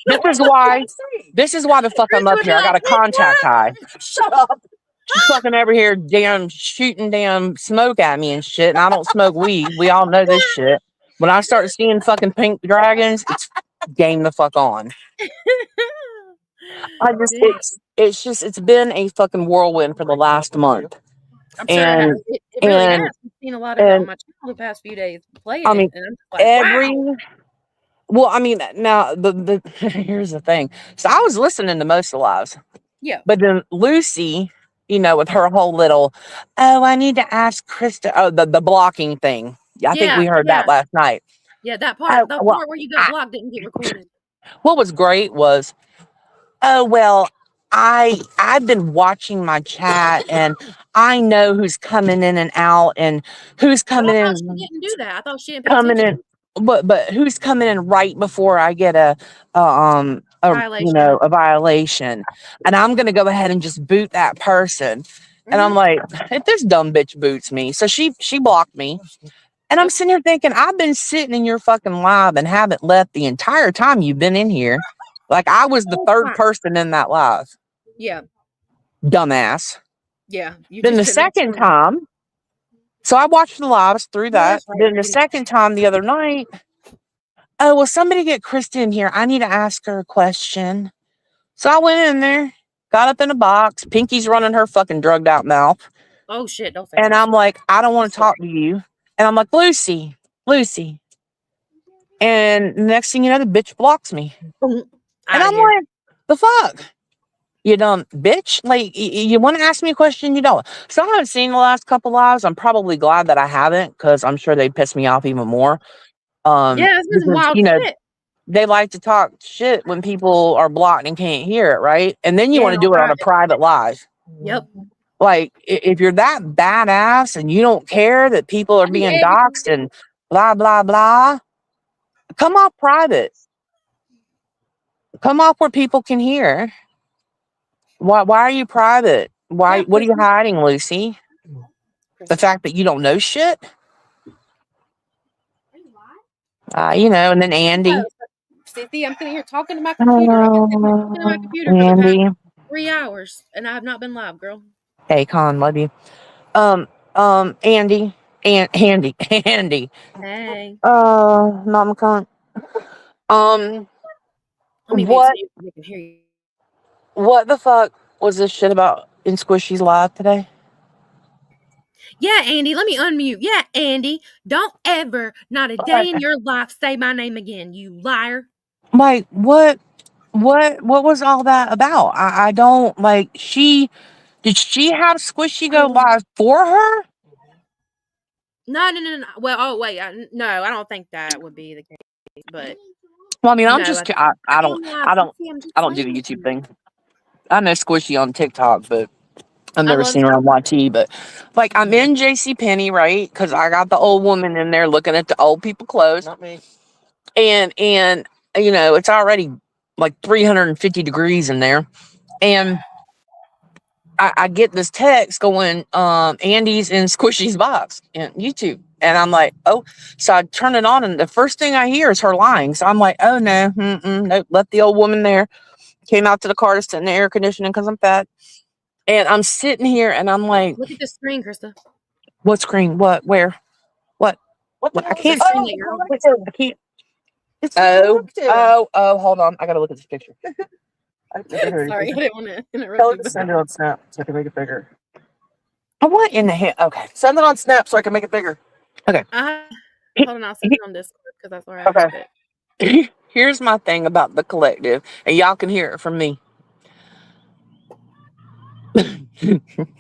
This is why the fuck I'm up here. I got a contact high. Shut up. She's fucking over here shooting damn smoke at me and shit. And I don't smoke weed. We all know this shit. When I start seeing fucking pink dragons, it's game the fuck on. It's been a fucking whirlwind for the last month. I'm sure it has. It really has. We've seen a lot of it on my channel the past few days playing it. And I'm like, wow. Well, I mean, now the here's the thing. So I was listening to most of the lives. Yeah. But then Lucy, with her whole little, I need to ask Krista, the blocking thing. I think we heard that last night. Yeah, that part, part where you got blocked didn't get recorded. What was great was, I've been watching my chat and I know who's coming in and out and who's coming in. She didn't do that. I thought she didn't pay attention. But who's coming in right before I get a violation. A violation, and I'm gonna go ahead and just boot that person. And I'm like, if this dumb bitch boots me, so she blocked me, and I'm sitting here thinking, I've been sitting in your fucking live and haven't left the entire time you've been in here. Like I was the third person in that live. Yeah. Dumbass. Yeah. Then the second time. So I watched the lives through that. Then the second time the other night, will somebody get Krista in here? I need to ask her a question. So I went in there, got up in a box. Pinky's running her fucking drugged out mouth. Oh, shit. Don't say and I'm like, I don't want to talk to you. And I'm like, Lucy. And the next thing you know, the bitch blocks me. And I'm like, the fuck? You dumb bitch. Like, you want to ask me a question? You don't. So I haven't seen the last couple lives. I'm probably glad that I haven't because I'm sure they piss me off even more. It's been some wild shit. They like to talk shit when people are blocked and can't hear it, right? And then you want to do it on a private live. Yep. Like, if you're that badass and you don't care that people are being doxxed and blah, blah, blah, come off private. Come off where people can hear. Why are you private? What are you hiding, Lucy? The fact that you don't know shit? And then Andy. See, I'm sitting here talking to my computer. I've been talking to my computer for the past 3 hours, and I have not been live, girl. Hey, Con, love you. Andy. Andy. Hey. Mama Con. What the fuck was this shit about in Squishy's live today? Yeah, Andy, let me unmute. Yeah, Andy, don't ever, not a day in your life, say my name again, you liar. Like, what was all that about? I don't, like, did she have Squishy go live for her? No. Well, oh, wait, no, I don't think that would be the case, but. Well, I mean, I'm just, I don't do the YouTube thing. I know Squishy on TikTok, but I've never seen her on YT, but like I'm in JCPenney, right? Because I got the old woman in there looking at the old people clothes. Not me. And you know, it's already like 350 degrees in there. And I get this text going, Andy's in Squishy's box in YouTube. And I'm like, oh, so I turn it on and the first thing I hear is her lying. So I'm like, oh no, nope, left the old woman there. Came out to the car to sit in the air conditioning because I'm fat. And I'm sitting here and I'm like, look at the screen, Krista. What screen? What? Where? What? I can't. I can't. Hold on. I gotta look at this picture. Sorry, I didn't want to interrupt you. Send it on Snap so I can make it bigger. What in the hell? Okay, send it on Snap so I can make it bigger. Okay. Hold on, I'll send it on Discord because that's where I have it. Here's my thing about the collective, and y'all can hear it from me.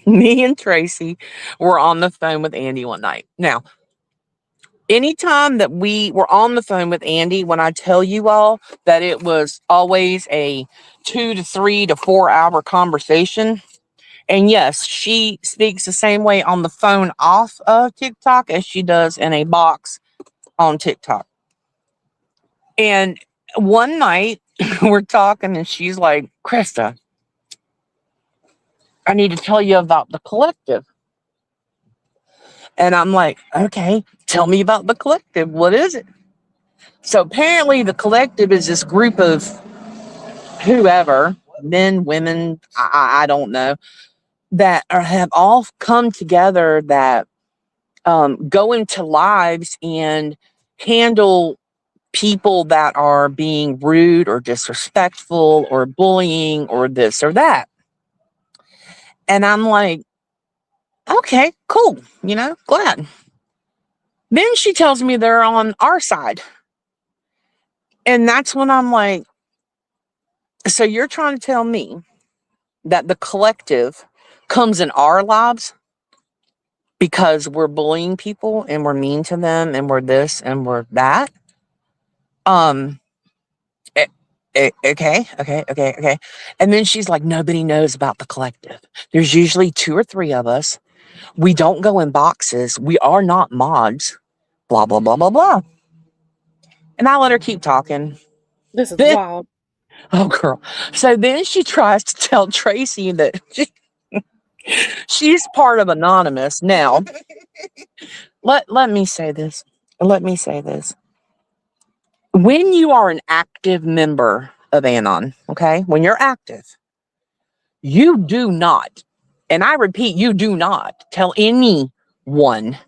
Me and Tracy were on the phone with Andy one night. Now, anytime that we were on the phone with Andy, when I tell you all that it was always a 2 to 3 to 4 hour conversation. And yes, she speaks the same way on the phone off of TikTok as she does in a box on TikTok. And one night we're talking and she's like, Krista, I need to tell you about the collective. And I'm like, okay, tell me about the collective. What is it? So apparently the collective is this group of whoever, men, women, I don't know, that have all come together that go into lives and handle people that are being rude or disrespectful or bullying or this or that. And I'm like, okay, cool, you know, glad. Then she tells me they're on our side. And that's when I'm like, so you're trying to tell me that the collective comes in our lives because we're bullying people and we're mean to them and we're this and we're that? Okay. And then she's like, nobody knows about the collective. There's usually 2 or 3 of us. We don't go in boxes. We are not mods. Blah, blah, blah, blah, blah. And I let her keep talking. This is wild. Oh, girl. So then she tries to tell Tracy that she's part of Anonymous. Now, let me say this. When you are an active member of Anon, okay, when you're active, you do not, and I repeat, you do not tell anyone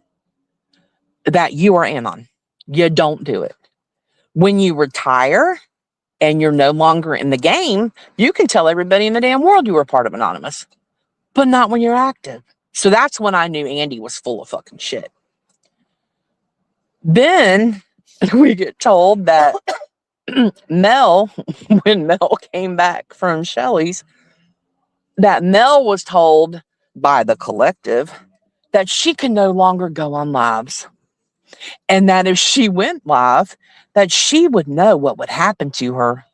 that you are Anon. You don't do it. When you retire and you're no longer in the game, you can tell everybody in the damn world you were part of Anonymous, but not when you're active. So that's when I knew Andy was full of fucking shit. Then we get told that Mel, when Mel came back from Shelley's, that Mel was told by the collective that she can no longer go on lives. And that if she went live, that she would know what would happen to her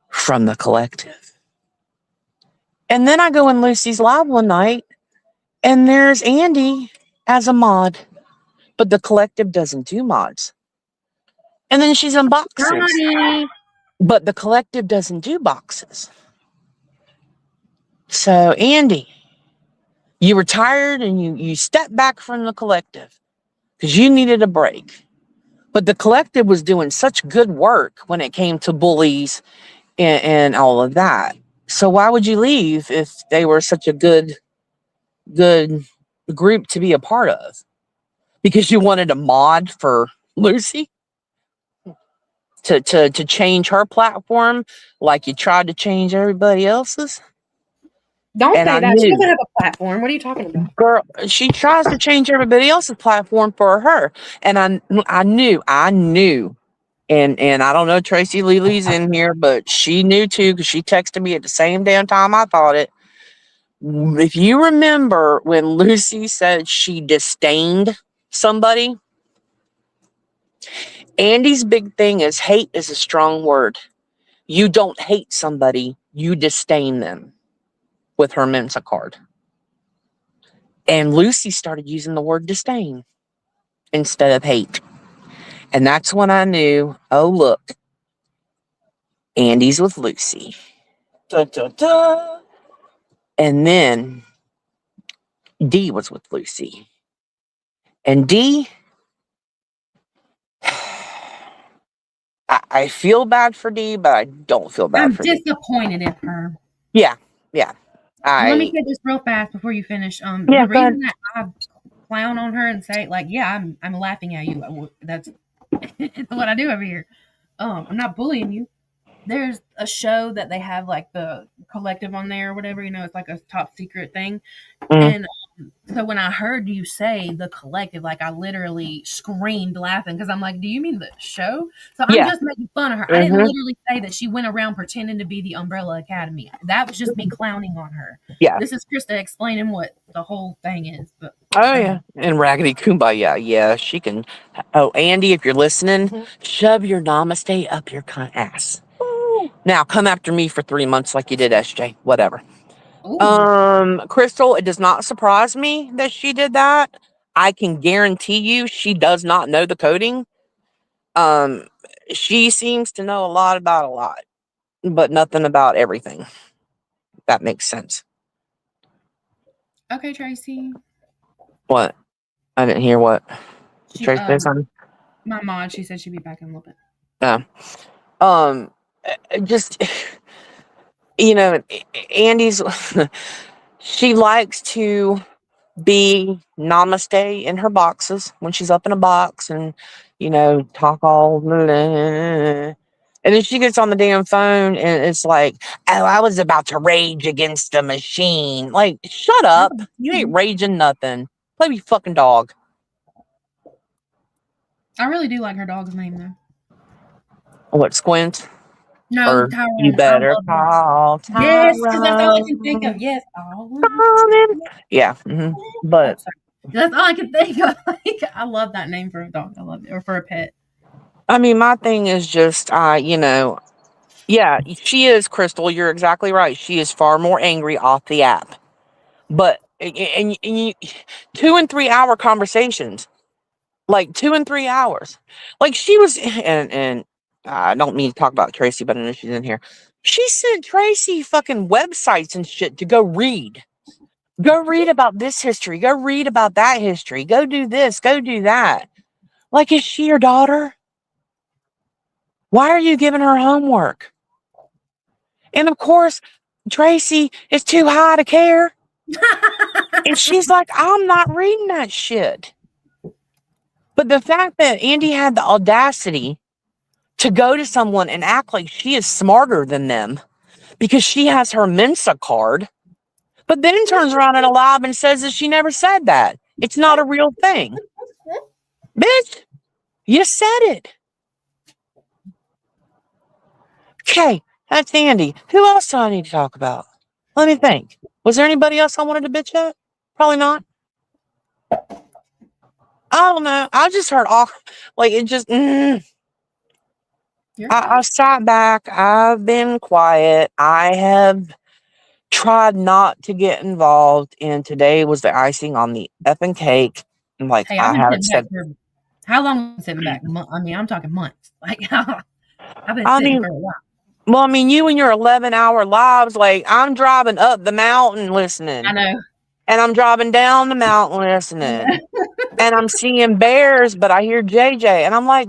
from the collective. And then I go in Lucy's live one night, and there's Andy as a mod, but the collective doesn't do mods. And then she's in boxes, but the collective doesn't do boxes. So Andy, you retired and you stepped back from the collective because you needed a break. But the collective was doing such good work when it came to bullies and all of that. So why would you leave if they were such a good group to be a part of? Because you wanted a mod for Lucy to change her platform like you tried to change everybody else's? Don't say that. She doesn't have a platform. What are you talking about? Girl, she tries to change everybody else's platform for her. And I knew. And I don't know, Tracy Lely's in here, but she knew too because she texted me at the same damn time I thought it. If you remember when Lucy said she disdained somebody, Andy's big thing is hate is a strong word. You don't hate somebody, you disdain them with her Mensa card. And Lucy started using the word disdain instead of hate. And that's when I knew, oh, look, Andy's with Lucy. Da, da, da. And then Dee was with Lucy. And Dee, I feel bad for Dee, but I don't feel bad I'm for Dee. disappointed in her. Yeah. Let me say this real fast before you finish. Yeah, the go ahead. reason that I clown on her and say like, yeah, I'm laughing at you. That's what I do over here. I'm not bullying you. There's a show that they have like the collective on there or whatever, it's like a top secret thing. And so when I heard you say the collective, like I literally screamed laughing because I'm like, do you mean the show? So I'm just making fun of her. I didn't literally say that she went around pretending to be the Umbrella Academy. That was just me clowning on her. Yeah. This is Krista explaining what the whole thing is. But oh yeah, and Raggedy Kumbaya. Yeah, she can. Oh, Andy, if you're listening, shove your namaste up your cunt ass. Now come after me for 3 months like you did SJ. Whatever. Crystal, it does not surprise me that she did that. I can guarantee you she does not know the coding. She seems to know a lot about a lot, but nothing about everything. That makes sense. Okay, Tracy. What? I didn't hear what. Tracy said something? My mod, she said she'd be back in a little bit. Just Andy's she likes to be namaste in her boxes when she's up in a box and talk all blah, blah, blah. And then she gets on the damn phone and it's like, oh, I was about to rage against the machine. Like, shut up. You ain't raging nothing. Play with your fucking dog. I really do like her dog's name though. What, Squint? No, or Tyrone. You better call Tyrone. Yes, because that's all I can think of. Yes. Yeah. But that's all I can think of. Like, I love that name for a dog. I love it. Or for a pet. I mean, my thing is just, yeah, she is, Crystal. You're exactly right. She is far more angry off the app. But, and you, 2 and 3 hour conversations, like 2 and 3 hours. Like she was, and I don't mean to talk about Tracy, but I know she's in here. She sent Tracy fucking websites and shit to go read. Go read about this history. Go read about that history. Go do this. Go do that. Like, is she your daughter? Why are you giving her homework? And of course, Tracy is too high to care. And she's like, I'm not reading that shit. But the fact that Andy had the audacity to go to someone and act like she is smarter than them because she has her Mensa card, but then turns around in a live and says that she never said that. It's not a real thing. Bitch, you said it. Okay, that's Andy. Who else do I need to talk about? Let me think. Was there anybody else I wanted to bitch at? Probably not. I don't know. I just heard all, like, it just, I sat back. I've been quiet. I have tried not to get involved, and today was the icing on the effing cake. And like, hey, I haven't said. How long have you been sitting back? I mean, I'm talking months. Like, I've been sitting for a while. Well, I mean, you and your 11-hour lives, like, I'm driving up the mountain listening. I know. And I'm driving down the mountain listening. And I'm seeing bears, but I hear JJ. And I'm like,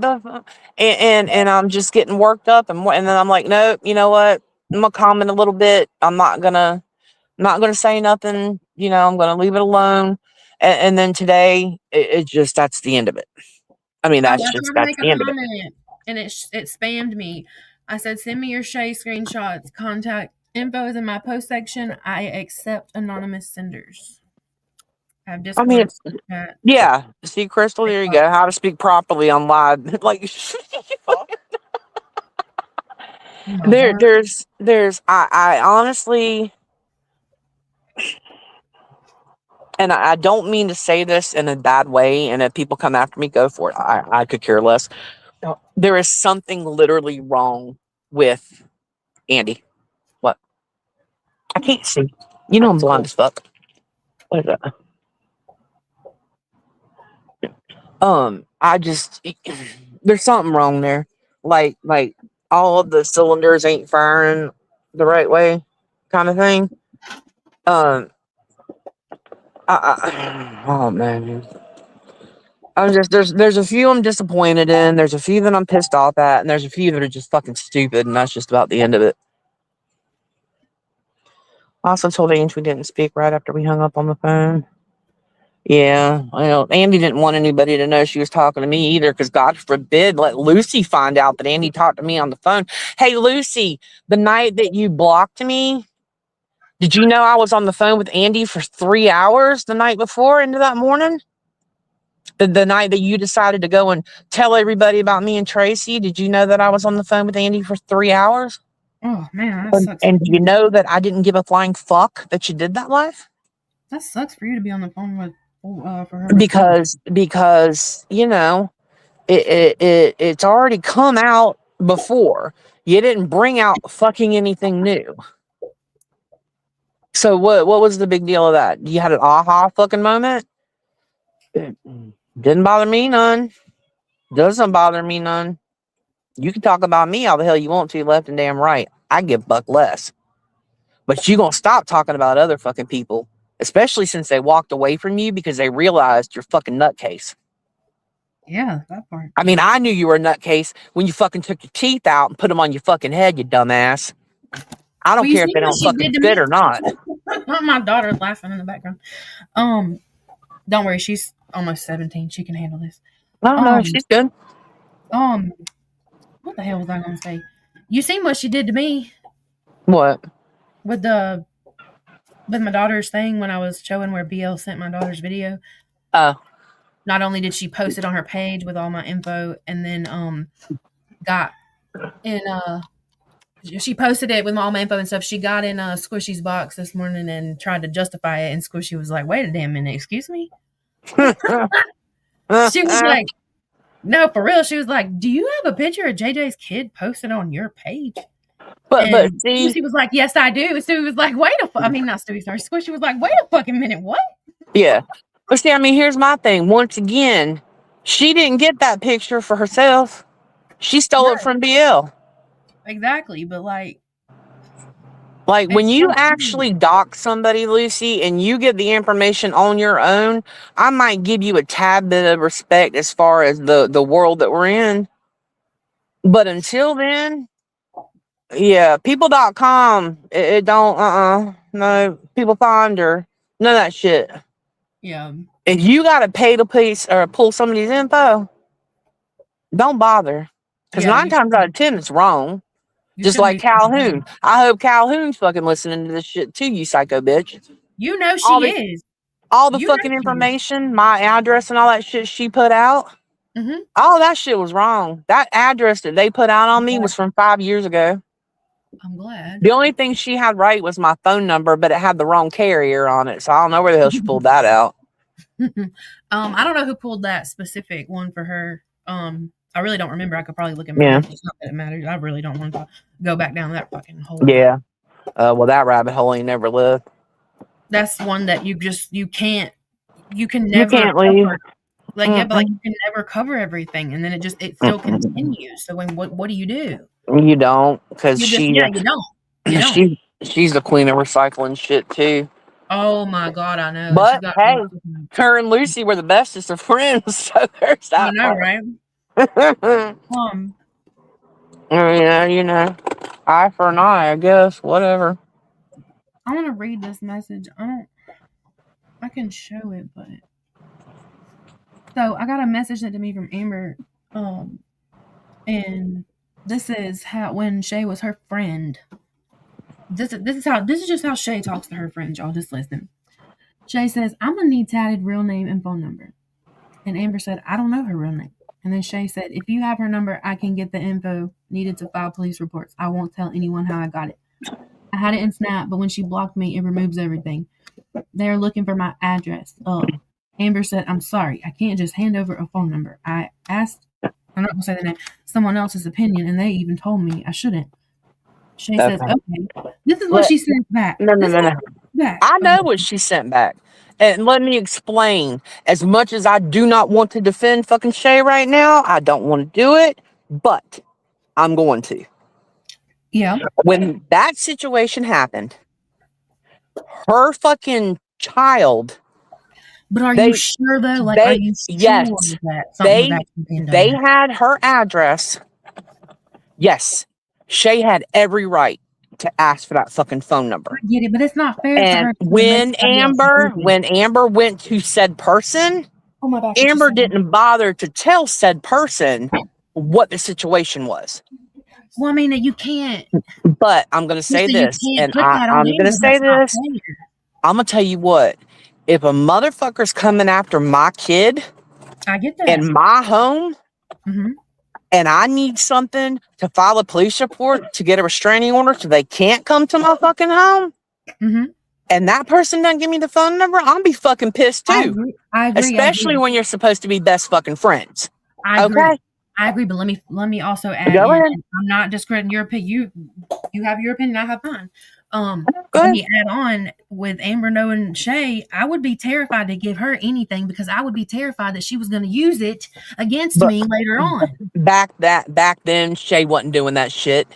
and I'm just getting worked up. And then I'm like, no, you know what? I'm going to comment a little bit. I'm not going to say nothing. I'm going to leave it alone. And then today, it just, that's the end of it. I mean, that's the end of it. And it spammed me. I said, send me your Shay screenshots. Contact info is in my post section. I accept anonymous senders. I have Discord. Yeah. See, Crystal, there you go. How to speak properly on live. Like, there's, I honestly, and I don't mean to say this in a bad way, and if people come after me, go for it. I could care less. There is something literally wrong with Andy. What? I can't see. I'm blind as fuck. What is that? I just there's something wrong there. Like all of the cylinders ain't firing the right way, kind of thing. Oh man, I'm just there's a few I'm disappointed in. There's a few that I'm pissed off at, and there's a few that are just fucking stupid, and that's just about the end of it. I also told Ange we didn't speak right after we hung up on the phone. Yeah, well, Andy didn't want anybody to know she was talking to me either, because God forbid let Lucy find out that Andy talked to me on the phone. Hey, Lucy, the night that you blocked me, did you know I was on the phone with Andy for 3 hours the night before into that morning? The night that you decided to go and tell everybody about me and Tracy, did you know that I was on the phone with Andy for 3 hours? Oh man, that sucks. And do you know that I didn't give a flying fuck that you did that live? That sucks for you to be on the phone with for her. Because you know it's already come out before. You didn't bring out fucking anything new. So what was the big deal of that? You had an aha fucking moment? Didn't bother me none. Doesn't bother me none. You can talk about me all the hell you want to, left and damn right. I give buck less. But you gonna stop talking about other fucking people, especially since they walked away from you because they realized you're fucking nutcase. Yeah, that part. I mean, I knew you were a nutcase when you fucking took your teeth out and put them on your fucking head, you dumbass. I don't care if they don't fucking fit or not. My daughter's laughing in the background. Don't worry, she's almost 17. She can handle this. No, she's good. What the hell was I gonna say? You seen what she did to me? What? With my daughter's thing when I was showing where BL sent my daughter's video. Not only did she post it on her page with all my info, and then got in she posted it with all my info and stuff. She got in Squishy's box this morning and tried to justify it, and Squishy was like, "Wait a damn minute, excuse me." She was like, "No, for real." She was like, "Do you have a picture of JJ's kid posted on your page?" But see, Squishy was like, "Yes, I do." Stewie was like, Squishy was like, "Wait a fucking minute, what?" Yeah. But see, I mean, here's my thing. Once again, she didn't get that picture for herself. She stole it from BL. Exactly, but like when you actually dox somebody, Lucy, and you get the information on your own, I might give you a tad bit of respect as far as the world that we're in. But until then, yeah, people.com, it don't, no, People Finder, none of that shit. Yeah. If you got to pay to place or pull somebody's info, don't bother. Because 9 times out of 10, it's wrong. Just like Calhoun. I hope Calhoun's fucking listening to this shit too, you psycho bitch. You know she is. All the fucking information, my address and all that shit she put out, all that shit was wrong. That address that they put out on me was from 5 years ago. I'm glad. The only thing she had right was my phone number, but it had the wrong carrier on it, so I don't know where the hell she pulled that out. I don't know who pulled that specific one for her. I really don't remember. I could probably look at my Yeah. It's not that it matters. I really don't want to go back down that fucking hole. Yeah. Well, that rabbit hole ain't never lived. That's one that you can never You can't leave. Like, yeah, but like you can never cover everything, and then it still continues. So when what do? You don't, because you don't. She's the queen of recycling shit too. Oh my god, I know. But hey, her and Lucy were the bestest of friends, so there's that. I know, right? You know, eye for an eye, I guess. Whatever. I want to read this message. I can show it, but so I got a message sent to me from Amber, and this is how when Shay was her friend. This is just how Shay talks to her friends. Y'all just listen. Shay says, "I'm gonna need tatted real name and phone number," and Amber said, "I don't know her real name." And then Shay said, "If you have her number, I can get the info needed to file police reports. I won't tell anyone how I got it. I had it in Snap, but when she blocked me, it removes everything. They're looking for my address." Amber said, "I'm sorry. I can't just hand over a phone number. I asked, I'm not going to say the name, someone else's opinion, and they even told me I shouldn't." Shay says, "Okay." This is what she says back. No. I know what she sent back. And let me explain. As much as I do not want to defend fucking Shay right now, I don't want to do it, but I'm going to. Yeah. When that situation happened, her fucking child. But are you sure though? Like, are you sure yes, that something was actually being done? they had her address. Yes, Shay had every right to ask for that fucking phone number. I get it, but it's not fair for And her to when Amber went to said person, oh my back, Amber didn't bother to tell said person what the situation was. Well, I mean, you can't. But I'm going to say this, and I'm going to say this. I'm going to tell you what. If a motherfucker's coming after my kid, I get that, in my home, mm-hmm. and I need something to file a police report to get a restraining order so they can't come to my fucking home, mm-hmm. and that person doesn't give me the phone number, I'll be fucking pissed too. I agree. Especially when you're supposed to be best fucking friends. I agree. I agree, but let me also add Go ahead. I'm not discrediting your opinion. You have your opinion, I have mine. Let me add on with Amber knowing Shay, I would be terrified to give her anything because I would be terrified that she was going to use it against me later on. Back then, Shay wasn't doing that shit.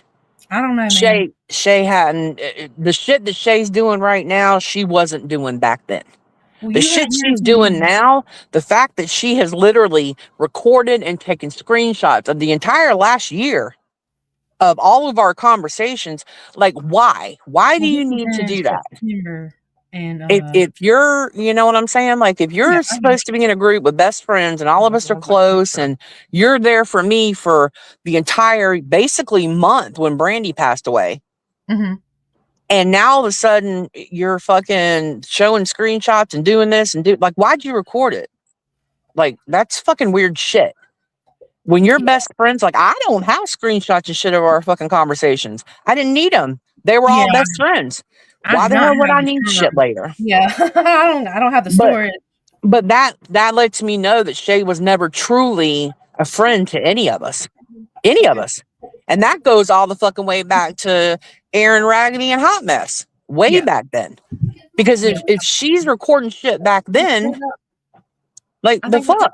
I don't know, man. Shay hadn't the shit that Shay's doing right now. She wasn't doing back then. Well, the shit she's doing now, the fact that she has literally recorded and taken screenshots of the entire last year of all of our conversations, like why do you need to do that? And if you're, you know what I'm saying? Like if you're supposed to be in a group with best friends and all of us are close and you're there for me for the entire basically month when Brandy passed away. Mm-hmm. And now all of a sudden you're fucking showing screenshots and doing this and like, why'd you record it? Like, that's fucking weird shit. When you're best friends, like I don't have screenshots and shit of our fucking conversations. I didn't need them. They were all best friends. Why the hell would I need shit later? Yeah, I don't have the storage. But that lets me know that Shay was never truly a friend to any of us. Any of us. And that goes all the fucking way back to Aaron Raggedy and Hot Mess. Way back then. Because if she's recording shit back then, like the fuck.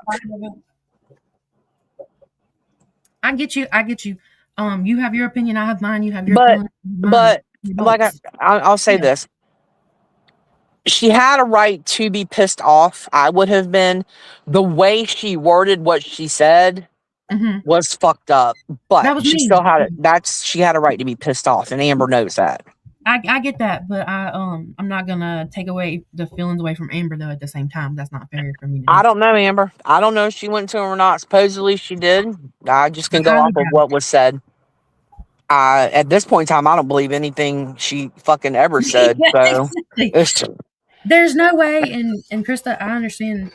I get you. You have your opinion, I have mine, you have your opinion. But like I'll say this. She had a right to be pissed off. I would have been. The way she worded what she said was fucked up. But she still had it. She had a right to be pissed off, and Amber knows that. I get that, but I'm not gonna take away the feelings away from Amber though. At the same time, that's not fair for me to do. I don't know, Amber. I don't know if she went to him or not. Supposedly she did. I just can go off of what was said. At this point in time, I don't believe anything she fucking ever said. So there's no way, and Krista, I understand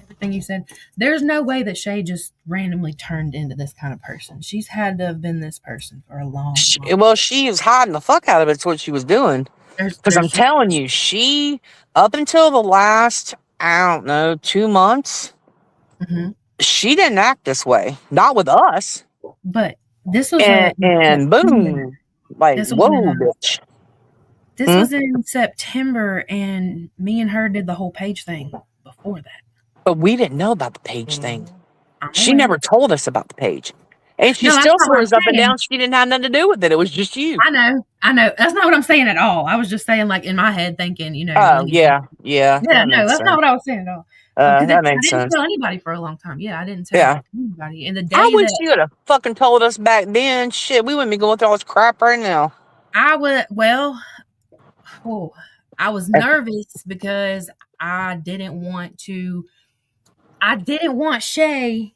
everything you said. There's no way that Shay just randomly turned into this kind of person. She's had to have been this person for a long time. Well, she was hiding the fuck out of it. It's what she was doing. Because I'm telling you, she, up until the last, I don't know, 2 months, she didn't act this way. Not with us. But this was and boom, like whoa, bitch. This was in September, and me and her did the whole page thing before that. But we didn't know about the page thing. She never told us about the page. And she still swears up and down she didn't have nothing to do with it. It was just you. I know. That's not what I'm saying at all. I was just saying, like, in my head, thinking, you know. Oh, yeah. Yeah, no, that's not what I was saying at all. That makes sense. I didn't tell anybody for a long time. Yeah, I didn't tell anybody. And the day I wish you would have fucking told us back then. Shit, we wouldn't be going through all this crap right now. I was nervous because I didn't want Shay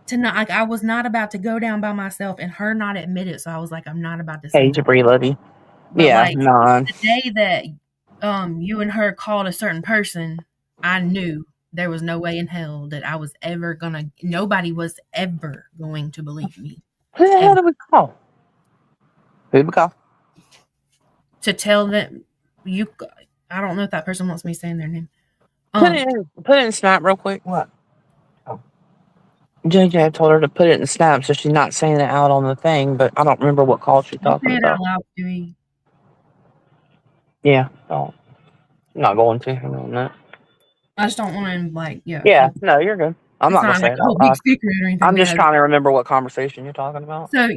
to not, like, I was not about to go down by myself and her not admit it. So I was like, I'm not about to say Hey, Jabri, love you. Yeah, like, the day that you and her called a certain person, I knew there was no way in hell that I was ever nobody was ever going to believe me. Who the hell did we call? Who did we call? To tell them I don't know if that person wants me saying their name. Put it in Snap real quick. What? JJ told her to put it in Snap so she's not saying it out on the thing, but I don't remember what call she's talking about. Out loud, yeah. Don't. not going to. I'm on that. I just don't want to like Yeah, no, you're good. I'm not gonna say like it a out whole big loud. secret or anything. I'm just Because trying to remember what conversation you're talking about. so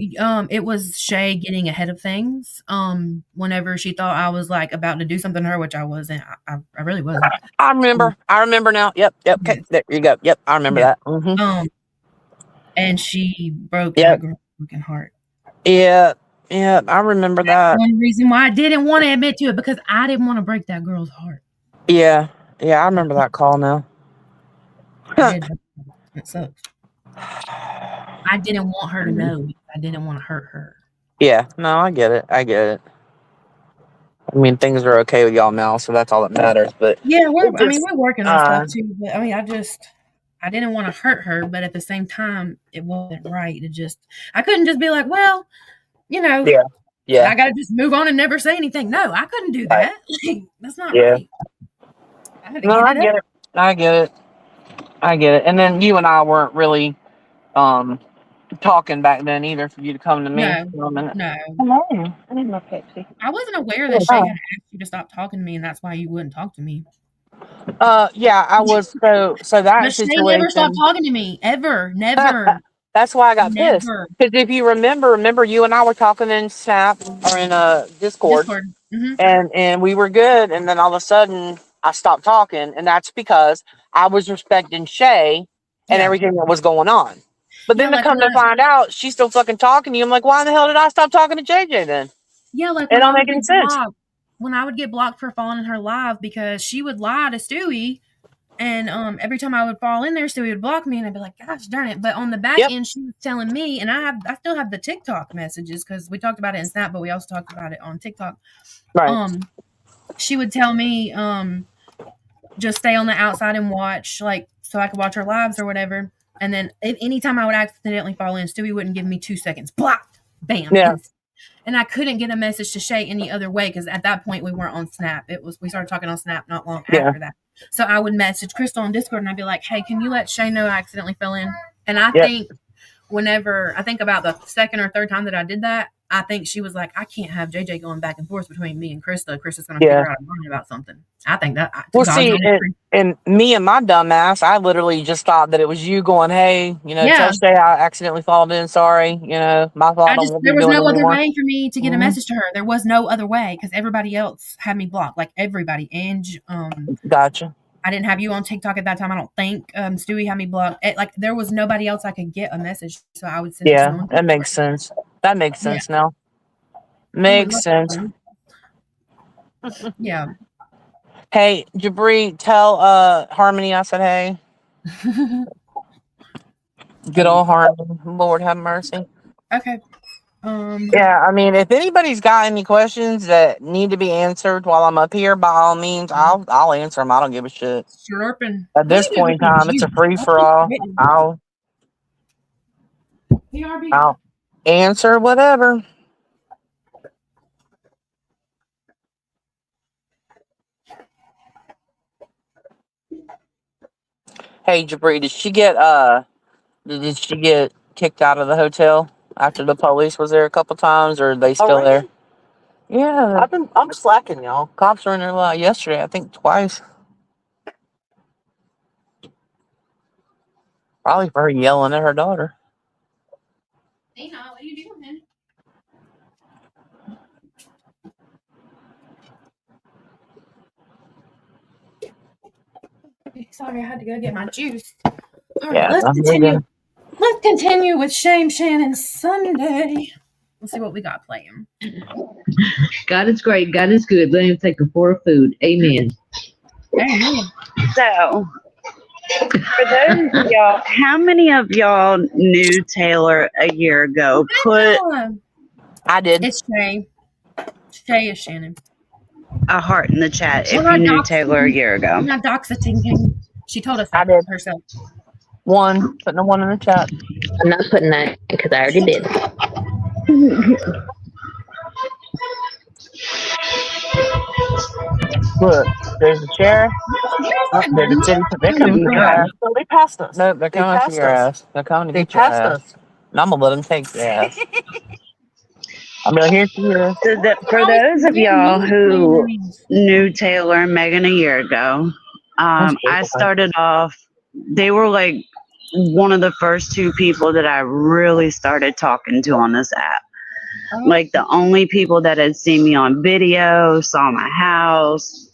it was Shay getting ahead of things. Whenever she thought I was like about to do something to her, which I wasn't. I really wasn't. I remember. I remember now. Yep. Okay, there you go. Yep, I remember that. Mm-hmm. And she broke Yep. that girl's fucking heart. Yeah, yeah, I remember that. One reason why I didn't want to admit to it, because I didn't want to break that girl's heart. Yeah, yeah, I remember that call now. I did. It sucks. I didn't want her to know because I didn't want to hurt her. Yeah, no, I get it. I get it. I mean, things are okay with y'all now, so that's all that matters. But yeah, we're working on stuff too. But I mean, I didn't want to hurt her, but at the same time, it wasn't right. I couldn't just be like, well, yeah, I got to just move on and never say anything. No, I couldn't do that. That's not right. I had to no, get I get it. I get it. I get it. And then you and I weren't really talking back then either for you to come to me for a minute. No. Hello. I need my Pepsi. I wasn't aware that Shay had asked you to stop talking to me, and that's why you wouldn't talk to me. Yeah, I was so that but situation. Shay never stopped talking to me ever, never. That's why I got pissed. Because if you remember you and I were talking in Snap or in Discord. Mm-hmm. And we were good, and then all of a sudden I stopped talking, and that's because I was respecting Shay and everything that was going on. But then to come to find out she's still fucking talking to you, I'm like, why in the hell did I stop talking to JJ then? Yeah, like it don't make any sense. When I would get blocked for falling in her live because she would lie to Stewie, and every time I would fall in there, Stewie would block me, and I'd be like, gosh darn it. But on the back end, she was telling me, and I still have the TikTok messages because we talked about it in Snap, but we also talked about it on TikTok. Right. She would tell me, just stay on the outside and watch, like, so I could watch her lives or whatever. And then anytime I would accidentally fall in, Stewie wouldn't give me 2 seconds. Blocked. Bam. Yeah. And I couldn't get a message to Shay any other way because at that point we weren't on Snap. We started talking on Snap not long after that. So I would message Crystal on Discord and I'd be like, hey, can you let Shay know I accidentally fell in? And I think whenever I think about the second or third time that I did that, I think she was like, I can't have JJ going back and forth between me and Krista. Krista's going to figure out I'm lying about something. I think that. Well, see, and me and my dumb ass, I literally just thought that it was you going, hey, tell Shay I accidentally followed in. Sorry, my fault. There was no other way for me to get a message to her. There was no other way because everybody else had me blocked. Like everybody. Ange. Gotcha. I didn't have you on TikTok at that time. I don't think. Stewie had me blocked. There was nobody else I could get a message, so I would send it to someone. That makes sense. That makes sense now. Makes sense. Yeah. Hey, Jabri, tell Harmony I said hey. Good old Harmony. Lord have mercy. Okay. Yeah, I mean, if anybody's got any questions that need to be answered while I'm up here, by all means, I'll answer them. I don't give a shit. Slurping. At this point in time, it's a free for all. I'll answer whatever. Hey, Jabri, did she get kicked out of the hotel after the police was there a couple times, or are they still there? Yeah, I'm slacking, y'all. Cops were in there yesterday, I think twice. Probably for her yelling at her daughter. Dina, what are you doing? Sorry, I had to go get my juice. All right, let's continue. Let's continue with Shame Shannon Sunday. Let's see what we got playing. God is great. God is good. Let him take a pour of food. Amen. Amen. So, for those of y'all, how many of y'all knew Taylor a year ago? I did. It's Shay. Shay is Shannon. A heart in the chat if you knew Taylor a year ago. I'm not doxing. She told us that herself. Putting a 1 in the chat. I'm not putting that because I already did. Look, there's the sheriff. There's the city. They're coming to your ass. So they passed us. No, they're coming to your ass. They're coming to get your ass. And I'm gonna let them take your ass. I'm not here for For those of y'all who knew Taylor and Megan a year ago, I started off, they were like one of the first two people that I really started talking to on this app. Like the only people that had seen me on video, saw my house,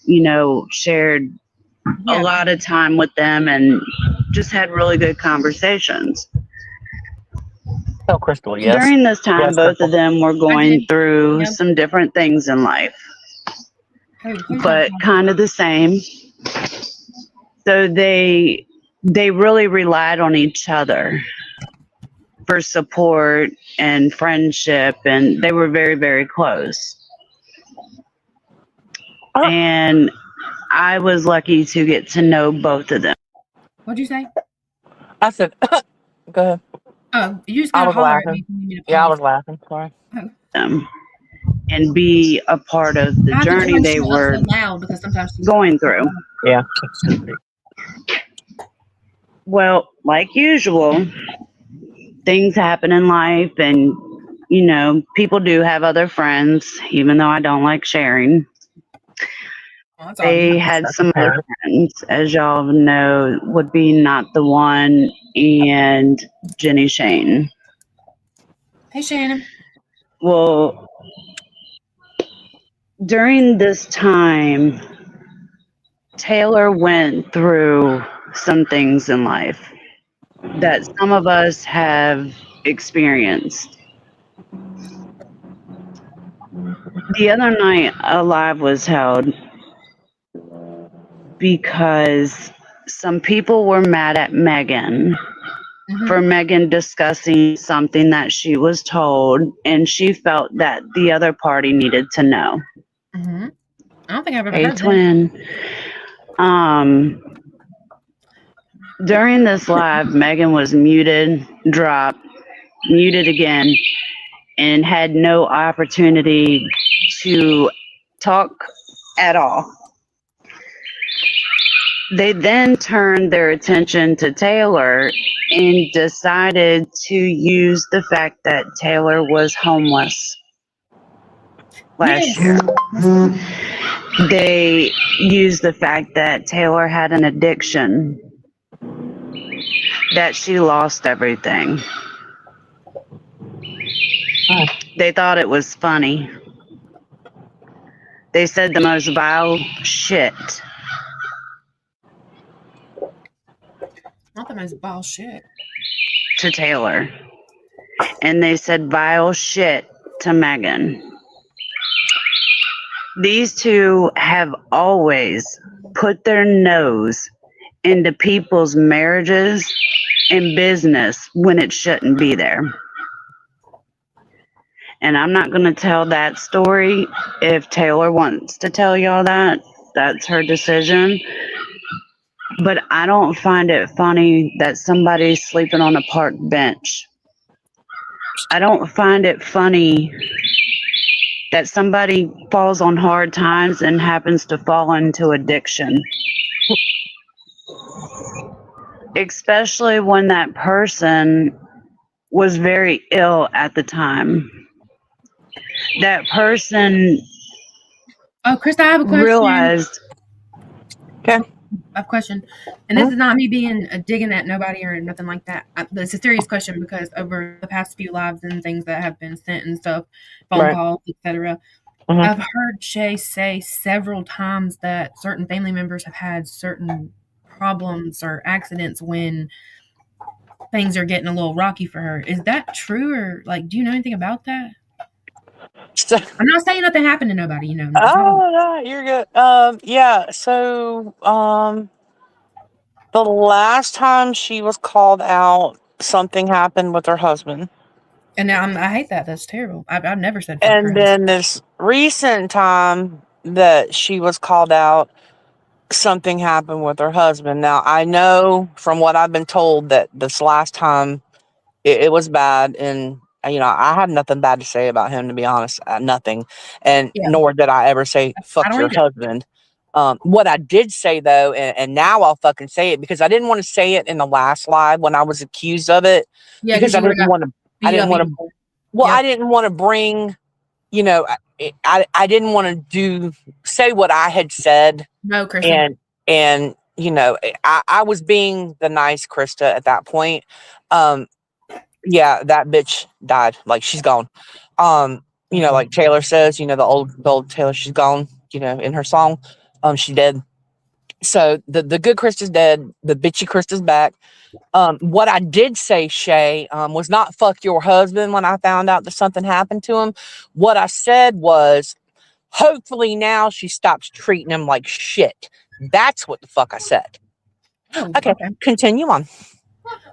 shared a lot of time with them and just had really good conversations. Oh, Crystal, yes. During this time, Yes, both Crystal. of them were going through some different things in life, but kind of the same. So they really relied on each other for support and friendship, and they were very, very close. And I was lucky to get to know both of them. What'd you say? I said, go ahead. Oh, you just gotta holler at me. Yeah, I was laughing. Sorry. And be a part of the journey they were going through. Yeah. Well, like usual, things happen in life, and people do have other friends, even though I don't like sharing. They had some other friends, as y'all know, would be Not the One and Jenny Shane. Hey, Shannon. Well, during this time, Taylor went through some things in life that some of us have experienced. The other night, a live was held because some people were mad at Megan for Megan discussing something that she was told, and she felt that the other party needed to know. I don't think I've ever Hey, heard twin. During this live, Megan was muted, dropped, muted again, and had no opportunity to talk at all. They then turned their attention to Taylor and decided to use the fact that Taylor was homeless last year. They used the fact that Taylor had an addiction, that she lost everything. They thought it was funny. They said the most vile shit. Not the most vile shit. To Taylor. And they said vile shit to Megan. These two have always put their nose into people's marriages and business when it shouldn't be there. And I'm not going to tell that story. If Taylor wants to tell y'all that, that's her decision. But I don't find it funny that somebody's sleeping on a park bench. I don't find it funny that somebody falls on hard times and happens to fall into addiction. Especially when that person was very ill at the time. That person Chris, I have a question. Realized. Okay. I have a question. And this is not me being digging at nobody or nothing like that. It's a serious question because over the past few lives and things that have been sent and stuff, phone calls, etc., I've heard Shay say several times that certain family members have had certain problems or accidents when things are getting a little rocky for her. Is that true, or do you know anything about that? I'm not saying nothing happened to nobody, Oh no, you're good. Yeah. So, the last time she was called out, something happened with her husband. And now I hate that. That's terrible. I've never said. And then this recent time that she was called out, something happened with her husband. Now I know from what I've been told that this last time it was bad, and I have nothing bad to say about him, to be honest. Nothing, and nor did I ever say fuck your husband. What I did say though, and now I'll fucking say it because I didn't want to say it in the last live when I was accused of it, because I didn't want to. Well, I didn't want to bring you know, I didn't want to say what I had said. No, Krista. And you know, I was being the nice Krista at that point. Yeah, that bitch died. Like, she's gone. You know, like Taylor says, you know, the old Taylor, she's gone, you know, in her song. She dead. So the good Krista's dead. The bitchy Krista's back. What I did say, Shay, was not fuck your husband when I found out that something happened to him. What I said was, hopefully now she stops treating him like shit. That's what the fuck I said. Oh, okay. Continue on.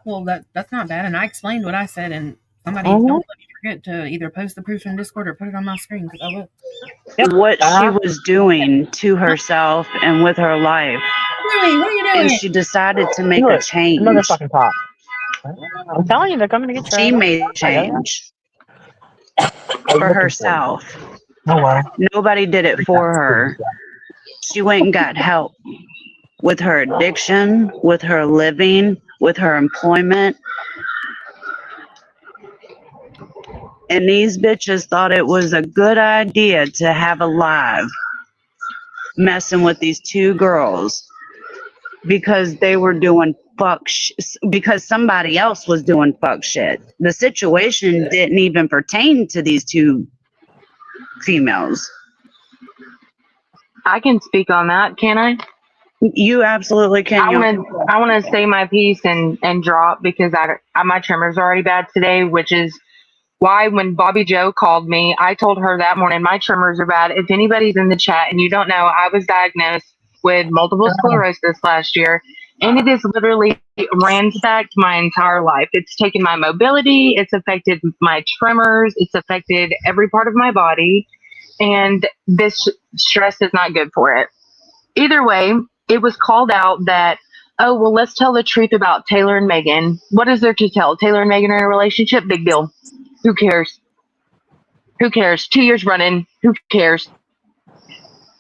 Well, that's not bad. And I explained what I said, and somebody don't let me forget to either post the proof in Discord or put it on my screen, because I will. What she was doing to herself and with her life. Louie, what are you doing? And she decided to make a change. Motherfucking pop. I'm telling you, they're coming to get you. She made a change for herself. Nobody did it for her. She went and got help with her addiction, with her living, with her employment. And these bitches thought it was a good idea to have a live messing with these two girls because they were doing because somebody else was doing fuck shit. The situation didn't even pertain to these two females. I can speak on that, can I? You absolutely can. I want to say my piece and drop, because my tremor's already bad today, which is why when Bobby Joe called me, I told her that morning my tremors are bad. If anybody's in the chat and you don't know, I was diagnosed with multiple sclerosis last year, and it has literally ransacked my entire life. It's taken my mobility, it's affected my tremors, it's affected every part of my body, and this stress is not good for it. Either way, it was called out that, oh, well, let's tell the truth about Taylor and Megan. What is there to tell? Taylor and Megan are in a relationship? Big deal. Who cares? Who cares? 2 years running. Who cares?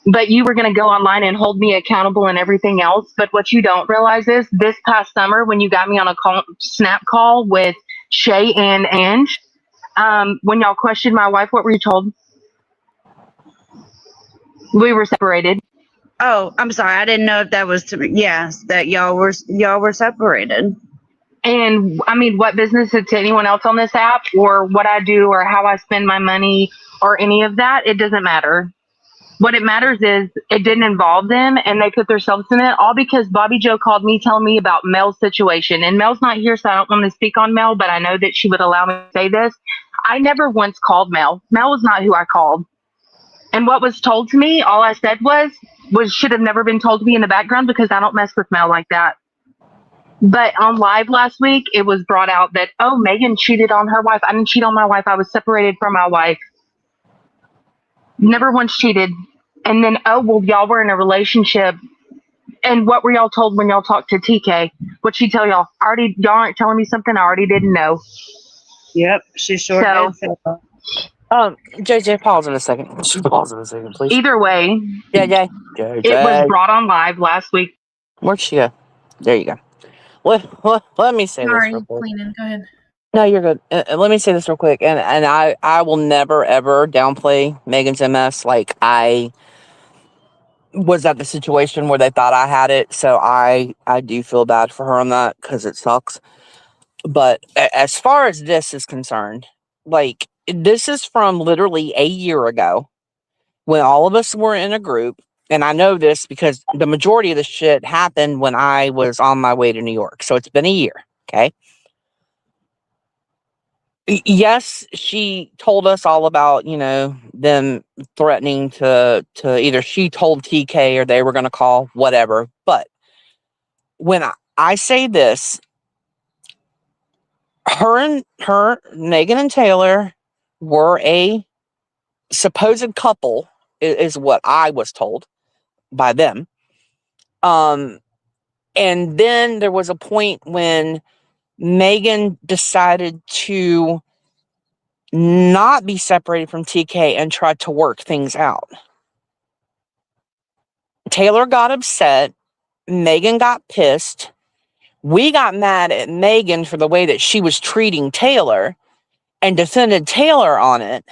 But you were going to go online and hold me accountable and everything else. But what you don't realize is this past summer, when you got me on a snap call with Shay and Ange, when y'all questioned my wife, what were you told? We were separated. Oh, I'm sorry. I didn't know if that was yes, that y'all were separated. And I mean, what business it's to anyone else on this app, or what I do, or how I spend my money, or any of that? It doesn't matter. What it matters is it didn't involve them, and they put themselves in it, all because Bobby Joe called me telling me about Mel's situation. And Mel's not here, so I don't want to speak on Mel, but I know that she would allow me to say this. I never once called Mel. Mel was not who I called. And what was told to me, all I said was should have never been told to me in the background, because I don't mess with Mel like that. But on live last week, it was brought out that, oh, Megan cheated on her wife. I didn't cheat on my wife. I was separated from my wife. Never once cheated. And then, oh, well, y'all were in a relationship. And what were y'all told when y'all talked to TK? What'd she tell y'all? Y'all aren't telling me something I already didn't know. Yep, she sure did. JJ, pause in a second. Pause in a second, please. Either way, JJ. It was brought on live last week. Where'd she go? There you go. Let me say this real quick. Cleaning. Go ahead. No, you're good. Let me say this real quick, and I will never ever downplay Megan's MS. Like, I was at the situation where they thought I had it, so I do feel bad for her on that, because it sucks. But as far as this is concerned, like, this is from literally a year ago, when all of us were in a group. And I know this because the majority of the shit happened when I was on my way to New York. So it's been a year. Okay. Yes, she told us all about, you know, them threatening to either she told TK or they were going to call, whatever. But when I say this, Megan and Taylor were a supposed couple, is what I was told by them. And then there was a point when Megan decided to not be separated from TK and tried to work things out. Taylor got upset. Megan got pissed. We got mad at Megan for the way that she was treating Taylor and defended Taylor on it.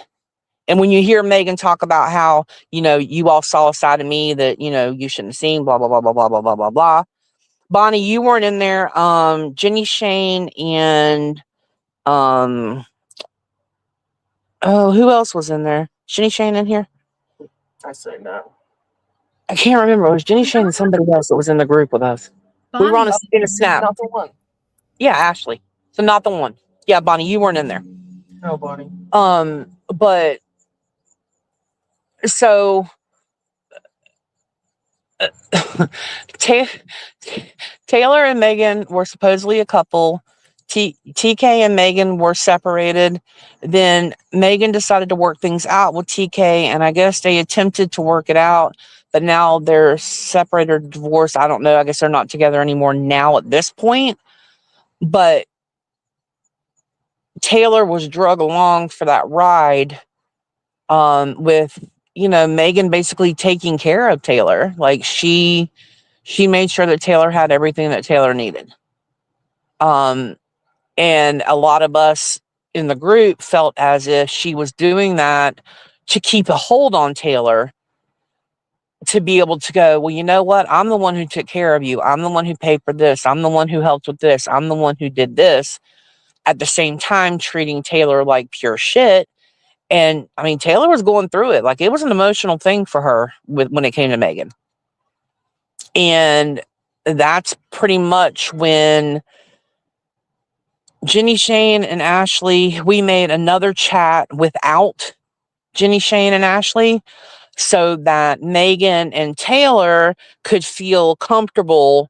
And when you hear Megan talk about how, you all saw a side of me that, you shouldn't have seen, blah, blah, blah, blah, blah, blah, blah, blah, blah. Bonnie, you weren't in there. Jenny Shane and, who else was in there? Jenny Shane in here? I say no. I can't remember. It was Jenny Shane and somebody else that was in the group with us. Bonnie. We were in a snap. Not the one. Yeah, Ashley. So not the one. Yeah, Bonnie, you weren't in there. No, Bonnie. But so Taylor and Megan were supposedly a couple. TK and Megan were separated. Then Megan decided to work things out with TK, and I guess they attempted to work it out, but now they're separated or divorced. I don't know. I guess they're not together anymore now at this point. But Taylor was drug along for that ride with, Megan basically taking care of Taylor. Like she made sure that Taylor had everything that Taylor needed. And a lot of us in the group felt as if she was doing that to keep a hold on Taylor, to be able to go, well, you know what? I'm the one who took care of you. I'm the one who paid for this. I'm the one who helped with this. I'm the one who did this. At the same time, treating Taylor like pure shit. And I mean, Taylor was going through it. Like, it was an emotional thing for her when it came to Megan. And that's pretty much when Jenny Shane and Ashley, we made another chat without Jenny Shane and Ashley, so that Megan and Taylor could feel comfortable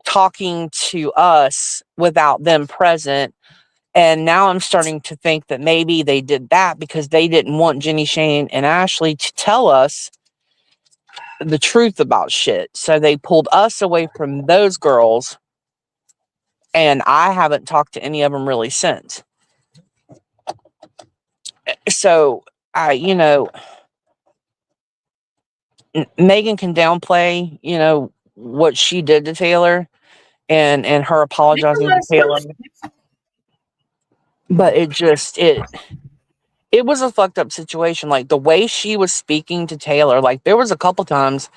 talking to us without them present. And now I'm starting to think that maybe they did that because they didn't want Jenny Shane and Ashley to tell us the truth about shit. So they pulled us away from those girls, and I haven't talked to any of them really since. So Megan can downplay, what she did to Taylor and her apologizing to Taylor. But it was a fucked up situation. Like, the way she was speaking to Taylor, like, there was a couple times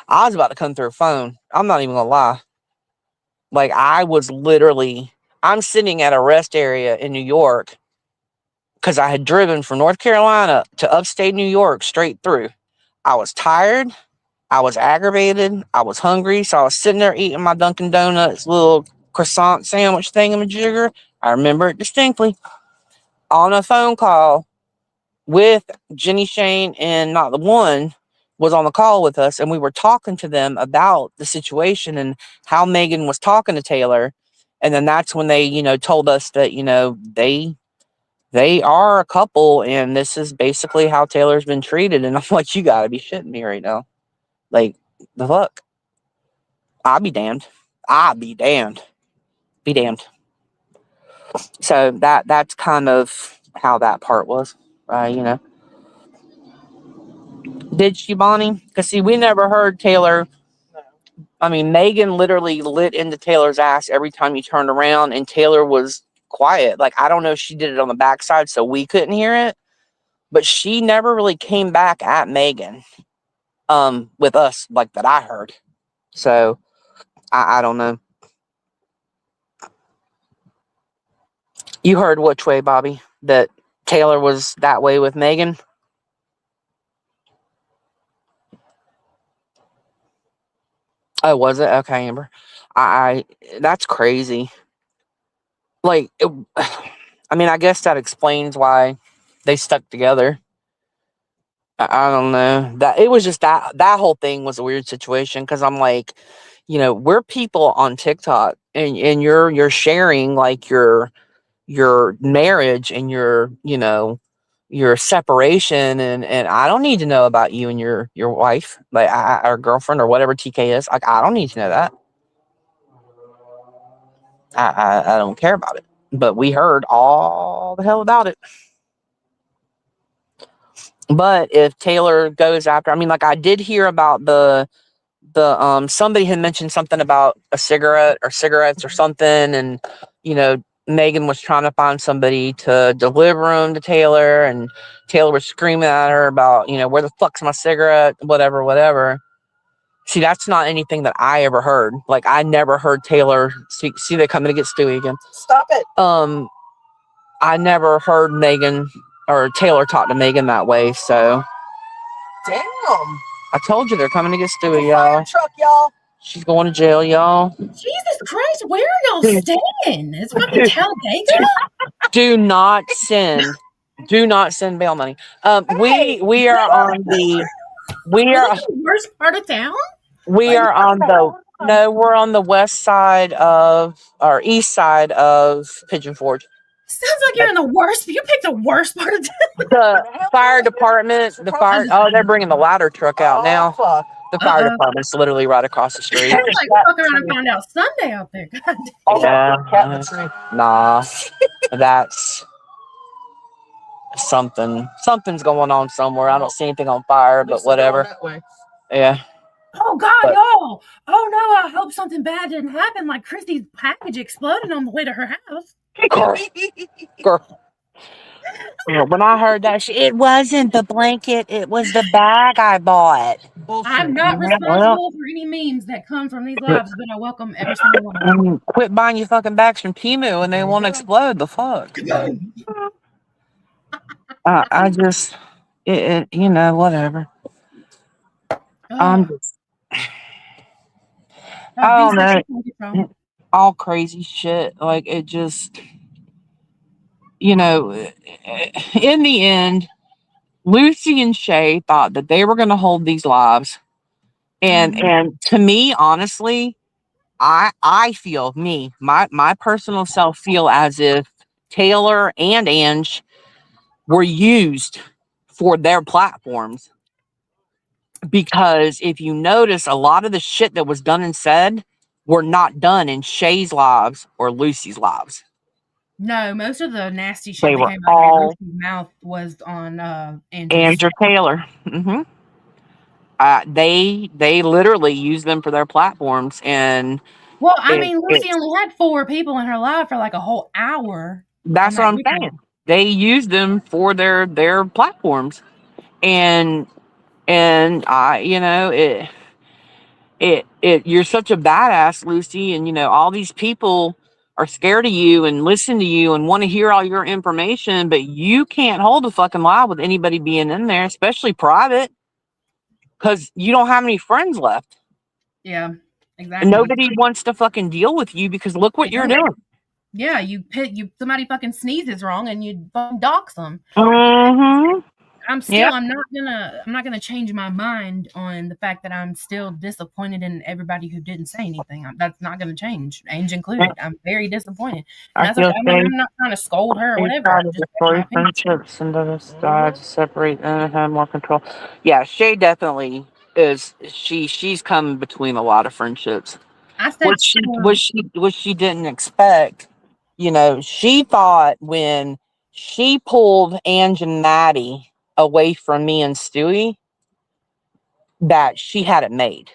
I was about to come through her phone. I'm not even gonna lie. Like, I'm sitting at a rest area in New York because I had driven from North Carolina to upstate New York straight through. I was tired. I was aggravated. I was hungry. So I was sitting there eating my Dunkin' Donuts little croissant sandwich thingamajigger. I remember it distinctly. On a phone call with Jenny Shane and Not the One was on the call with us, and we were talking to them about the situation and how Megan was talking to Taylor. And then that's when they, told us that, they are a couple, and this is basically how Taylor's been treated. And I'm like, you gotta be shitting me right now. Like, the fuck? I'll be damned. Be damned. So that's kind of how that part was. Did she, Bonnie? Because, see, we never heard Taylor. I mean, Megan literally lit into Taylor's ass every time you turned around, and Taylor was quiet. Like, I don't know if she did it on the backside so we couldn't hear it, but she never really came back at Megan with us, like, that I heard. So, I don't know. You heard which way, Bobby? That Taylor was that way with Megan? Oh, was it? Okay, Amber. That's crazy. Like, I mean, I guess that explains why they stuck together. I don't know. That it was just that whole thing was a weird situation, because I'm like, we're people on TikTok, and you're sharing like your marriage and your separation, and I don't need to know about you and your wife, like, or girlfriend, or whatever TK is. Like, I don't need to know that. I don't care about it. But we heard all the hell about it. But if Taylor goes after, I mean, like, I did hear about the somebody had mentioned something about a cigarette or cigarettes or something, and Megan was trying to find somebody to deliver them to Taylor, and Taylor was screaming at her about, where the fuck's my cigarette, whatever. See, that's not anything that I ever heard. Like, I never heard Taylor. See, they coming to get Stewie again. Stop it. I never heard Megan or Taylor talk to Megan that way. So, Damn. I told you they're coming to get Stewie, y'all. Truck, y'all. She's going to jail, y'all. Jesus Christ, where are y'all staying? It's fucking Talladega? Do not send bail money. We are on the worst part of town. We're on the west side or east side of Pigeon Forge. Sounds like you're in the worst. You picked the worst part of town. The fire department. They're bringing the ladder truck out now. Fuck. The fire department's literally right across the street. Sounds like fuck around and find out Sunday out there. God damn. Nah, that's something. Something's going on somewhere. I don't see anything on fire, but whatever. Yeah. Oh God, y'all! Oh no! I hope something bad didn't happen. Like Christy's package exploded on the way to her house. Girl. When I heard that, it wasn't the blanket; it was the bag I bought. I'm not responsible for any memes that come from these lives, but I welcome every single one of them. Quit buying your fucking bags from Temu and they won't explode. The fuck. I just, whatever. I'm just, I don't know. All crazy shit. Like, it just, in the end, Lucy and Shay thought that they were going to hold these lives. And to me, honestly, I feel my personal self feel as if Taylor and Ange were used for their platforms. Because if you notice, a lot of the shit that was done and said were not done in Shay's lives or Lucy's lives. No, most of the nasty shit that came out of Lucy's mouth was on Andrew Taylor. Mm-hmm. They literally used them for their platforms, and Lucy only had 4 people in her life for like a whole hour. That's what I'm saying. They used them for their platforms, and I, you're such a badass, Lucy, and all these people are scared of you and listen to you and want to hear all your information, but you can't hold a fucking lie with anybody being in there, especially private, because you don't have any friends left. Yeah, exactly. And nobody wants to fucking deal with you because look what you're doing. Yeah, somebody fucking sneezes wrong and you fucking dox them. Mm-hmm. I'm not gonna change my mind on the fact that I'm still disappointed in everybody who didn't say anything. That's not gonna change, Ange included. I'm very disappointed. And I'm not trying to scold her or whatever. Destroy friendships and then to separate and have more control. Yeah, Shay definitely is. She's come between a lot of friendships, which she didn't expect. She thought when she pulled Ange and Maddie away from me and Stewie that she had it made.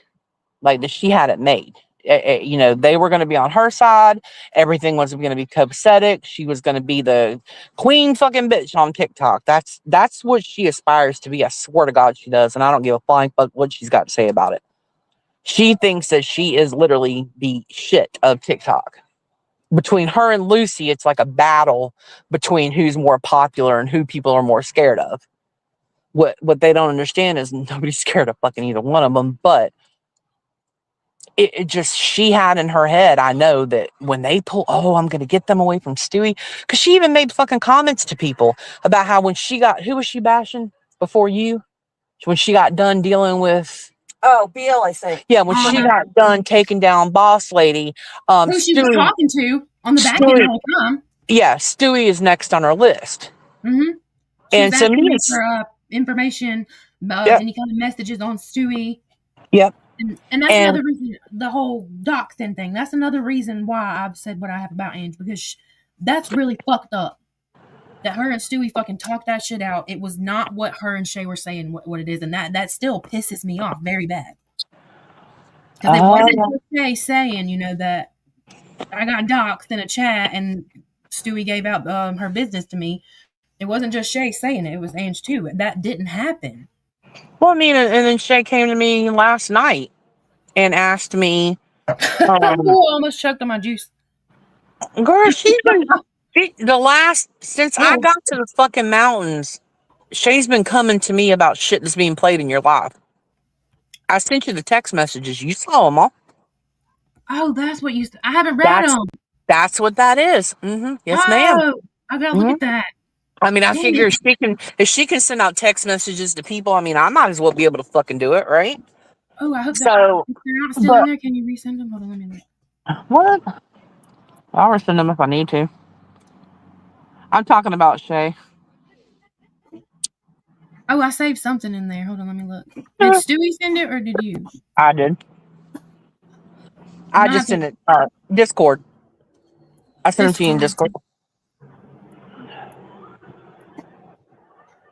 Like, that she had it made. They were going to be on her side. Everything was going to be copacetic. She was going to be the queen fucking bitch on TikTok. That's what she aspires to be. I swear to God she does. And I don't give a flying fuck what she's got to say about it. She thinks that she is literally the shit of TikTok. Between her and Lucy, it's like a battle between who's more popular and who people are more scared of. What they don't understand is nobody's scared of fucking either one of them, but it just, she had in her head, I know that when they pull, I'm going to get them away from Stewie. Because she even made fucking comments to people about how when she got, who was she bashing before you? When she got done dealing with... Oh, BL, I think. Yeah, when she got done taking down Boss Lady. Who she was talking to on the back end the whole time. Yeah, Stewie is next on her list. Mm-hmm. And so for information about any kind of messages on Stewie. Yep. And that's another reason, the whole doxing thing. That's another reason why I've said what I have about Ange, because that's really fucked up. That her and Stewie fucking talked that shit out. It was not what her and Shay were saying what it is, and that still pisses me off very bad. Because it wasn't just Shay saying, that I got doxed in a chat and Stewie gave out her business to me. It wasn't just Shay saying it; it was Ange too. That didn't happen. Well, I mean, and then Shay came to me last night and asked me. Almost choked on my juice. Girl, since I got to the fucking mountains, Shay's been coming to me about shit that's being played in your life. I sent you the text messages. You saw them all. Oh, that's what I haven't read them. That's what that is. Mm-hmm. Yes, ma'am. I gotta look at that. I mean, I figure if she can send out text messages to people, I mean, I might as well be able to fucking do it, right? Oh, I hope so. If they're not still in there, can you resend them? Hold on, let me look. What? I'll resend them if I need to. I'm talking about Shay. Oh, I saved something in there. Hold on, let me look. Did Stewie send it or did you? I did. I just sent it. Discord. I sent it to you in Discord.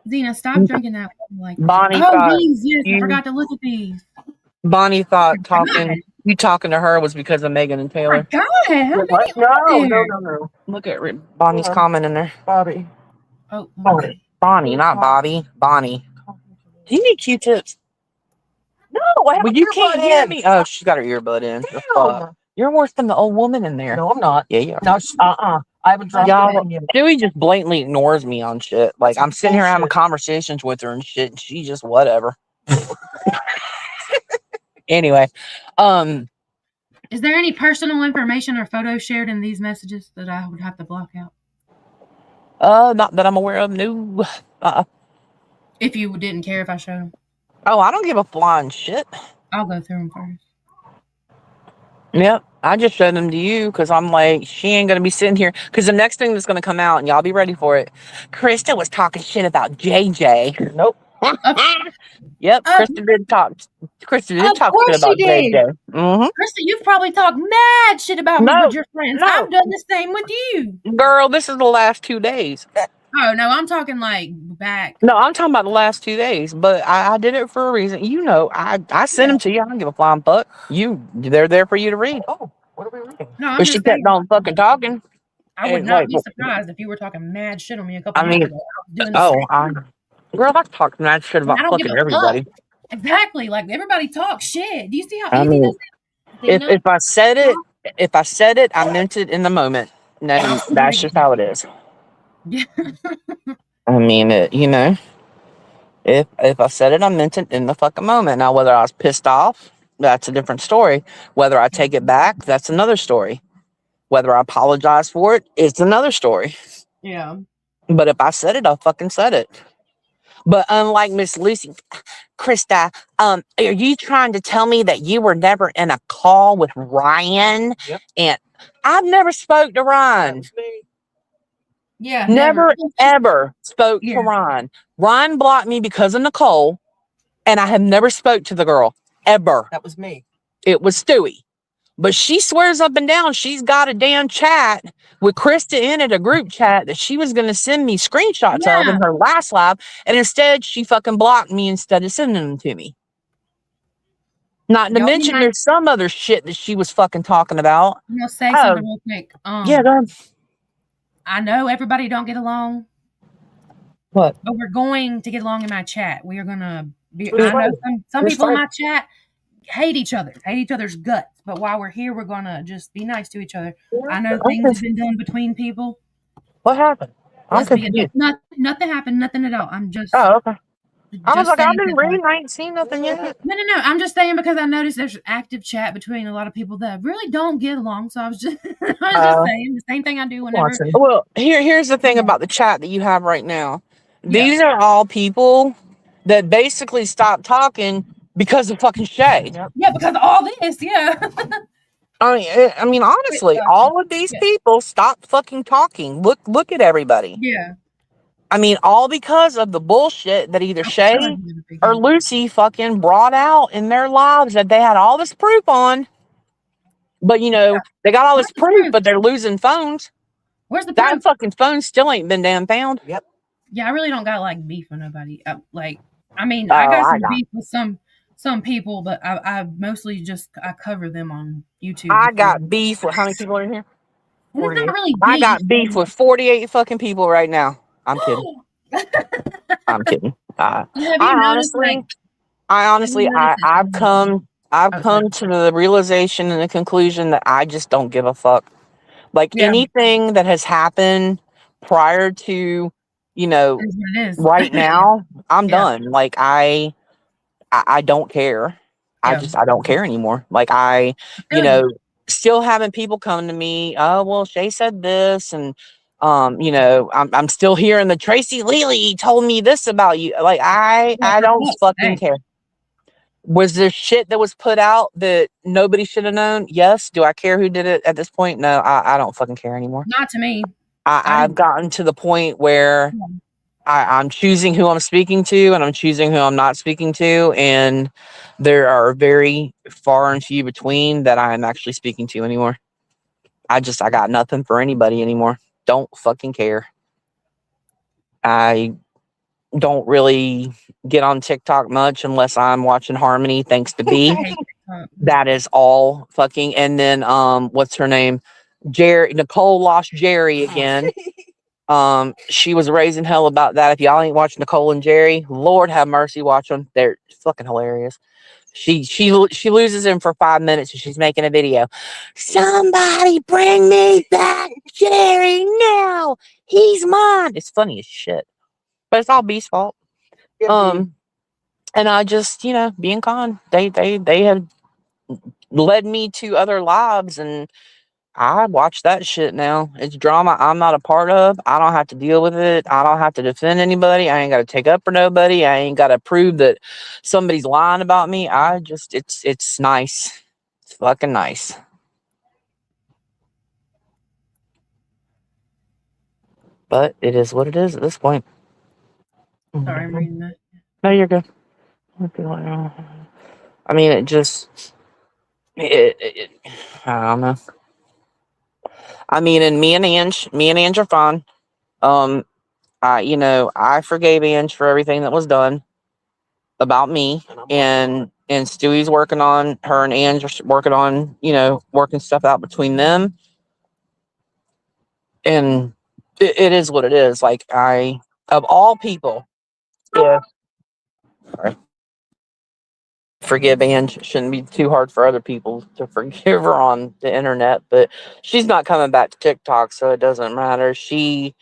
Zena, stop drinking that like Bonnie that. Oh, these, yes, I forgot to look at these. Bonnie thought you talking to her was because of Megan and Taylor. God, how many No. Look at Bonnie's comment in there. Oh, Bonnie, not Bobby. Bonnie. Do you need Q-tips? No, you can't hear me. Oh, she got her earbud in. You're worse than the old woman in there. No, I'm not. Yeah, you are. No, I haven't dropped it yet. Dewey just blatantly ignores me on shit. Like, I'm sitting here having conversations with her and shit, and she just whatever. Anyway, is there any personal information or photos shared in these messages that I would have to block out? Not that I'm aware of. No. If you didn't care if I showed them. Oh, I don't give a flying shit. I'll go through them first. Yep, I just showed them to you because I'm like, she ain't gonna be sitting here. Because the next thing that's gonna come out, and y'all be ready for it. Krista was talking shit about JJ. Nope. Yep, Krista did talk. Krista did talk shit about JJ. Mm-hmm. Krista, you've probably talked mad shit about me with your friends. I've done the same with you. Girl, this is the last 2 days. Oh no, I'm talking like back. No, I'm talking about the last 2 days. But I did it for a reason. You know, I sent them to you. I don't give a flying fuck. They're there for you to read. Oh, what are we reading? No, but she kept on fucking talking. I would not be surprised if you were talking mad shit on me a couple months ago. Girl, I talked mad shit about fucking everybody. Exactly, like everybody talks shit. Do you see how easy this is? If I said it, I meant it in the moment. Then that's just how it is. Yeah. I mean, you know, if I said it, I meant it in the fucking moment. Now, whether I was pissed off, that's a different story. Whether I take it back, that's another story. Whether I apologize for it, it's another story. Yeah. But if I said it, I fucking said it. But unlike Miss Lucy, Krista, are you trying to tell me that you were never in a call with Ryan? Yep. And I've never spoke to Ryan. Yeah. Never ever spoke to Ryan. Ryan blocked me because of Nicole, and I have never spoke to the girl ever. That was me. It was Stewie. But she swears up and down she's got a damn chat with Krista in it, a group chat that she was going to send me screenshots of in her last live. And instead, she fucking blocked me instead of sending them to me. Not to mention there's some other shit that she was fucking talking about. I'm going to say something real quick. Yeah, go ahead. I know everybody don't get along. What? But we're going to get along in my chat. We are going to be... I know some people in my chat hate each other, hate each other's guts. But while we're here, we're gonna just be nice to each other. I know things have been done between people. What happened? Nothing happened. Nothing at all. I'm just. Oh, okay. I was like, I've been reading. I ain't seen nothing yet. No. I'm just saying because I noticed there's active chat between a lot of people that really don't get along. So I was just, saying the same thing I do whenever. Well, here's the thing about the chat that you have right now. These are all people that basically stopped talking because of fucking Shay. Yeah, because of all this, yeah. I mean, honestly, all of these people stopped fucking talking. Look at everybody. Yeah. I mean, all because of the bullshit that either Shay or Lucy fucking brought out in their lives that they had all this proof on. But, you know, they got all this proof, but they're losing phones. Where's the proof? That fucking phone still ain't been damn found. Yep. Yeah, I really don't got, like, beef with nobody. I got some beef with some people, but I mostly just I cover them on YouTube. I got beef with how many people are in here? not really I beef. got beef with 48 fucking people right now. I'm kidding. I'm kidding. Have you noticed, I've come to the realization and the conclusion that I just don't give a fuck. Like anything that has happened prior to, right now, I'm done. Like I don't care. I don't care anymore. Like still having people come to me, oh well, Shay said this, and I'm still hearing the Tracy Lily told me this about you. Like I don't fucking care. Was there shit that was put out that nobody should have known? Yes. Do I care who did it at this point? No, I don't fucking care anymore. Not to me. I've gotten to the point where I'm choosing who I'm speaking to, and I'm choosing who I'm not speaking to, and there are very far and few between that I'm actually speaking to anymore. I got nothing for anybody anymore. Don't fucking care. I don't really get on TikTok much unless I'm watching Harmony, thanks to B. That is all fucking. And then what's her name? Nicole lost Jerry again. She was raising hell about that. If y'all ain't watching Nicole and Jerry, Lord have mercy, watch them. They're fucking hilarious. She loses him for 5 minutes and she's making a video. Somebody bring me back Jerry now. He's mine. It's funny as shit. But it's all B's fault. And I just, being con. They have led me to other lives, and I watch that shit now. It's drama I'm not a part of. I don't have to deal with it. I don't have to defend anybody. I ain't got to take up for nobody. I ain't got to prove that somebody's lying about me. It's nice. It's fucking nice. But it is what it is at this point. Sorry, I'm reading that. No, you're good. I mean, I don't know. I mean, and me and Ange are fine. I forgave Ange for everything that was done about me, and Stewie's working on her, and Ange are working on, working stuff out between them. And it is what it is. Like of all people, forgive Ange. Shouldn't be too hard for other people to forgive her on the internet, but she's not coming back to TikTok, so it doesn't matter. She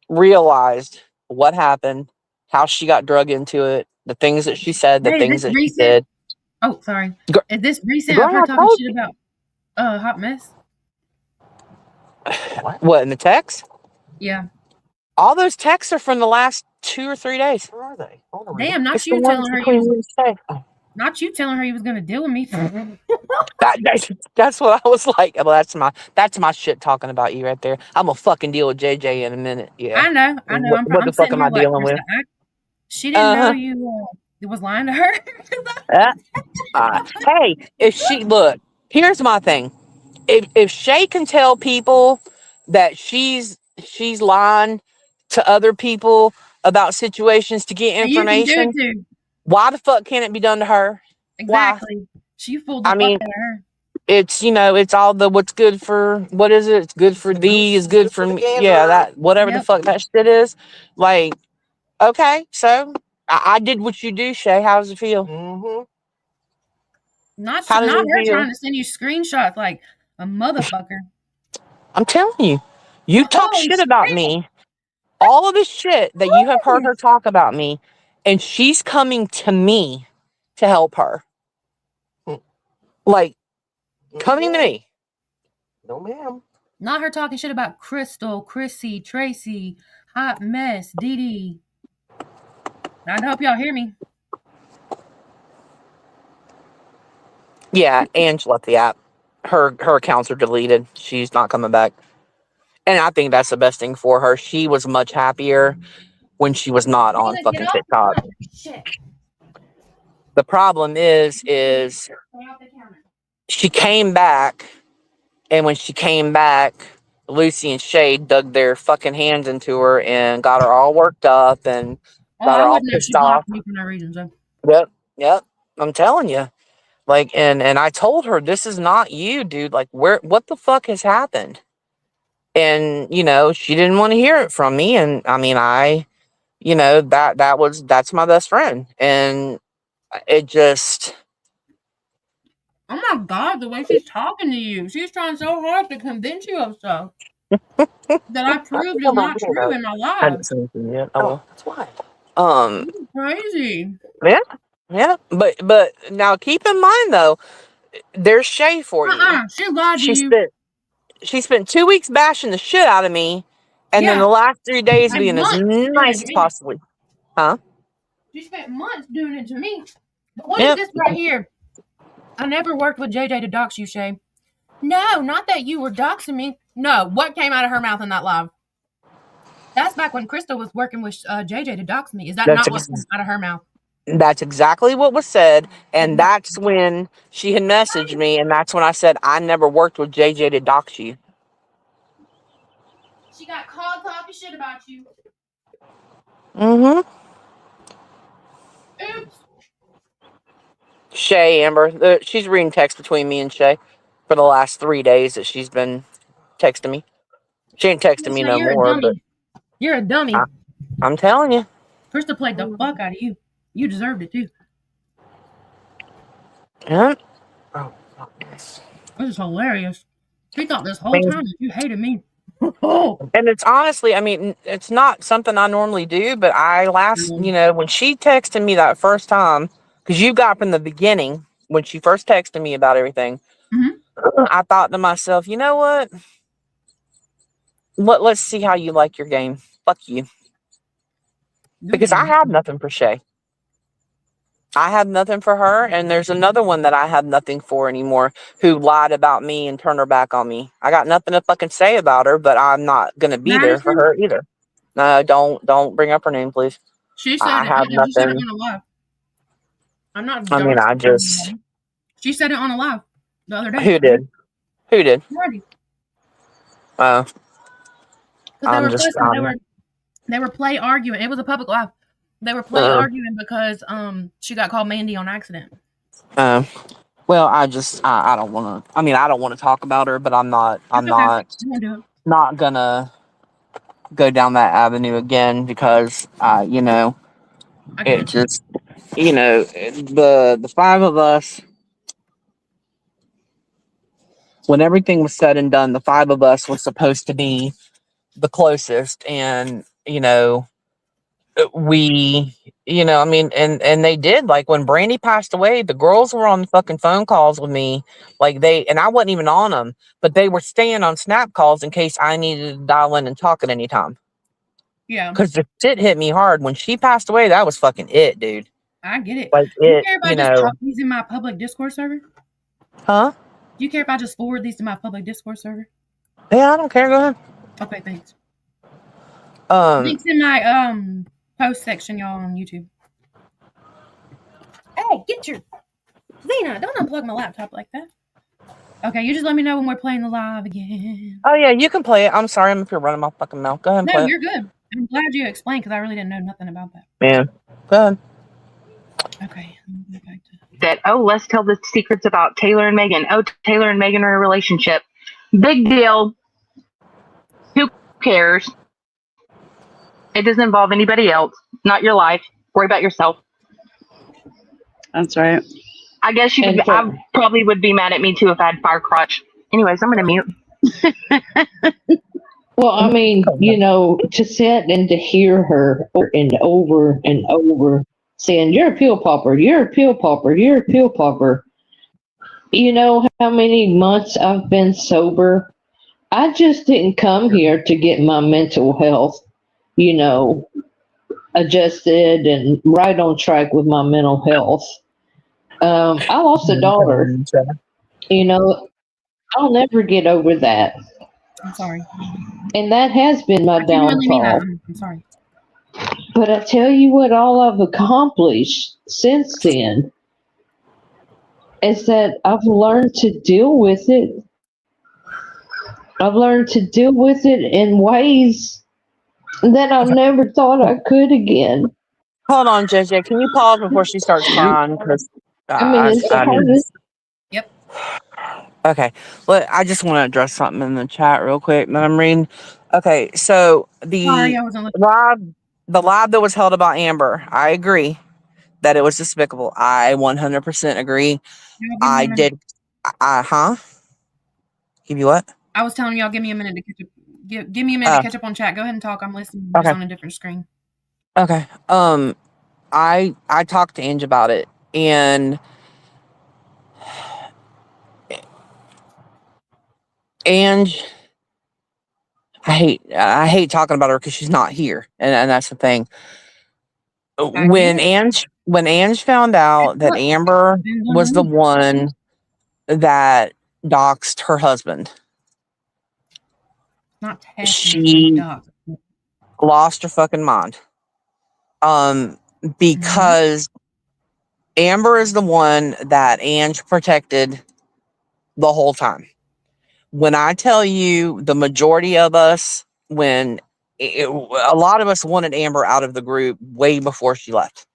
realized what happened, how she got drug into it, the things that she said, the things that she did. Oh, sorry. Is this recent of her talking shit about Hot Mess? What, in the text? Yeah. All those texts are from the last 2 or 3 days. Where are they? Damn, not you telling her not you telling her you was gonna deal with me. That's what I was like. Well, that's my shit talking about you right there. I'm gonna fucking deal with JJ in a minute. Yeah. I know. What the fuck am I dealing with? She didn't know you was lying to her. Hey, here's my thing. If Shay can tell people that she's lying to other people about situations to get information, you can do it too. Why the fuck can't it be done to her? Exactly. Why? She fooled the fuck out of her. It's it's all the what's good for what is it? It's good for thee is good for me. Yeah, that whatever the fuck that shit is. Like, okay, so I did what you do, Shay. How does it feel? Not her trying to send you screenshots like a motherfucker. I'm telling you, you talk shit about me. All of the shit that you have heard her talk about me, and she's coming to me to help her. Like, coming to me. No, ma'am. Not her talking shit about Crystal, Chrissy, Tracy, Hot Mess, Dee Dee. I hope y'all hear me. Yeah, Ange left the app. Her accounts are deleted. She's not coming back. And I think that's the best thing for her. She was much happier when she was not on fucking TikTok. The problem is she came back, and when she came back, Lucy and Shay dug their fucking hands into her and got her all worked up and got her all pissed off. Me for no reason, so. Yep. I'm telling you. Like, and I told her, this is not you, dude. Like, what the fuck has happened? And, you know, she didn't want to hear it from me. And I mean, you know, that's my best friend. And it just. Oh my God, the way she's talking to you. She's trying so hard to convince you of stuff that I proved is not true in my I life. haven't seen anything yet. Oh, that's why. This is crazy. Yeah. But now keep in mind though, there's Shay for you. She lied to She you. spent 2 weeks bashing the shit out of me, and then Yeah. the last 3 days And being as months doing it nice to as me. possibly. Huh? She spent months doing it to me. But what is Yep. this right here? I never worked with JJ to dox you, Shay. No, not that you were doxing me. No, what came out of her mouth in that live? That's back when Krista was working with JJ to dox me. Is that That's not what came out of her mouth? That's exactly what was said, and that's when she had messaged me, and that's when I said I never worked with JJ to dox you. She got called talking shit about you. Mm-hmm. Oops. Shay, Amber, she's reading text between me and Shay for the last 3 days that she's been texting me. She ain't texting me Shay, no you're a more, but dummy. You're a dummy. I'm telling you. Krista played the fuck out of you. You deserved it too. Yeah. This is hilarious. She thought this whole time that you hated me. Oh. And it's honestly, I mean, it's not something I normally do, but you know, when she texted me that first time, because you got from the beginning, when she first texted me about everything, I thought to myself, you know what? Let's see how you like your game. Fuck you. Because I have nothing for Shay. I have nothing for her, and there's another one that I have nothing for anymore who lied about me and turned her back on me. I got nothing to fucking say about her, but I'm not gonna be there for her either. No, don't bring up her name, please. She said I it. have She said it nothing. on a live. I'm not. I mean, I just. She said it on a live the other day. Who did? Who did? Marty. Because they were fussing. They were play arguing. It was a public live. They were play arguing because she got called Mandy on accident. Well, I don't want to. I mean, I don't want to talk about her, but I'm not gonna go down that avenue again because you know, it just, you know, the five of us. When everything was said and done, the five of us was supposed to be the closest, and you know, I mean, and they did. Like when Brandy passed away, the girls were on fucking phone calls with me, like and I wasn't even on them, but they were staying on Snap calls in case I needed to dial in and talk at any time. Yeah, because the shit hit me hard when she passed away. That was fucking it, dude. I get it. Like Do you care if I just drop these in my public Discord server? Huh? Do you care if I just forward these to my public Discord server? Yeah, I don't care. Go ahead. Okay, thanks. Links in my post section, y'all, on YouTube. Hey, get your Zena! Don't unplug my laptop like that. Okay, you just let me know when we're playing the live again. Oh yeah, you can play it. I'm sorry, I'm up here running my fucking mouth. Go ahead and play No, it. you're good. I'm glad you explained because I really didn't know nothing about that. Yeah. Go ahead. Okay. That, oh, let's tell the secrets about Taylor and Megan. Oh, Taylor and Megan are in a relationship. Big deal. Who cares? It doesn't involve anybody else. Not your life. Worry about yourself. That's right. I guess I probably would be mad at me too if I had fire crotch. Anyways, I'm gonna mute. Well, I mean, you know, to sit and to hear her over and over saying, "You're a pill popper, you're a pill popper, you're a pill popper." You know how many months I've been sober? I just didn't come here to get my mental health, you know, adjusted and right on track with my mental health. I lost a daughter. You know, I'll never get over that. I'm sorry. And that has been my downfall. I'm sorry. But I tell you what, all I've accomplished since then is that I've learned to deal with it. I've learned to deal with it in ways that I never thought I could again. Hold on, JJ. Can you pause before she starts crying? Because I mean, it's the hardest Okay. Well, I just want to address something in the chat real quick that I'm reading. Okay, so Sorry, I wasn't listening. the live that was held about Amber, I agree that it was despicable. I 100% agree. I did. Huh? Give you what? I was telling y'all, give me a minute to catch up. Give me a minute to catch up on chat. Go ahead and talk. I'm listening. I'm just Okay. on a different screen. Okay. I talked to Ange about it, and Ange, I hate talking about her because she's not here, and that's the thing. When Ange found out that Amber was the one that doxed her husband, Not technically she doxed. lost her fucking mind. Because Amber is the one that Ange protected the whole time. When I tell you, the majority of us, a lot of us wanted Amber out of the group way before she left.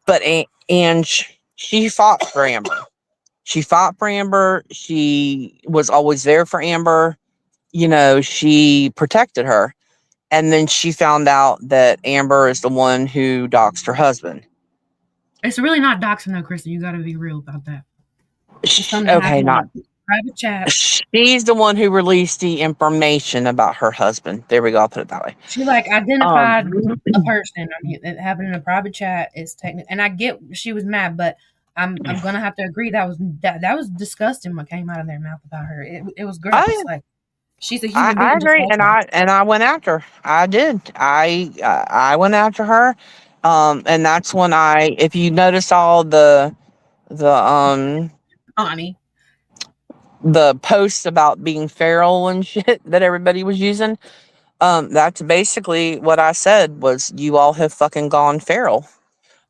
But Ange, she fought for Amber. She fought for Amber. She was always there for Amber. You know, she protected her. And then she found out that Amber is the one who doxed her husband. It's really not doxing though, Krista. You got to be real about that. Okay, not private chat. She's the one who released the information about her husband. There we go. I'll put it that way. She like identified a person. I mean, it happened in a private chat. Is technical, and I get she was mad, but I'm gonna have to agree that was disgusting what came out of their mouth about her. It was gross. Like she's a human being. I agree, and I went after her. I did. I went after her, and that's when if you notice all the Ani. the posts about being feral and shit that everybody was using, that's basically what I said was you all have fucking gone feral.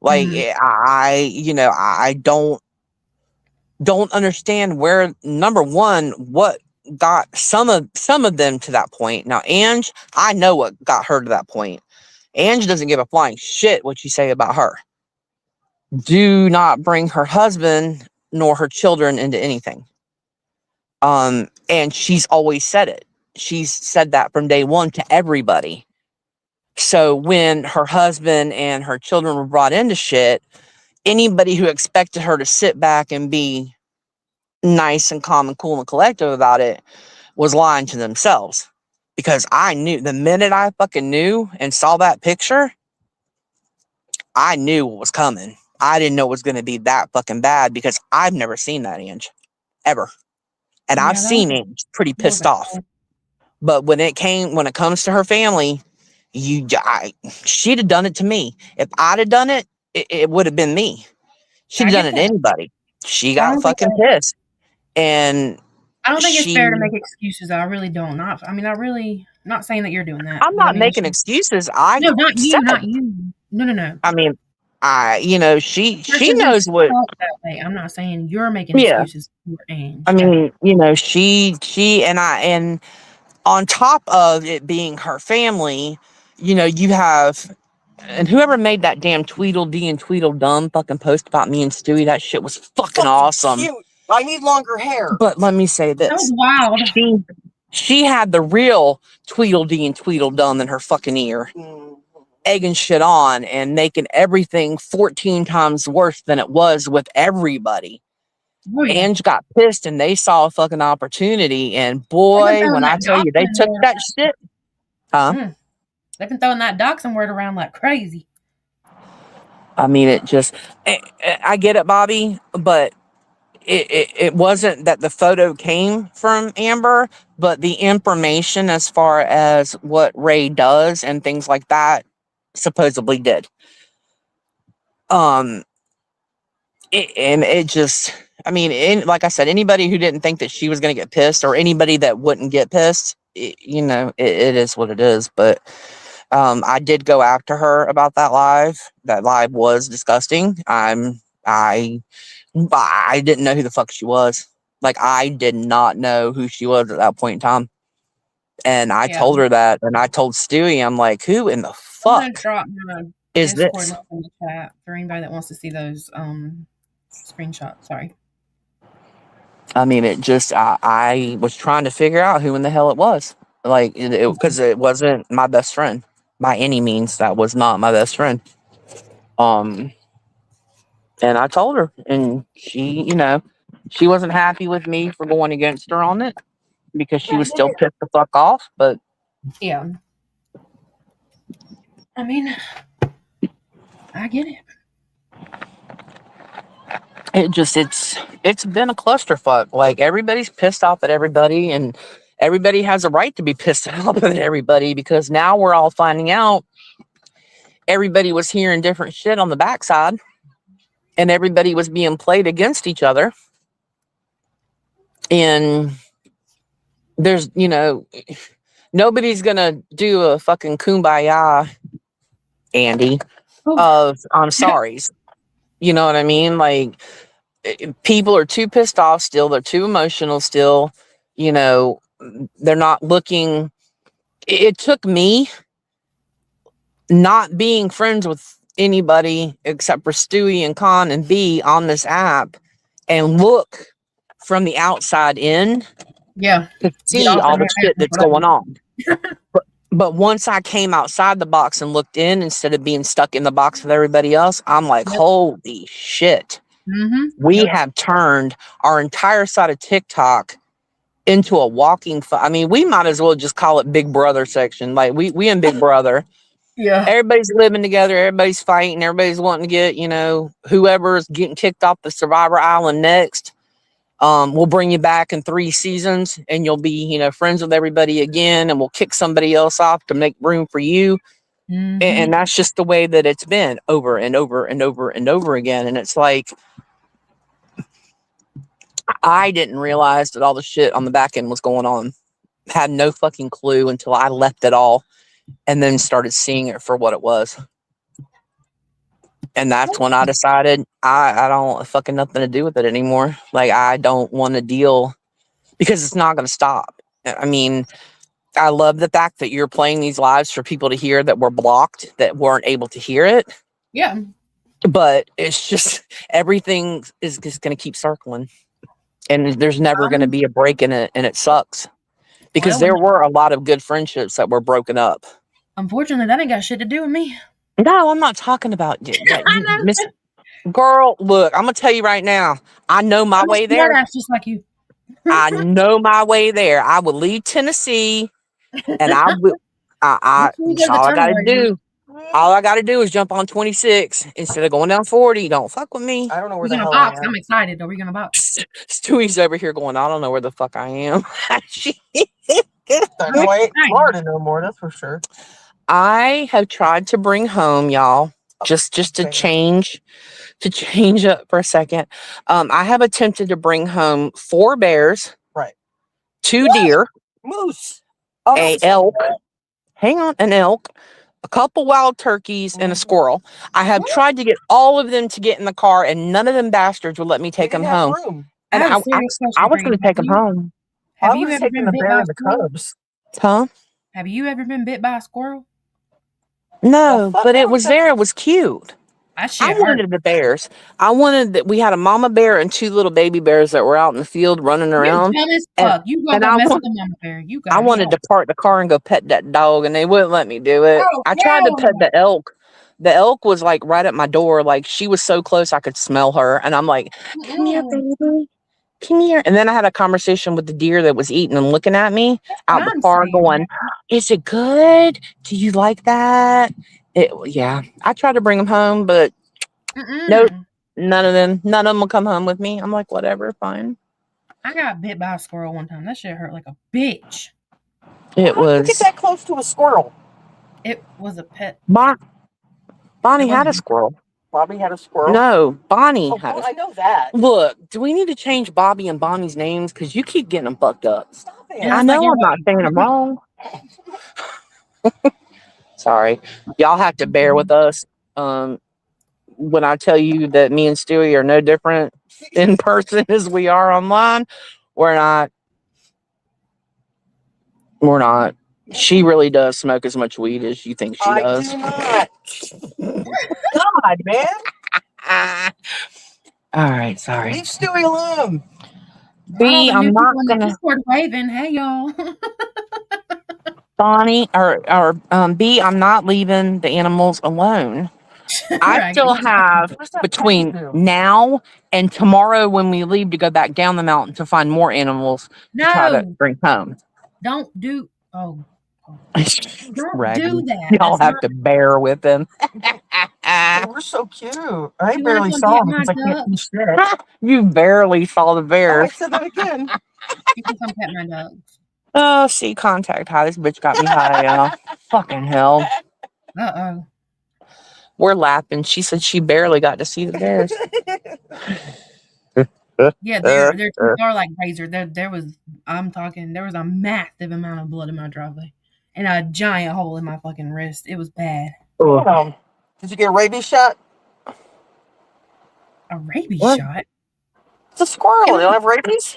Like I don't understand where, number one, what got some of them to that point. Now Ange, I know what got her to that point. Ange doesn't give a flying shit what you say about her. Do not bring her husband nor her children into anything. And she's always said it. She's said that from day one to everybody. So when her husband and her children were brought into shit, anybody who expected her to sit back and be nice and calm and cool and collective about it was lying to themselves. Because I knew the minute I fucking knew and saw that picture, I knew what was coming. I didn't know it was going to be that fucking bad because I've never seen that Ange ever. And I've seen Ange pretty pissed off. But when it comes to her family, she'd have done it to me. If I'd have done it, it would have been me. She'd have done it to anybody. She got fucking pissed. And I don't think it's fair to make excuses. I really don't. Not saying that you're doing that. I'm not making excuses. No, not you. No. I mean, she knows what. That way. I'm not saying you're making excuses for Ange. I mean, she and on top of it being her family, you have, and whoever made that damn Tweedledee and Tweedledum fucking post about me and Stewie, that shit was fucking awesome. Cute. I need longer hair. But let me say this. That was wild. She had the real Tweedledee and Tweedledum in her fucking ear. Egging shit on and making everything 14 times worse than it was with everybody. Ange got pissed and they saw a fucking opportunity, and boy, when I tell you they took that shit. They've been throwing that doxing word around like crazy. I mean, I get it, Bobby, but it wasn't that the photo came from Amber, but the information as far as what Ray does and things like that supposedly did. Like I said, anybody who didn't think that she was going to get pissed, or anybody that wouldn't get pissed, it is what it is. But I did go after her about that live. That live was disgusting. I didn't know who the fuck she was. Like, I did not know who she was at that point in time. And I told her that, and I told Stewie, I'm like, who in the fuck is this? In the chat for anybody that wants to see those screenshots. Sorry. I mean, it just, I was trying to figure out who in the hell it was. Like, because it wasn't my best friend by any means. That was not my best friend. And I told her, and she, she wasn't happy with me for going against her on it because she was still pissed the fuck off. But yeah, I mean, I get it. It's been a clusterfuck. Like, everybody's pissed off at everybody, and everybody has a right to be pissed off at everybody because now we're all finding out everybody was hearing different shit on the backside, and everybody was being played against each other. And there's, nobody's gonna do a fucking kumbaya, Andy, of I'm sorry's. You know what I mean? Like, people are too pissed off still. They're too emotional still. They're not looking. It took me not being friends with anybody except for Stewie and Con and B on this app and look from the outside in to see all the shit that's going on. But once I came outside the box and looked in instead of being stuck in the box with everybody else, I'm like, holy shit. We have turned our entire side of TikTok into a walking I mean, we might as well just call it Big Brother section. Like, we in Big Brother. Yeah. Everybody's living together, everybody's fighting, everybody's wanting to get, whoever's getting kicked off the Survivor Island next. We'll bring you back in 3 seasons and you'll be, friends with everybody again, and we'll kick somebody else off to make room for you. And that's just the way that it's been over and over and over and over again. And it's like, I didn't realize that all the shit on the back end was going on. Had no fucking clue until I left it all and then started seeing it for what it was. And that's when I decided I don't want fucking nothing to do with it anymore. Like, I don't want to deal, because it's not going to stop. I mean, I love the fact that you're playing these lives for people to hear that were blocked, that weren't able to hear it. Yeah. But it's just, everything is just going to keep circling. And there's never going to be a break in it. And it sucks. Because there were a lot of good friendships that were broken up. Unfortunately, that ain't got shit to do with me. No, I'm not talking about Miss Girl. Look, I'm gonna tell you right now. I know my way there. Just like you. I know my way there. I would leave Tennessee, and I will. All I gotta do. All I gotta do is jump on 26 instead of going down 40. Don't fuck with me. I don't know where We're the gonna hell box. I am. I'm excited. Are we gonna box? Stewie's over here going, I don't know where the fuck I am. No, I ain't Florida no more, that's for sure. I have tried to bring home, y'all, just to change up for a second. I have attempted to bring home 4 bears, right, 2 deer, moose, a elk, an elk, a couple wild turkeys, and a squirrel. I have tried to get all of them to get in the car, and none of them bastards would let me take them home. And I was going to take them home. Have you ever been bit by a squirrel? Cubs. Huh? Have you ever been bit by a squirrel? No, but it was there. It was cute. I wanted the bears. I wanted that. We had a mama bear and 2 little baby bears that were out in the field running around. You dumb as fuck. You go mess with the mama bear. You got. I wanted to park the car and go pet that dog, and they wouldn't let me do it. I tried to pet the elk. The elk was like right at my door. Like, she was so close I could smell her, and I'm like, "Come here, baby. Come here." And then I had a conversation with the deer that was eating and looking at me out the car, going, "Is it good? Do you like that?" Yeah. I tried to bring them home, but nope. None of them will come home with me. I'm like, whatever, fine. I got bit by a squirrel one time. That shit hurt like a bitch. It was. You get that close to a squirrel? It was a pet. Bonnie had a squirrel. Bobby had a squirrel? No, Bonnie had I know that. Look, do we need to change Bobby and Bonnie's names? Because you keep getting them fucked up. Stop it. I know I'm not saying them wrong. Sorry. Y'all have to bear with us. When I tell you that me and Stewie are no different in person as we are online, we're not. She really does smoke as much weed as you think she does. I do not. God, man. All right, sorry. Leave Stewie alone. B, I'm not in the gonna. Discord waving. Hey, y'all. Bonnie or B, I'm not leaving the animals alone. I Right. still have between now and tomorrow when we leave to go back down the mountain to find more animals to try to No, bring home. don't do. Oh, don't Raggedy. do that. Y'all That's have not. to bear with them. We're so cute. I You want to barely come saw pet them my because I can't duck? see shit. You barely saw the Oh, I bears. said that again. You can come pet my dogs. Oh, see, contact high. This bitch got me high, y'all. Fucking hell. Uh-oh. We're laughing. She said she barely got to see the bears. Yeah, their teeth are like razor. There was a massive amount of blood in my driveway. And a giant hole in my fucking wrist. It was bad. Did you get a rabies shot? A rabies What? shot? It's a squirrel. You don't have rabies?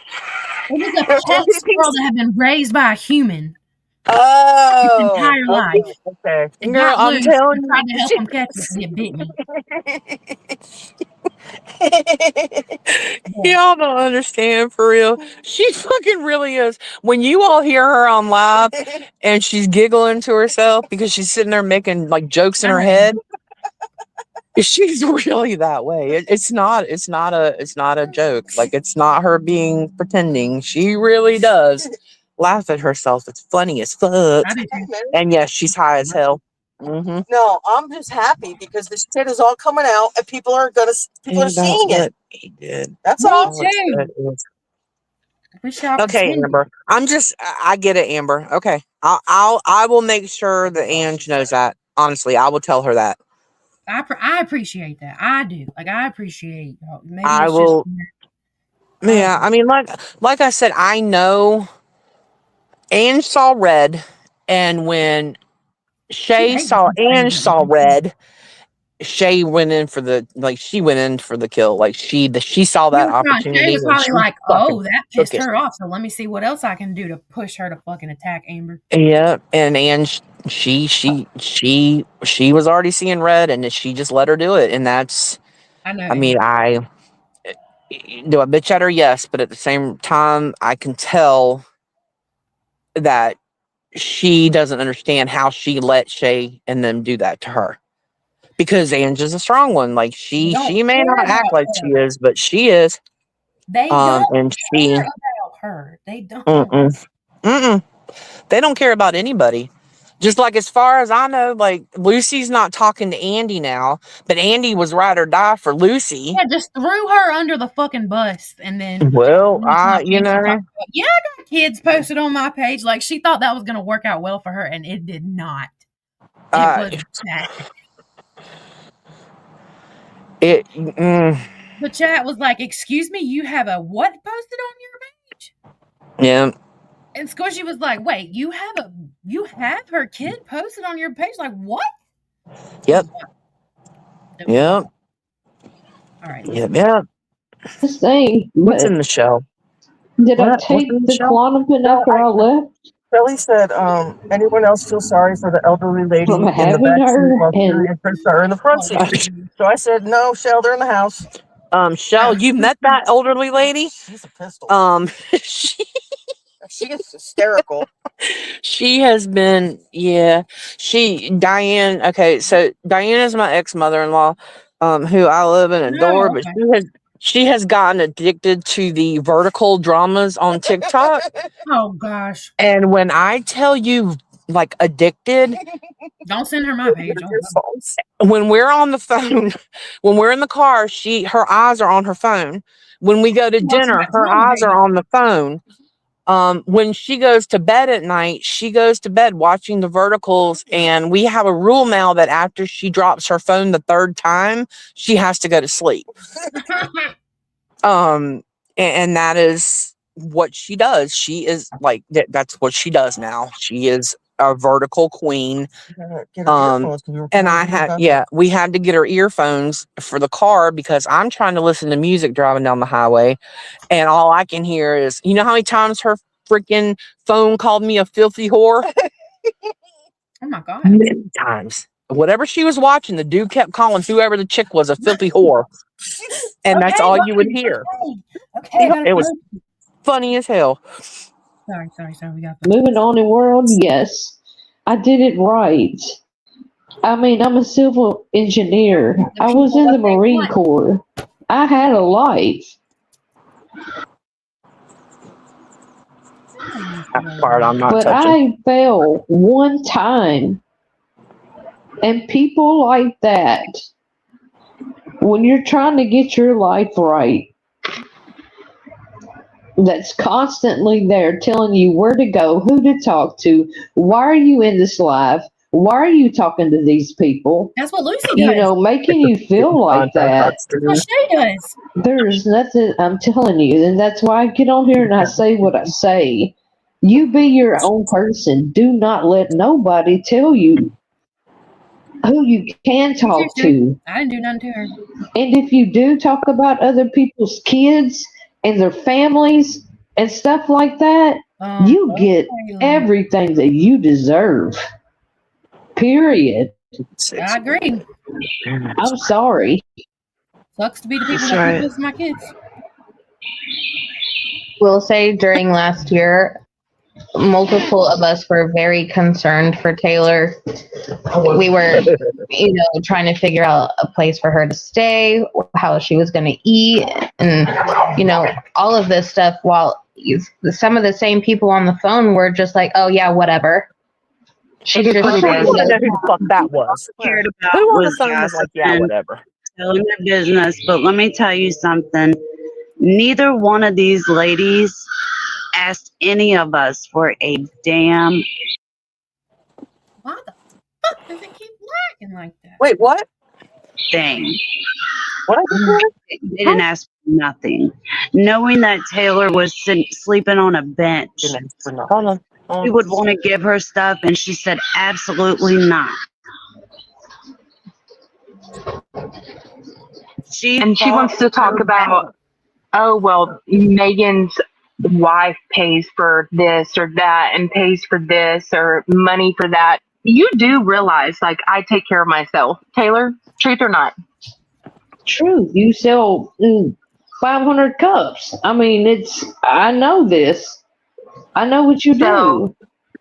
It was a pet squirrel that had been raised by a human its Oh, entire life. okay. It Girl, got I'm loose. I telling tried to help you. him catch it because it bit me. Yeah. Y'all don't understand for real. She fucking really is. When you all hear her on live and she's giggling to herself because she's sitting there making like jokes in her head, she's really that way. It's not a joke. Like it's not her being pretending. She really does laugh at herself. It's funny as fuck. I do too. And yes, she's high as hell. Mm-hmm. No, I'm just happy because the shit is all coming out and people are seeing it. He did. That's Me all. too. Wish y'all could Okay, send it. Amber. I get it, Amber. Okay. I will make sure that Ange knows that. Honestly, I will tell her that. I appreciate that. I do. Like I appreciate. Maybe I it's will. just. Yeah, I mean, like I said, I know Ange saw red, and when Ange saw red, Shay went in for the kill. Like she saw that Shay opportunity was and probably she like, fucking "Oh, that took pissed it. her off. So let me see what else I can do to push her to fucking attack Amber." Yeah, and Ange, she was already seeing red, and she just let her do it, and that's. I know. I mean, do I bitch at her? Yes, but at the same time, I can tell that she doesn't understand how she let Shay and them do that to her. Because Ange is a strong one. Like she may not act like she is, but she is. They don't And care about her. They don't. They don't care about anybody. Just like as far as I know, like Lucy's not talking to Andy now, but Andy was ride or die for Lucy. Yeah, just threw her under the fucking bus, and then. Well, I got kids posted on my page like she thought that was gonna work out well for her, and it did not. It was bad. The chat was like, "Excuse me, you have a what posted on your page?" Yeah. And Squishy was like, "Wait, you have her kid posted on your page? Like what?" Yep. Yep. All right. Yep. This thing. What's in the shell? Did I take the Klonopin after I left? Kelly said, anyone else feel sorry for the elderly lady From in the having back her seat while and- Siri and Chris are in the front seat? So I said, no, Shell, they're in the house. Shell, you met that elderly lady? She's a pistol. She gets hysterical. She has been, Diane. Okay, so Diane is my ex mother-in-law, who I love and adore, but she has gotten addicted to the vertical dramas on TikTok. Oh gosh! And when I tell you, like addicted, don't send her my page. When we're on the phone, when we're in the car, her eyes are on her phone. When we go to dinner, her eyes are on the phone. When she goes to bed at night, she goes to bed watching the verticals, and we have a rule now that after she drops her phone the third time, she has to go to sleep. And that is what she does. She is like that's what she does now. She is a vertical queen. And we had to get her earphones for the car because I'm trying to listen to music driving down the highway, and all I can hear is, you know how many times her freaking phone called me a filthy whore? Oh my god! Many times. Whatever she was watching, the dude kept calling whoever the chick was a filthy whore, and that's all you would hear. Okay, It was funny as hell. Sorry. We got Moving on in world, yes. I did it right. I mean, I'm a civil engineer. I was in the Marine Corps. I had a life. That part I'm not But touching. I fell one time. And people like that, when you're trying to get your life right, that's constantly there telling you where to go, who to talk to, why are you in this life, why are you talking to these people? That's what Lucy does. You know, making you feel like that. That's what Shay does. There's nothing, I'm telling you, and that's why I get on here and I say what I say. You be your own person. Do not let nobody tell you who you can talk to. I didn't do nothing to her. And if you do talk about other people's kids and their families and stuff like that, you get everything that you deserve. Period. I agree. I'm sorry. Sucks to be the people that put this in my kids. Will say during last year, multiple of us were very concerned for Taylor. We were, trying to figure out a place for her to stay, how she was going to eat, and, all of this stuff, while some of the same people on the phone were just like, oh, yeah, whatever. I just want to know who the fuck that was. Cared about Who on the was phone was like, yeah, whatever. Telling their business, but let me tell you something. Neither one of these ladies asked any of us for a damn. Why the fuck does it keep lagging like that? Wait, what? Thing. What? They didn't ask for nothing. Knowing that Taylor was sleeping on a bench, Hold on. we would want to give her stuff, and she said absolutely not. She wants to talk about, oh, well, Megan's wife pays for this or that and pays for this or money for that. You do realize, like, I take care of myself, Taylor, truth or not? Truth. You sell 500 cups. I mean, I know this. I know what you do.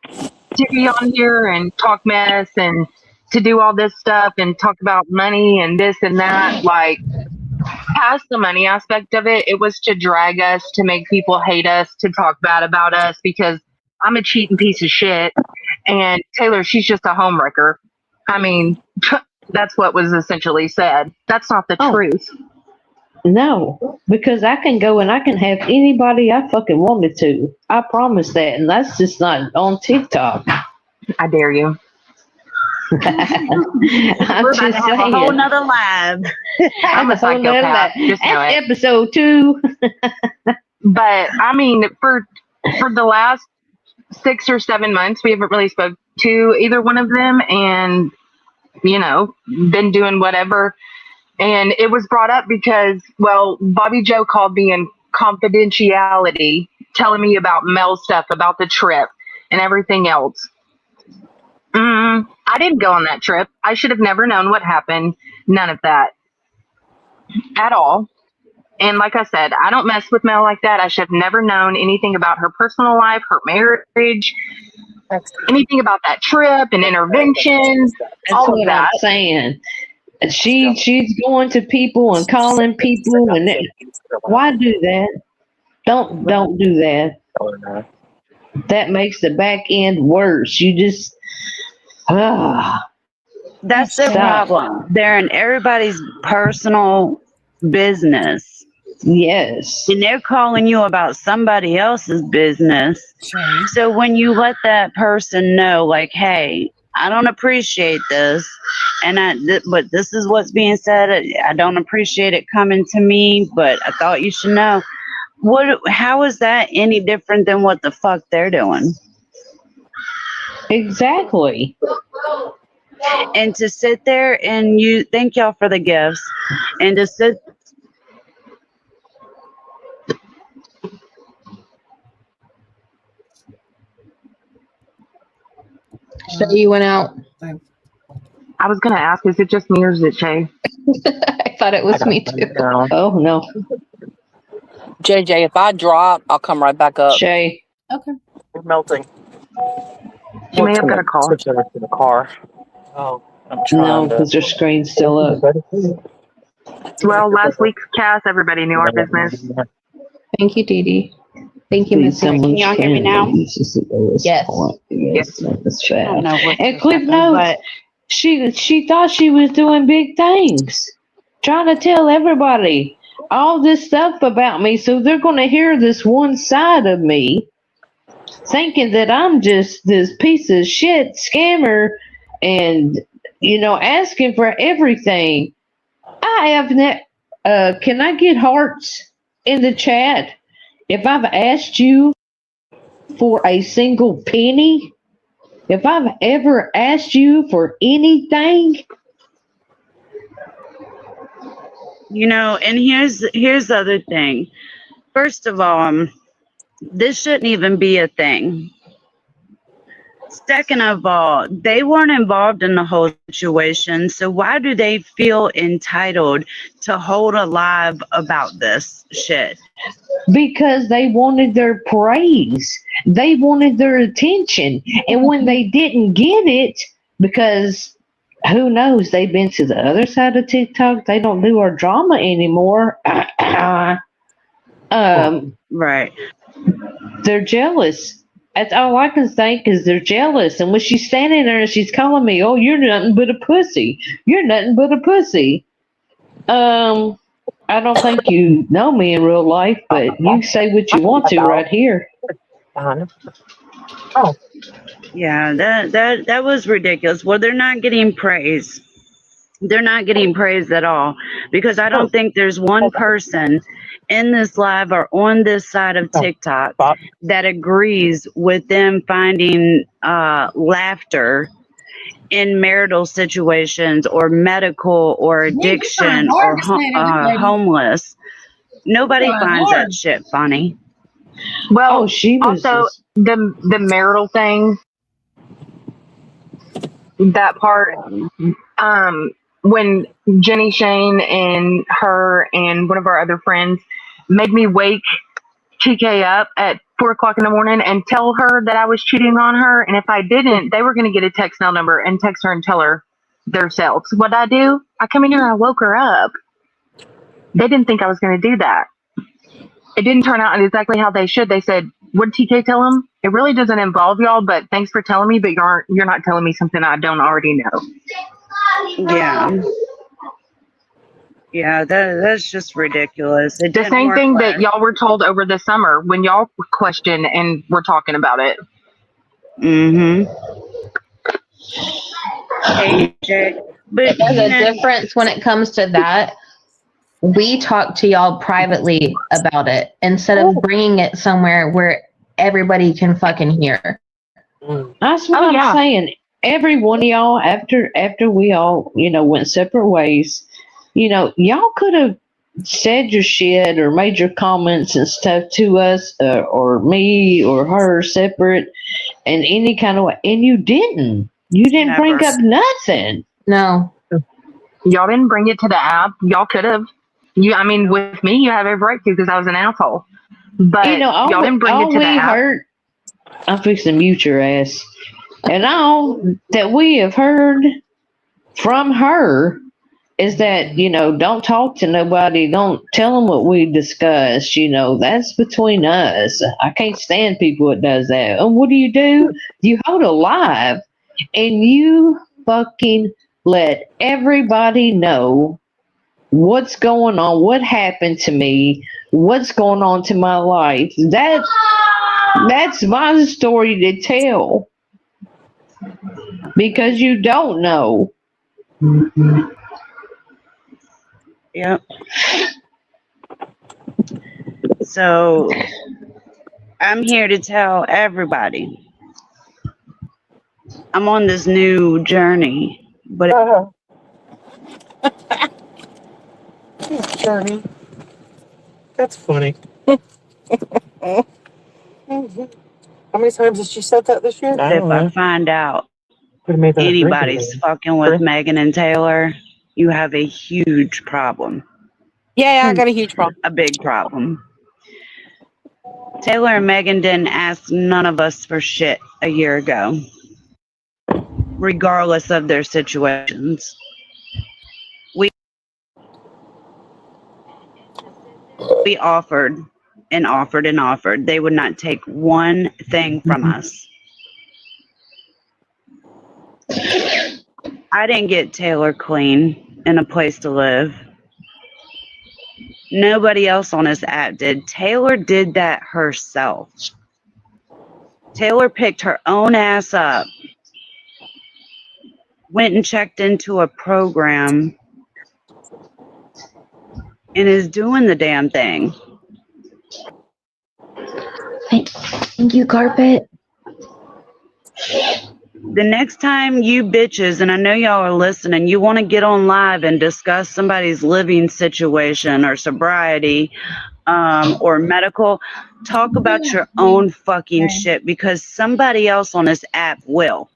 To be on here and talk mess and to do all this stuff and talk about money and this and that, like, past the money aspect of it, it was to drag us, to make people hate us, to talk bad about us, because I'm a cheating piece of shit. And Taylor, she's just a homewrecker. I mean, that's what was essentially said. That's not the truth. No, because I can go and I can have anybody I fucking wanted to. I promise that. And that's just not on TikTok. I dare you. I'm We're just about to have saying. a whole nother live. I'm a psychopath. Just know it. Episode 2. But I mean, for the last 6 or 7 months, we haven't really spoke to either one of them, and been doing whatever. And it was brought up because, well, Bobby Joe called me in confidentiality, telling me about Mel's stuff, about the trip and everything else. I didn't go on that trip. I should have never known what happened. None of that at all. And like I said, I don't mess with Mel like that. I should have never known anything about her personal life, her marriage, anything about that trip and interventions, all of that. I'm saying. She's going to people and calling people, and why do that? Don't do that. That makes the back end worse. You just That's the problem. They're in everybody's personal business. Yes. And they're calling you about somebody else's business. So when you let that person know, like, hey, I don't appreciate this, and but this is what's being said. I don't appreciate it coming to me, but I thought you should know. How is that any different than what the fuck they're doing? Exactly. And to sit there and thank y'all for the gifts, and to sit. So you went out. I was gonna ask, is it just me or is it Shay? I thought it was me too. Oh no. JJ, if I drop, I'll come right back up. Shay. Okay. We're melting. She may have got a call. Switch over to the car. Oh, I'm trying No, because their screen's still up. Well, last week's cast, everybody knew our business. Thank you, Dee Dee. Thank you, Miss. Can y'all hear me now? Yes. Yes. I don't know what And just Cliff happened, Notes, she thought she was doing big things, trying to tell everybody all this stuff about me, so they're going to hear this one side of me, thinking that I'm just this piece of shit scammer and, asking for everything. I have can I get hearts in the chat if I've asked you for a single penny? If I've ever asked you for anything? And here's the other thing. First of all, this shouldn't even be a thing. Second of all, they weren't involved in the whole situation, so why do they feel entitled to hold a live about this shit? Because they wanted their praise. They wanted their attention. And when they didn't get it, because who knows, they've been to the other side of TikTok. They don't do our drama anymore. Right. They're jealous. That's all I can think is they're jealous. And when she's standing there and she's calling me, oh, you're nothing but a pussy. You're nothing but a pussy. I don't think you know me in real life, but you say what you want to right here. Oh. Yeah, that was ridiculous. Well, they're not getting praise. They're not getting praise at all because I don't think there's one person in this live or on this side of TikTok that agrees with them finding laughter in marital situations or medical or addiction or homeless. Nobody finds that shit funny. Well, she was also the marital thing. That part, when Jenny Shane and her and one of our other friends made me wake TK up at 4:00 in the morning and tell her that I was cheating on her, and if I didn't, they were going to get a text now number and text her and tell her themselves. What'd I do? I come in here and I woke her up. They didn't think I was going to do that. It didn't turn out exactly how they should. They said, "What did TK tell him? It really doesn't involve y'all, but thanks for telling me, but you're not telling me something I don't already know." Yeah, that's just ridiculous. The same thing that y'all were told over the summer when y'all questioned and were talking about it. Mm-hmm. But there's a difference when it comes to that. We talk to y'all privately about it instead of bringing it somewhere where everybody can fucking hear. That's what I'm saying. Every one of y'all, after we all, went separate ways, y'all could have said your shit or made your comments and stuff to us or me or her separate in any kind of way. And you didn't. You didn't bring up nothing. No. Y'all didn't bring it to the app. Y'all could have. With me, you have every right to because I was an asshole. But y'all didn't bring it to the app. I'm fixing to mute your ass. And all that we have heard from her is that, don't talk to nobody. Don't tell them what we discussed. That's between us. I can't stand people that does that. And what do? You hold a live and you fucking let everybody know what's going on, what happened to me, what's going on to my life. That's my story to tell. Because you don't know. Yep. So I'm here to tell everybody I'm on this new journey, but Journey. That's funny. How many times has she said that this year? if I find out anybody's fucking with Megan and Taylor, you have a huge problem. Yeah, I got a huge problem. A big problem. Taylor and Megan didn't ask none of us for shit a year ago, regardless of their situations. We offered and offered and offered. They would not take one thing from us. I didn't get Taylor clean and a place to live. Nobody else on this app did. Taylor did that herself. Taylor picked her own ass up, went and checked into a program, and is doing the damn thing. Thank you, Carpet. The next time you bitches, and I know y'all are listening, you want to get on live and discuss somebody's living situation or sobriety or medical, talk about your own fucking shit, because somebody else on this app will.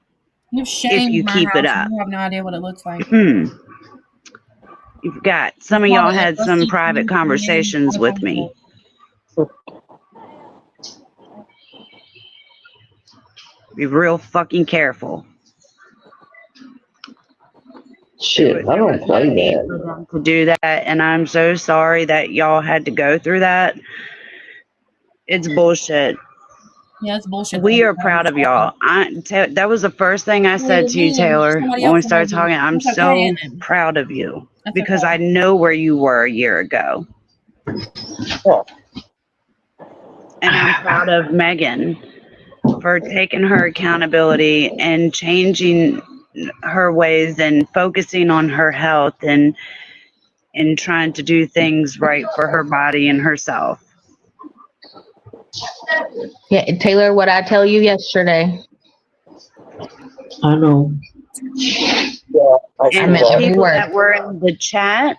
You've shamed my house and you have no idea what it looks like. You've got some of y'all had some private conversations with me. Be real fucking careful. Shit, I don't play that. To do that, and I'm so sorry that y'all had to go through that. It's bullshit. Yeah, it's bullshit. We are proud of y'all. That was the first thing I said to you, Taylor, when we started talking. I'm so proud of you because I know where you were a year ago. And I'm proud of Megan for taking her accountability and changing her ways and focusing on her health and trying to do things right for her body and herself. Yeah, Taylor, what I tell you yesterday. I know. And the people that were in the chat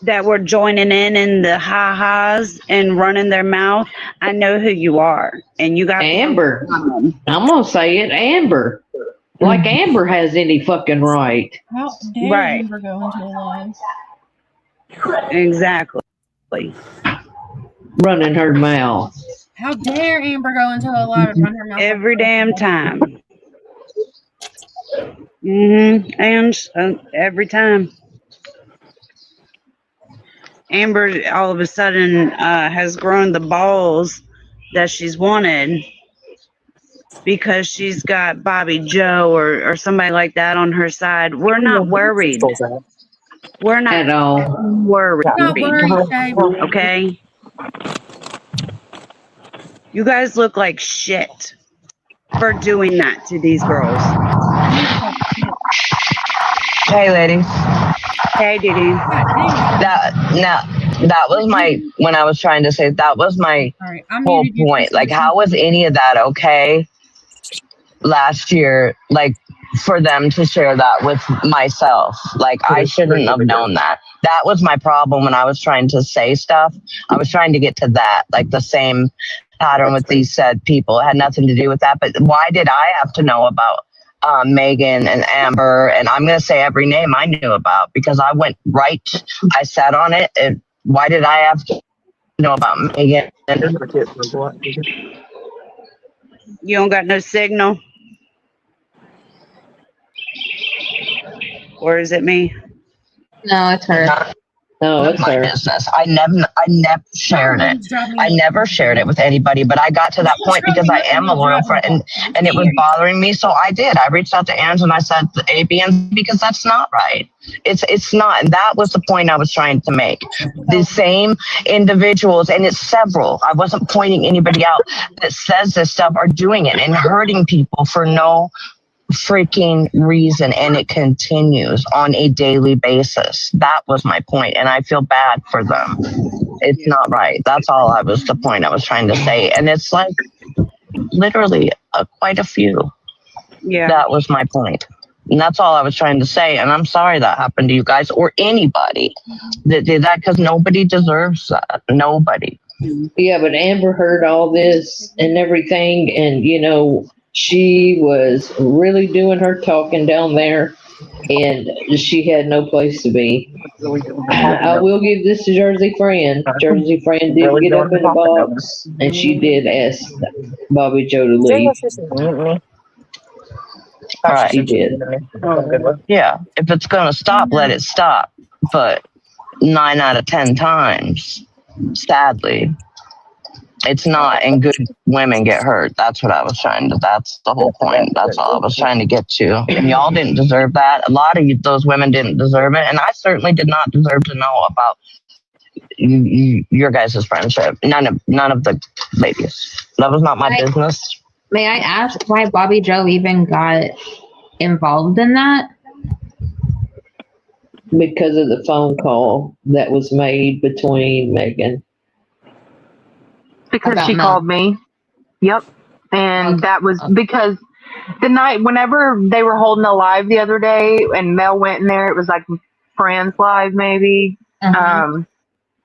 that were joining in the ha-has and running their mouth, I know who you are. And you got Amber. I'm going to say it, Amber. Like Amber has any fucking right. How dare Amber go into a live? Exactly. Running her mouth. How dare Amber go into a live and run her mouth? Every damn time. And every time. Amber all of a sudden has grown the balls that she's wanted because she's got Bobby Joe or somebody like that on her side. We're not worried. We're not at all worried. Not worried, Shay. Okay? You guys look like shit for doing that to these girls. Hey, ladies. Hey, Didi. That was my, when I was trying to say, that was my whole point. Like, how was any of that okay last year? Like, for them to share that with myself. Like, I shouldn't have known that. That was my problem when I was trying to say stuff. I was trying to get to that, like the same pattern with these said people. It had nothing to do with that. But why did I have to know about Megan and Amber? And I'm going to say every name I knew about because I went right, I sat on it. And why did I have to know about Megan? You don't got no signal? Or is it me? No, it's her. No, it's my business. I never shared it. I never shared it with anybody, but I got to that point because I am a loyal friend and it was bothering me. So I did. I reached out to Ange and I said A, B, and because that's not right. It's not. And that was the point I was trying to make. The same individuals, and it's several. I wasn't pointing anybody out that says this stuff are doing it and hurting people for no freaking reason, and it continues on a daily basis. That was my point, and I feel bad for them. It's not right. That's all the point I was trying to say. And it's like literally quite a few. Yeah, that was my point. And that's all I was trying to say. And I'm sorry that happened to you guys or anybody that did that, because nobody deserves that. Nobody. Yeah, but Amber heard all this and everything, and she was really doing her talking down there and she had no place to be. I will give this to Jersey Friend. Jersey Friend did get up in the box, and she did ask Bobby Joe to leave. All right. She did. Yeah. If it's gonna stop, let it stop. But 9 out of 10 times, sadly, it's not, and good women get hurt. That's what I was trying to, that's the whole point. That's all I was trying to get to. And y'all didn't deserve that. A lot of those women didn't deserve it. And I certainly did not deserve to know about your guys' friendship. None of the ladies. That was not my business. May I ask why Bobby Joe even got involved in that? Because of the phone call that was made between Megan. Because About she Mel. called me. Yep. And that was because the night, whenever they were holding a live the other day and Mel went in there, it was like Friends Live maybe.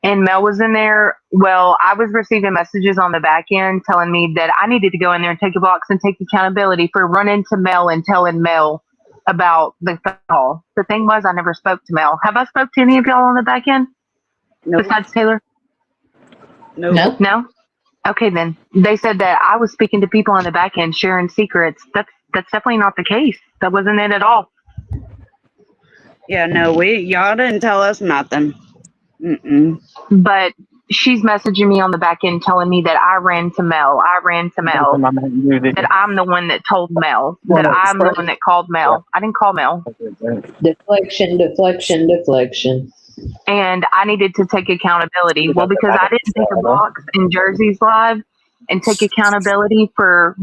And Mel was in there. Well, I was receiving messages on the back end telling me that I needed to go in there and take a box and take accountability for running to Mel and telling Mel about the call. The thing was, I never spoke to Mel. Have I spoke to any of y'all on the back end? Nope. Besides Taylor? Nope. No? Okay, then. They said that I was speaking to people on the back end, sharing secrets. That's definitely not the case. That wasn't it at all. Yeah, no, y'all didn't tell us nothing. But she's messaging me on the back end telling me that I ran to Mel. That I'm the one that told Mel. That I'm the one that called Mel. I didn't call Mel. Deflection. And I needed to take accountability. Well, because I didn't take a box in Jersey's live and take accountability for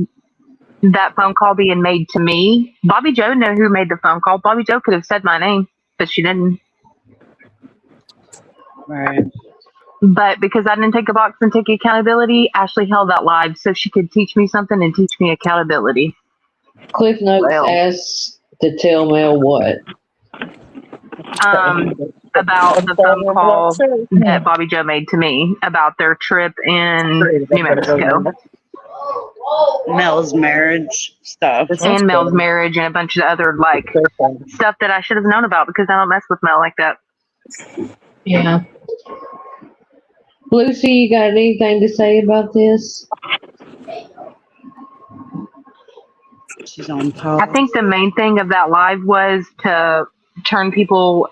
that phone call being made to me. Bobby Joe knew who made the phone call. Bobby Joe could have said my name, but she didn't. Right. But because I didn't take a box and take accountability, Ashley held that live so she could teach me something and teach me accountability. Cliff Notes asks to tell Mel what? About the phone call that Bobby Joe made to me about their trip in New Mexico. Mel's marriage stuff. And Mel's marriage and a bunch of other stuff that I should have known about because I don't mess with Mel like that. Yeah. Lucy, you got anything to say about this? She's on pause. I think the main thing of that live was to turn people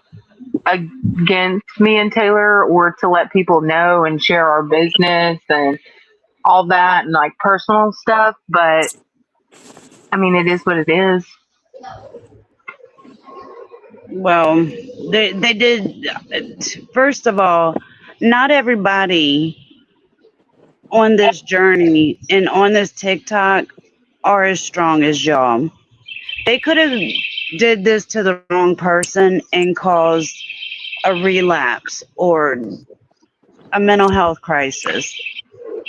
against me and Taylor, or to let people know and share our business and all that and personal stuff. But I mean, it is what it is. Well, they did. First of all, not everybody on this journey and on this TikTok are as strong as y'all. They could have did this to the wrong person and caused a relapse or a mental health crisis.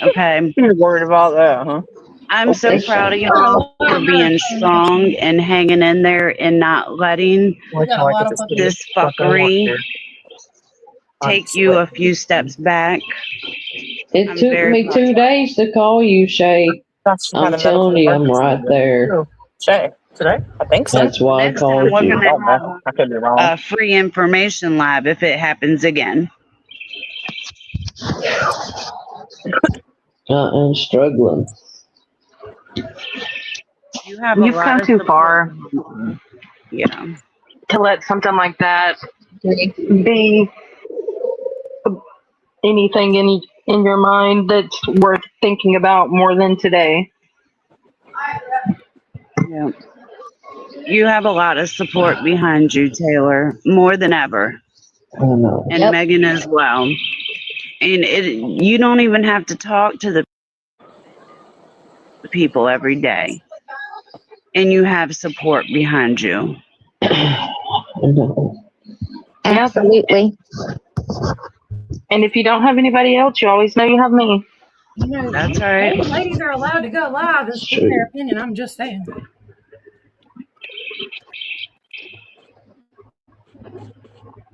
Okay. You're worried about that, huh? I'm so proud of y'all for being strong and hanging in there and not letting this fuckery take you a few steps back. It took me 2 days to call you, Shay. I'm telling you, I'm right there. Shay, today? I think so. That's why I called We're you. gonna I could be wrong. have a free information lab if it happens again. I'm struggling. You've come too far. Yeah. To let something like that be anything in your mind that's worth thinking about more than today. Yeah. You have a lot of support behind you, Taylor, more than ever. I know. And Megan as well. And you don't even have to talk to the people every day. And you have support behind you. Absolutely. And if you don't have anybody else, you always know you have me. You know, that's right. Ladies are allowed to go live and speak their opinion. I'm just saying.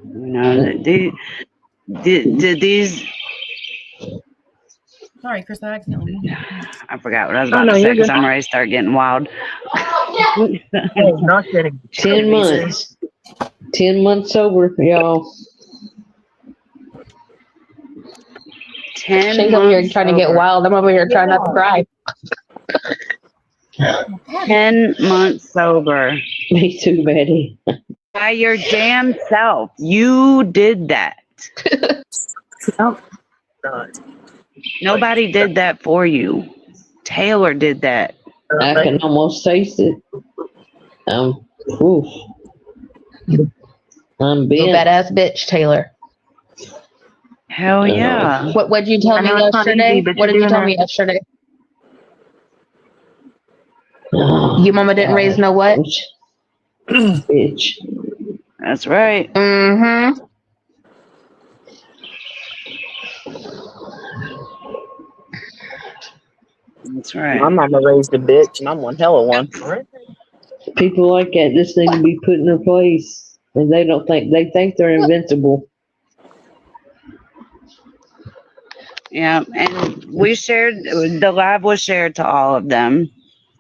No, did these? Sorry, Chris, I accidentally. I forgot what I was about to say because I'm ready to start getting wild. Not kidding. 10 months. 10 months sober, y'all. 10 Shane's over here months trying to get sober. wild. I'm over here trying not to cry. 10 months sober. Me too, Betty. By your damn self. You did that. Nobody did that for you. Taylor did that. I can almost taste it. Oof. I'm You bent. badass bitch, Taylor. Hell yeah. What'd you tell me yesterday? What did you tell me yesterday? Your mama didn't raise no what? Bitch. That's right. Mm-hmm. That's right. My mama raised a bitch, and I'm one hell of one. People like that just need to be put in their place. And they think they're invincible. Yeah, and we shared, the live was shared to all of them.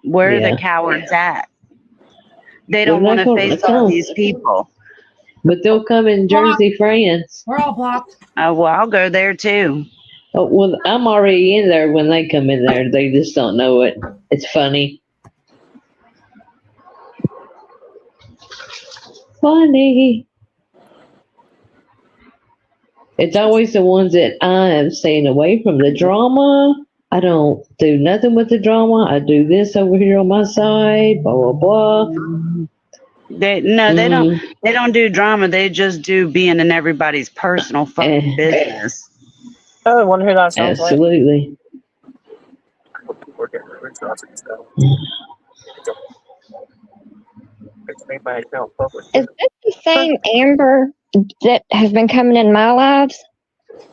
Where are the cowards at? They don't want to face all these people. But they'll come in Jersey friends. We're all blocked. Well, I'll go there too. Oh, well, I'm already in there when they come in there. They just don't know it. It's funny. Funny. It's always the ones that I am staying away from the drama. I don't do nothing with the drama. I do this over here on my side, blah, blah, blah. They don't do drama. They just do being in everybody's personal fucking business. Oh, I wonder who that sounds like. Absolutely. Is this the same Amber that has been coming in my lives?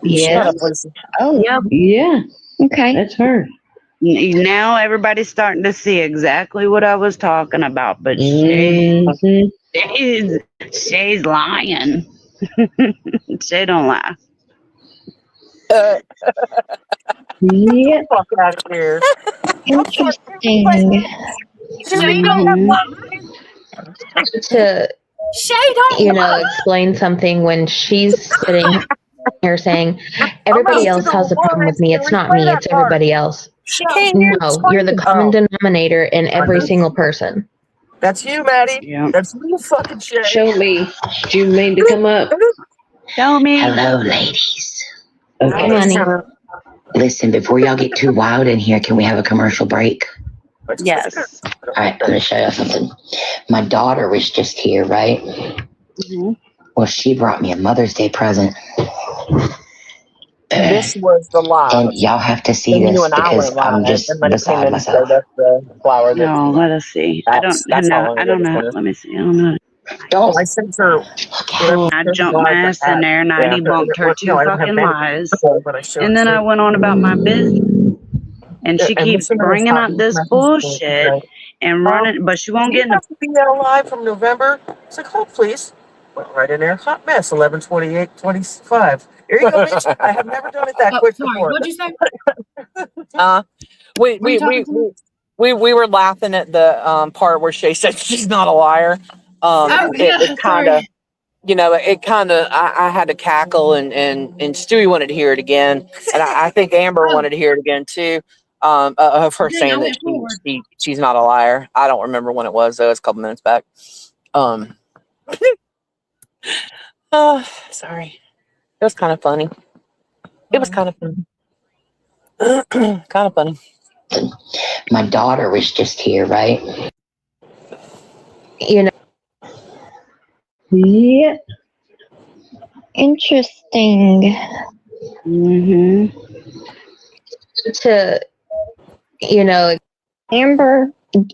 Yes. Oh, Yeah. Okay. That's her. Now everybody's starting to see exactly what I was talking about, but Shay's lying. Shay don't lie. Yeah. Fuck out of here. Interesting. To explain something when she's sitting here saying everybody else has a problem with me. It's not me, it's everybody else. No, you're the common denominator in every single person. That's you, Maddie. Yeah. That's you, fucking shit. Show me. Do you mean to come up? Show me. Hello, ladies. Okay, honey. Listen, before y'all get too wild in here, can we have a commercial break? Yes. All right, I'm going to show you something. My daughter was just here, right? Mm-hmm. Well, she brought me a Mother's Day present. This was the lie. And y'all have to see this because I'm just beside myself. That's the flower. No, let us see. I don't know. Let me see. I don't know. Don't. I sent her. I jumped my ass in there and I debunked her two fucking lies. And then I went on about my business. And she keeps bringing up this bullshit and running, but she won't get in the. Be live from November. It's like, hold please. Went right in there. Hot mess. 11/28/25. Here you go, bitch. I have never done it that quick before. What'd you say? We were laughing at the part where Shay said she's not a liar. It kind of, I had to cackle and Stewie wanted to hear it again, and I think Amber wanted to hear it again too. Of her saying that she's not a liar. I don't remember when it was though. It's a couple minutes back. Sorry. It was kind of funny. It was kind of funny. Kind of funny. My daughter was just here, right? You know. Yeah. Interesting. Mm-hmm. To Amber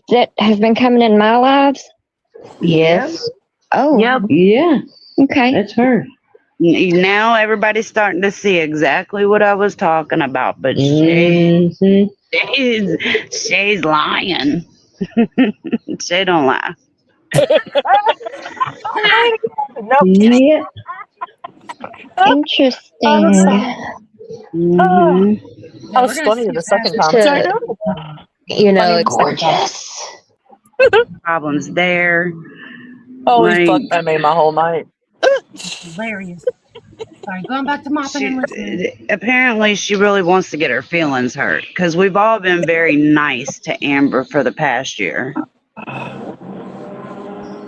that has been coming in my lives? Yes. Oh. Yep. Yeah. Okay. That's her. Now everybody's starting to see exactly what I was talking about, but Shay's lying. Shay don't lie. Yeah. Interesting. Mm-hmm. That was funny the second time. Gorgeous. problems there. Holy fuck, that made my whole night. Hilarious. Sorry, going back to mopping and listening. Apparently, she really wants to get her feelings hurt because we've all been very nice to Amber for the past year.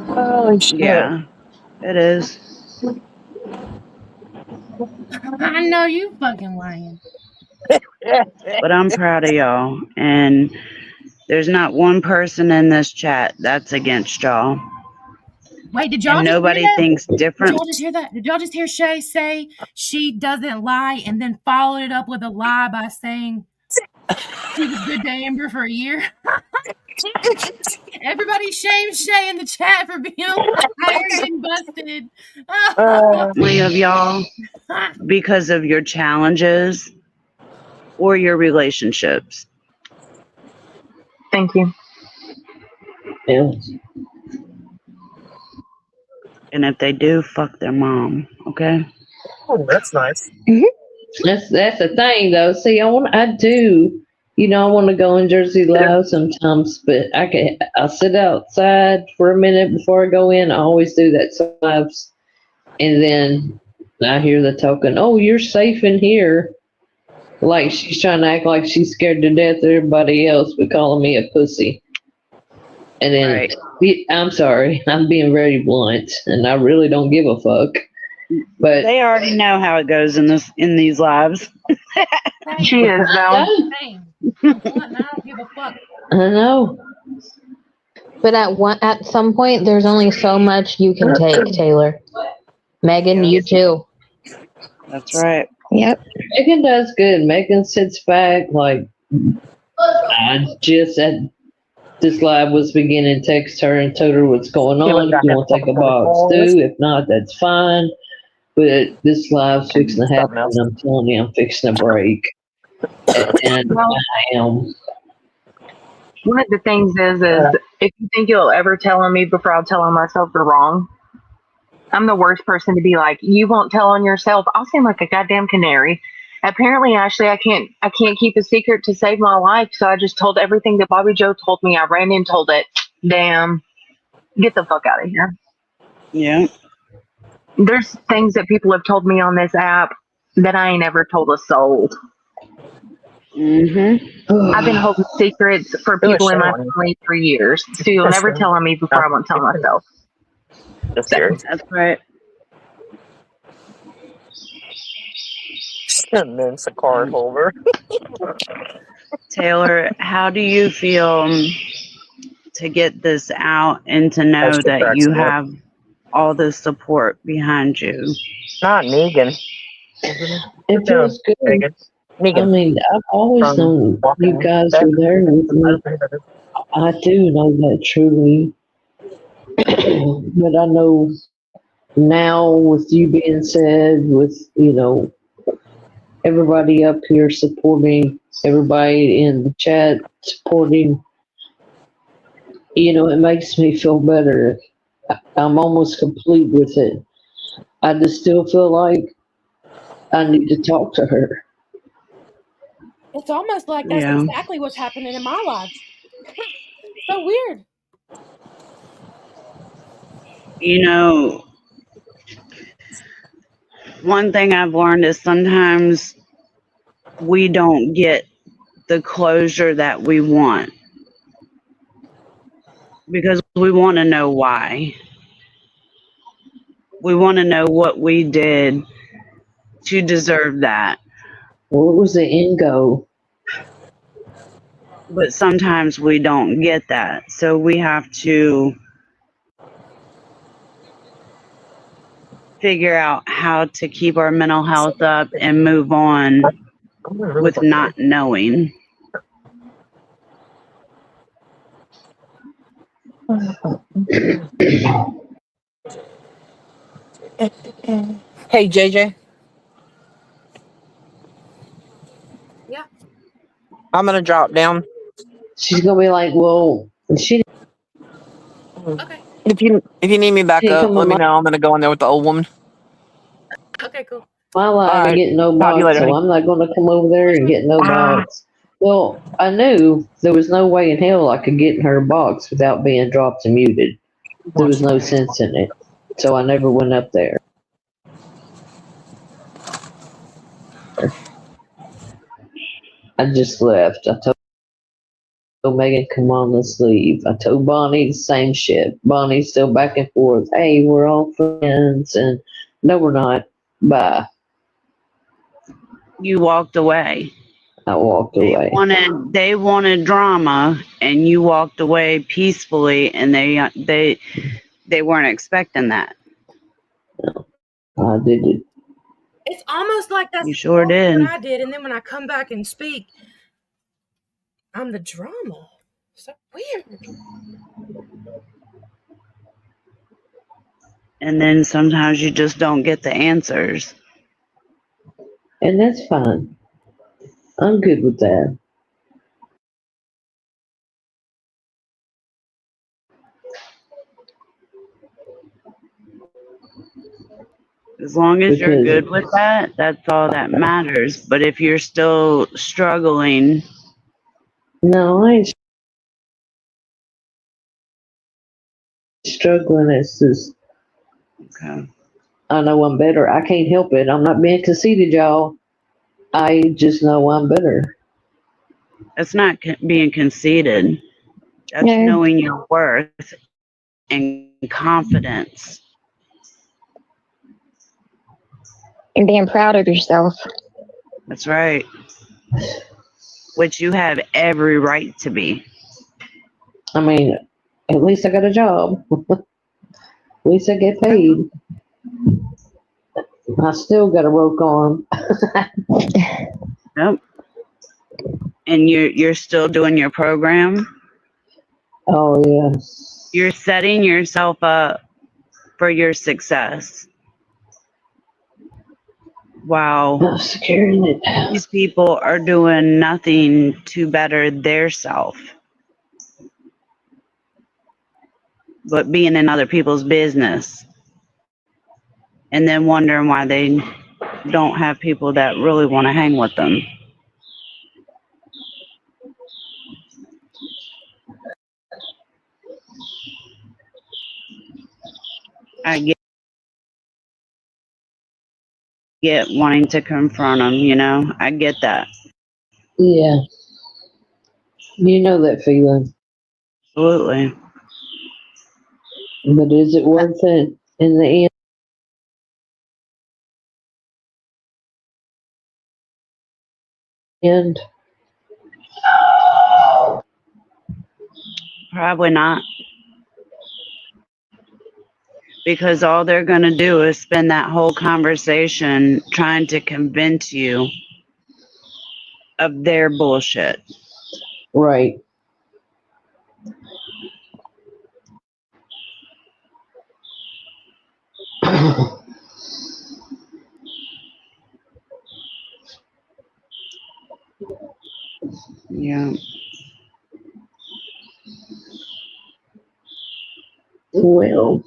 Holy shit. Yeah, it is. I know you fucking lying. But I'm proud of y'all. And there's not one person in this chat that's against y'all. Wait, did y'all and just nobody hear that? thinks different. Did y'all just hear that? Did y'all just hear Shay say she doesn't lie and then followed it up with a lie by saying she was good to Amber for a year? Everybody shame Shay in the chat for being a liar and getting busted. Of y'all because of your challenges or your relationships. Thank you. Yeah. And if they do, fuck their mom. Okay. Oh, that's nice. That's the thing though. See, I do. You know, I want to go in Jersey Live sometimes, but I'll sit outside for a minute before I go in. I always do that sometimes. And then I hear the token, "Oh, you're safe in here." Like she's trying to act like she's scared to death of everybody else, but calling me a pussy. And then, I'm sorry, I'm being very blunt, and I really don't give a fuck. But they already know how it goes in these lives. She is though. I don't give a fuck. I know. But at some point, there's only so much you can take, Taylor. Megan, you too. That's right. Yep. Megan does good. Megan sits back like I just at this live was beginning, text her and told her what's going on. If you want to take a box, do. If not, that's fine. But this live's fixing to happen, and I'm telling you, I'm fixing to break. And I am. One of the things is if you think you'll ever tell on me before I'll tell on myself, you're wrong. I'm the worst person to be like, you won't tell on yourself. I'll seem like a goddamn canary. Apparently, Ashley, I can't keep a secret to save my life. So I just told everything that Bobby Joe told me. I ran and told it. Damn. Get the fuck out of here. Yeah. There's things that people have told me on this app that I ain't ever told a soul. I've been holding secrets for people in my family for years. So you'll never tell on me before I won't tell myself. That's right. And then it's a card holder. Taylor, how do you feel to get this out and to know that you have all the support behind you? Not Negan. It feels good. Negan. I mean, I've always known you guys were there with me. I do know that truly. But I know now with you being said, with, everybody up here supporting, everybody in the chat supporting, it makes me feel better. I'm almost complete with it. I just still feel like I need to talk to her. It's almost like that's exactly what's happening in my life. So weird. One thing I've learned is sometimes we don't get the closure that we want because we want to know why. We want to know what we did to deserve that. What was the end goal? But sometimes we don't get that. So we have to figure out how to keep our mental health up and move on with not knowing. Hey, JJ. Yeah. I'm gonna drop down. She's gonna be like, well, she. Okay. If you need me back up, let me know. I'm gonna go in there with the old woman. Okay, cool. My live and get no box, so I'm not gonna come over there and get no box. Well, I knew there was no way in hell I could get in her box without being dropped and muted. There was no sense in it. So I never went up there. I just left. I told Megan, come on, let's leave. I told Bonnie the same shit. Bonnie's still back and forth. Hey, we're all friends. And no, we're not. Bye. You walked away. I walked away. They wanted drama, and you walked away peacefully, and they weren't expecting that. I did it. It's almost like that's You sure did. what I did, and then when I come back and speak, I'm the drama. So weird. And then sometimes you just don't get the answers. And that's fine. I'm good with that. As long as you're good with that, that's all that matters. But if you're still struggling. No, I ain't struggling. It's just, okay. I know I'm better. I can't help it. I'm not being conceited, y'all. I just know I'm better. That's not being conceited. That's knowing your worth and confidence. And being proud of yourself. That's right. Which you have every right to be. I mean, at least I got a job. At least I get paid. I still got a broke arm. Yep. And you're still doing your program? Oh, yeah. You're setting yourself up for your success. Wow. These people are doing nothing to better their self, but being in other people's business. And then wondering why they don't have people that really want to hang with them. I get wanting to confront them, you know? I get that. Yeah. You know that feeling. Absolutely. But is it worth it in the end? Probably not. Because all they're going to do is spend that whole conversation trying to convince you of their bullshit. Right. Yeah. Well.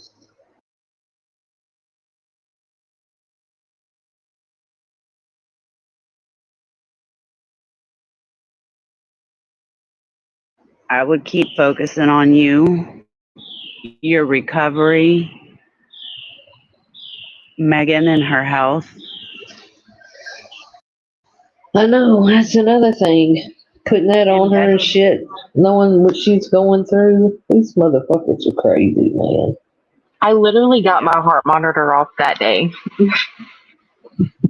I would keep focusing on you, your recovery, Megan and her health. I know, that's another thing. Putting that on her and shit, knowing what she's going through. These motherfuckers are crazy, man. I literally got my heart monitor off that day.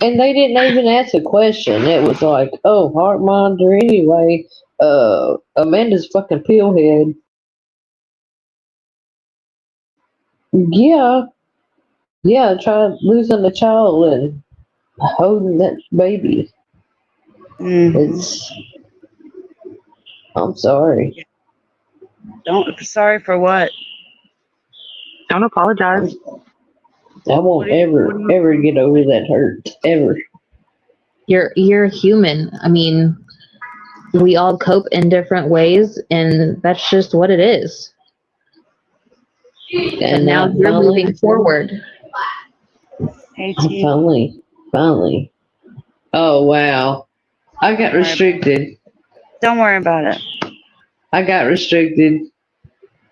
And they didn't even ask a question. It was like, oh, heart monitor anyway. Amanda's fucking pillhead. Yeah. Yeah, try losing a child and holding that baby. It's, I'm sorry. Sorry for what? Don't apologize. I won't ever get over that hurt. Ever. You're human. I mean, we all cope in different ways, and that's just what it is. And now you're moving forward. Finally. Oh, wow. I got restricted. Don't worry about it. I got restricted.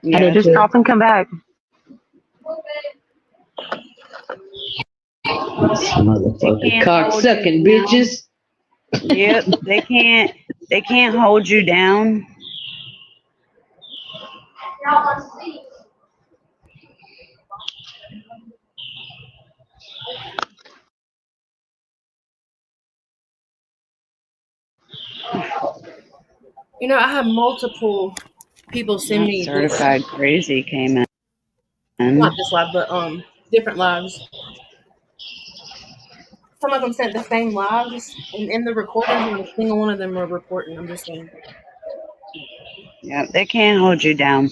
And it just off and come back. Motherfucking cock sucking bitches. Yep, they can't hold you down. You know, I have multiple people send me Certified crazy came in. not this live, but different lives. Some of them sent the same lives, and in the recordings, not a single one of them are reporting. I'm just saying. Yeah, they can't hold you down.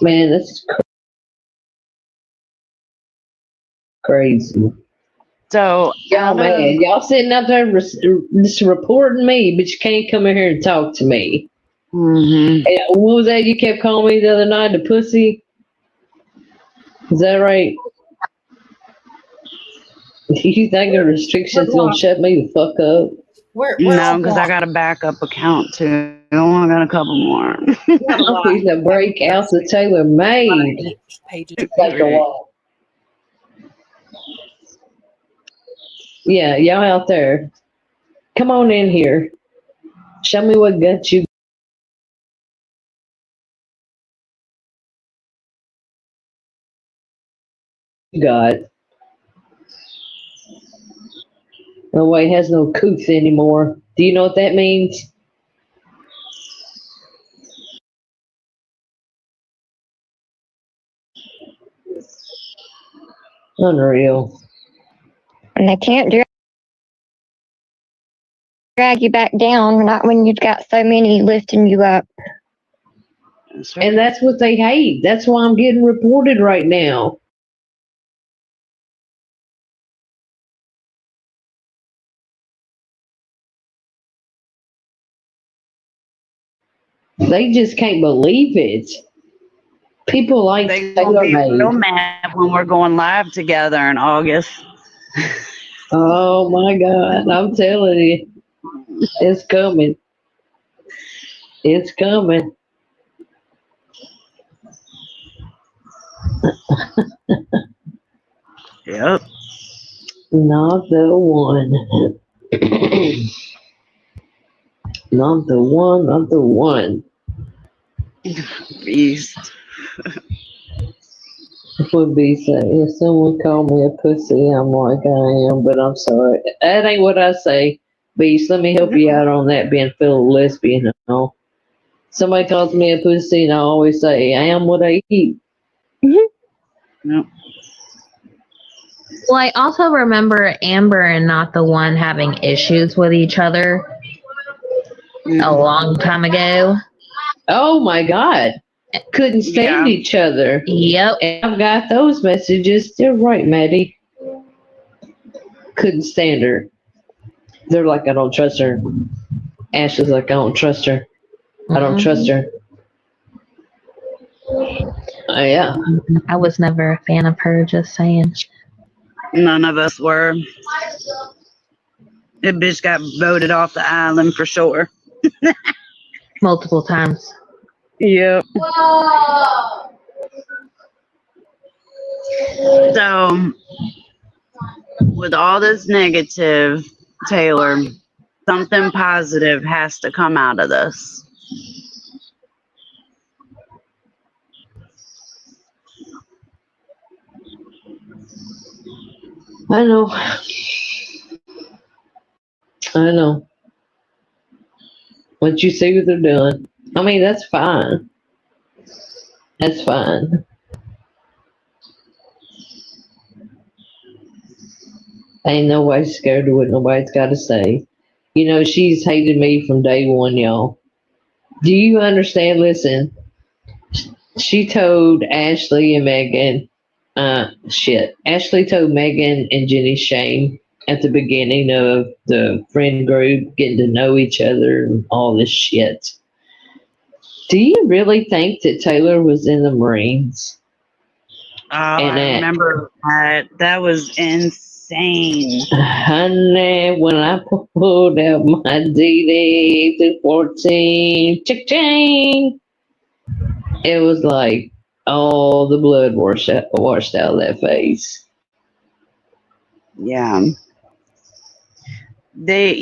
Man, that's crazy. So y'all man, y'all sitting out there just reporting me, but you can't come in here and talk to me. Mm-hmm. And what was that you kept calling me the other night? The pussy? Is that right? You think the restrictions gonna shut me the fuck up? No, because I got a backup account too. I only got a couple more. I'm going to break out the Taylor made. Like a wall. Yeah, y'all out there, come on in here. Show me what guts you got. No way, has no coots anymore. Do you know what that means? Unreal. And they can't drag you back down, not when you've got so many lifting you up. And that's what they hate. That's why I'm getting reported right now. They just can't believe it. People like They Taylor gonna be made. real mad when we're going live together in August. Oh my God, I'm telling you, it's coming. It's coming. Yep. Not the one. Not the one, not the one. Beast. Would be saying if someone called me a pussy, I'm like I am, but I'm sorry. That ain't what I say. Beast, let me help you out on that being fellow lesbian. No. Somebody calls me a pussy and I always say, I am what I eat. Yep. Well, I also remember Amber and Not the One having issues with each other a long time ago. Oh my God. Couldn't stand each other. Yep. And I've got those messages. They're right, Maddie. Couldn't stand her. They're like, I don't trust her. Ashley's like, I don't trust her. I don't trust her. Yeah. I was never a fan of her, just saying. None of us were. That bitch got voted off the island for sure. Multiple times. Yep. So, with all this negative, Taylor, something positive has to come out of this. I know. I know. Once you see what they're doing, I mean, that's fine. That's fine. Ain't nobody scared of what nobody's got to say. You know, she's hated me from day one, y'all. Do you understand? Listen, she told Ashley and Megan, Ashley told Megan and Jenny shame at the beginning of the friend group, getting to know each other and all this shit. Do you really think that Taylor was in the Marines? Oh, I remember that. That was insane. insane. Honey, when I pulled out my DD to 14, cha-ching, it was like all the blood washed out of that face. Yeah. They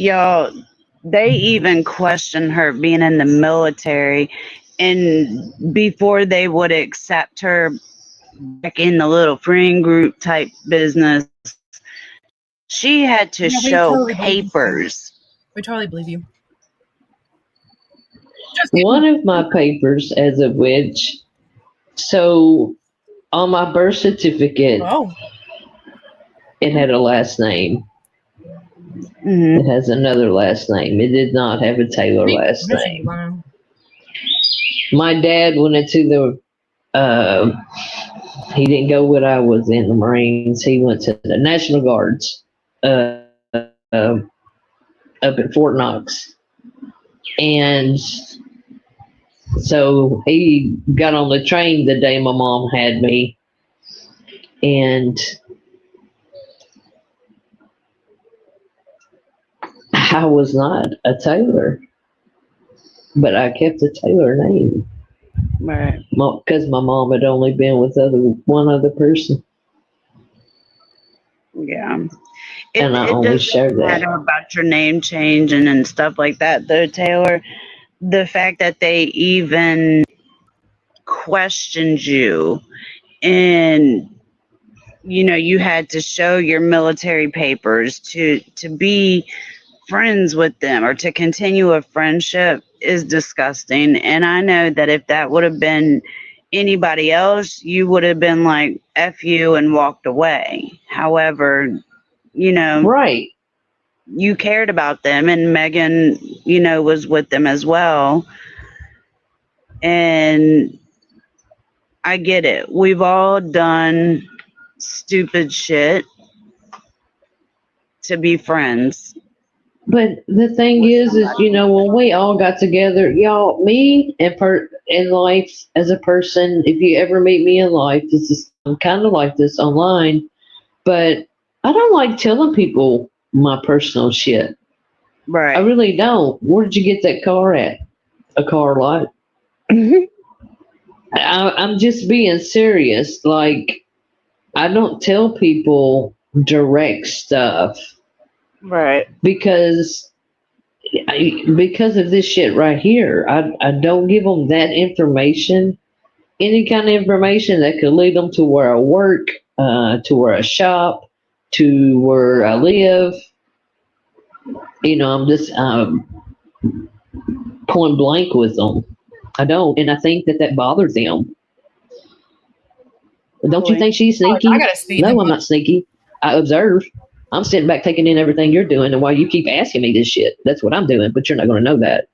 even questioned her being in the military, and before they would accept her back in the little friend group type business, she had to show papers. We totally believe you. One of my papers, as of which, so on my birth certificate, it had a last name. It has another last name. It did not have a Taylor last name. My dad went into the, he didn't go when I was in the Marines. He went to the National Guards up at Fort Knox. And so he got on the train the day my mom had me. And I was not a Taylor, but I kept the Taylor name. Right. Because my mom had only been with one other person. Yeah. And I only shared that. Matter about your name changing and stuff like that, though, Taylor. The fact that they even questioned you and you had to show your military papers to be friends with them or to continue a friendship is disgusting. And I know that if that would have been anybody else, you would have been like, F you, and walked away. However, right, you cared about them, and Megan, was with them as well. And I get it. We've all done stupid shit to be friends. But the thing is, when we all got together, y'all, me in life as a person, if you ever meet me in life, I'm kind of like this online, but I don't like telling people my personal shit. Right. I really don't. Where did you get that car at? A car lot. I'm just being serious. Like, I don't tell people direct stuff. Right. Because of this shit right here. I don't give them that information. Any kind of information that could lead them to where I work, to where I shop, to where I live. I'm just point blank with them. I don't, and I think that bothers them. Don't you think she's sneaky? No, I'm not sneaky. I observe. I'm sitting back taking in everything you're doing, and while you keep asking me this shit, that's what I'm doing, but you're not going to know that.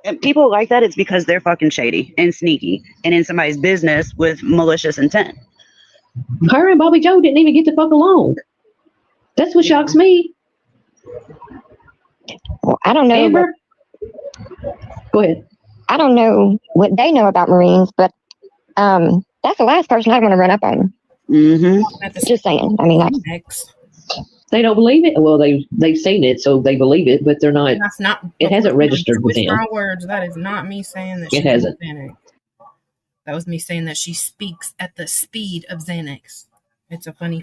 And people like that, it's because they're fucking shady and sneaky and in somebody's business with malicious intent. Her and Bobby Joe didn't even get the fuck along. That's what shocks me. Well, I don't know. Amber? Go ahead. I don't know what they know about Marines, but that's the last person I want to run up on. Just saying. I mean, they don't believe it. Well, they've seen it, so they believe it, but they're not. That's not. It hasn't registered with them. My words. That is not me saying that. It hasn't. Xanax. That was me saying that she speaks at the speed of Xanax. It's a funny.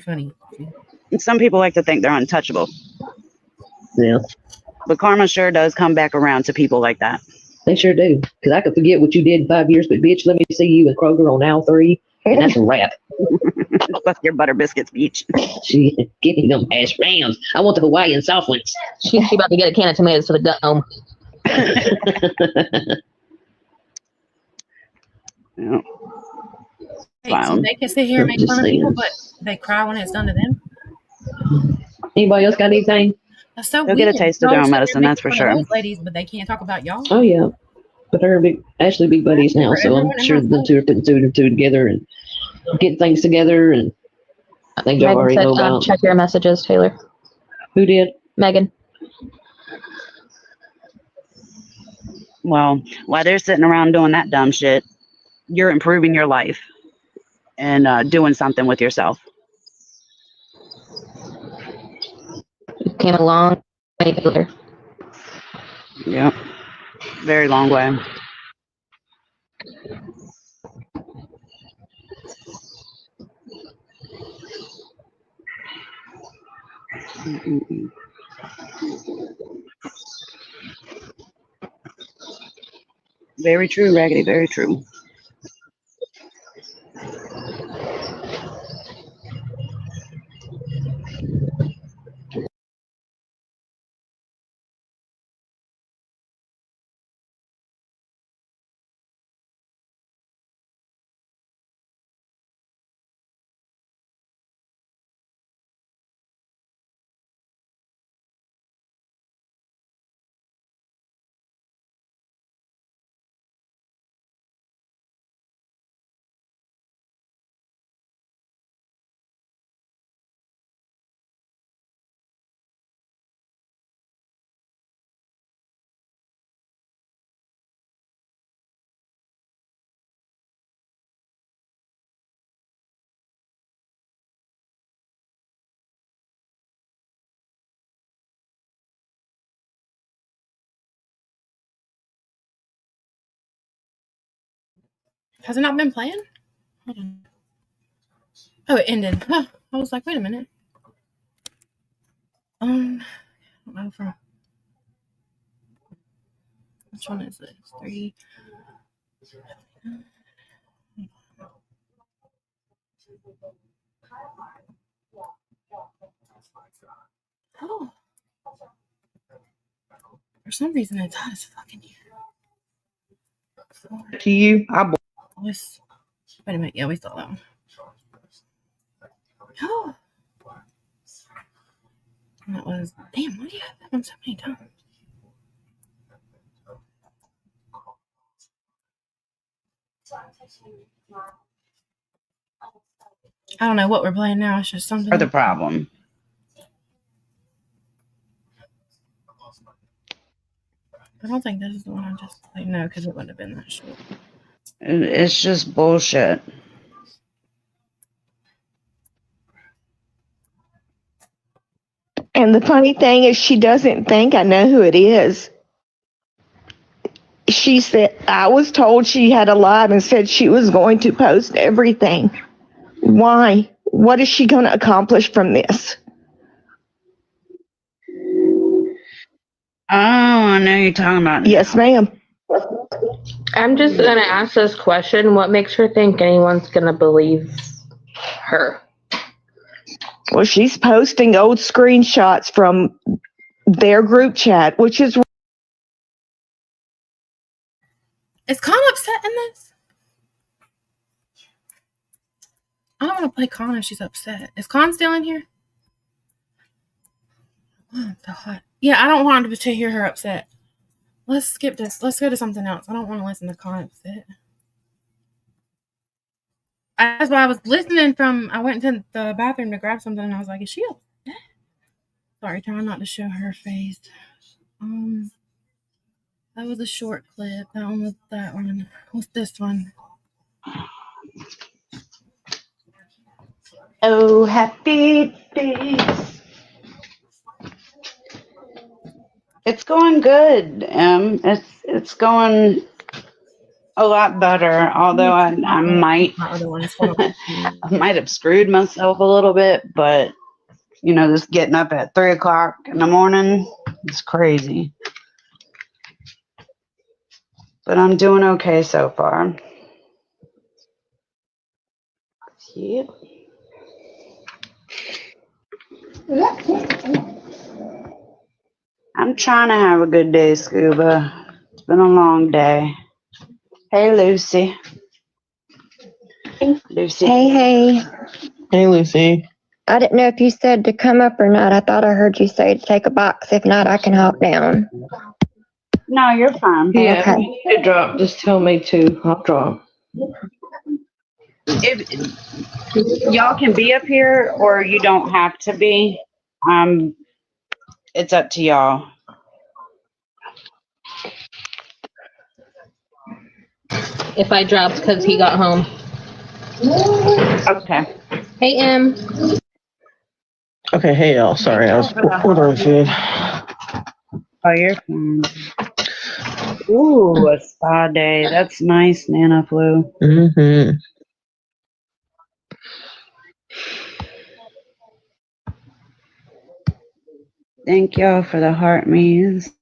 Some people like to think they're untouchable. Yeah. But karma sure does come back around to people like that. They sure do. Because I could forget what you did in 5 years, but bitch, let me see you in Kroger on aisle 3, and that's a wrap. Fuck your butter biscuits, bitch. She give me them hash browns. I want the Hawaiian soft ones. She about to get a can of tomatoes for the dome. Yeah. Hey, so they can sit here and make fun of people, but they cry when it's done to them. Anybody else got anything? That's so They'll weird. get a taste of their own medicine, that's for sure. Those ladies, but they can't talk about y'all. Oh yeah, but they're Ashley big buddies now, so I'm sure the two are putting two and two together and getting things together. And I think y'all already know about. Check your messages, Taylor. Who did? Megan. Well, while they're sitting around doing that dumb shit, you're improving your life and doing something with yourself. came a long way later. Yep. Very long way. Very true, Raggedy. Very true. Has it not been playing? Hold on. Oh, it ended. Huh. I was like, wait a minute. I don't know from which one is this? 3. Oh. For some reason, it's hot as fucking here. To you, Wait a minute. Yeah, we saw that one. Oh. And that was, damn, why do you have that one so many times? I don't know what we're playing now. It's just something. Or the problem. I don't think this is the one I just played. No, because it wouldn't have been that short. It's just bullshit. And the funny thing is, she doesn't think I know who it is. She said, I was told she had a live and said she was going to post everything. Why? What is she going to accomplish from this? Oh, I know you're talking about. Yes, ma'am. I'm just going to ask this question. What makes her think anyone's going to believe her? Well, she's posting old screenshots from their group chat, which is. Is Con upset in this? I don't want to play Con if she's upset. Is Con still in here? Oh, so hot. Yeah, I don't want to hear her upset. Let's skip this. Let's go to something else. I don't want to listen to Con upset. That's why I was listening from. I went to the bathroom to grab something, and I was like, "Is she upset?" Sorry, trying not to show her face. That was a short clip. That one was that one. What's this one? Oh, happy days. It's going good. It's going a lot better. Although I might I might have screwed myself a little bit, but you know, this getting up at 3:00 in the morning, it's crazy. But I'm doing okay so far. Yep. I'm trying to have a good day, Scuba. It's been a long day. Hey, Lucy. Lucy. Hey. Hey, Lucy. I didn't know if you said to come up or not. I thought I heard you say to take a box. If not, I can hop down. No, you're fine. Yeah, Okay. if you need to drop, just tell me to. I'll drop. If y'all can be up here or you don't have to be, it's up to y'all. If I dropped because he got home. Okay. Hey, Em. Okay, hey y'all. Sorry, I was ordering food. Oh, you're fine. Ooh, a spa day. That's nice, Nana Flu. Mm-hmm. Thank y'all for the heart me's.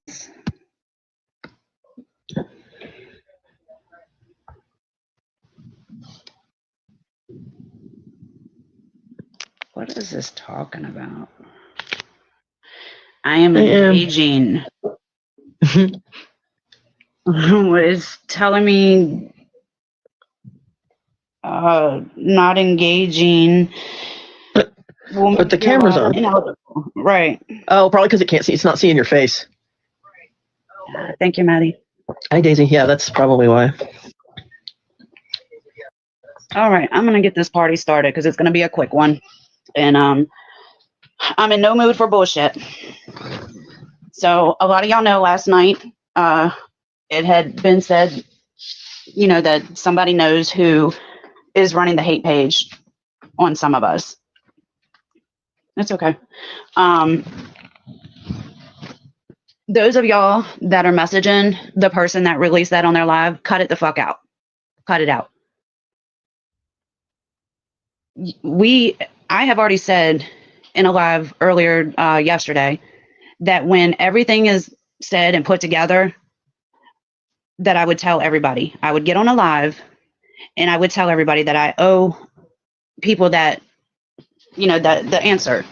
What is this talking about? I am engaging. It's telling me not engaging. But the camera's on. Right. Oh, probably because it can't see. It's not seeing your face. Thank you, Maddie. Hi, Daisy. Yeah, that's probably why. All right, I'm gonna get this party started because it's gonna be a quick one, and I'm in no mood for bullshit. So a lot of y'all know last night, it had been said, that somebody knows who is running the hate page on some of us. It's okay. Those of y'all that are messaging the person that released that on their live, cut it the fuck out. Cut it out. I have already said in a live earlier yesterday that when everything is said and put together, that I would tell everybody. I would get on a live and I would tell everybody that I owe people that, the answer.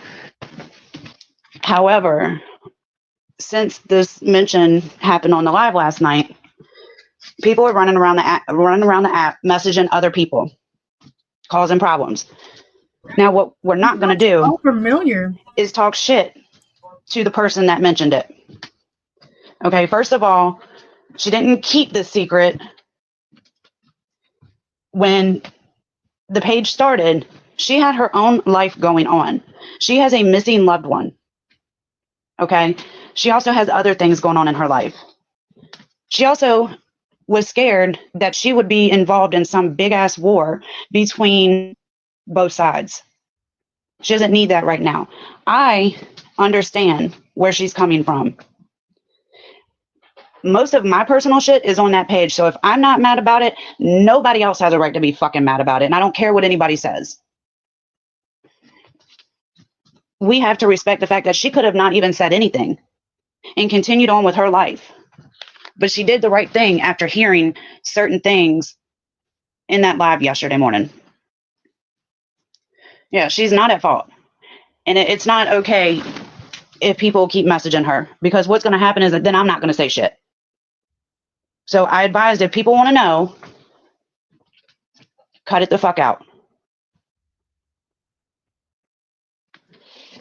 However, since this mention happened on the live last night, people are running around the app, messaging other people, causing problems. Now, what we're not going to do is talk shit to the person that mentioned it. Okay, first of all, she didn't keep this secret. When the page started, she had her own life going on. She has a missing loved one. Okay, she also has other things going on in her life. She also was scared that she would be involved in some big ass war between both sides. She doesn't need that right now. I understand where she's coming from. Most of my personal shit is on that page. So if I'm not mad about it, nobody else has a right to be fucking mad about it. And I don't care what anybody says. We have to respect the fact that she could have not even said anything and continued on with her life. But she did the right thing after hearing certain things in that live yesterday morning. Yeah, she's not at fault. And it's not okay if people keep messaging her, because what's going to happen is that then I'm not going to say shit. So I advise, if people want to know, cut it the fuck out.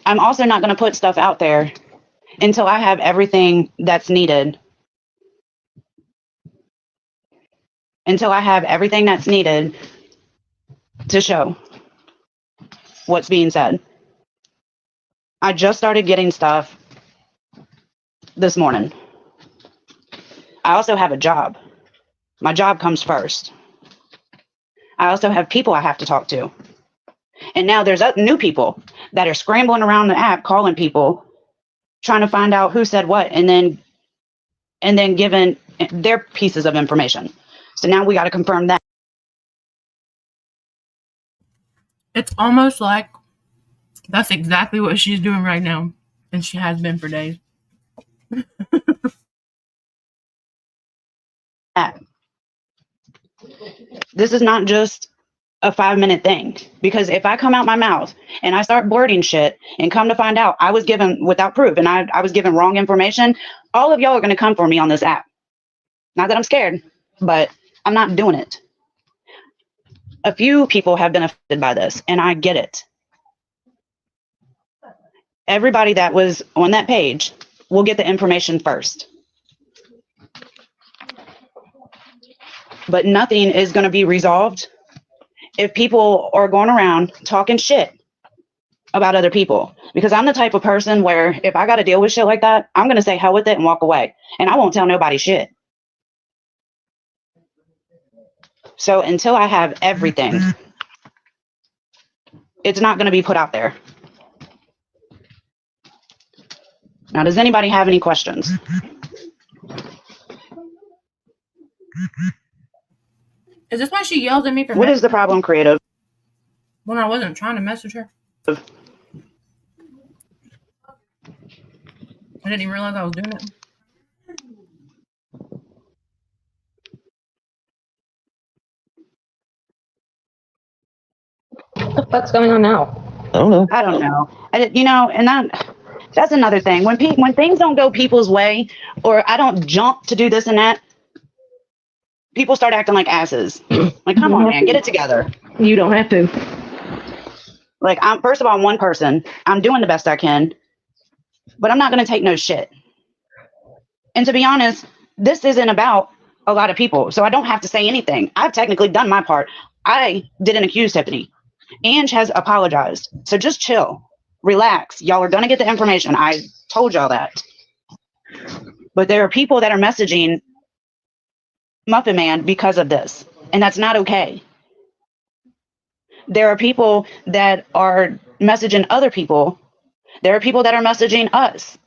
I'm also not going to put stuff out there until I have everything that's needed. Until I have everything that's needed to show what's being said. I just started getting stuff this morning. I also have a job. My job comes first. I also have people I have to talk to. And now there's new people that are scrambling around the app, calling people, trying to find out who said what, and then giving their pieces of information. So now we got to confirm that. It's almost like that's exactly what she's doing right now, and she has been for days. This is not just a 5-minute thing, because if I come out my mouth and I start blurting shit and come to find out I was given without proof and I was given wrong information, all of y'all are going to come for me on this app. Not that I'm scared, but I'm not doing it. A few people have been affected by this, and I get it. Everybody that was on that page will get the information first. But nothing is going to be resolved if people are going around talking shit about other people. Because I'm the type of person where if I got to deal with shit like that, I'm going to say hell with it and walk away. And I won't tell nobody shit. So until I have everything, it's not going to be put out there. Now, does anybody have any questions? Is this why she yells at me for What is the problem, Creative? when I wasn't trying to message her? I didn't even realize I was doing it. What the fuck's going on now? I don't know. I don't know. And that's another thing. When things don't go people's way, or I don't jump to do this and that, people start acting like asses. Like, come on, man, get it together. You don't have to. Like, first of all, I'm one person. I'm doing the best I can, but I'm not going to take no shit. And to be honest, this isn't about a lot of people, so I don't have to say anything. I've technically done my part. I didn't accuse Tiffany. Ange has apologized. So just chill. Relax. Y'all are going to get the information. I told y'all that. But there are people that are messaging Muffin Man because of this, and that's not okay. There are people that are messaging other people. There are people that are messaging us.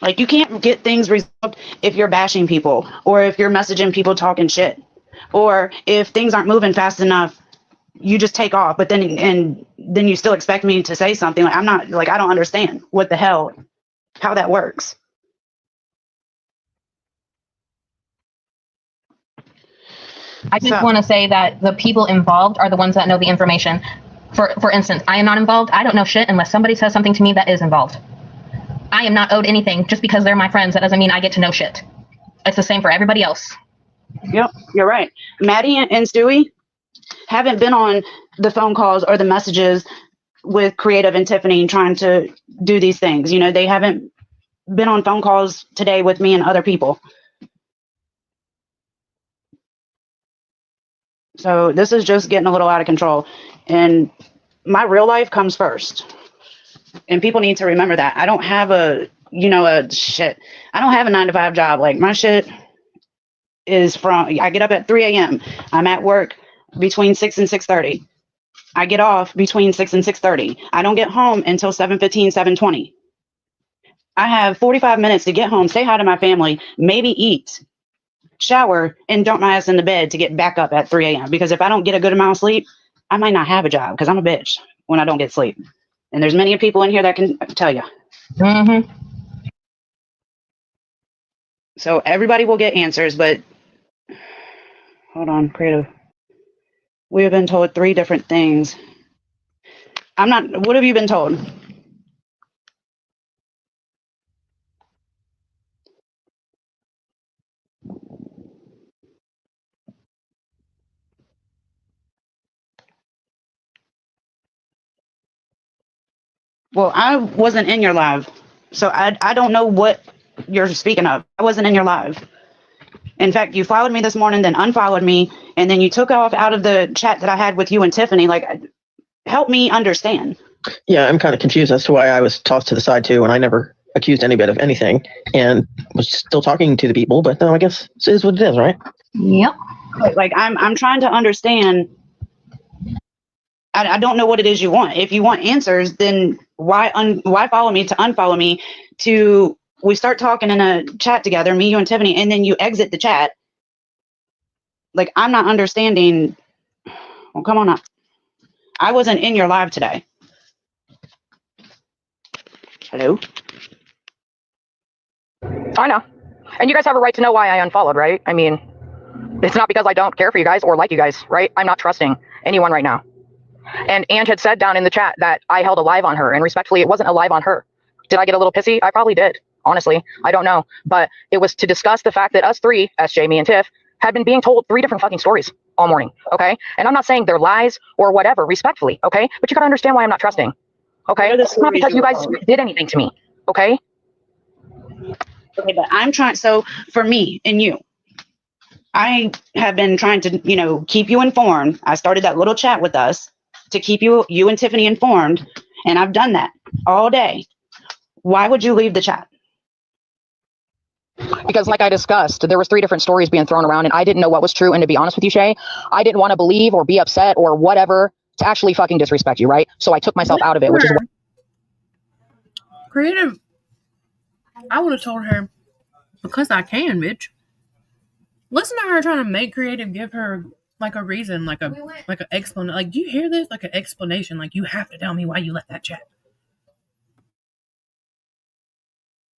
Like, you can't get things resolved if you're bashing people, or if you're messaging people talking shit, or if things aren't moving fast enough, you just take off. But then you still expect me to say something. Like, I'm not, like, I don't understand what the hell, how that works. I just want to say that the people involved are the ones that know the information. For instance, I am not involved. I don't know shit unless somebody says something to me that is involved. I am not owed anything. Just because they're my friends, that doesn't mean I get to know shit. It's the same for everybody else. Yep, you're right. Maddie and Stewie haven't been on the phone calls or the messages with Creative and Tiffany trying to do these things. You know, they haven't been on phone calls today with me and other people. So this is just getting a little out of control. And my real life comes first. And people need to remember that. I don't have I don't have a 9-to-5 job. Like, my shit is I get up at 3 a.m. I'm at work between 6 and 6:30. I get off between 6 and 6:30. I don't get home until 7:15, 7:20. I have 45 minutes to get home, say hi to my family, maybe eat, shower, and dump my ass in the bed to get back up at 3 a.m. Because if I don't get a good amount of sleep, I might not have a job, because I'm a bitch when I don't get sleep. And there's many people in here that can tell you. Mm-hmm. So everybody will get answers, but hold on, Creative. We have been told 3 different things. What have you been told? Well, I wasn't in your live, so I don't know what you're speaking of. I wasn't in your live. In fact, you followed me this morning, then unfollowed me, and then you took off out of the chat that I had with you and Tiffany. Like, help me understand. Yeah, I'm kind of confused as to why I was tossed to the side too, and I never accused anybody of anything, and was still talking to the people. But no, I guess it is what it is, right? Yep. Like, I'm trying to understand. I don't know what it is you want. If you want answers, then why follow me to unfollow me to we start talking in a chat together, me, you, and Tiffany, and then you exit the chat. Like, I'm not understanding. Well, come on up. I wasn't in your live today. Hello? I know. And you guys have a right to know why I unfollowed, right? I mean, it's not because I don't care for you guys or like you guys, right? I'm not trusting anyone right now. And Ange had said down in the chat that I held a live on her, and respectfully, it wasn't a live on her. Did I get a little pissy? I probably did. Honestly, I don't know. But it was to discuss the fact that us 3, SJ, me, and Tiff, had been being told 3 different fucking stories all morning, okay? And I'm not saying they're lies or whatever, respectfully, okay? But you gotta understand why I'm not trusting, okay? It's not because you guys did anything to me, okay? Okay, but I'm trying. So for me and you, I have been trying to, keep you informed. I started that little chat with us to keep you and Tiffany informed, and I've done that all day. Why would you leave the chat? Because like I discussed, there was 3 different stories being thrown around and I didn't know what was true. And to be honest with you, Shay, I didn't want to believe or be upset or whatever to actually fucking disrespect you, right? So I took myself out of it, which is what Creative, I would have told her, because I can, bitch. Listen to her trying to make Creative give her like a reason, like an explanation. Like, do you hear this? Like an explanation. Like, you have to tell me why you left that chat.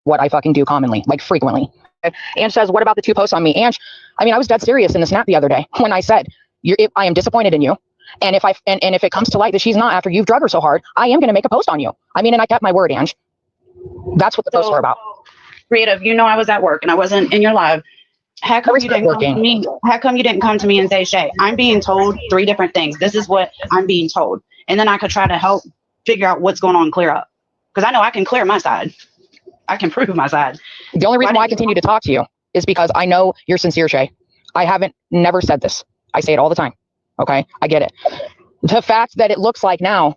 what I fucking do commonly, like frequently. Ange says, what about the 2 posts on me? Ange, I mean, I was dead serious in the snap the other day when I said, I am disappointed in you. And if if it comes to light that she's not after you've drug her so hard, I am going to make a post on you. I mean, and I kept my word, Ange. That's what the posts are about. Creative, you know I was at work and I wasn't in your live. How come you didn't come to me? How come you didn't come to me and say, Shay, I'm being told 3 different things. This is what I'm being told. And then I could try to help figure out what's going on and clear up. Because I know I can clear my side. I can prove my side. The only reason why I continue to talk to you is because I know you're sincere, Shay. I haven't never said this. I say it all the time. Okay, I get it. The fact that it looks like now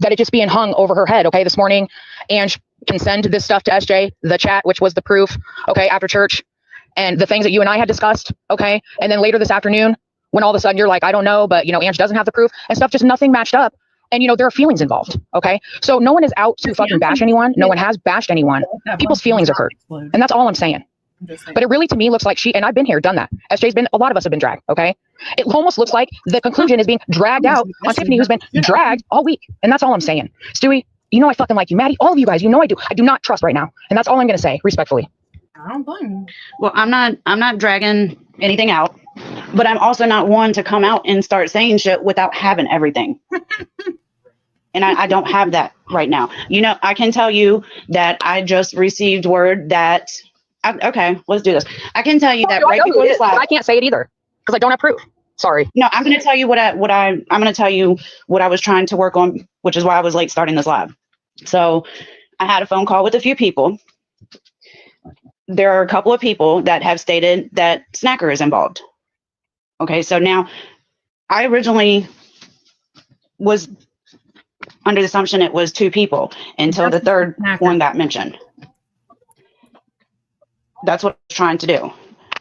that it's just being hung over her head. Okay, this morning, Ange can send this stuff to SJ, the chat, which was the proof. Okay, after church, and the things that you and I had discussed. Okay, and then later this afternoon, when all of a sudden you're like, I don't know, but Ange doesn't have the proof and stuff. Just nothing matched up. And there are feelings involved. Okay, so no one is out to fucking bash anyone. No one has bashed anyone. People's feelings are hurt, and that's all I'm saying. But it really, to me, looks like and I've been here, done that. SJ's been, a lot of us have been dragged, okay? It almost looks like the conclusion is being dragged out on Tiffany, who's been dragged all week. And that's all I'm saying. Stewie, I fucking like you. Maddie, all of you guys, I do. I do not trust right now. And that's all I'm going to say, respectfully. I don't blame you. Well, I'm not dragging anything out, but I'm also not one to come out and start saying shit without having everything. And I don't have that right now. I can tell you that I just received word that, okay, let's do this. I can tell you that right before this live. I can't say it either because I don't have proof. Sorry. No, I'm going to tell you I'm going to tell you what I was trying to work on, which is why I was late starting this live. So I had a phone call with a few people. There are a couple of people that have stated that Snacker is involved. Okay, so now I originally was under the assumption it was 2 people until the 3rd one got mentioned. That's what I was trying to do.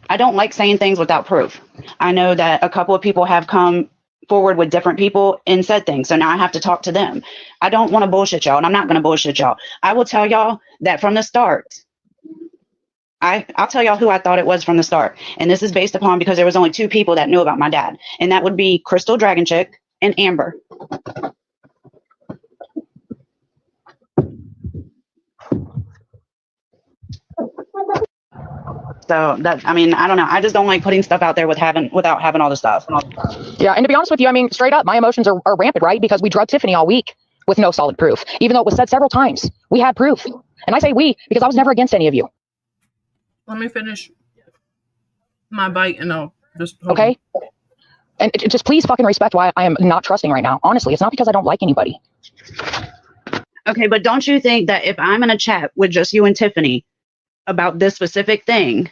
I don't like saying things without proof. I know that a couple of people have come forward with different people and said things. So now I have to talk to them. I don't want to bullshit y'all, and I'm not going to bullshit y'all. I will tell y'all that from the start. I'll tell y'all who I thought it was from the start. And this is based upon because there was only 2 people that knew about my dad. And that would be Crystal Dragon Chick and Amber. So I don't know. I just don't like putting stuff out there without having all the stuff. Yeah, and to be honest with you, straight up, my emotions are rampant, right? Because we drugged Tiffany all week with no solid proof, even though it was said several times. We had proof. And I say we because I was never against any of you. Let me finish my bite and I'll just... Okay? And just please fucking respect why I am not trusting right now. Honestly, it's not because I don't like anybody. Okay, but don't you think that if I'm in a chat with just you and Tiffany about this specific thing,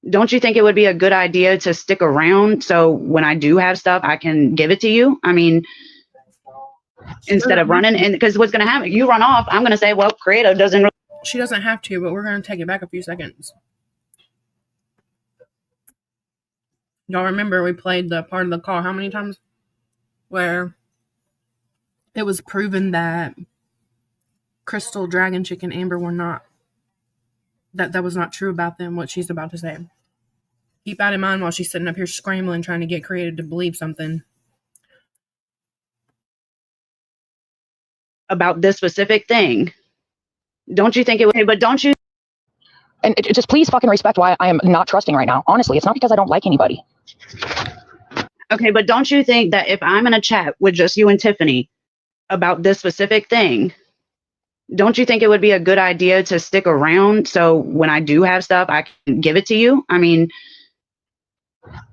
don't you think it would be a good idea to stick around so when I do have stuff, I can give it to you? Instead of running, and because what's going to happen, you run off, I'm going to say, well, Creative doesn't really... She doesn't have to, but we're going to take it back a few seconds. Y'all remember we played the part of the call how many times? Where it was proven that Crystal, Dragon Chick, and Amber were not... That was not true about them, what she's about to say. Keep that in mind while she's sitting up here scrambling, trying to get Creative to believe something. About this specific thing. Don't you think it would... But don't you... And just please fucking respect why I am not trusting right now. Honestly, it's not because I don't like anybody. Okay, but don't you think that if I'm in a chat with just you and Tiffany about this specific thing, don't you think it would be a good idea to stick around so when I do have stuff, I can give it to you?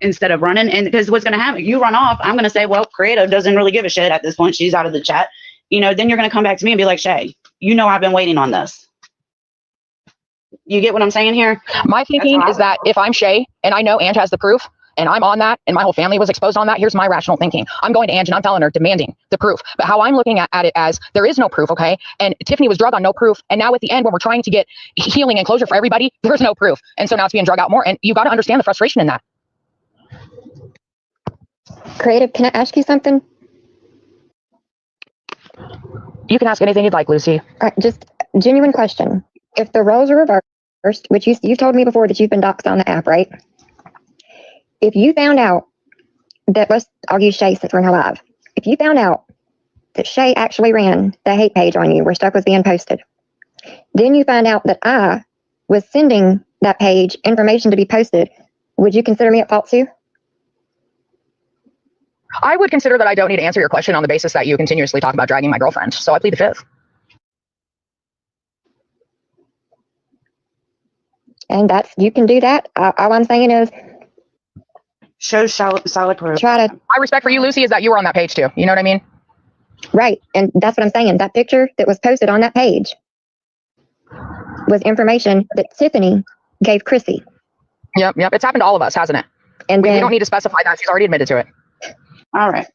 Instead of running, and because what's going to happen, you run off, I'm going to say, well, Creative doesn't really give a shit at this point. She's out of the chat. Then you're going to come back to me and be like, Shay, I've been waiting on this. You get what I'm saying here? My thinking is that if I'm Shay and I know Ange has the proof, and I'm on that, and my whole family was exposed on that, here's my rational thinking. I'm going to Ange and I'm telling her, demanding the proof. But how I'm looking at it as there is no proof, okay? And Tiffany was drug on no proof. And now at the end, when we're trying to get healing and closure for everybody, there's no proof. And so now it's being drug out more. And you got to understand the frustration in that. Creative, can I ask you something? You can ask anything you'd like, Lucy. All right, just genuine question. If the roles are reversed, which you told me before that you've been doxxed on the app, right? If you found out that, I'll use Shay since we're in her live. If you found out that Shay actually ran the hate page on you where stuff was being posted, then you find out that I was sending that page information to be posted, would you consider me at fault too? I would consider that I don't need to answer your question on the basis that you continuously talk about dragging my girlfriend. So I plead the fifth. And you can do that. All I'm saying is, show solid proof. Try to. My respect for you, Lucy, is that you were on that page too. You know what I mean? Right. And that's what I'm saying. That picture that was posted on that page was information that Tiffany gave Chrissy. Yep. It's happened to all of us, hasn't it? And we don't need to specify that. She's already admitted to it. All right.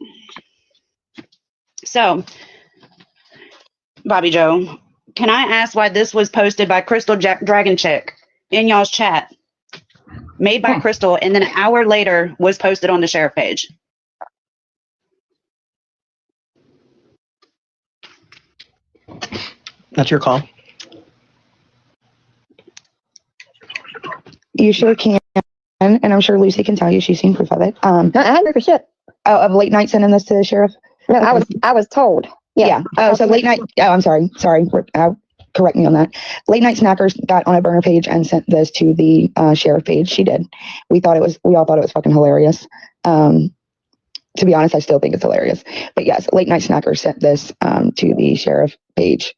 So, Bobby Joe, can I ask why this was posted by Crystal Dragon Chick in y'all's chat? Made by Crystal, and then an hour later was posted on the sheriff page. That's your call. You sure can, and I'm sure Lucy can tell you she's seen proof of it. I had for shit. Oh, of late night sending this to the sheriff? No, I was told. Yeah. Oh, so late night. Oh, I'm sorry. Correct me on that. Late night snackers got on a burner page and sent this to the sheriff page. She did. We all thought it was fucking hilarious. To be honest, I still think it's hilarious. But yes, late night snackers sent this to the sheriff page.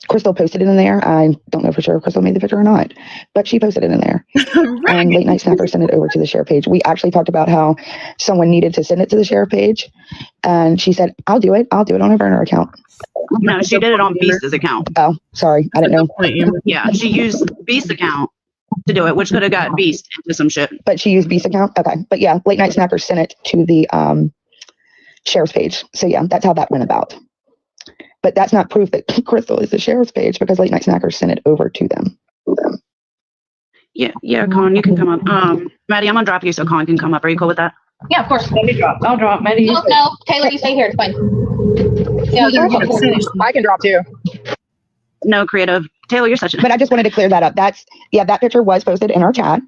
Crystal posted it in there. I don't know for sure if Crystal made the picture or not, but she posted it in there. Right. And late night snacker sent it over to the sheriff page. We actually talked about how someone needed to send it to the sheriff page, and she said, "I'll do it. I'll do it on a burner account." No, she did it on Beast's account. Oh, sorry, I didn't know. Yeah, she used Beast's account to do it, which could have got Beast into some shit. But she used Beast's account. Okay, but yeah, late night snacker sent it to the sheriff's page. So yeah, that's how that went about. But that's not proof that Crystal is the sheriff's page because late night snackers sent it over to them. Yeah, Colin, you can come up. Maddie, I'm gonna drop you so Colin can come up. Are you cool with that? Yeah, of course. Let me drop. I'll drop. Maddie. No, Taylor, you stay here. It's fine. Yeah, I can drop too. No, creative. Taylor, you're such a. But I just wanted to clear that up. That picture was posted in our chat.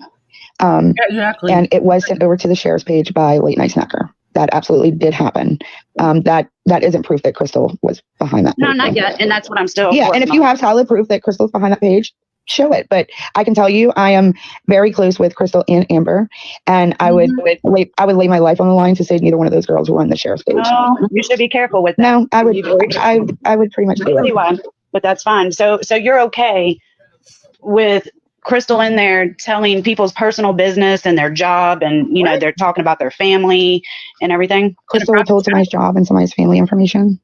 Exactly. And it was sent over to the sheriff's page by late night snacker. That absolutely did happen. That isn't proof that Crystal was behind that. No, not yet. And that's what I'm still. Yeah, and if you have solid proof that Crystal's behind that page, show it. But I can tell you, I am very close with Crystal and Amber, and I would lay my life on the line to say neither one of those girls were on the sheriff's page. No, you should be careful with that. No, I would pretty much do it. But that's fine. So you're okay with Crystal in there telling people's personal business and their job, and they're talking about their family and everything. Crystal told somebody's job and somebody's family information.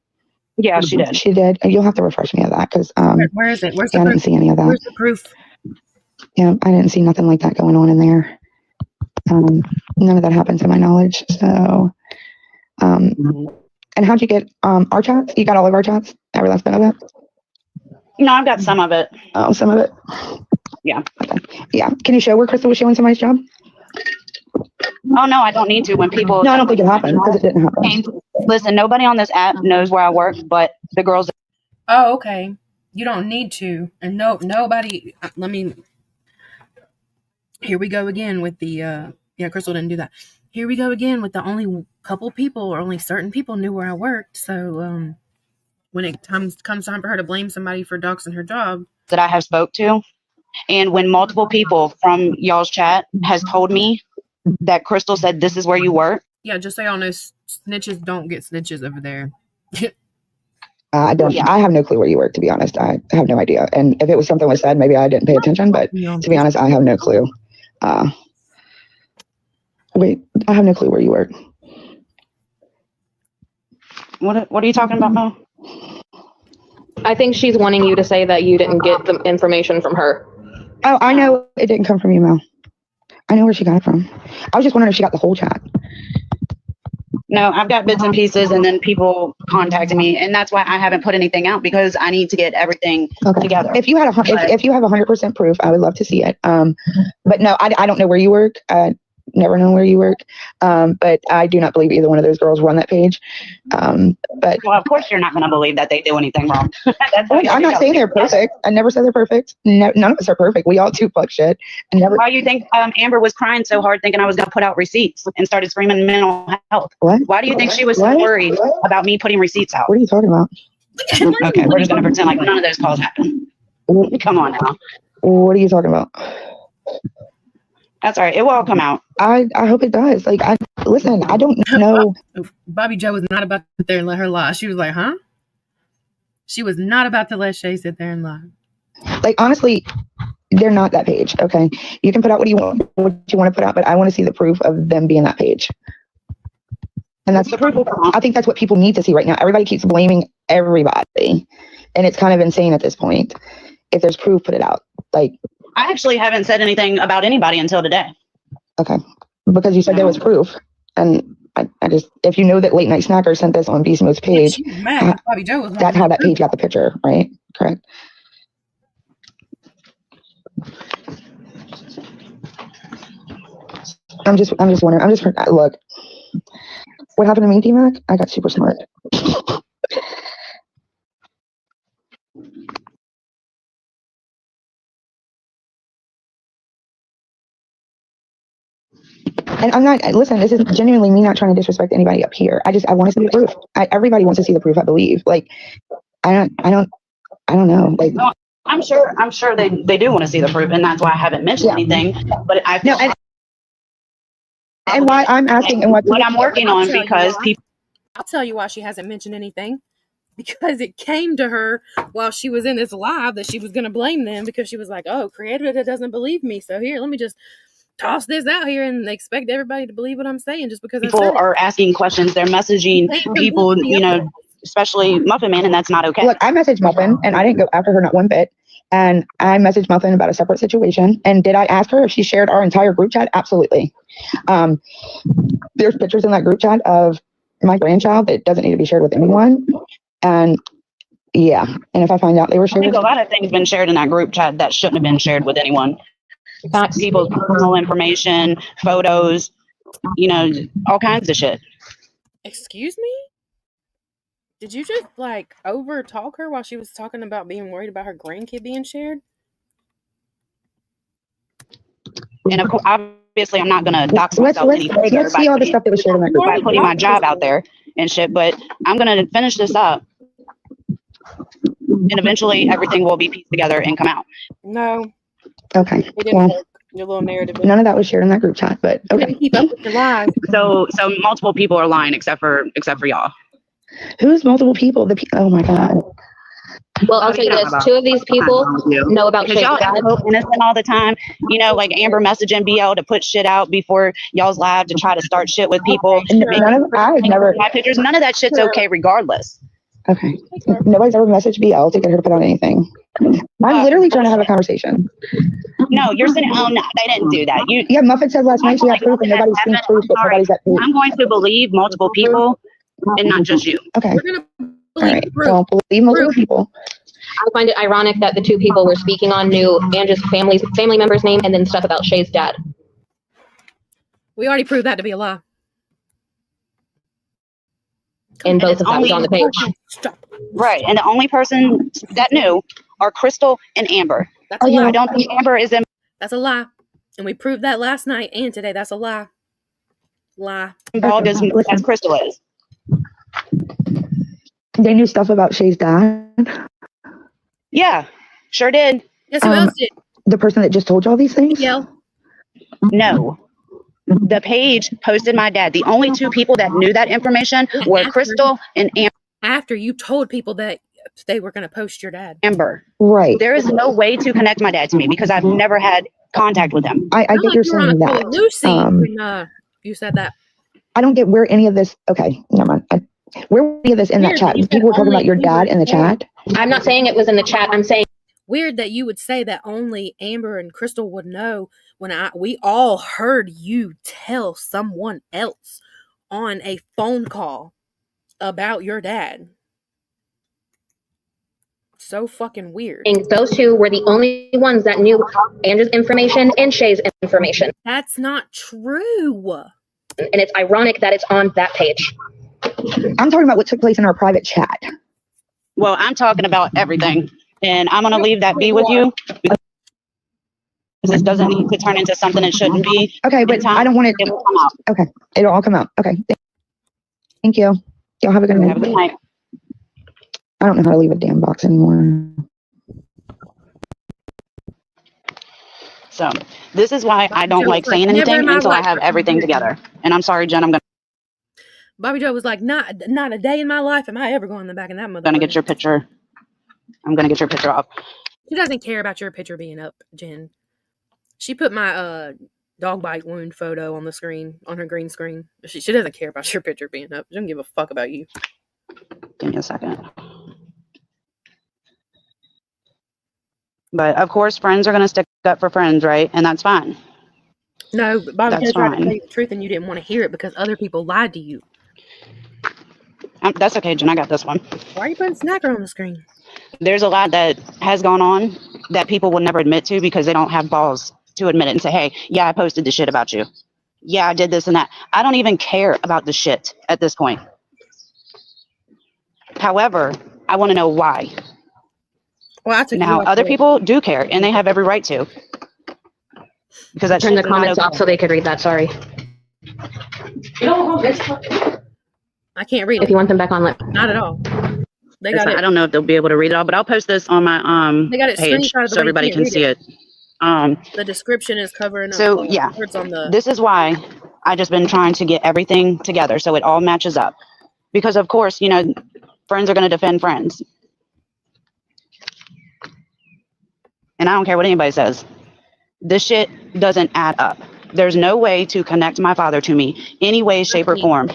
Yeah, she did. She did. You'll have to refresh me of that because where is it? Where's the I proof? didn't see any of that. Where's the proof? Yeah, I didn't see nothing like that going on in there. None of that happened to my knowledge. So, and how'd you get our chats? You got all of our chats? Every last bit of it? No, I've got some of it. Oh, some of it. Yeah. Okay. Yeah. Can you show where Crystal was showing somebody's job? Oh no, I don't need to. When people. No, I don't think it happened because it didn't happen. Listen, nobody on this app knows where I work, but the girls. Oh, okay. You don't need to, and nobody. Let me. Here we go again with the. Crystal didn't do that. Here we go again with the only couple people or only certain people knew where I worked. So when it comes time for her to blame somebody for doxing her job, that I have spoke to, and when multiple people from y'all's chat has told me that Crystal said this is where you work. Yeah, just so y'all know, snitches don't get snitches over there. I don't. Yeah. I have no clue where you work, to be honest. I have no idea. And if it was something was said, maybe I didn't pay attention. But to be honest, I have no clue. Wait, I have no clue where you work. What are you talking about, Mo? I think she's wanting you to say that you didn't get the information from her. Oh, I know it didn't come from you, Mel. I know where she got it from. I was just wondering if she got the whole chat. No, I've got bits and pieces, and then people contacting me, and that's why I haven't put anything out, because I need to get everything together. If you had if you have 100% proof, I would love to see it. But no, I don't know where you work. Never know where you work. But I do not believe either one of those girls run that page. But well, of course, you're not going to believe that they do anything wrong. I'm not saying they're perfect. I never said they're perfect. No, none of us are perfect. We all do fuck shit. And never. Why do you think Amber was crying so hard, thinking I was going to put out receipts and started screaming mental health? What? Why do you think she was so worried about me putting receipts out? What are you talking about? Okay, we're just going to pretend like none of those calls happened. Come on now. What are you talking about? That's all right. It will all come out. I hope it does. Like, listen, I don't know. Bobby Joe was not about to sit there and let her lie. She was like, huh? She was not about to let Shay sit there and lie. Like, honestly, they're not that page. Okay. You can put out what you want to put out, but I want to see the proof of them being that page. And that's the proof. I think that's what people need to see right now. Everybody keeps blaming everybody. And it's kind of insane at this point. If there's proof, put it out. Like, I actually haven't said anything about anybody until today. Okay. Because you said there was proof. And I just, if you know that Late Night Snacker sent this on Beast Mode's page, Bobby Joe was that's how that page got the picture, right? Correct. I'm just wondering. Look, what happened to me, D-Mac? I got super smart. And I'm not, listen, this is genuinely me not trying to disrespect anybody up here. I want to see the proof. Everybody wants to see the proof, I believe. Like, I don't know. Like, no, I'm sure they do want to see the proof, and that's why I haven't mentioned anything. But I feel and why I'm asking and what I'm working on, because people. I'll tell you why she hasn't mentioned anything. Because it came to her while she was in this live that she was going to blame them, because she was like, oh, creator that doesn't believe me. So here, let me just toss this out here and expect everybody to believe what I'm saying just because people are asking questions. They're messaging people, especially Muffin Man, and that's not okay. Look, I messaged Muffin and I didn't go after her not one bit. And I messaged Muffin about a separate situation. And did I ask her if she shared our entire group chat? Absolutely. There's pictures in that group chat of my grandchild that doesn't need to be shared with anyone. And yeah, and if I find out they were shared, I think a lot of things have been shared in that group chat that shouldn't have been shared with anyone. People's personal information, photos, all kinds of shit. Excuse me? Did you just like over talk her while she was talking about being worried about her grandkid being shared? And of course, obviously, I'm not gonna dox myself any further. Let's see all the stuff that was shared in that group by putting my job out there and shit. But I'm gonna finish this up, and eventually everything will be pieced together and come out. No. Okay. It didn't work. Your little narrative. None of that was shared in that group chat, but okay. Keep up with your lies. So multiple people are lying except for y'all. Who's multiple people? Oh my god. Well, I'll say this: two of these people know about because y'all act so innocent all the time. Like Amber messaging BL to put shit out before y'all's live to try to start shit with people. My pictures. None of that shit's okay, regardless. Okay. Nobody's ever messaged BL to get her to put on anything. I'm literally trying to have a conversation. No, you're saying, oh no, they didn't do that. Yeah, Muffin said last night she had proof and nobody's seen proof, but nobody's got proof. I'm going to believe multiple people and not just you. Okay. All right. Well, believe multiple people. I find it ironic that the two people we're speaking on knew Angie's family member's name and then stuff about Shay's dad. We already proved that to be a lie. And both of them was on the page. Right. And the only person that knew are Crystal and Amber. That's a lie. I don't think Amber is in. That's a lie. And we proved that last night and today. That's a lie. Lie. Involved as Crystal is. They knew stuff about Shay's dad? Yeah, sure did. Yes, who else did? The person that just told you all these things? Yeah. No. The page posted my dad. The only two people that knew that information were Crystal and Amber. After you told people that they were going to post your dad. Amber. Right. There is no way to connect my dad to me because I've never had contact with him. I get you're saying that. Lucy, when you said that. I don't get where any of this. Okay, never mind. Where were any of this in that chat? People were talking about your dad in the chat. I'm not saying it was in the chat. I'm saying weird that you would say that only Amber and Crystal would know when we all heard you tell someone else on a phone call about your dad. So fucking weird. Those two were the only ones that knew Andrew's information and Shay's information. That's not true. And it's ironic that it's on that page. I'm talking about what took place in our private chat. Well, I'm talking about everything, and I'm gonna leave that be with you because this doesn't need to turn into something it shouldn't be. Okay, but I don't want it. It will come out. Okay, it'll all come out. Okay, thank you. Y'all have a good night. Have a good night. I don't know how to leave a damn box anymore. So this is why I don't like saying anything until I have everything together. And I'm sorry, Jen, I'm Bobby Joe was like, not a day in my life am I ever going in the back of that mother. gonna get your picture. I'm gonna get your picture up. She doesn't care about your picture being up, Jen. She put my dog bite wound photo on the screen, on her green screen. She doesn't care about your picture being up. She doesn't give a fuck about you. Give me a second. But of course, friends are gonna stick up for friends, right? And that's fine. No, Bobby That's Joe tried to fine. tell you the truth and you didn't want to hear it because other people lied to you. That's okay, Jen. I got this one. Why are you putting Snacker on the screen? There's a lot that has gone on that people will never admit to because they don't have balls to admit it and say, hey, yeah, I posted this shit about you. Yeah, I did this and that. I don't even care about the shit at this point. However, I want to know why. Well, now, other people do care, and they have every right to. Because that Turn the shit's not comments okay. off so they could read that. Sorry. I can't read it. If you want them back on, Not at all. They got Listen, it. I don't know if they'll be able to read it all, but I'll post this on my They got it page screenshotted the so way you everybody can't can read see it. The description is covering up So the yeah, words on the. this is why I just been trying to get everything together so it all matches up. Because of course, you know, friends are going to defend friends. And I don't care what anybody says. This shit doesn't add up. There's no way to connect my father to me any way, shape, or form.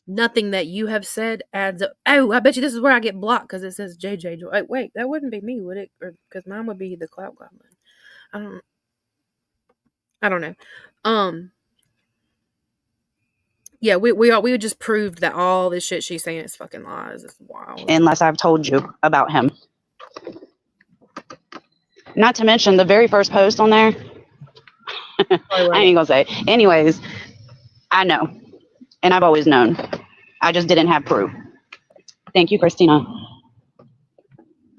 Nothing that you have said adds up. Oh, I bet you this is where I get blocked because it says JJ. Wait, that wouldn't be me, would it? Or because mine would be the Cloud Goblin. I don't know. Yeah, we just proved that all this shit she's saying is fucking lies. It's wild. Unless I've told you about him. Not to mention the very first post on there. I ain't gonna say. Anyways, I know. And I've always known. I just didn't have proof. Thank you, Christina.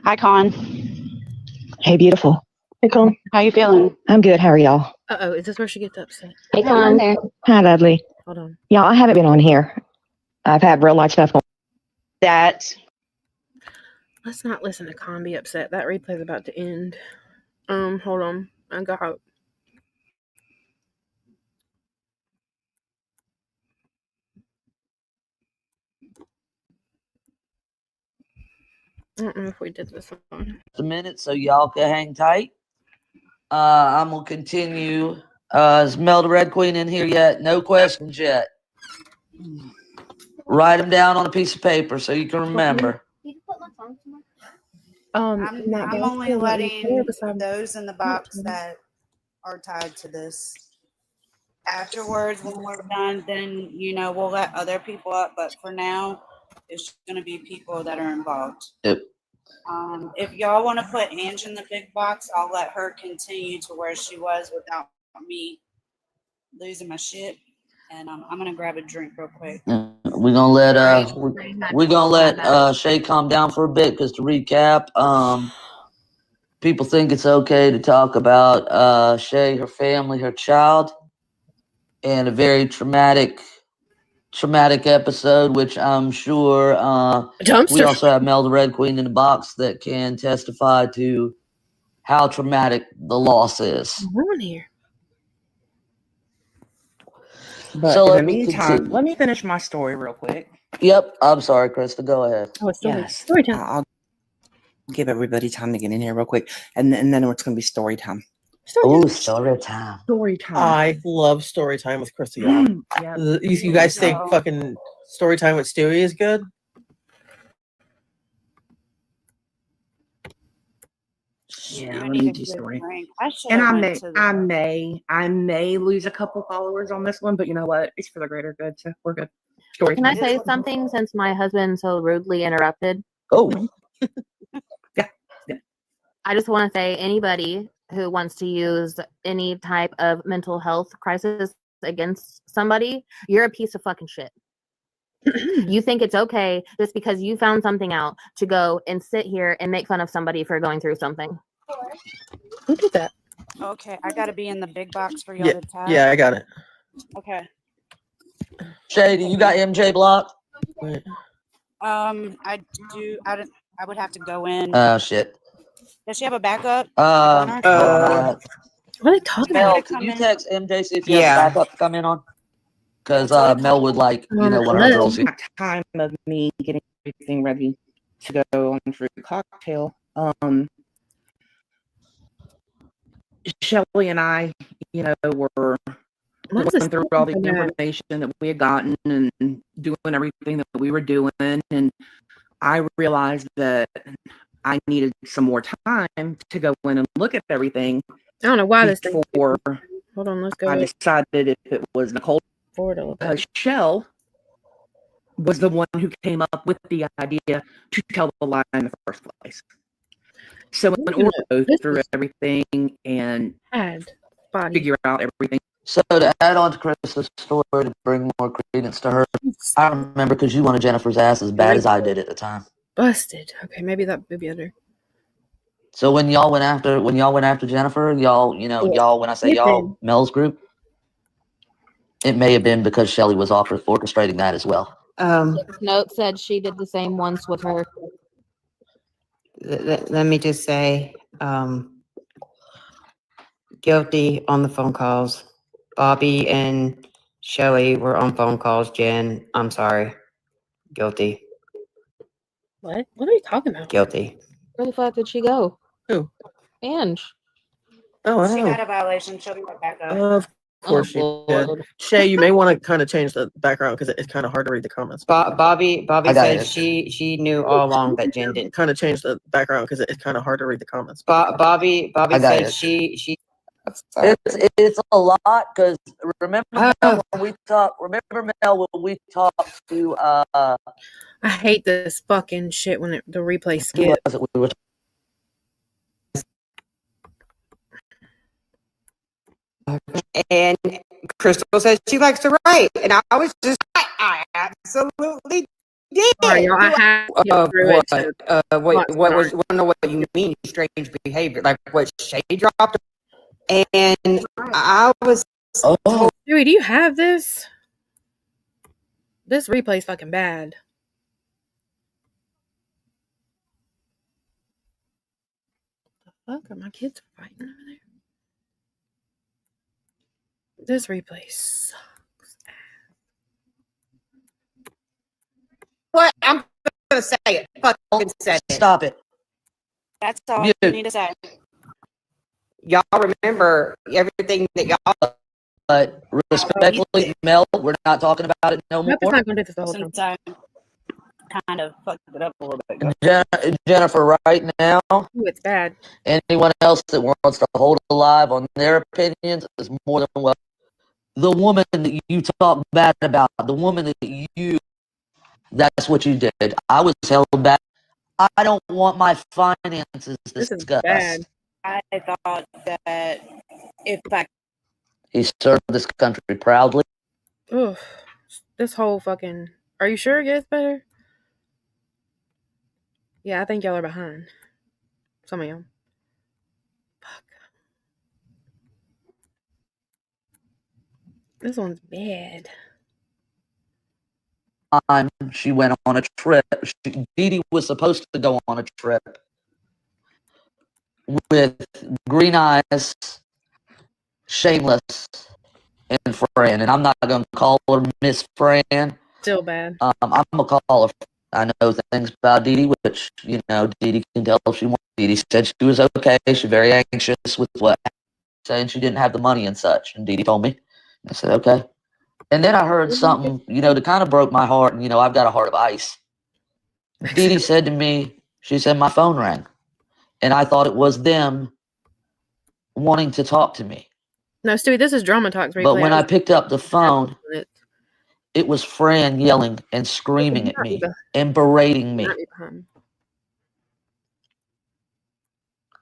Hi, Con. Hey, beautiful. Hey, Con. How you feeling? I'm good. How are y'all? Uh-oh, is this where she gets upset? Hey, Con. Hi, Dudley. Hold on. Y'all, I haven't been on here. I've had real life stuff going. That. Let's not listen to Con be upset. That replay's about to end. Hold on. I got. I don't know if we did this one. A minute, so y'all can hang tight. I'm gonna continue. Is Mel the Red Queen in here yet? No questions yet. Write them down on a piece of paper so you can remember. I'm only letting those in the box that are tied to this. Afterwards, when we're done, then, you know, we'll let other people up. But for now, it's going to be people that are involved. Yep. If y'all want to put Ange in the big box, I'll let her continue to where she was without me losing my shit. And I'm going to grab a drink real quick. We're gonna let Shay calm down for a bit because to recap, people think it's okay to talk about Shay, her family, her child, and a very traumatic episode, which I'm sure we also have Mel the Red Queen in the box that can testify to how traumatic the loss is. We're on here. But So in the meantime, let me finish my story real quick. Yep, I'm sorry, Krista. Go ahead. Oh, Yes, story time. I'll give everybody time to get in here real quick, and then it's going to be story time. Oh, story time. Story time. I love story time with Krista. Y'all. You guys think fucking story time with Stewie is good? Yeah, I let need me to do get a story. drink. I should And have I went may, to I the. may, I may lose a couple followers on this one, but you know what? It's for the greater good, so we're good. Story Can I time. say something since my husband so rudely interrupted? Oh. Yeah. I just want to say anybody who wants to use any type of mental health crisis against somebody, you're a piece of fucking shit. You think it's okay just because you found something out to go and sit here and make fun of somebody for going through something. Who did that? Okay, I gotta be in the big box for y'all Yeah, to tap. yeah, I got it. Okay. Shady, you got MJ blocked? I do. I would have to go in. Oh shit. Does she have a backup? Hold on. What are they talking Mel, about? can you text MJ see if she has a Yeah. backup to come in on? Because Mel would like, one of her girls here. Time of me getting everything ready to go on for the cocktail. Shelly and I, were going through all the information that we had gotten and doing everything that we were doing, and I realized that I needed some more time to go in and look at everything. I don't know why this thing. Before Hold on, let's go. I decided if it was Nicole, because Shell was the one who came up with the idea to tell the lie in the first place. So in order to go through everything and figure out everything. So to add on to Chris's story to bring more credence to her, I remember because you wanted Jennifer's ass as bad as I did at the time. Busted. Okay, maybe that would be better. So when y'all went after Jennifer, y'all, when I say y'all, Mel's group, it may have been because Shelly was orchestrating that as well. Note said she did the same once with her. Let me just say, guilty on the phone calls. Bobby and Shelly were on phone calls. Jen, I'm sorry. Guilty. What? What are you talking about? Guilty. Where the fuck did she go? Who? Ange. Oh, She I got know. a violation. She'll be right back up. Of course you did. Shay, you may want to kind of change the background because it's kind of hard to read the comments. Bobby I got said it. she knew all along that Jen didn't. Kind of change the background because it's kind of hard to read the comments. Bobby I got said it. she. It's a lot because remember Mel when we talked to I hate this fucking shit when the replay who skips. was it we were And Crystal says she likes to write, and I was just like, I absolutely did. Sorry, y'all, I have to get through what? it. Wait, what was? Want to know what you mean? Strange behavior, like what Shay dropped, and I was. Oh, Dewey, do you have this? This replay's fucking bad. The fuck are my kids fighting over there? This replay sucks. What? I'm gonna say it. Fucking say it. Stop it. That's all you need to say. Y'all remember everything that y'all. But respectfully, Mel, we're not talking about it no more. I'm not gonna do this the whole time. Since I kind of fucked it up a little bit. Jennifer, right now, Ooh, it's bad. anyone else that wants to hold alive on their opinions is more than welcome. The woman that you talk bad about, the woman that that's what you did. I was held back. I don't want my finances discussed. Bad. I thought that if I He served this country proudly. Ugh. This whole fucking. Are you sure it gets better? Yeah, I think y'all are behind. Some of y'all. Fuck. This one's bad. She went on a trip. Dee Dee was supposed to go on a trip with Green Eyes, Shameless, and Fran. And I'm not going to call her Miss Fran. Still bad. I'm going to call her. I know things about Dee Dee, which, Dee Dee can tell if she wants. Dee Dee said she was okay. She's very anxious with what happened, saying she didn't have the money and such. And Dee Dee told me. I said, okay. And then I heard something, that kind of broke my heart. And, I've got a heart of ice. Dee Dee said to me, she said, my phone rang. and I thought it was them wanting to talk to me. No, Stewie, this is Drama Talks replay. But when I picked up the phone, it was Fran yelling and screaming at me and berating me.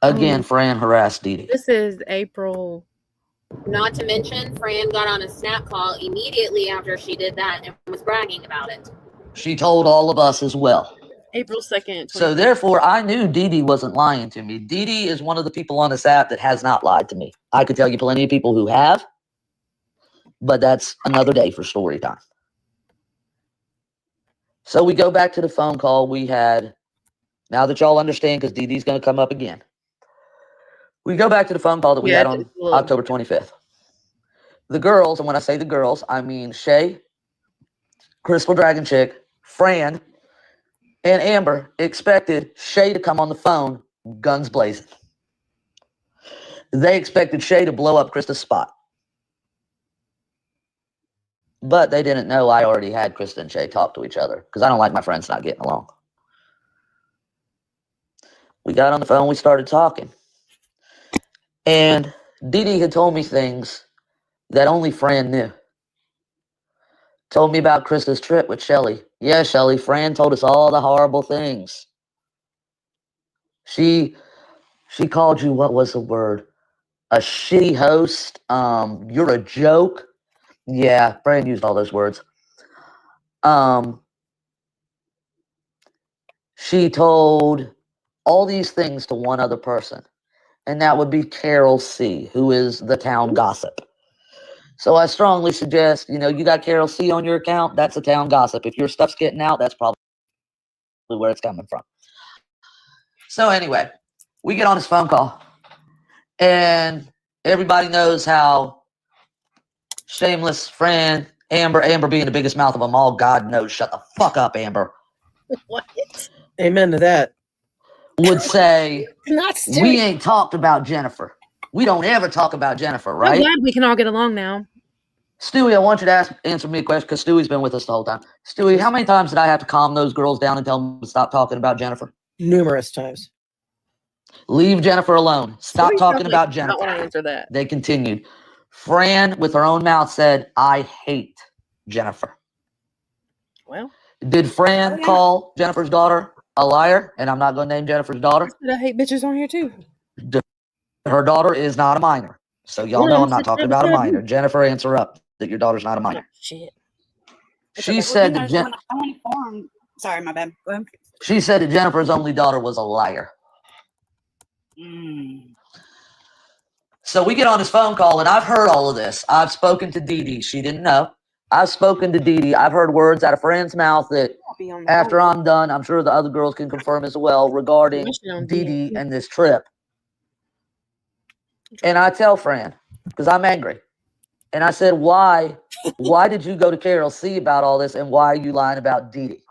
Again, Fran harassed Dee Dee. This is April. Not to mention, Fran got on a snap call immediately after she did that and was bragging about it. She told all of us as well. April 2nd. So therefore, I knew Dee Dee wasn't lying to me. Dee Dee is one of the people on this app that has not lied to me. I could tell you plenty of people who have, but that's another day for story time. So we go back to the phone call we had. Now that y'all understand, because Dee Dee's going to come up again. We go back to the phone call that we had on October 25th. The girls, and when I say the girls, I mean Shay, Crystal Dragon Chick, Fran, and Amber expected Shay to come on the phone, guns blazing. They expected Shay to blow up Krista's spot. But they didn't know I already had Krista and Shay talk to each other, because I don't like my friends not getting along. We got on the phone, we started talking. And Dee Dee had told me things that only Fran knew. Told me about Krista's trip with Shelly. Yeah, Shelly, Fran told us all the horrible things. She called you, what was the word? A shitty host. You're a joke. Yeah, Fran used all those words. She told all these things to one other person. And that would be Carol C., who is the town gossip. So I strongly suggest, you got Carol C. on your account, that's a town gossip. If your stuff's getting out, that's probably where it's coming from. So anyway, we get on this phone call. And everybody knows how shameless Fran, Amber being the biggest mouth of them all, God knows, shut the fuck up, Amber. What? Amen to that. Would say, we we ain't talked about Jennifer. We don't ever talk about Jennifer, right? I'm glad we can all get along now. Stewie, I want you to answer me a question, because Stewie's been with us the whole time. Stewie, how many times did I have to calm those girls down and tell them to stop talking about Jennifer? Numerous times. Leave Jennifer alone. Stop talking about Jennifer. I want to answer that. They continued. Fran, with her own mouth, said, I hate Jennifer. Well, did Fran call Jennifer's daughter a liar? And I'm not going to name Jennifer's daughter. I hate bitches on here too. Her daughter is not a minor. So y'all know I'm not talking about a minor. Jennifer, answer up that your daughter's not a minor. Shit. She said that Sorry, my bad. Go ahead. She said that Jennifer's only daughter was a liar. So we get on this phone call, and I've heard all of this. I've spoken to Dee Dee. She didn't know. I've spoken to Dee Dee. I've heard words out of Fran's mouth that after I'm done, I'm sure the other girls can confirm as well regarding Dee Dee and this trip. And I tell Fran, because I'm angry. And I said, why did you go to Carol C about all this, and why are you lying about Dee Dee?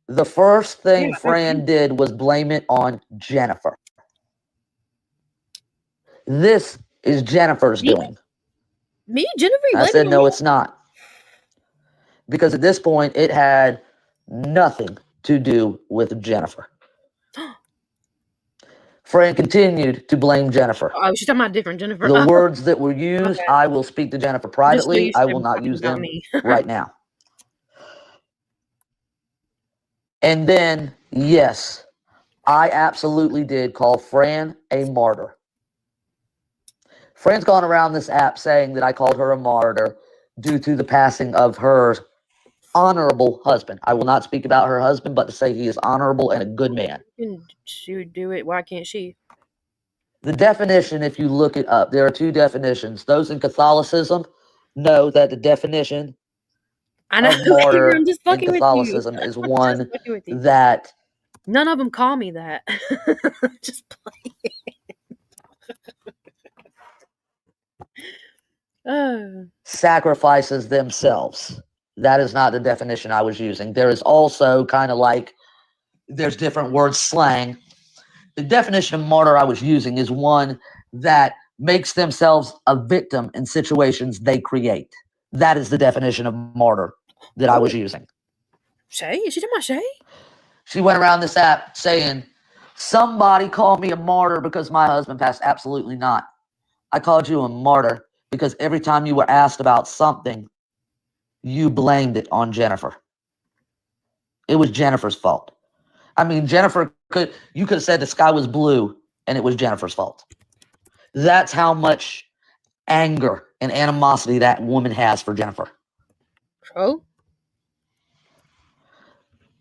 The first thing Fran did was blame it on Jennifer. This is Jennifer's doing. Me, Jennifer? I said, no, it's not. Because at this point, it had nothing to do with Jennifer. Fran continued to blame Jennifer. Oh, she's talking about different Jennifer. The words that were used, okay. I will speak to Jennifer privately. I will not use them right now. And then, yes, I absolutely did call Fran a martyr. Fran's gone around this app saying that I called her a martyr due to the passing of her honorable husband. I will not speak about her husband, but to say he is honorable and a good man. She would do it. Why can't she? The definition, if you look it up, there are two definitions. Those in Catholicism know that the definition of martyr in Catholicism is one that... None of them call me that. Just playing. Sacrifices themselves. That is not the definition I was using. There is also kind of like, there's different words, slang. The definition of martyr I was using is one that makes themselves a victim in situations they create. That is the definition of martyr that I was using. Shay? Is she talking about Shay? She went around this app saying, Somebody called me a martyr because my husband passed. Absolutely not. I called you a martyr because every time you were asked about something, you blamed it on Jennifer. It was Jennifer's fault. I mean, you could have said the sky was blue and it was Jennifer's fault. That's how much anger and animosity that woman has for Jennifer. Oh?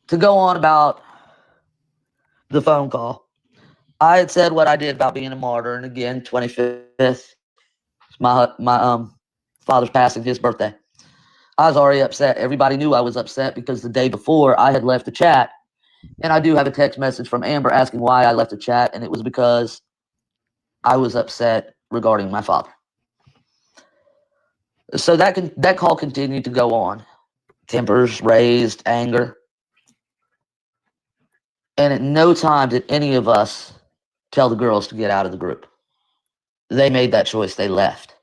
To go on about the phone call, I had said what I did about being a martyr, and again, 25th, my father's passing, his birthday. I was already upset. Everybody knew I was upset because the day before I had left the chat, and I do have a text message from Amber asking why I left the chat, and it was because I was upset regarding my father. So that call continued to go on. Tempers raised, anger. And at no time did any of us tell the girls to get out of the group. They made that choice. They left.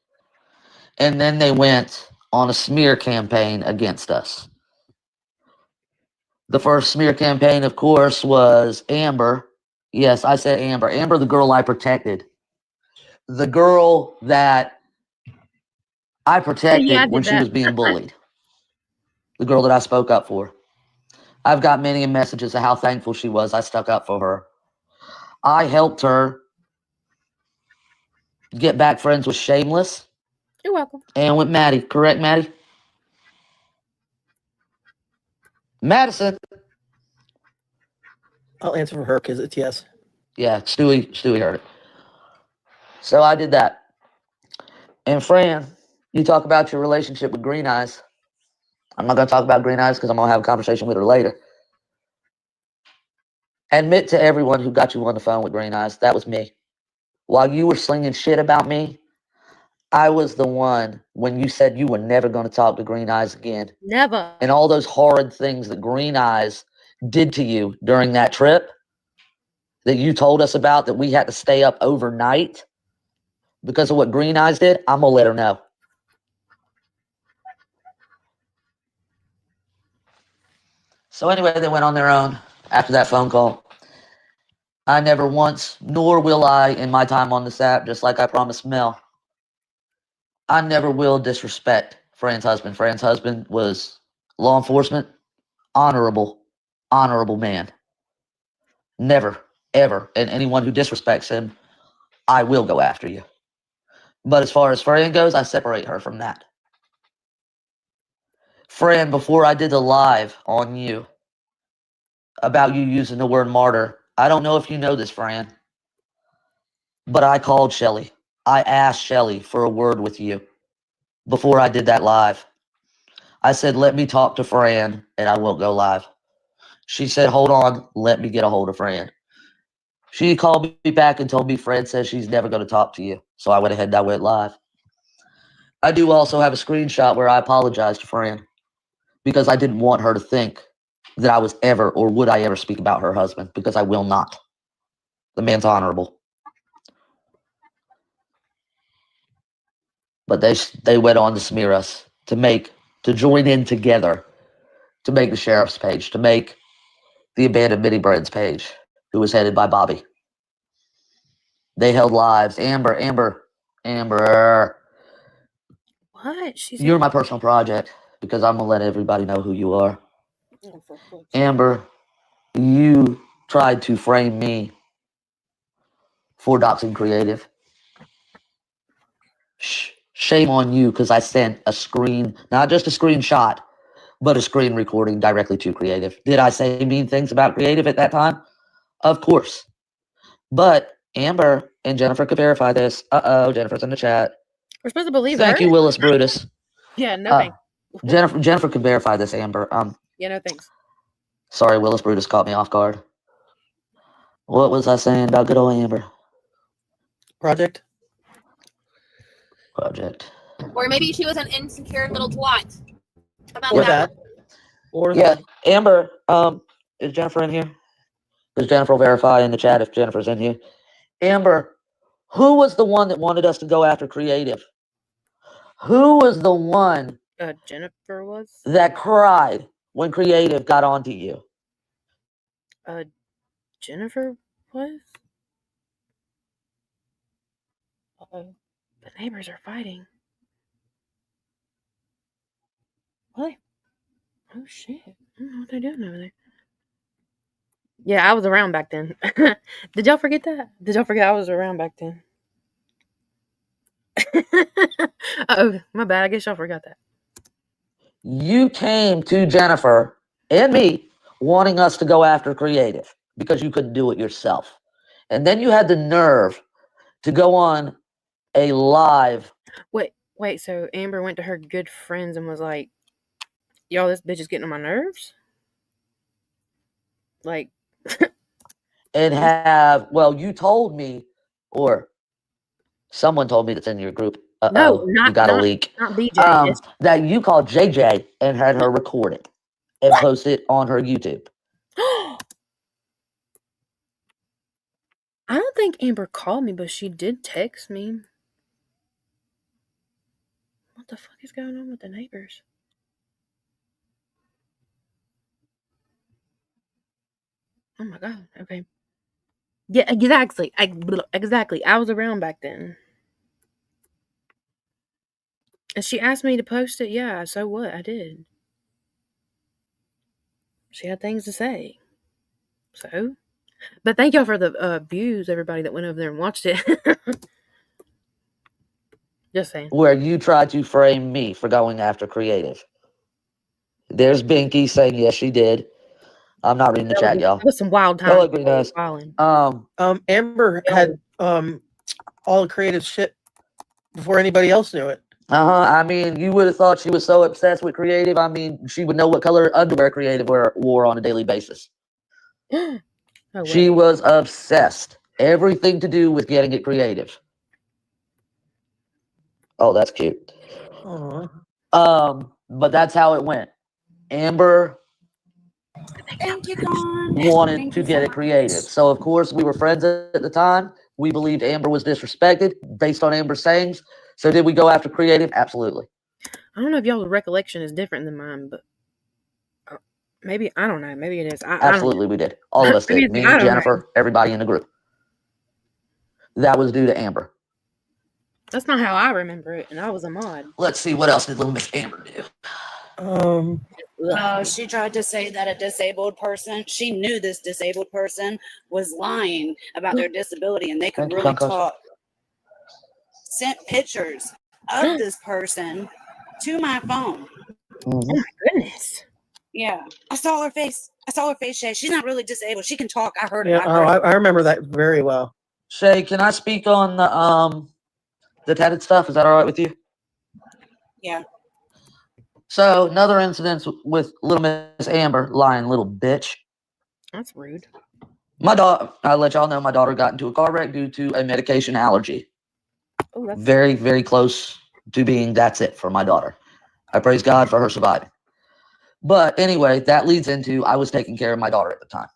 And then they went on a smear campaign against us. The first smear campaign, of course, was Amber. Yes, I said Amber. Amber, the girl I protected. The girl that I protected when she was being bullied. The girl that I spoke up for. I've got many messages of how thankful she was I stuck up for her. I helped her get back friends with Shameless. You're welcome. And with Maddie. Correct, Maddie? Madison. I'll answer for her because it's yes. Yeah, Stewie heard it. So I did that. And Fran, you talk about your relationship with Green Eyes. I'm not going to talk about Green Eyes because I'm going to have a conversation with her later. Admit to everyone who got you on the phone with Green Eyes, that was me. While you were slinging shit about me, I was the one when you said you were never going to talk to Green Eyes again. Never. And all those horrid things that Green Eyes did to you during that trip that you told us about, that we had to stay up overnight because of what Green Eyes did, I'm going to let her know. So anyway, they went on their own after that phone call. I never once, nor will I in my time on this app, just like I promised Mel, I never will disrespect Fran's husband. Fran's husband was law enforcement, honorable man. Never, ever. And anyone who disrespects him, I will go after you. But as far as Fran goes, I separate her from that. Fran, before I did the live on you about you using the word martyr, I don't know if you know this, Fran, but I called Shelly. I asked Shelly for a word with you before I did that live. I said, let me talk to Fran and I won't go live. She said, hold on, let me get a hold of Fran. She called me back and told me Fran says she's never going to talk to you. So I went ahead and I went live. I do also have a screenshot where I apologized to Fran because I didn't want her to think that I was ever or would I ever speak about her husband, because I will not. The man's honorable. But they went on to smear us, to join in together, to make the sheriff's page, to make the abandoned mini breads page, who was headed by Bobby. They held lives. Amber. What? You're my personal project because I'm going to let everybody know who you are. Amber, you tried to frame me for doxing Creative. Shame on you, because I sent a screen, not just a screenshot, but a screen recording directly to Creative. Did I say mean things about Creative at that time? Of course. But Amber and Jennifer could verify this. Jennifer's in the chat. We're supposed to believe Thank her? you, Willis Brutus. Yeah, no thanks. Jennifer could verify this, Amber. Yeah, no thanks. Sorry, Willis Brutus caught me off guard. What was I saying about good old Amber? Project. Or maybe she was an insecure little twat. About Or that. Yeah, Amber, is Jennifer in here? Does Jennifer verify in the chat if Jennifer's in here? Amber, who was the one that wanted us to go after Creative? Who was the one Jennifer was? that cried when Creative got onto you? Jennifer What? Uh-oh. The neighbors are fighting. What? Oh shit. I don't know what they're doing over there. Yeah, I was around back then. Did y'all forget that? Did y'all forget I was around back then? Oh, my bad. I guess y'all forgot that. You came to Jennifer and me wanting us to go after creative because you couldn't do it yourself. And then you had the nerve to go on a live. Wait, so Amber went to her good friends and was like, y'all, this bitch is getting on my nerves? Like, and have, well, you told me, or someone told me that's in your group. no, We got a leak. not BJ. That you called JJ and had her record it and post it on her YouTube. I don't think Amber called me, but she did text me. What the fuck is going on with the neighbors? Oh my god. Okay. Yeah, exactly. Exactly. I was around back then. And she asked me to post it. Yeah, so what? I did. She had things to say. So, but thank y'all for the views, everybody that went over there and watched it. Just saying. Where you tried to frame me for going after creative. There's Binky saying yes, she did. I'm not reading the chat, y'all. That was some wild Hello, times. Green Eyes. Amber had all the creative shit before anybody else knew it. I mean, you would have thought she was so obsessed with creative. I mean, she would know what color underwear creative wore on a daily basis. Oh, she was obsessed. Everything to do with getting it creative. Oh, that's cute. But that's how it went. Amber wanted to get it creative. So of course we were friends at the time. We believed Amber was disrespected based on Amber's sayings. So did we go after creative? Absolutely. I don't know if y'all's recollection is different than mine, but maybe, I don't know. Maybe it is. Absolutely, we did. All of us did. Me, Jennifer, everybody in the group. That was due to Amber. That's not how I remember it, and I was a mod. Let's see, what else did little Miss Amber do? She tried to say that a disabled person, she knew this disabled person was lying about their disability and they could really talk. Sent pictures of this person to my phone. Oh my goodness. Yeah. I saw her face. Shay. She's not really disabled. She can talk. I heard Yeah, it. I remember that very well. Shay, can I speak on the tatted stuff? Is that all right with you? Yeah. So another incident with little Miss Amber, lying little bitch. That's rude. My daughter, I'll let y'all know, my daughter got into a car wreck due to a medication allergy. Oh, that's very, very close to being that's it for my daughter. I praise God for her surviving. But anyway, that leads into I was taking care of my daughter at the time.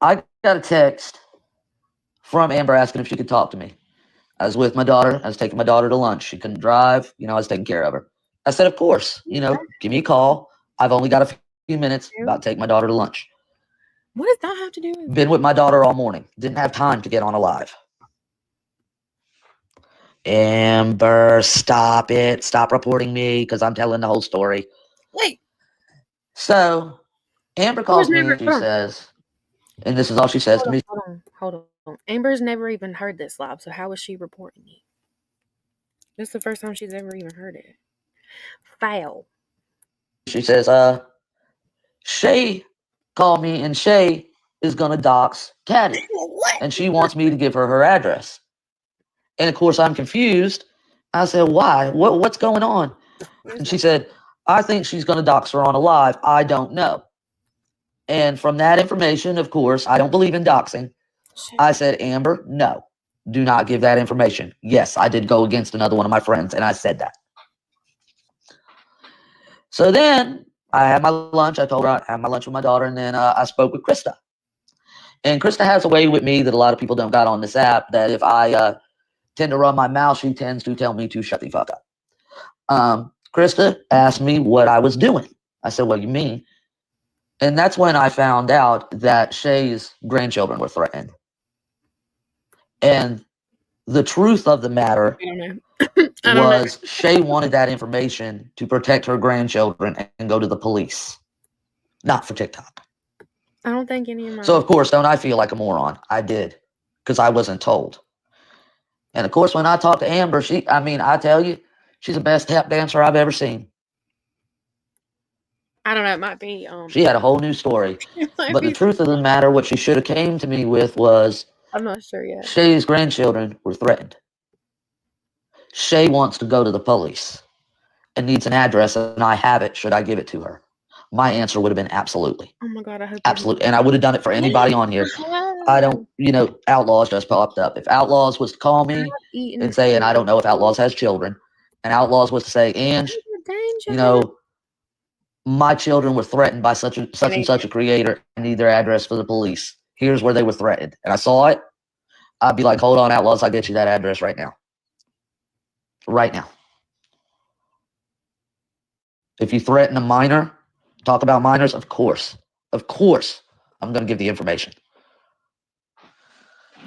I got a text from Amber asking if she could talk to me. I was with my daughter. I was taking my daughter to lunch. She couldn't drive. I was taking care of her. I said, of course, give me a call. I've only got a few minutes. About to take my daughter to lunch. What does that have to do with? Been with my daughter all morning. Didn't have time to get on a live. Amber, stop it. Stop reporting me because I'm telling the whole story. Wait. So, Amber calls me and she says, and this is all she says to me. Hold on. Amber's never even heard this live, so how is she reporting it? This is the first time she's ever even heard it. Foul. She says, Shay called me and Shay is going to dox Caddy. And she wants me to give her address. And of course, I'm confused. I said, why? What's going on? And she said, I think she's going to dox her on a live. I don't know. And from that information, of course, I don't believe in doxing. I said, Amber, no, do not give that information. Yes, I did go against another one of my friends, and I said that. So then I had my lunch. I told her I had my lunch with my daughter, and then I spoke with Krista. And Krista has a way with me that a lot of people don't got on this app, that if I tend to run my mouth, she tends to tell me to shut the fuck up. Krista asked me what I was doing. I said, what do you mean? And that's when I found out that Shay's grandchildren were threatened. And the truth of the matter was Shay wanted that information to protect her grandchildren and go to the police, not for TikTok. I don't think any of my. So, of course, don't I feel like a moron? I did, because I wasn't told. And, of course, when I talked to Amber, I tell you, she's the best tap dancer I've ever seen. I don't know. It might be. She had a whole new story. But the truth of the matter, what she should have came to me with was, I'm not sure yet. Shay's grandchildren were threatened. Shay wants to go to the police and needs an address, and I have it. Should I give it to her? My answer would have been absolutely. Oh my God, I hope. Absolutely. And I would have done it for anybody on here. I don't, Outlaws just popped up. If Outlaws was to call me and say, and I don't know if Outlaws has children, and Outlaws was to say, Ange, my children were threatened by such and such a creator. I need their address for the police. Here's where they were threatened. And I saw it. I'd be like, hold on, Outlaws, I'll get you that address right now. Right now. If you threaten a minor, talk about minors, of course, I'm going to give the information.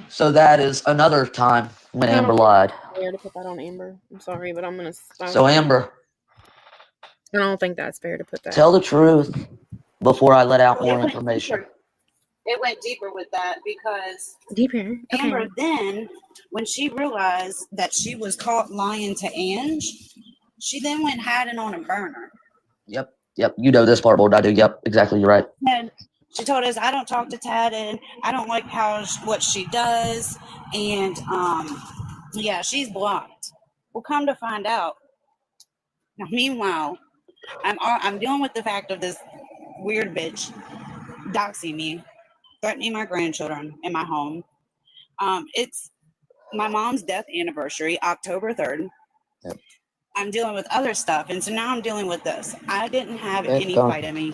So that is another time when Amber lied. Fair to put that on Amber. I'm sorry, but I'm going to. So Amber. I don't think that's fair to put that. Tell the truth before I let out more information. It went deeper with that because deeper. Amber then, when she realized that she was caught lying to Ange, she then went hiding on a burner. Yep. You know this part more than I do. Yep, exactly. You're right. And she told us, I don't talk to Tad, and I don't like what she does. And yeah, she's blocked. Well, come to find out. Now, meanwhile, I'm dealing with the fact of this weird bitch doxing me, threatening my grandchildren in my home. It's my mom's death anniversary, October 3rd. Yep. I'm dealing with other stuff, and so now I'm dealing with this. I didn't have any fight in me.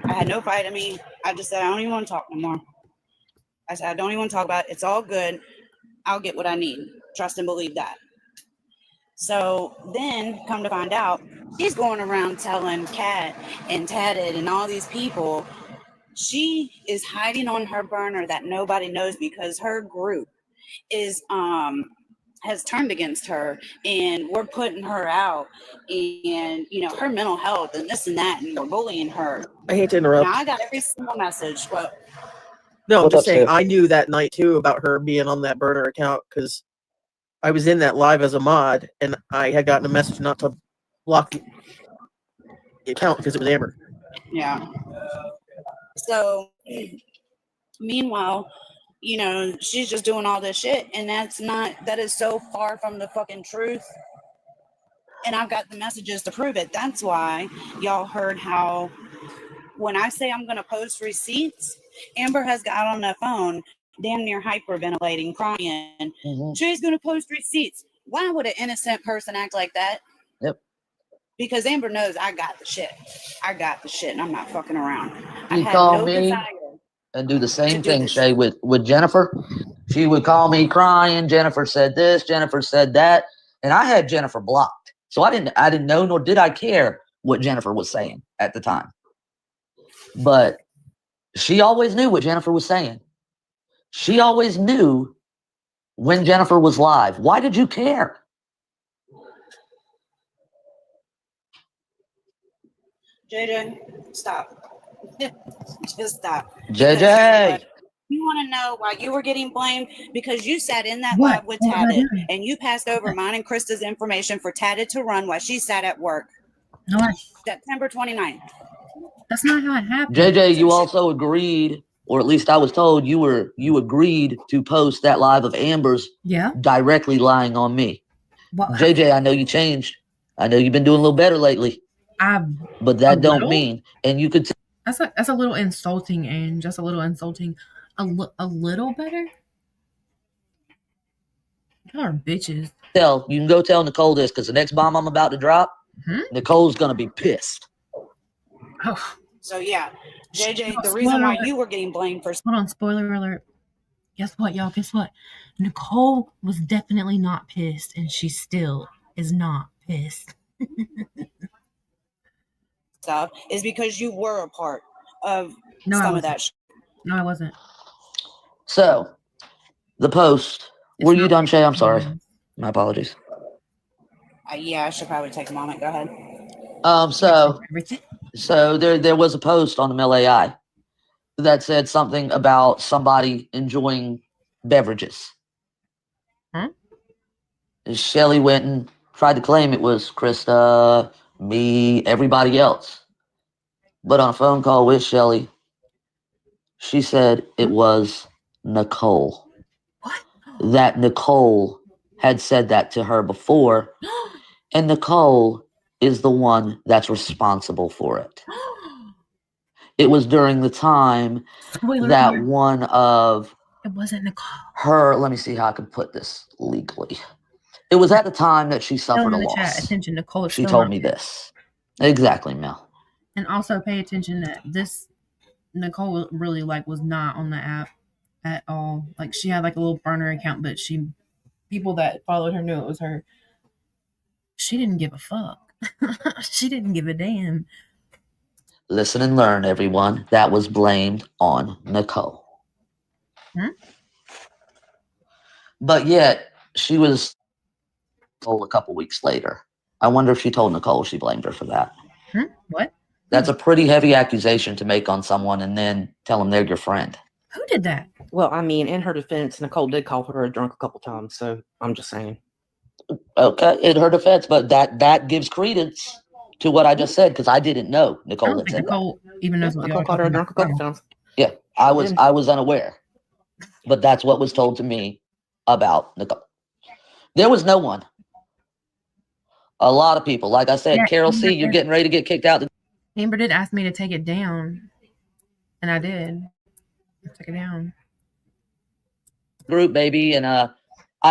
I had no fight in me. I just said, I don't even want to talk no more. I said, I don't even want to talk about it. It's all good. I'll get what I need. Trust and believe that. So then, come to find out, she's going around telling Kat and Tadded and all these people she is hiding on her burner that nobody knows because her group is has turned against her, and we're putting her out, and her mental health and this and that, and we're bullying her. I hate to interrupt. Now I got every single message, but no, I'm just saying I knew that night too about her being on that burner account because I was in that live as a mod, and I had gotten a message not to block the account because it was Amber. Yeah. So, meanwhile, she's just doing all this shit, and that is so far from the fucking truth. And I've got the messages to prove it. That's why y'all heard how when I say I'm going to post receipts, Amber has got on the phone, damn near hyperventilating, crying. Mm-hmm. She's going to post receipts. Why would an innocent person act like that? Yep. Because Amber knows I got the shit. And I'm not fucking around. You call me and do the same thing, Shay, with Jennifer. She would call me crying. Jennifer said this. Jennifer said that. And I had Jennifer blocked. So I didn't know, nor did I care what Jennifer was saying at the time. But she always knew what Jennifer was saying. She always knew when Jennifer was live. Why did you care? JJ, stop. Just stop. JJ. You want to know why you were getting blamed? Because you sat in that live with Tatted, and you passed over mine and Krista's information for Tatted to run while she sat at work. No, September 29th. That's not how it happened. JJ, you also agreed, or at least I was told you agreed to post that live of Amber's directly lying on me. Well, JJ, I know you changed. I know you've been doing a little better lately. But that don't mean, and you could. That's a little insulting, and just a little insulting. A little better. Y'all are bitches. You can go tell Nicole this because the next bomb I'm about to drop, Nicole's gonna be pissed. Oh. So yeah, JJ, the reason why you were getting blamed for. Hold on, spoiler alert. Guess what, y'all? Guess what? Nicole was definitely not pissed, and she still is not pissed. Stuff is because you were a part of No, I some of wasn't. that. No, I wasn't. So, the post. Were you done, Shay? I'm sorry. My apologies. Yeah, I should probably take a moment. Go ahead. So there was a post on the Mill AI that said something about somebody enjoying beverages. Huh? Shelly went and tried to claim it was Krista, me, everybody else. But on a phone call with Shelly, she said it was Nicole. What? That Nicole had said that to her before, and Nicole is the one that's responsible for it. It was during the time that alert. one of It wasn't Nicole. her, let me see how I can put this legally. It was at the time that she suffered a in the loss. chat, attention, Nicole is She still told on me here. this. Exactly, Mel. And also pay attention that this Nicole really was not on the app at all. Like she had a little burner account, but people that followed her knew it was her. She didn't give a fuck. She didn't give a damn. Listen and learn, everyone. That was blamed on Nicole. But yet, she was told a couple weeks later. I wonder if she told Nicole she blamed her for that. What? That's a pretty heavy accusation to make on someone and then tell them they're your friend. Who did that? Well, I mean, in her defense, Nicole did call her a drunk a couple times, so I'm just saying. Okay, in her defense, but that gives credence to what I just said because I didn't know Nicole had said Nicole even knows what Nicole y'all called her a talking drunk a couple times. Yeah, I was unaware, but that's what was told to me about Nicole. There was no one. A lot of people, like I said, Carol C, you're getting ready to get kicked out. Amber did ask me to take it down, and I did. I took it down. Group, baby, and I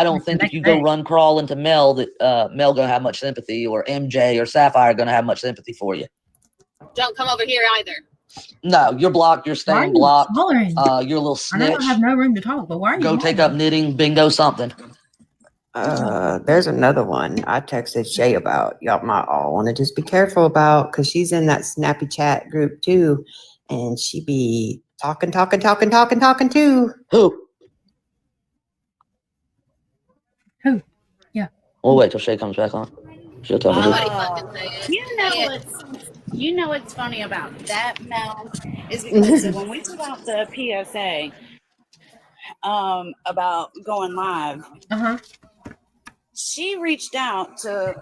don't think if you go run crawl into Mel that Mel gonna have much sympathy, or MJ or Sapphire gonna have much sympathy for you. Don't come over here either. No, you're blocked. You're staying blocked. Hollering? You're a little snitch. I know I have no room to talk, but why are you go hollering? take up knitting, bingo, something. There's another one I texted Shay about. Y'all might all want to just be careful about because she's in that snappy chat group too, and she be talking too. Who? Yeah. We'll wait till Shay comes back on. She'll tell me who. You know what's funny about that, Mel, is because when we put out the PSA about going live, she reached out to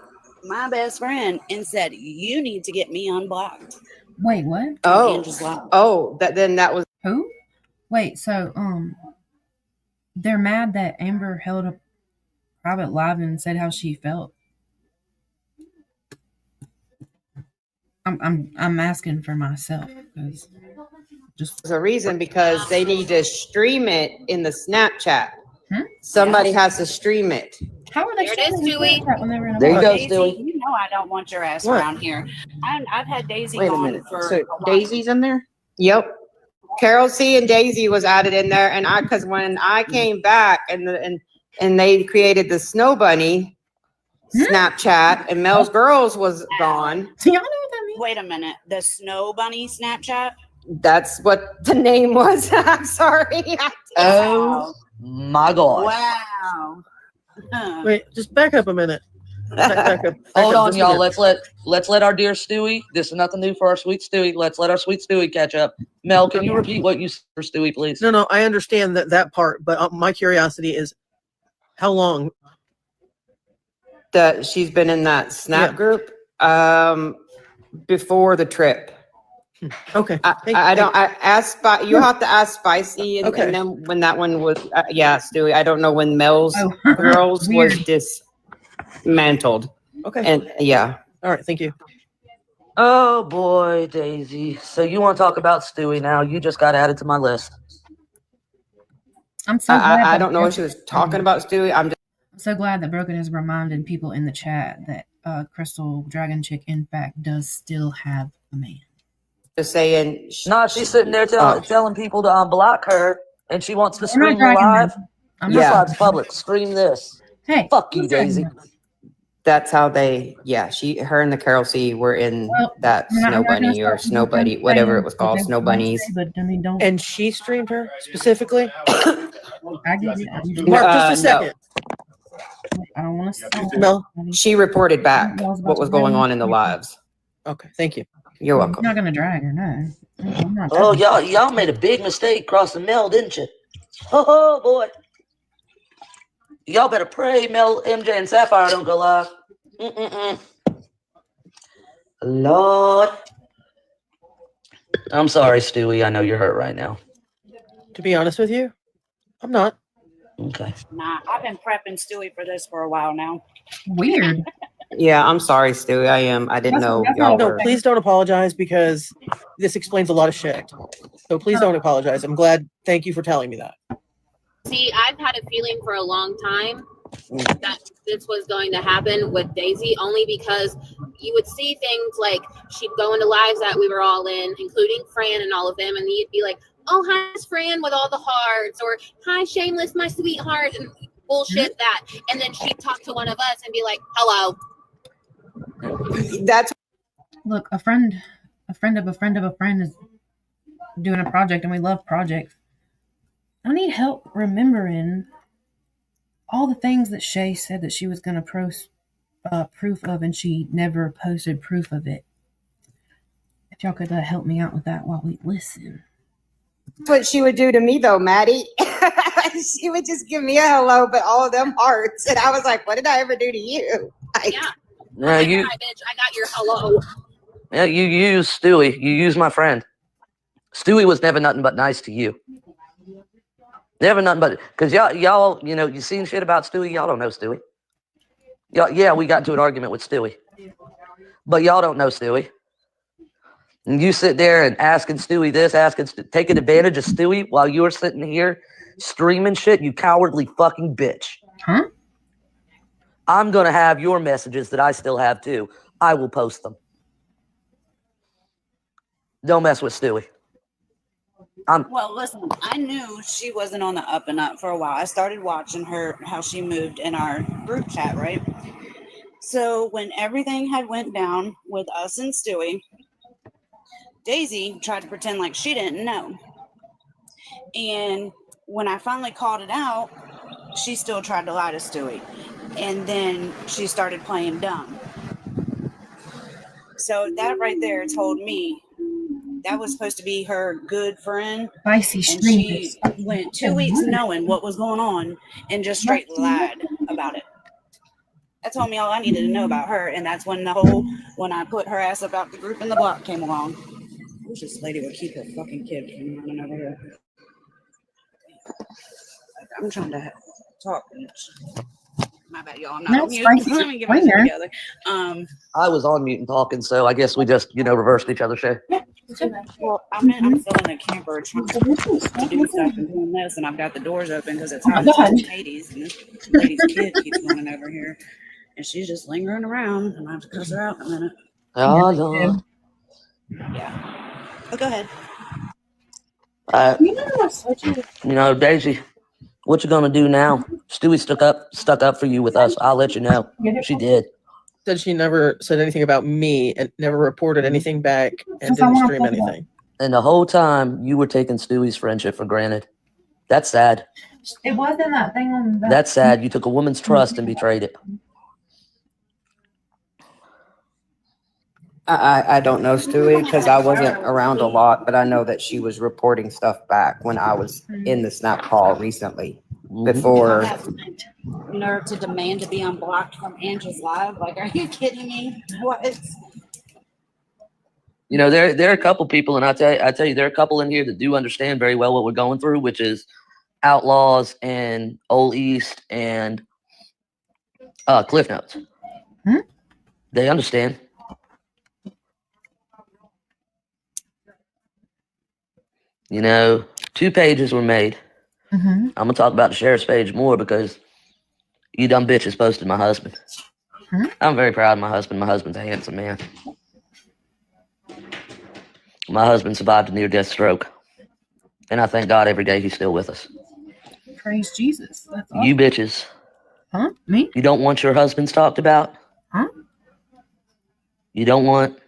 my best friend and said, "You need to get me unblocked." Wait, what? That was who? Wait, so they're mad that Amber held a private live and said how she felt. I'm asking for myself because There's a reason because they need to stream it in the Snapchat. Somebody has to stream it. How are they streaming Snapchat when they were in a There you go, Daisy, Stewie. you know I don't want your ass What? around here. I've had Daisy Wait a gone minute. for So a while. Daisy's in there? Yep. Carol C and Daisy was added in there, and because when I came back and they created the Snow Bunny Snapchat, and Mel's Girls was gone. Do y'all know what that means? Wait a minute. The Snow Bunny Snapchat? That's what the name was. I'm sorry. Oh my God. Wow. Wait, just back up a minute. Back up. Hold on, just a y'all. minute. Let's let our dear Stewie. This is nothing new for our sweet Stewie. Let's let our sweet Stewie catch up. Mel, can you repeat what you said for Stewie, please? No, I understand that part, but my curiosity is how long That she's been in that Snap group before the trip. Okay. I don't. I asked. You have to ask Spicy, and then when that one was, Stewie. I don't know when Mel's Girls was dismantled. Okay. And yeah. All right. Thank you. Oh boy, Daisy. So you want to talk about Stewie now? You just got added to my list. I'm so glad I don't know if she was talking about Stewie. I'm so glad that Broken has reminded people in the chat that Crystal Dragon Chick, in fact, does still have a man. just saying. No, she's sitting there telling people to unblock her, and she wants to I'm not stream dragging live. them. I'm Your not- side's public. Stream this. Hey, Fuck you, who's dragging Daisy. them? That's how they, yeah, her and the Carol C were in that Snow Bunny or Snow Buddy, whatever it was called, Snow Bunnies. But I mean, don't. And she streamed her specifically? I get it. Mark, just a second. I don't want to. No. She reported back what was going on in the lives. Okay, thank you. You're welcome. You're not gonna drag her, no. I'm not Oh, y'all made a big mistake crossing Mel, didn't you? Oh boy. Y'all better pray Mel, MJ, and Sapphire don't go live. Lord. I'm sorry, Stewie. I know you're hurt right now. To be honest with you, I'm not. Okay. Nah, I've been prepping Stewie for this for a while now. Weird. Yeah, I'm sorry, Stewie. I am. I didn't know y'all No, were. please don't apologize because this explains a lot of shit. So please don't apologize. I'm glad. Thank you for telling me that. See, I've had a feeling for a long time that this was going to happen with Daisy, only because you would see things like she'd go into lives that we were all in, including Fran and all of them, and you'd be like, oh, hi, Fran with all the hearts, or hi, Shameless, my sweetheart, and bullshit that. And then she'd talk to one of us and be like, hello. That's look, a friend of a friend of a friend is doing a project, and we love projects. I need help remembering all the things that Shay said that she was going to post proof of, and she never posted proof of it. If y'all could help me out with that while we listen. That's what she would do to me, though, Maddie. She would just give me a hello, but all of them hearts. And I was like, what did I ever do to you? Yeah. No, Hi, bitch. I got your hello. Yeah, you use Stewie. You use my friend. Stewie was never nothing but nice to you. Never nothing but, because y'all, you know, you seen shit about Stewie. Y'all don't know Stewie. Y'all, yeah, we got into an argument with Stewie, but y'all don't know Stewie. And you sit there and asking Stewie this, taking advantage of Stewie while you're sitting here streaming shit. You cowardly fucking bitch. Huh? I'm gonna have your messages that I still have too. I will post them. Don't mess with Stewie. Well, listen, I knew she wasn't on the up and up for a while. I started watching her, how she moved in our group chat, right? So when everything had went down with us and Stewie, Daisy tried to pretend like she didn't know. And when I finally called it out, she still tried to lie to Stewie. And then she started playing dumb. So that right there told me that was supposed to be her good friend. Spicy and she went 2 weeks knowing what was going on and just straight lied about it. That told me all I needed to know about her. And that's when when I put her ass about the group in the block came along. I wish this lady would keep her fucking kid from running over here. I'm trying to talk. My bad, y'all. I'm not on mute. Let me get myself together. I was on mute and talking, so I guess we just, reversed each other's shit. Well, I'm still in the camper trying to do stuff and doing this, and I've got the doors open because it's hot as Hades, and this lady's kid keeps running over here, and she's just lingering around. I'm gonna have to cuss her out in a minute. Oh, no. Yeah. Oh, go ahead. Daisy, what you gonna do now? Stewie stuck up for you with us. I'll let you know. She did. Said she never said anything about me and never reported anything back and didn't stream anything. And the whole time you were taking Stewie's friendship for granted. That's sad. It wasn't that thing on that. That's sad. You took a woman's trust and betrayed it. I don't know Stewie because I wasn't around a lot, but I know that she was reporting stuff back when I was in the snap call recently. Before Nerve to demand to be unblocked from Angela's live. Like, are you kidding me? What? There are a couple people, and I tell you, there are a couple in here that do understand very well what we're going through, which is Outlaws and Old East and Cliff Notes. They understand. 2 pages were made. I'm gonna talk about the sheriff's page more because you dumb bitches posted my husband. I'm very proud of my husband. My husband's a handsome man. My husband survived a near-death stroke, and I thank God every day he's still with us. Praise Jesus. That's awesome. You bitches. Huh? Me? You don't want your husbands talked about? Huh? You don't want,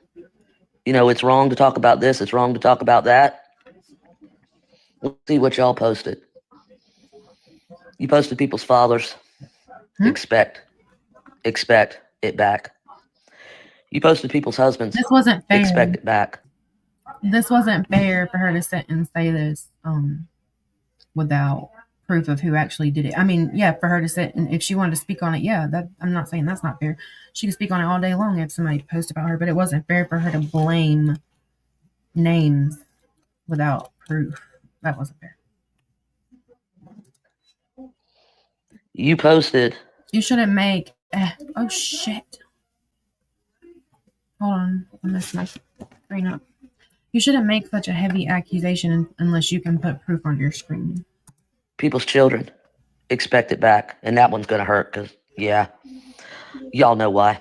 it's wrong to talk about this, it's wrong to talk about that. Let's see what y'all posted. You posted people's fathers. Expect it back. You posted people's husbands. This wasn't fair. Expect it back. This wasn't fair for her to sit and say this without proof of who actually did it. I mean, yeah, for her to sit and if she wanted to speak on it, yeah, that I'm not saying that's not fair. She could speak on it all day long if somebody posts about her, but it wasn't fair for her to blame names without proof. That wasn't fair. You posted. You shouldn't make. Oh shit! Hold on, I messed my screen up. You shouldn't make such a heavy accusation unless you can put proof on your screen. People's children. Expect it back, and that one's gonna hurt because y'all know why.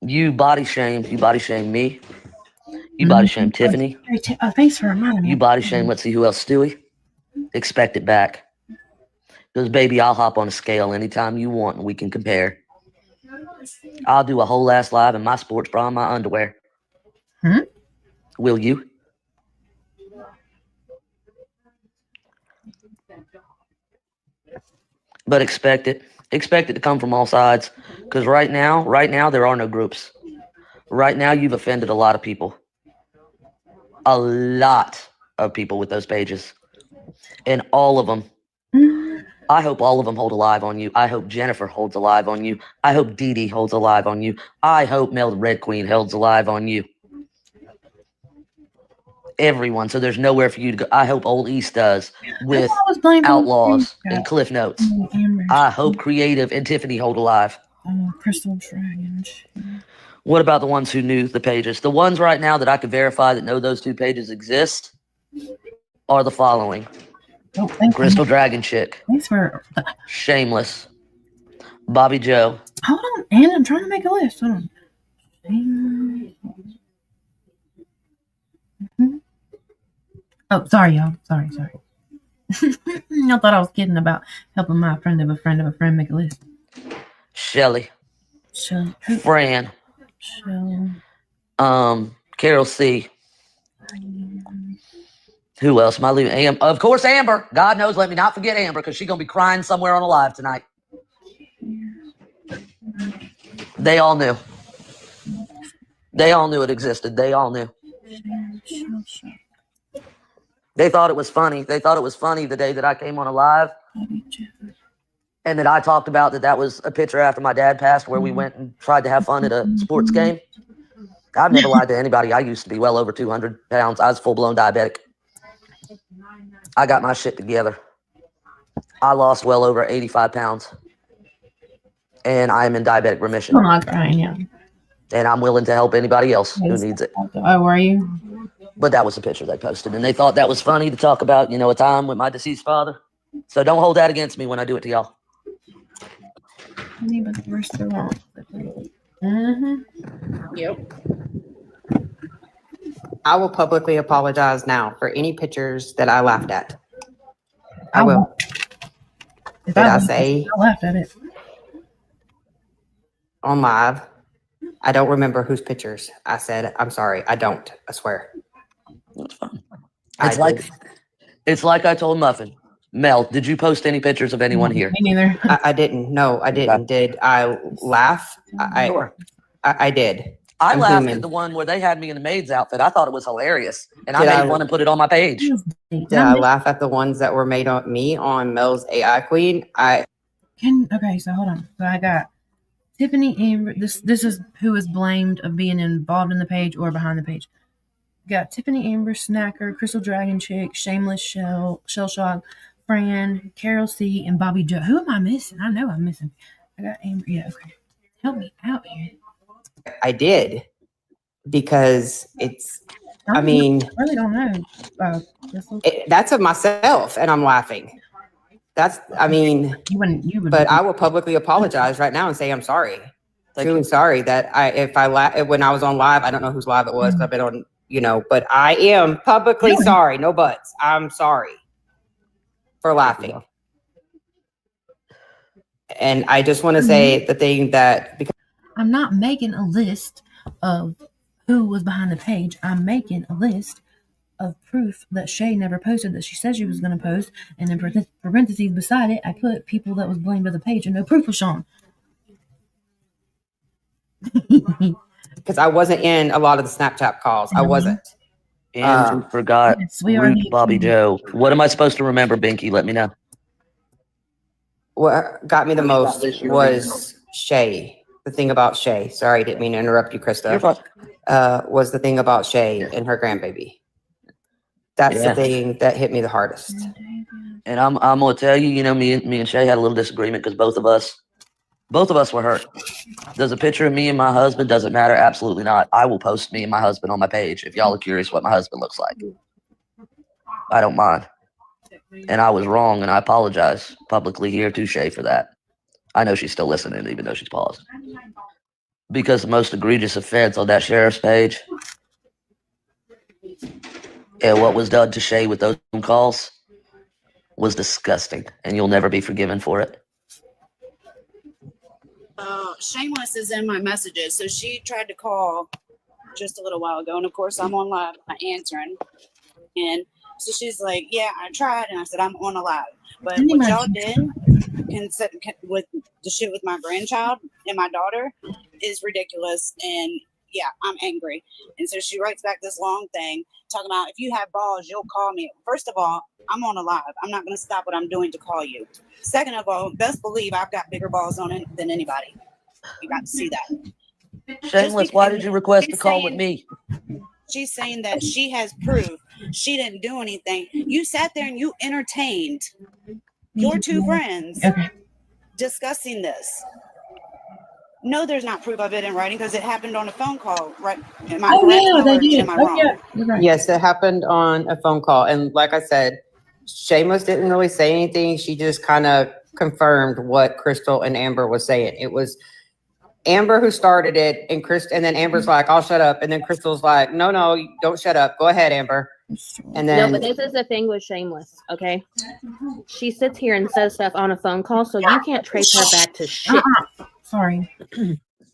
You body shamed me. You body shamed Tiffany. Thanks for reminding me. You body shamed. Let's see who else. Stewie. Expect it back. Because baby, I'll hop on a scale anytime you want, and we can compare. I'll do a whole ass live in my sports bra and my underwear. Will you? But expect it. Expect it to come from all sides. Because right now, there are no groups. Right now, you've offended a lot of people. A lot of people with those pages. And all of them. I hope all of them hold alive on you. I hope Jennifer holds alive on you. I hope Dee Dee holds alive on you. I hope Mel the Red Queen holds alive on you. Everyone. So there's nowhere for you to go. I hope Old East does with Outlaws and Cliff Notes. I hope Creative and Tiffany hold alive. Crystal Dragon. What about the ones who knew the pages? The ones right now that I could verify that know those two pages exist are the following. Crystal Dragon Chick. Thanks for Shameless. Bobby Joe. Hold on, and I'm trying to make a list. Hold on. Oh, sorry, y'all. Sorry. I thought I was kidding about helping my friend of a friend of a friend make a list. Shelly. Fran. Carol C. Who else am I leaving? Of course, Amber. God knows, let me not forget Amber because she's going to be crying somewhere on a live tonight. They all knew. They all knew it existed. They all knew. They thought it was funny. They thought it was funny the day that I came on a live. And that I talked about that was a picture after my dad passed where we went and tried to have fun at a sports game. I've never lied to anybody. I used to be well over 200 pounds. I was full-blown diabetic. I got my shit together. I lost well over 85 pounds. And I am in diabetic remission. I'm not crying, yeah. And I'm willing to help anybody else who needs it. Oh, were you? But that was the picture they posted. And they thought that was funny to talk about, a time with my deceased father. So don't hold that against me when I do it to y'all. Yep. I will publicly apologize now for any pictures that I laughed at. I will. Did I say? I laughed at it. On live. I don't remember whose pictures I said. I'm sorry. I don't. I swear. That's fine. It's like I told Muffin. Mel, did you post any pictures of anyone here? Me neither. I didn't. No, I didn't. Did I laugh? I did. I laughed at the one where they had me in a maid's outfit. I thought it was hilarious. And I made one and put it on my page. Did I laugh at the ones that were made on me on Mel's AI Queen? Okay, so hold on. So I got Tiffany Amber. This is who is blamed of being involved in the page or behind the page. Got Tiffany Amber, Snacker, Crystal Dragon Chick, Shameless Shell Shock, Fran, Carol C, and Bobby Joe. Who am I missing? I know I'm missing. I got Amber. Yeah, okay. Help me out here. I did because it's. I really don't know. That's of myself, and I'm laughing. That's. You would. But I will publicly apologize right now and say I'm sorry. Truly sorry that when I was on live, I don't know whose live it was. I've been on. But I am publicly sorry. No buts. I'm sorry for laughing. And I just want to say the thing that because I'm not making a list of who was behind the page. I'm making a list of proof that Shay never posted that she said she was going to post, and in parentheses beside it, I put people that was blamed of the page and no proof was shown. because I wasn't in a lot of the Snapchat calls. I wasn't. And you forgot we are Root Bobby Joe. What am I supposed to remember, Binky? Let me know. What got me the most was Shay. The thing about Shay. Sorry, I didn't mean to interrupt you, Krista. You're fine. Was the thing about Shay and her grandbaby. That's Yeah. the thing that hit me the hardest. And I'm gonna tell you, you know, me and Shay had a little disagreement because both of us were hurt. Does a picture of me and my husband doesn't matter? Absolutely not. I will post me and my husband on my page if y'all are curious what my husband looks like. I don't mind. And I was wrong, and I apologize publicly here to Shay for that. I know she's still listening, even though she's paused. Because the most egregious offense on that sheriff's page and what was done to Shay with those phone calls was disgusting, and you'll never be forgiven for it. Shameless is in my messages. So she tried to call just a little while ago. And of course, I'm on live, I'm answering. And so she's like, yeah, I tried. And I said, I'm on a live. But what y'all did with the shit with my grandchild and my daughter is ridiculous. And yeah, I'm angry. And so she writes back this long thing talking about, if you have balls, you'll call me. First of all, I'm on a live. I'm not going to stop what I'm doing to call you. Second of all, best believe I've got bigger balls on it than anybody. You got to see that. Shameless, why did you request a call with me? She's saying that she has proof she didn't do anything. You sat there and you entertained your two friends discussing this. No, there's not proof of it in writing because it happened on a phone call, right? Am I correct? Yeah, they did. Am I wrong? Yeah. Yes, it happened on a phone call. And like I said, Shameless didn't really say anything. She just kind of confirmed what Crystal and Amber was saying. It was Amber who started it, and then Amber's like, I'll shut up. And then Crystal's like, no, don't shut up. Go ahead, Amber. And then No, but this is the thing with Shameless, okay? She sits here and says stuff on a phone call, so you can't trace her back to shit. Sorry.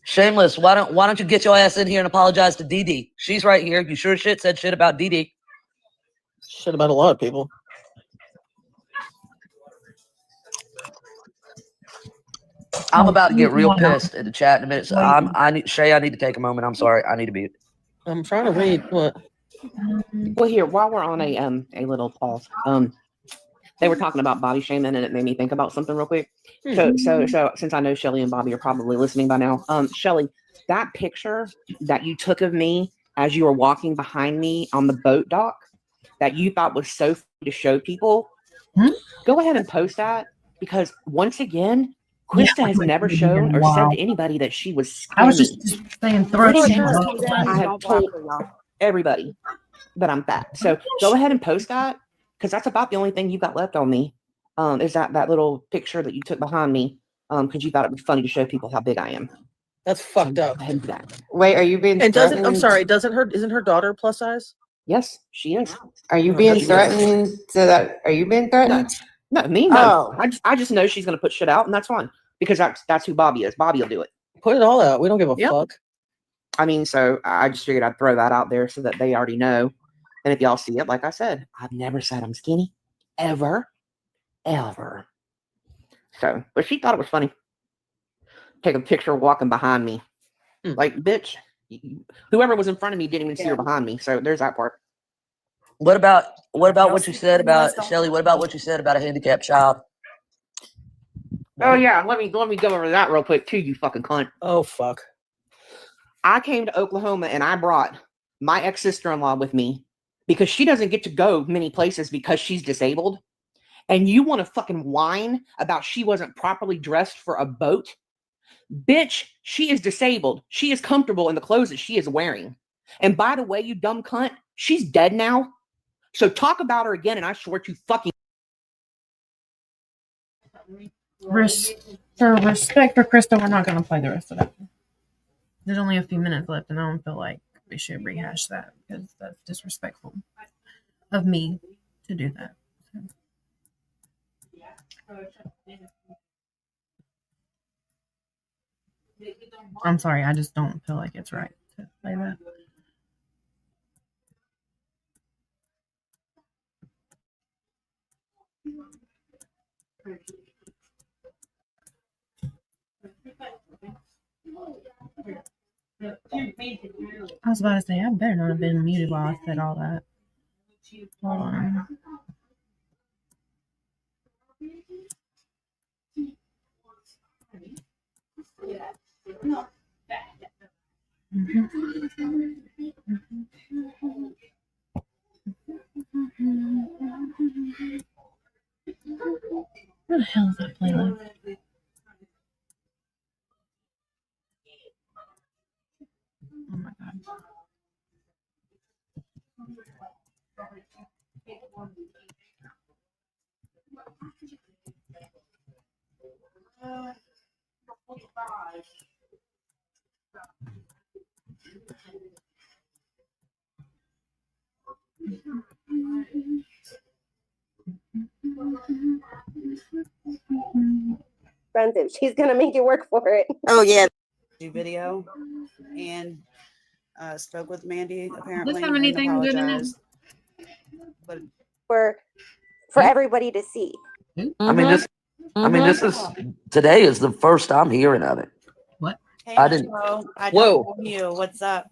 Shameless, why don't you get your ass in here and apologize to Dee Dee? She's right here. You sure shit said shit about Dee Dee. Shit about a lot of people. I'm about to get real pissed in the chat in a minute. So I need to take a moment. I'm sorry. I need to be. I'm trying to read what. Well, here, while we're on a little pause, they were talking about body shaming, and it made me think about something real quick. So since I know Shelly and Bobby are probably listening by now, Shelly, that picture that you took of me as you were walking behind me on the boat dock that you thought was so funny to show people, go ahead and post that, because once again, Krista has never shown or said to anybody that she was skinny. I was just saying, throw I have told everybody that I'm fat. So go ahead and post that, because that's about the only thing you got left on me. Is that little picture that you took behind me? Because you thought it would be funny to show people how big I am. That's fucked up. Wait, are you being? And isn't her daughter plus size? Yes, she is. Are you being threatened? Are you being threatened? No, me no. I just know she's gonna put shit out, and that's fine, because that's who Bobby is. Bobby will do it. Put it all out. We don't give a fuck. I mean, so I just figured I'd throw that out there so that they already know. And if y'all see it, like I said, I've never said I'm skinny, ever. So, but she thought it was funny. Take a picture walking behind me, like, bitch. Whoever was in front of me didn't even see her behind me. So there's that part. What about what you said about Shelly? What about what you said about a handicapped child? Oh yeah, let me go over that real quick too, you fucking cunt. Oh fuck. I came to Oklahoma and I brought my ex-sister-in-law with me because she doesn't get to go many places because she's disabled. And you want to fucking whine about she wasn't properly dressed for a boat? Bitch, she is disabled. She is comfortable in the clothes that she is wearing. And by the way, you dumb cunt, she's dead now. So talk about her again and I swear to fucking... For respect for Krista, we're not going to play the rest of that. There's only a few minutes left, and I don't feel like we should rehash that because that's disrespectful of me to do that. I'm sorry, I just don't feel like it's right to play that. I was about to say, I better not have been muted while I said all that. Hold on. Where the hell is that playlist? Oh my god. Expensive. She's gonna make you work for it. Oh yeah. Video and spoke with Mandy apparently Does this have and anything good in it? apologized. But for everybody to see. I mean, this is today is the first I'm hearing of it. What? hey, I didn't. Michelle, I Whoa. don't know you. What's up?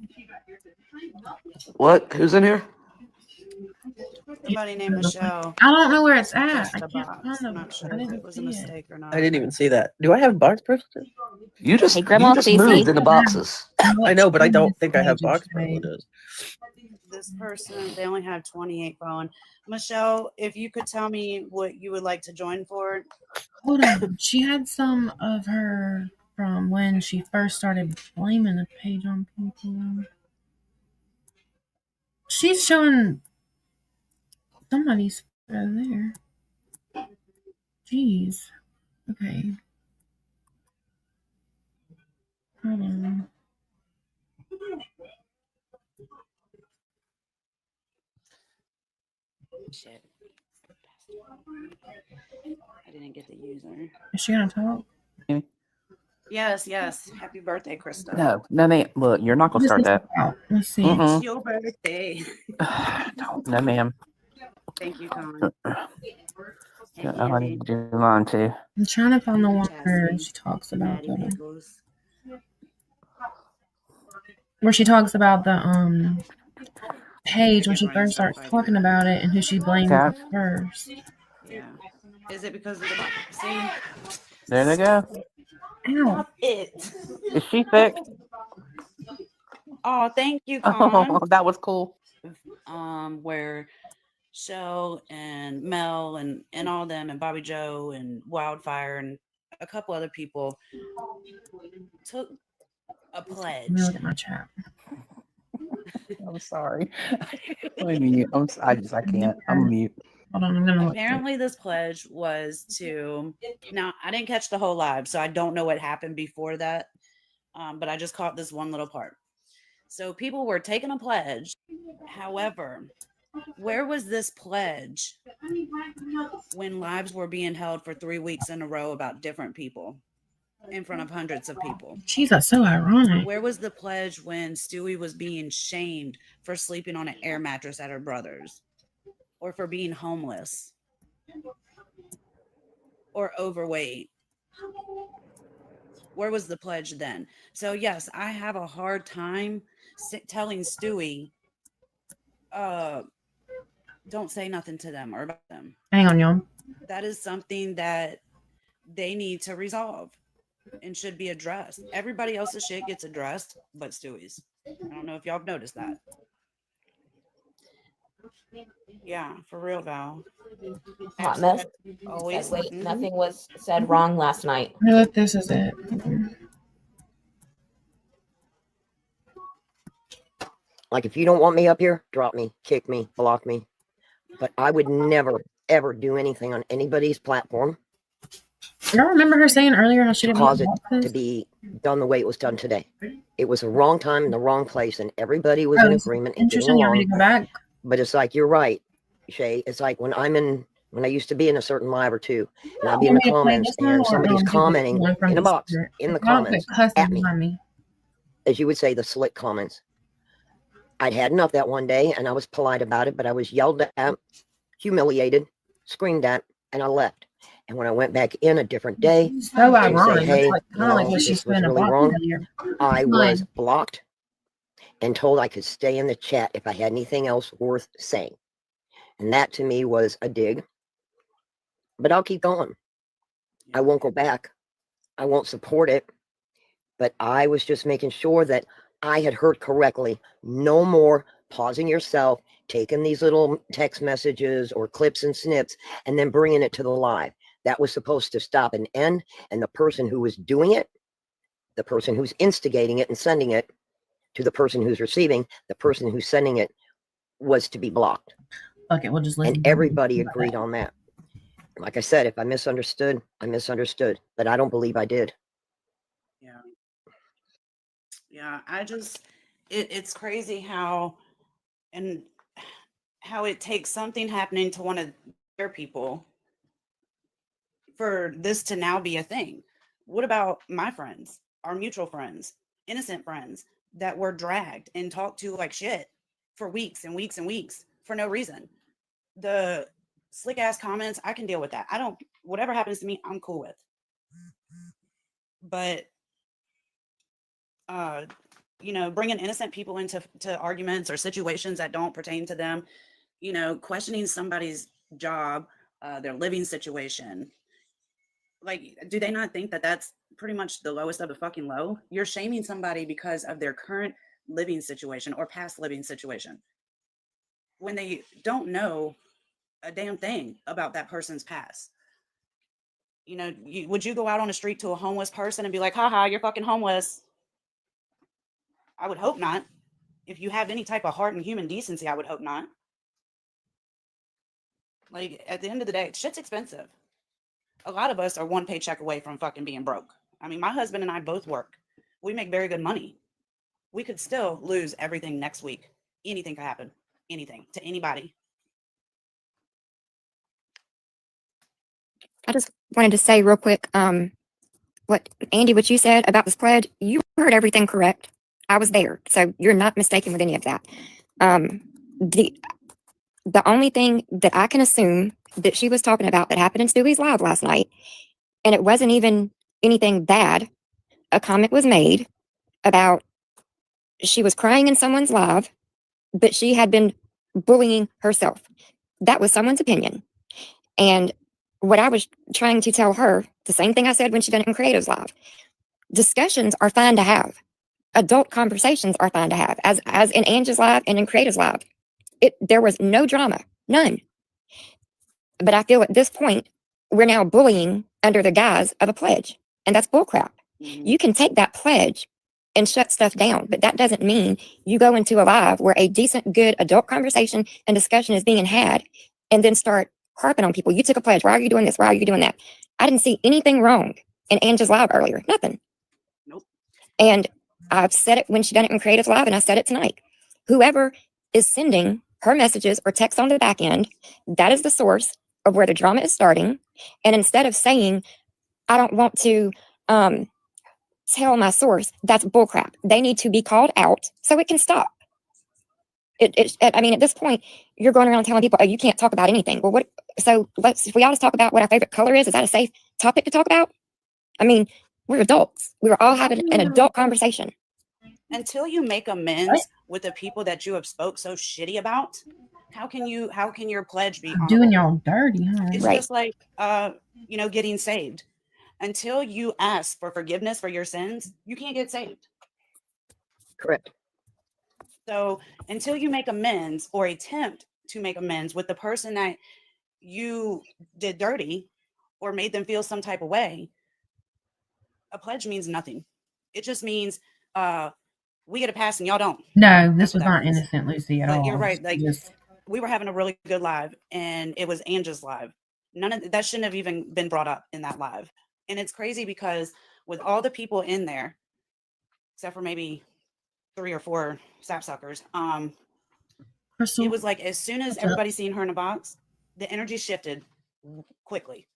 What? Who's in here? Somebody named Michelle. I don't know where it's at. Pressed I the can't box. find I'm not sure if it was a mistake or not. I didn't even see that. Do I have box privileges? You just Hey, Grandma Stacy. moved into boxes. I know, but I don't think I have box privileges. This person, they only have 28 phone. Michelle, if you could tell me what you would like to join for. Hold on. She had some of her from when she first started blaming the page on people. She's showing somebody's photo there. Jeez. Okay. Hold on. Shit. I didn't get the user. Is she gonna talk? Yes, yes. Happy birthday, Krista. No, ma'am. Look, you're not gonna start that. Let's see. It's your birthday. No, ma'am. Thank you, Colin. Hey, I need to do mine too. I'm trying to find the one where she talks about where she talks about the page when she first starts talking about it and who she blames first. Yeah. Is it because of the see? There they go. Ow. It. Is she fixed? Oh, thank you, Colin. Oh, that was cool. Where Shell and Mel and all them and Bobby Joe and Wildfire and a couple other people took a pledge. Let me look at my chat. I'm sorry. I can't. I'm mute. Hold on, I'm gonna Apparently, this pledge was to. Now, I didn't catch the whole live, so I don't know what happened before that. But I just caught this one little part. So people were taking a pledge. However, where was this pledge when lives were being held for 3 weeks in a row about different people in front of hundreds of people? Jeez, that's so ironic. Where was the pledge when Stewie was being shamed for sleeping on an air mattress at her brother's? Or for being homeless? Or overweight? Where was the pledge then? So yes, I have a hard time telling Stewie, don't say nothing to them or about them. Hang on, y'all. That is something that they need to resolve and should be addressed. Everybody else's shit gets addressed, but Stewie's. I don't know if y'all have noticed that. Yeah, for real, Val. Hot mess. Always. Wait, nothing was said wrong last night. Look, this is it. Like, if you don't want me up here, drop me, kick me, block me. But I would never, ever do anything on anybody's platform. Y'all remember her saying earlier how she didn't cause it to be done the way it was done today. It was the wrong time in the wrong place, and everybody was in agreement and getting Interesting. You want me along. to go back? But it's like, you're right, Shay. It's like when I'm in when I used to be in a certain live or two, and I'd be You in the want me to play comments this one and or somebody's do the commenting one from in a the box spirit? in the I don't quit comments cussing at me, behind me. as you would say, the slick comments. I'd had enough that one day, and I was polite about it, but I was yelled at, humiliated, screamed at, and I left. And when I went back in a different day So to say, ironic. hey, It's like kind of like no, what she's this was saying really about wrong, earlier. I Like, was blocked and told I could stay in the chat if I had anything else worth saying. And that to me was a dig. But I'll keep going. I won't go back. I won't support it. But I was just making sure that I had heard correctly. No more pausing yourself, taking these little text messages or clips and snips, and then bringing it to the live. That was supposed to stop and end. And the person who was doing it, the person who's instigating it and sending it to the person who's receiving, the person who's sending it was to be blocked. okay, we'll just listen. And everybody agreed on that. Like I said, if I misunderstood, I misunderstood, but I don't believe I did. Yeah. Yeah. It's crazy how it takes something happening to one of their people for this to now be a thing. What about my friends, our mutual friends, innocent friends that were dragged and talked to like shit for weeks and weeks and weeks for no reason? The slick ass comments, I can deal with that. Whatever happens to me, I'm cool with. But bringing innocent people into arguments or situations that don't pertain to them, questioning somebody's job, their living situation. Like, do they not think that that's pretty much the lowest of the fucking low? You're shaming somebody because of their current living situation or past living situation when they don't know a damn thing about that person's past. Would you go out on the street to a homeless person and be like, haha, you're fucking homeless? I would hope not. If you have any type of heart and human decency, I would hope not. Like, at the end of the day, shit's expensive. A lot of us are one paycheck away from fucking being broke. I mean, my husband and I both work. We make very good money. We could still lose everything next week. Anything could happen. Anything to anybody. I just wanted to say real quick, what you said about this pledge, you heard everything correct. I was there, so you're not mistaken with any of that. The only thing that I can assume that she was talking about that happened in Stewie's live last night, and it wasn't even anything bad. A comment was made about she was crying in someone's live, but she had been bullying herself. That was someone's opinion. And what I was trying to tell her, the same thing I said when she done it in Creative's live. Discussions are fine to have. Adult conversations are fine to have. As in Angie's live and in Creative's live. There was no drama. None. But I feel at this point, we're now bullying under the guise of a pledge. And that's bullcrap. You can take that pledge and shut stuff down, but that doesn't mean you go into a live where a decent, good adult conversation and discussion is being had and then start harping on people. You took a pledge. Why are you doing this? Why are you doing that? I didn't see anything wrong in Angie's live earlier. Nothing. Nope. And I've said it when she done it in Creative Live, and I said it tonight. Whoever is sending her messages or text on the back end, that is the source of where the drama is starting. And instead of saying, I don't want to tell my source, that's bullcrap. They need to be called out so it can stop. I mean, at this point, you're going around telling people, oh, you can't talk about anything. Well, if we all just talk about what our favorite color is that a safe topic to talk about? I mean, we're adults. We were all having an adult conversation. Until you make amends with the people that you have spoke so shitty about, how can your pledge be honorable? Doing y'all dirty, huh? It's just like getting saved. Until you ask for forgiveness for your sins, you can't get saved. Correct. So until you make amends or attempt to make amends with the person that you did dirty or made them feel some type of way, a pledge means nothing. It just means we get a pass and y'all don't. No, this was not innocent Lucy at all. But you're right. Like, we were having a really good live, and it was Angie's live. None of that shouldn't have even been brought up in that live. And it's crazy because with all the people in there, except for maybe 3 or 4 sapsuckers, Crystal, it was like as soon as everybody seen her in a box, the energy shifted quickly.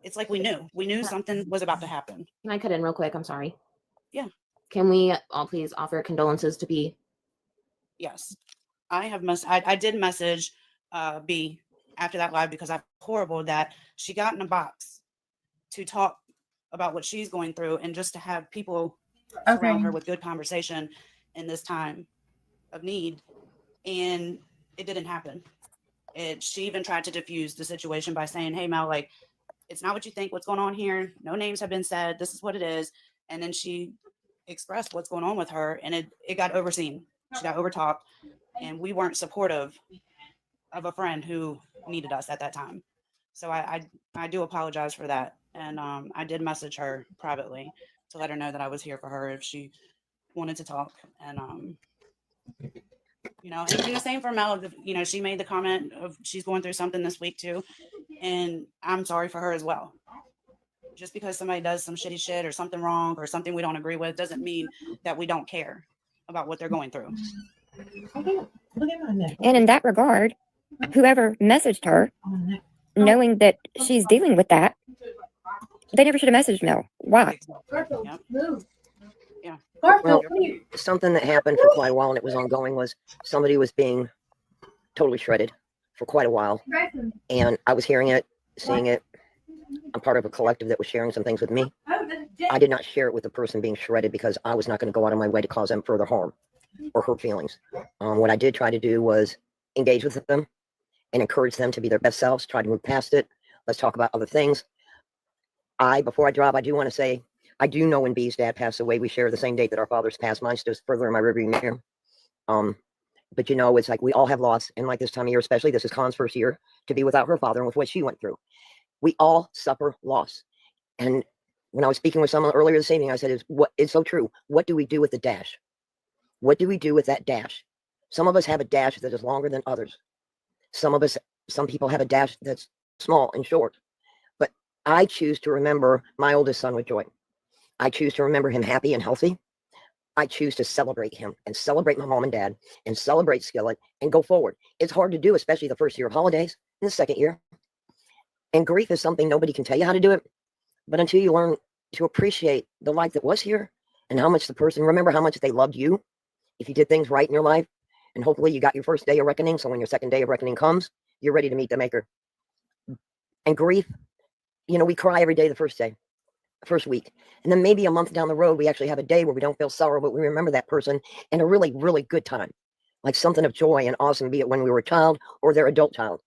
It's like we knew something was about to happen. Can I cut in real quick? I'm sorry. Yeah. Can we all please offer condolences to B? Yes. I did message B after that live because I felt horrible that she got in a box to talk about what she's going through and just to have people surround her with good conversation in this time of need. And it didn't happen. She even tried to diffuse the situation by saying, hey, Mel, like, it's not what you think, what's going on here. No names have been said. This is what it is. And then she expressed what's going on with her, and it got overseen. She got overtalked, and we weren't supportive of a friend who needed us at that time. So I do apologize for that. And I did message her privately to let her know that I was here for her if she wanted to talk. And and do the same for Mel. She made the comment of she's going through something this week too. And I'm sorry for her as well. Just because somebody does some shitty shit or something wrong or something we don't agree with doesn't mean that we don't care about what they're going through. And in that regard, whoever messaged her, knowing that she's dealing with that, they never should have messaged Mel. Why? Yeah. Well, something that happened for quite a while and it was ongoing was somebody was being totally shredded for quite a while. And I was hearing it, seeing it. I'm part of a collective that was sharing some things with me. I did not share it with the person being shredded because I was not going to go out of my way to cause them further harm or hurt feelings. What I did try to do was engage with them and encourage them to be their best selves, try to move past it. Let's talk about other things. Before I drop, I do want to say, I do know when B's dad passed away, we share the same date that our fathers passed. Mine stood further in my rearview mirror. But it's like we all have loss. And like this time of year, especially, this is Con's first year to be without her father and with what she went through. We all suffer loss. And when I was speaking with someone earlier this evening, I said, it's so true. What do we do with the dash? What do we do with that dash? Some of us have a dash that is longer than others. Some people have a dash that's small and short. But I choose to remember my oldest son with joy. I choose to remember him happy and healthy. I choose to celebrate him and celebrate my mom and dad and celebrate Skillet and go forward. It's hard to do, especially the first year of holidays and the second year. And grief is something nobody can tell you how to do it. But until you learn to appreciate the life that was here and how much the person, remember how much they loved you, if you did things right in your life, and hopefully you got your first day of reckoning. So when your second day of reckoning comes, you're ready to meet the maker. And grief, we cry every day the first week. And then maybe a month down the road, we actually have a day where we don't feel sorrow, but we remember that person in a really, really good time, like something of joy and awesome, be it when we were a child or their adult child,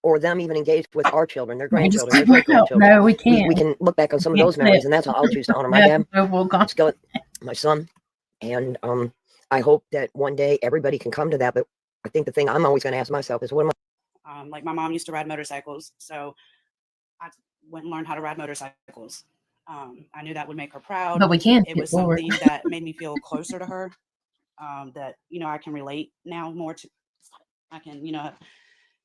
or them even engaged with our children, their grandchildren, their great-grandchildren. No, we can't. We can look back on some of those memories, and that's how I'll choose to honor my dad, Skillet, my son. And I hope that one day everybody can come to that. But I think the thing I'm always going to ask myself is, what am I? Like my mom used to ride motorcycles, so I went and learned how to ride motorcycles. I knew that would make her proud. But we can't. It was something that made me feel closer to her. That I can relate now more to. I can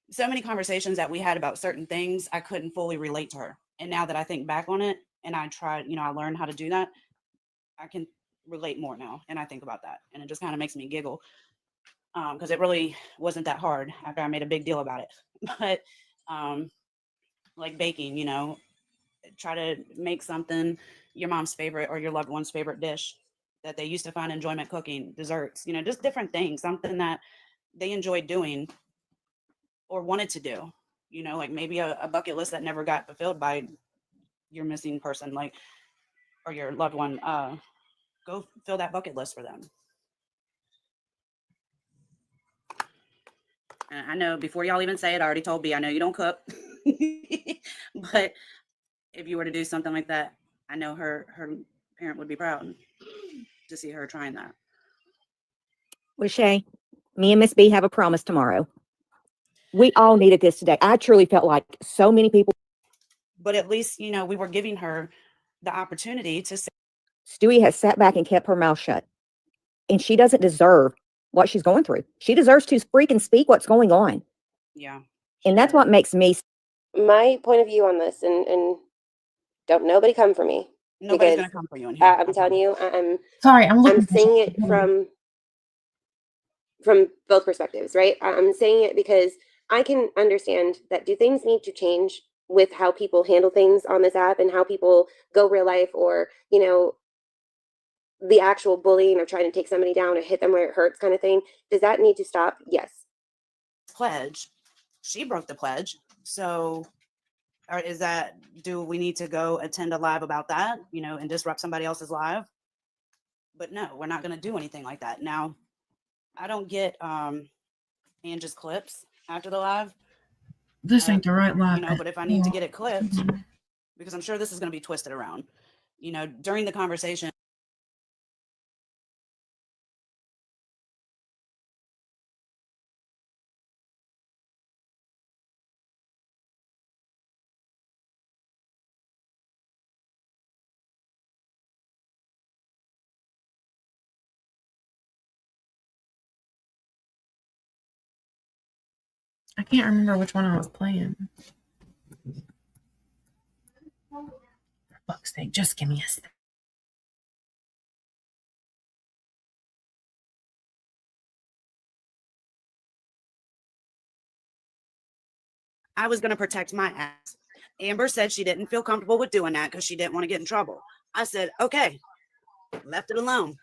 so many conversations that we had about certain things, I couldn't fully relate to her. And now that I think back on it and I tried, I learned how to do that, I can relate more now. And I think about that. And it just kind of makes me giggle because it really wasn't that hard after I made a big deal about it. But like baking, try to make something your mom's favorite or your loved one's favorite dish that they used to find enjoyment cooking, desserts, just different things, something that they enjoyed doing or wanted to do, like maybe a bucket list that never got fulfilled by your missing person, like, or your loved one. Go fill that bucket list for them. I know before y'all even say it, I already told B, I know you don't cook, but if you were to do something like that, I know her parent would be proud to see her trying that. Well, Shay, me and Miss B have a promise tomorrow. We all needed this today. I truly felt like so many people. But at least, we were giving her the opportunity to say. Stewie has sat back and kept her mouth shut. And she doesn't deserve what she's going through. She deserves to freaking speak what's going on. Yeah. And that's what makes me. My point of view on this, and don't nobody come for me. Nobody's going to come for you in here. I'm telling you, I'm saying it from both perspectives, right? I'm saying it because I can understand that do things need to change with how people handle things on this app and how people go real life, or, you know, the actual bullying or trying to take somebody down or hit them where it hurts kind of thing. Does that need to stop? Yes. Pledge. She broke the pledge. So, or is that, do we need to go attend a live about that, you know, and disrupt somebody else's live? But no, we're not going to do anything like that. Now, I don't get Angie's clips after the live. This ain't the right live. You know, but if I need to get it clipped, because I'm sure this is going to be twisted around, you know, during the conversation. I can't remember which one I was playing. For fuck's sake, just give me a second. I was going to protect my ass. Amber said she didn't feel comfortable with doing that because she didn't want to get in trouble. I said, okay, left it alone.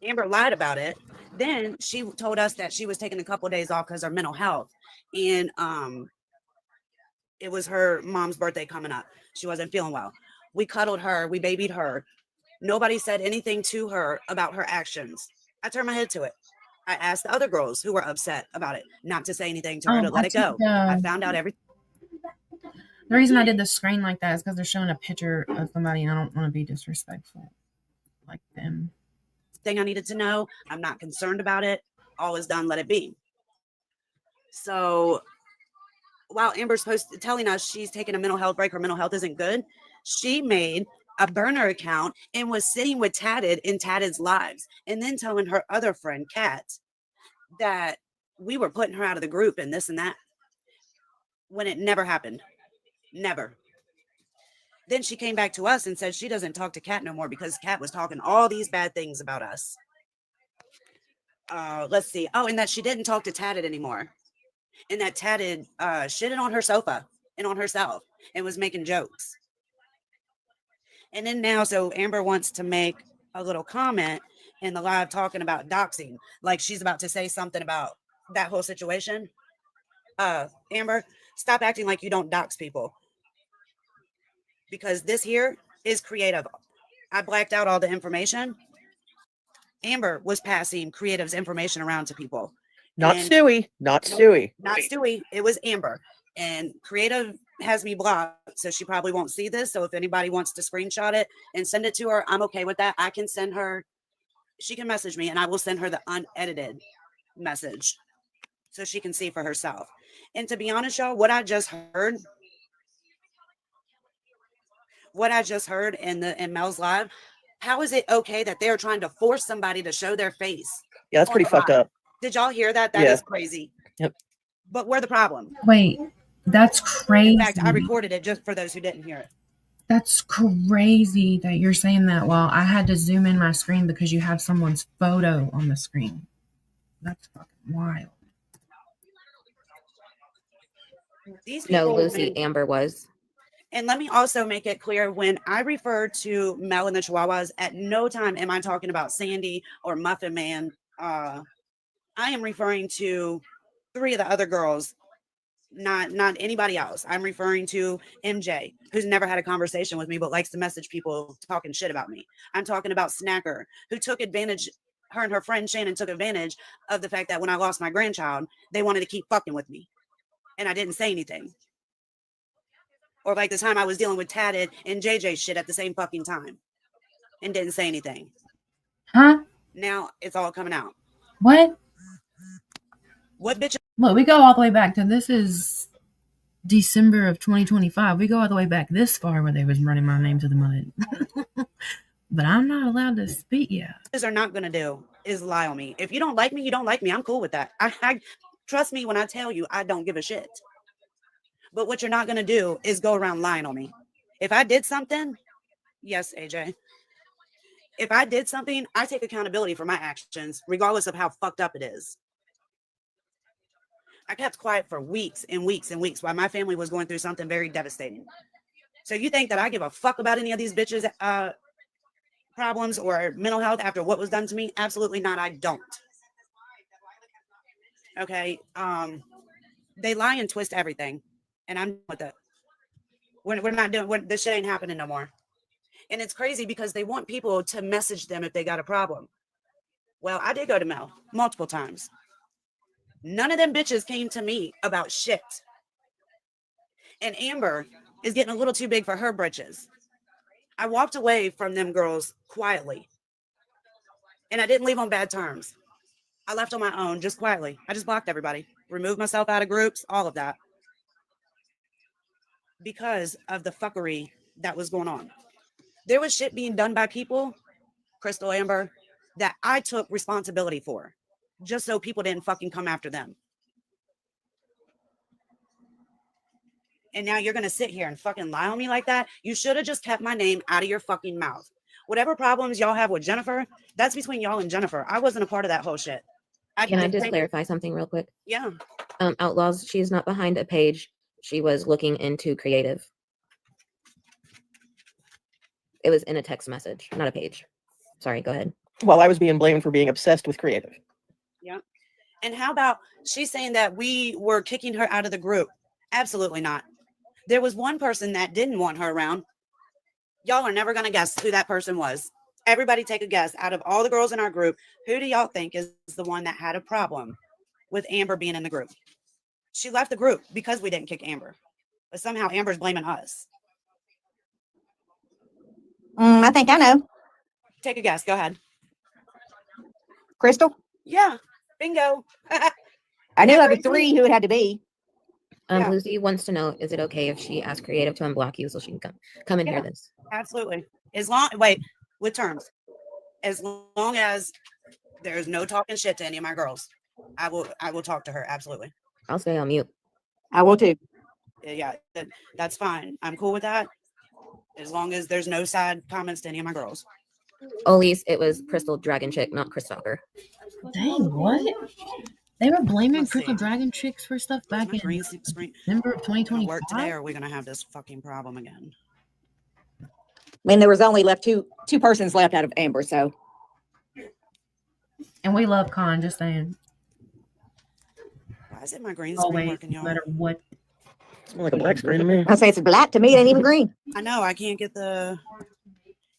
Amber lied about it. Then she told us that she was taking a couple of days off because of her mental health. And it was her mom's birthday coming up. She wasn't feeling well. We cuddled her. We babied her. Nobody said anything to her about her actions. I turned my head to it. I asked the other girls who were upset about it not to say anything to her, to let it go. I found out everything. The reason I did the screen like that is because they're showing a picture of somebody, and I don't want to be disrespectful like them. Thing I needed to know. I'm not concerned about it. All is done. Let it be. So while Amber's telling us she's taking a mental health break, her mental health isn't good, she made a burner account and was sitting with Tatted in Tatted's lives, and then telling her other friend, Kat, that we were putting her out of the group and this and that, when it never happened. Never. Then she came back to us and said she doesn't talk to Kat no more because Kat was talking all these bad things about us. Let's see. Oh, and that she didn't talk to Tatted anymore. And that Tatted shitted on her sofa and on herself and was making jokes. And then now, so Amber wants to make a little comment in the live talking about doxing, like she's about to say something about that whole situation. Amber, stop acting like you don't dox people, because this here is creative. I blacked out all the information. Amber was passing Creative's information around to people. Not And Stewie. Not Stewie. Not Stewie. It was Amber. And Creative has me blocked, so she probably won't see this. So if anybody wants to screenshot it and send it to her, I'm okay with that. I can send her, she can message me and I will send her the unedited message so she can see for herself. And to be honest, y'all, what I just heard in Mel's live, how is it okay that they're trying to force somebody to show their face? Yeah, that's pretty fucked up. Did y'all hear that? That is crazy. Yep. But we're the problem. Wait, that's crazy. In fact, I recorded it just for those who didn't hear it. That's crazy that you're saying that while I had to zoom in my screen because you have someone's photo on the screen. That's fucking wild. These No, people, Lucy, Amber was. And let me also make it clear, when I refer to Mel and the Chihuahuas, at no time am I talking about Sandy or Muffin Man. I am referring to 3 of the other girls, not anybody else. I'm referring to MJ, who's never had a conversation with me but likes to message people talking shit about me. I'm talking about Snacker, who took advantage, her and her friend Shannon took advantage of the fact that when I lost my grandchild, they wanted to keep fucking with me. And I didn't say anything. Or like the time I was dealing with Tatted and JJ shit at the same fucking time and didn't say anything. Huh? Now it's all coming out. What? What bitch? Look, we go all the way back to, this is December of 2025. We go all the way back this far where they was running my name to the mud. But I'm not allowed to speak yet. Are not going to do is lie on me. If you don't like me, you don't like me. I'm cool with that. I trust me when I tell you I don't give a shit. But what you're not going to do is go around lying on me. If I did something, yes, AJ. If I did something, I take accountability for my actions, regardless of how fucked up it is. I kept quiet for weeks and weeks and weeks while my family was going through something very devastating. So you think that I give a fuck about any of these bitches' problems or mental health after what was done to me? Absolutely not. I don't. Okay. They lie and twist everything, and I'm with it. We're not doing. This shit ain't happening no more. And it's crazy because they want people to message them if they got a problem. Well, I did go to Mel multiple times. None of them bitches came to me about shit. And Amber is getting a little too big for her britches. I walked away from them girls quietly. And I didn't leave on bad terms. I left on my own, just quietly. I just blocked everybody, removed myself out of groups, all of that. Because of the fuckery that was going on. There was shit being done by people, Crystal, Amber, that I took responsibility for, just so people didn't fucking come after them. And now you're going to sit here and fucking lie on me like that? You should have just kept my name out of your fucking mouth. Whatever problems y'all have with Jennifer, that's between y'all and Jennifer. I wasn't a part of that whole shit. Can I just clarify something real quick? Yeah. Outlaws, she's not behind a page. She was looking into creative. It was in a text message, not a page. Sorry, go ahead. Well, I was being blamed for being obsessed with creative. Yeah. And how about she's saying that we were kicking her out of the group? Absolutely not. There was one person that didn't want her around. Y'all are never going to guess who that person was. Everybody take a guess. Out of all the girls in our group, who do y'all think is the one that had a problem with Amber being in the group? She left the group because we didn't kick Amber. But somehow Amber's blaming us. I think I know. Take a guess. Go ahead. Crystal? Yeah. Bingo. I knew of the three who it had to be. Yeah. Lucy wants to know, is it okay if she asks creative to unblock you so she can come and hear this? Absolutely. With terms. As long as there's no talking shit to any of my girls, I will talk to her. Absolutely. I'll stay on mute. I will too. Yeah, that's fine. I'm cool with that. As long as there's no side comments to any of my girls. Elise, it was Crystal Dragon Chick, not Chris Stalker. Dang, what? They were blaming Crystal Dragon Chicks for stuff back in December of 2025. Work today, or are we gonna have this fucking problem again? I mean, there was only left two persons left out of Amber, so. And we love Con, just saying. Why is it my green screen working, y'all? No matter what. It's more like a black screen to me. I say it's black to me. It ain't even green. I know. I can't get the.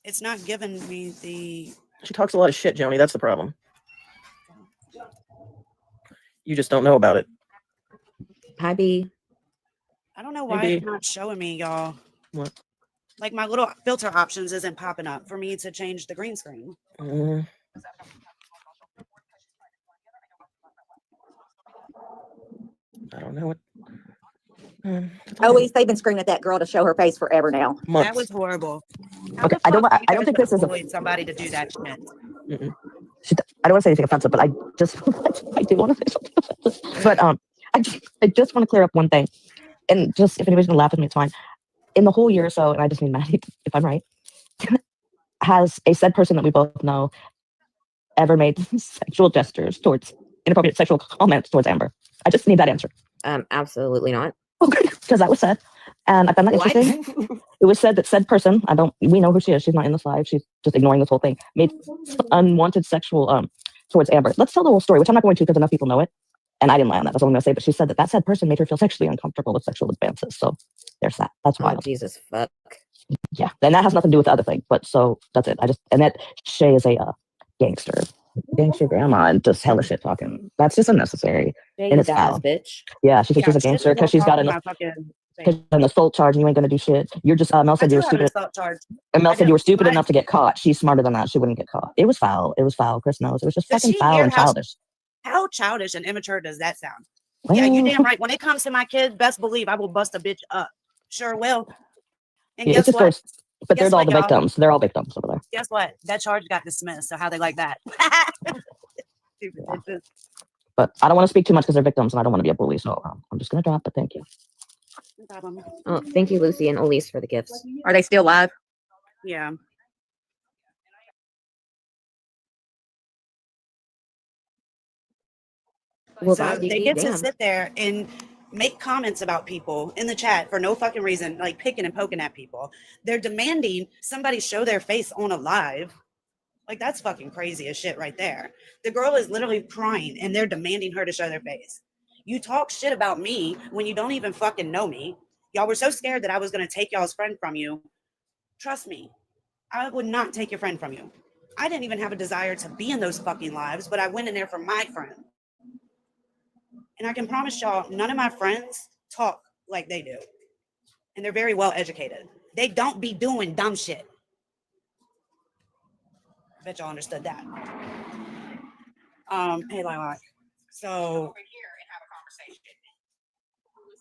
It's not giving me the. She talks a lot of shit, Joni. That's the problem. You just don't know about it. Hi, B. I don't know why it's not showing me, y'all. What? Like my little filter options isn't popping up for me to change the green screen. I don't know what. Always, they've been screaming at that girl to show her face forever now. That was horrible. Okay, I don't think this is somebody to do that shit. I don't want to say anything offensive, but I just I do want to say something offensive. But I just want to clear up one thing, and just if anybody's gonna laugh at me, it's fine. In the whole year or so, and I just need Maddie if I'm right, has a said person that we both know ever made sexual gestures towards inappropriate sexual comments towards Amber? I just need that answer. Absolutely not. Okay, because that was said, and I found that interesting. It was said that said person, we know who she is. She's not in this live. She's just ignoring this whole thing. Made unwanted sexual towards Amber. Let's tell the whole story, which I'm not going to because enough people know it. And I didn't lie on that. That's all I'm going to say. But she said that said person made her feel sexually uncomfortable with sexual advances. So there's that. That's why. Oh, Jesus fuck. Yeah, and that has nothing to do with the other thing. But so that's it. And that Shay is a gangster grandma and just hella shit talking. That's just unnecessary. And it's foul. Bitch. Yeah, she said she's a gangster because she's got an assault charge and you ain't gonna do shit. You're just Mel said you were stupid. And Mel said you were stupid enough to get caught. She's smarter than that. She wouldn't get caught. It was foul. It was foul. Chris knows. It was just fucking foul and childish. How childish and immature does that sound? Yeah, you damn right. When it comes to my kids, best believe I will bust a bitch up. Sure will. And yeah, guess what? Goes, but they're all the victims. They're all victims over there. Guess what? That charge got dismissed. So how they like that? Stupid bitches. But I don't want to speak too much because they're victims and I don't want to be a bully. So I'm just going to drop, but thank you. No problem. Oh, thank you, Lucy and Elise, for the gifts. Are they still live? Yeah. Well, So they get to damn. sit there and make comments about people in the chat for no fucking reason, like picking and poking at people. They're demanding somebody show their face on a live. Like, that's fucking crazy as shit right there. The girl is literally crying and they're demanding her to show their face. You talk shit about me when you don't even fucking know me. Y'all were so scared that I was going to take y'all's friend from you. Trust me, I would not take your friend from you. I didn't even have a desire to be in those fucking lives, but I went in there for my friend. And I can promise y'all, none of my friends talk like they do. And they're very well educated. They don't be doing dumb shit. I bet y'all understood that. Hey, Lilac. So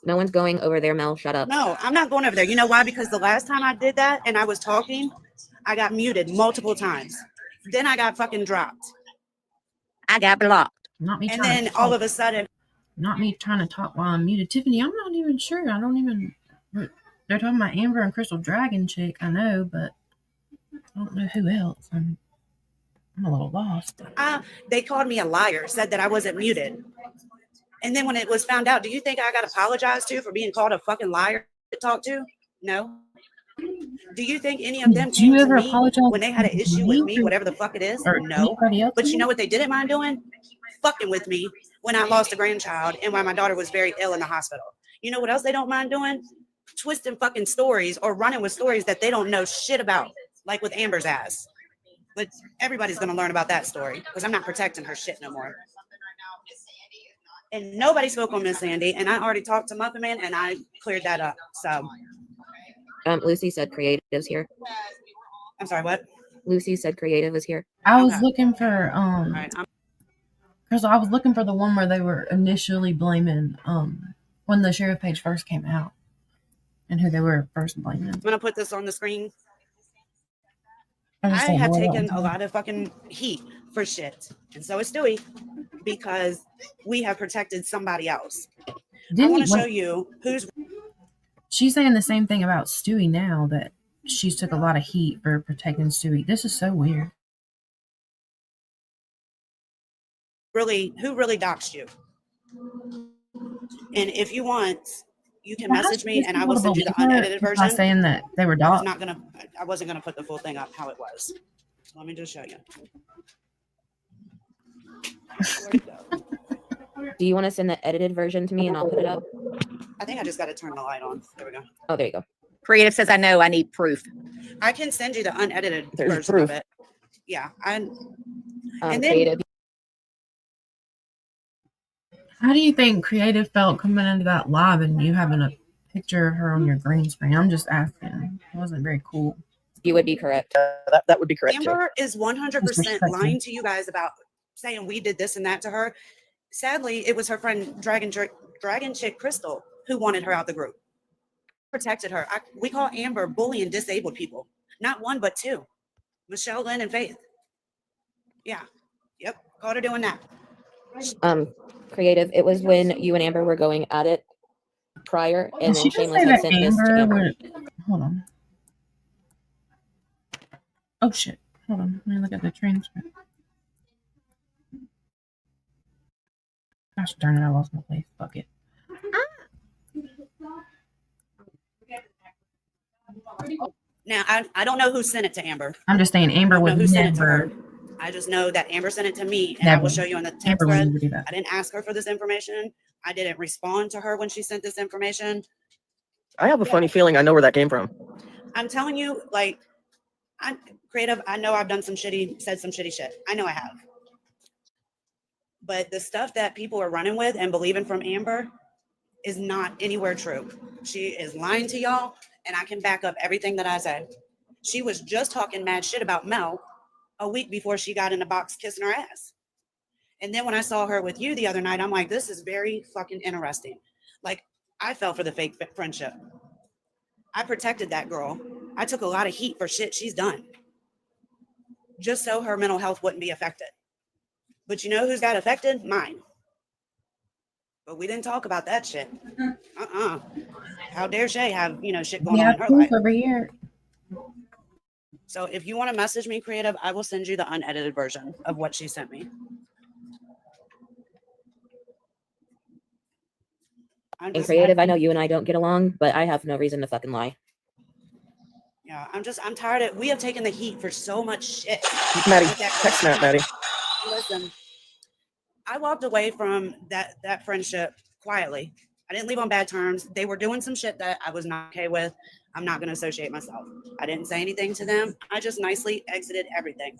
No one's going over there, Mel. Shut up. no, I'm not going over there. You know why? Because the last time I did that and I was talking, I got muted multiple times. Then I got fucking dropped. I got blocked. Not me. And then all of a sudden, not me trying to talk while I'm muted. Tiffany, I'm not even sure. I don't even. They're talking about Amber and Crystal Dragon chick. I know, but I don't know who else. I'm a little lost. They called me a liar, said that I wasn't muted. And then when it was found out, do you think I got apologized to for being called a fucking liar to talk to? No. Do you think any of them came to me when they had an issue with me, whatever the fuck it is? No. But you know what they didn't mind doing? Fucking with me when I lost a grandchild and when my daughter was very ill in the hospital. You know what else they don't mind doing? Twisting fucking stories or running with stories that they don't know shit about, like with Amber's ass. But everybody's going to learn about that story because I'm not protecting her shit no more. And nobody spoke on Miss Sandy, and I already talked to Muffin Man, and I cleared that up. So, Lucy said creative's here. I'm sorry, what? Lucy said creative is here. I was looking for because I was looking for the one where they were initially blaming when the sheriff page first came out and who they were first blaming. I'm gonna put this on the screen. I have taken a lot of fucking heat for shit, and so is Stewie, because we have protected somebody else. I want to show you who's. She's saying the same thing about Stewie now, that she's took a lot of heat for protecting Stewie. This is so weird. Really, who really doxed you? And if you want, you can message me and I will send you the unedited version. Saying that they were doxed. I wasn't gonna put the full thing up how it was. Let me just show you. Where'd it go? Do you want to send the edited version to me and I'll put it up? I think I just got to turn the light on. There we go. Oh, there you go. Creative says, I know, I need proof. I can send you the unedited version proof. of it. Yeah. And then creative. How do you think Creative felt coming into that live and you having a picture of her on your green screen? I'm just asking. It wasn't very cool. You would be correct. That would be correct. Amber is 100% lying to you guys about saying we did this and that to her. Sadly, it was her friend Dragon Chick Crystal who wanted her out the group. Protected her. We call Amber bullying disabled people. Not one, but two. Michelle, Lynn, and Faith. Yeah. Yep. Caught her doing that. Creative. It was when you and Amber were going at it prior, and then Shameless had sent this to Amber. Hold on. Oh shit. Hold on. Let me look at the transcript. Gosh darn it, I lost my place. Fuck it. Now, I don't know who sent it to Amber. I'm just saying Amber would never. I just know that Amber sent it to me, and I will show you on the text thread. I didn't ask her for this information. I didn't respond to her when she sent this information. I have a funny feeling I know where that came from. I'm telling you, like, I'm creative. I know I've done said some shitty shit. I know I have. But the stuff that people are running with and believing from Amber is not anywhere true. She is lying to y'all, and I can back up everything that I said. She was just talking mad shit about Mel a week before she got in the box kissing her ass. And then when I saw her with you the other night, I'm like, this is very fucking interesting. Like, I fell for the fake friendship. I protected that girl. I took a lot of heat for shit she's done, just so her mental health wouldn't be affected. But you know who's got affected? Mine. But we didn't talk about that shit. How dare Shay have, shit going on in her life? Every year. So if you want to message me, Creative, I will send you the unedited version of what she sent me. And just Creative, I know you and I don't get along, but I have no reason to fucking lie. Yeah, I'm tired of, we have taken the heat for so much shit. Maddie, with that text girl. Snap, Maddie. Listen, I walked away from that friendship quietly. I didn't leave on bad terms. They were doing some shit that I was not okay with. I'm not going to associate myself. I didn't say anything to them. I just nicely exited everything.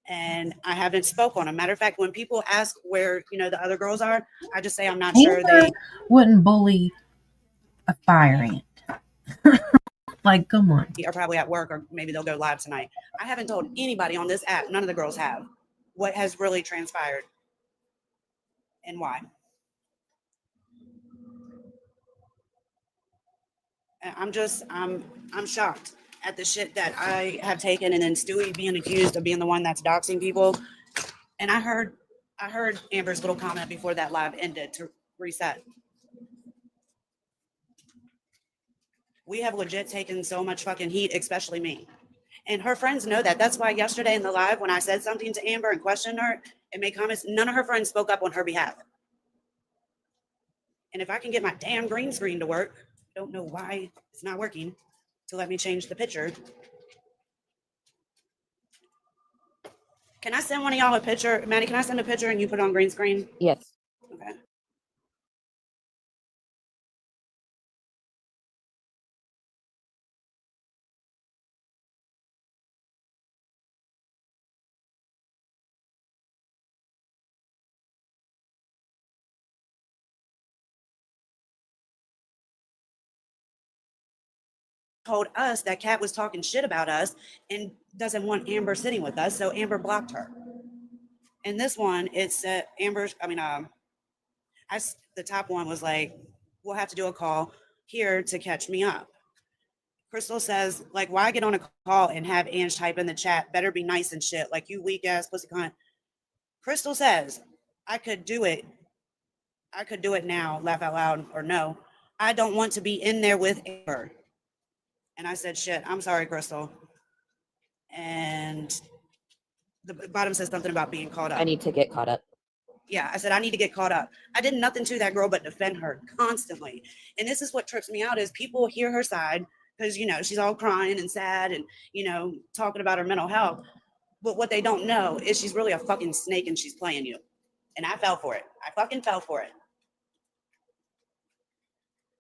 And I haven't spoke on them. Matter of fact, when people ask where, the other girls are, I just say I'm not sure. They wouldn't bully a fire ant. Like, come on. are probably at work, or maybe they'll go live tonight. I haven't told anybody on this app, none of the girls have, what has really transpired and why. And I'm shocked at the shit that I have taken, and then Stewie being accused of being the one that's doxing people. And I heard Amber's little comment before that live ended to reset. We have legit taken so much fucking heat, especially me. And her friends know that. That's why yesterday in the live, when I said something to Amber and questioned her and made comments, none of her friends spoke up on her behalf. And if I can get my damn green screen to work, I don't know why it's not working, to let me change the picture. Can I send one of y'all a picture? Maddie, can I send a picture and you put it on green screen? Yes. Okay. Told us that Kat was talking shit about us and doesn't want Amber sitting with us, so Amber blocked her. And this one, it's Amber's, the top one was like, we'll have to do a call here to catch me up. Crystal says, like, why get on a call and have Ange type in the chat, better be nice and shit, like, you weak ass pussy cunt. Crystal says, I could do it now, laugh out loud, or no, I don't want to be in there with Amber. And I said, shit, I'm sorry, Crystal. And the bottom says something about being caught up. I need to get caught up. Yeah, I said, I need to get caught up. I did nothing to that girl but defend her constantly. And this is what trips me out is people hear her side because, she's all crying and sad and, talking about her mental health. But what they don't know is she's really a fucking snake and she's playing you. And I fell for it. I fucking fell for it.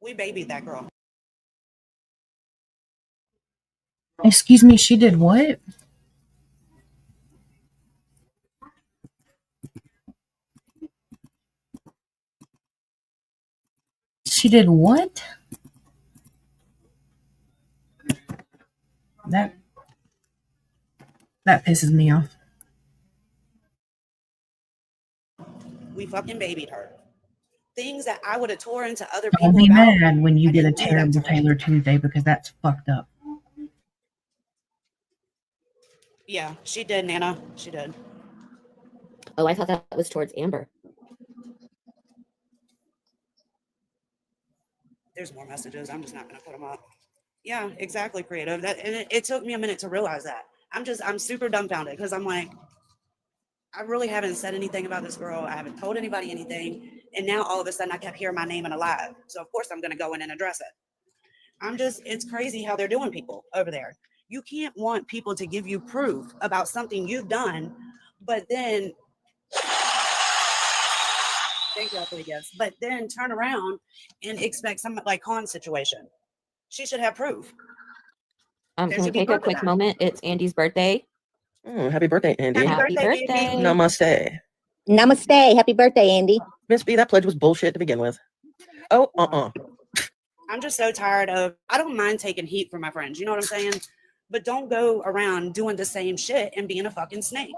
We babied that girl. Excuse me, she did what? She did what? That pisses me off. We fucking babied her. Things that I would have tore into other Don't people be about. mad when you I get a didn't do that terrible to her. Taylor Tuesday because that's fucked up. Yeah, she did, Nana. She did. Oh, I thought that was towards Amber. There's more messages. I'm just not going to put them up. Yeah, exactly, Creative. And it took me a minute to realize that. I'm super dumbfounded because I'm like, I really haven't said anything about this girl. I haven't told anybody anything. And now all of a sudden I kept hearing my name in a live. So of course I'm going to go in and address it. It's crazy how they're doing people over there. You can't want people to give you proof about something you've done, but then thank you for the gifts, but then turn around and expect some like Khan's situation. She should have proof. Can we take a quick moment? It's Andy's birthday. Oh, happy birthday, Andy. Happy birthday. Namaste. Namaste. Happy birthday, Andy. Miss B, that pledge was bullshit to begin with. Oh, I'm just so tired of, I don't mind taking heat from my friends. You know what I'm saying? But don't go around doing the same shit and being a fucking snake.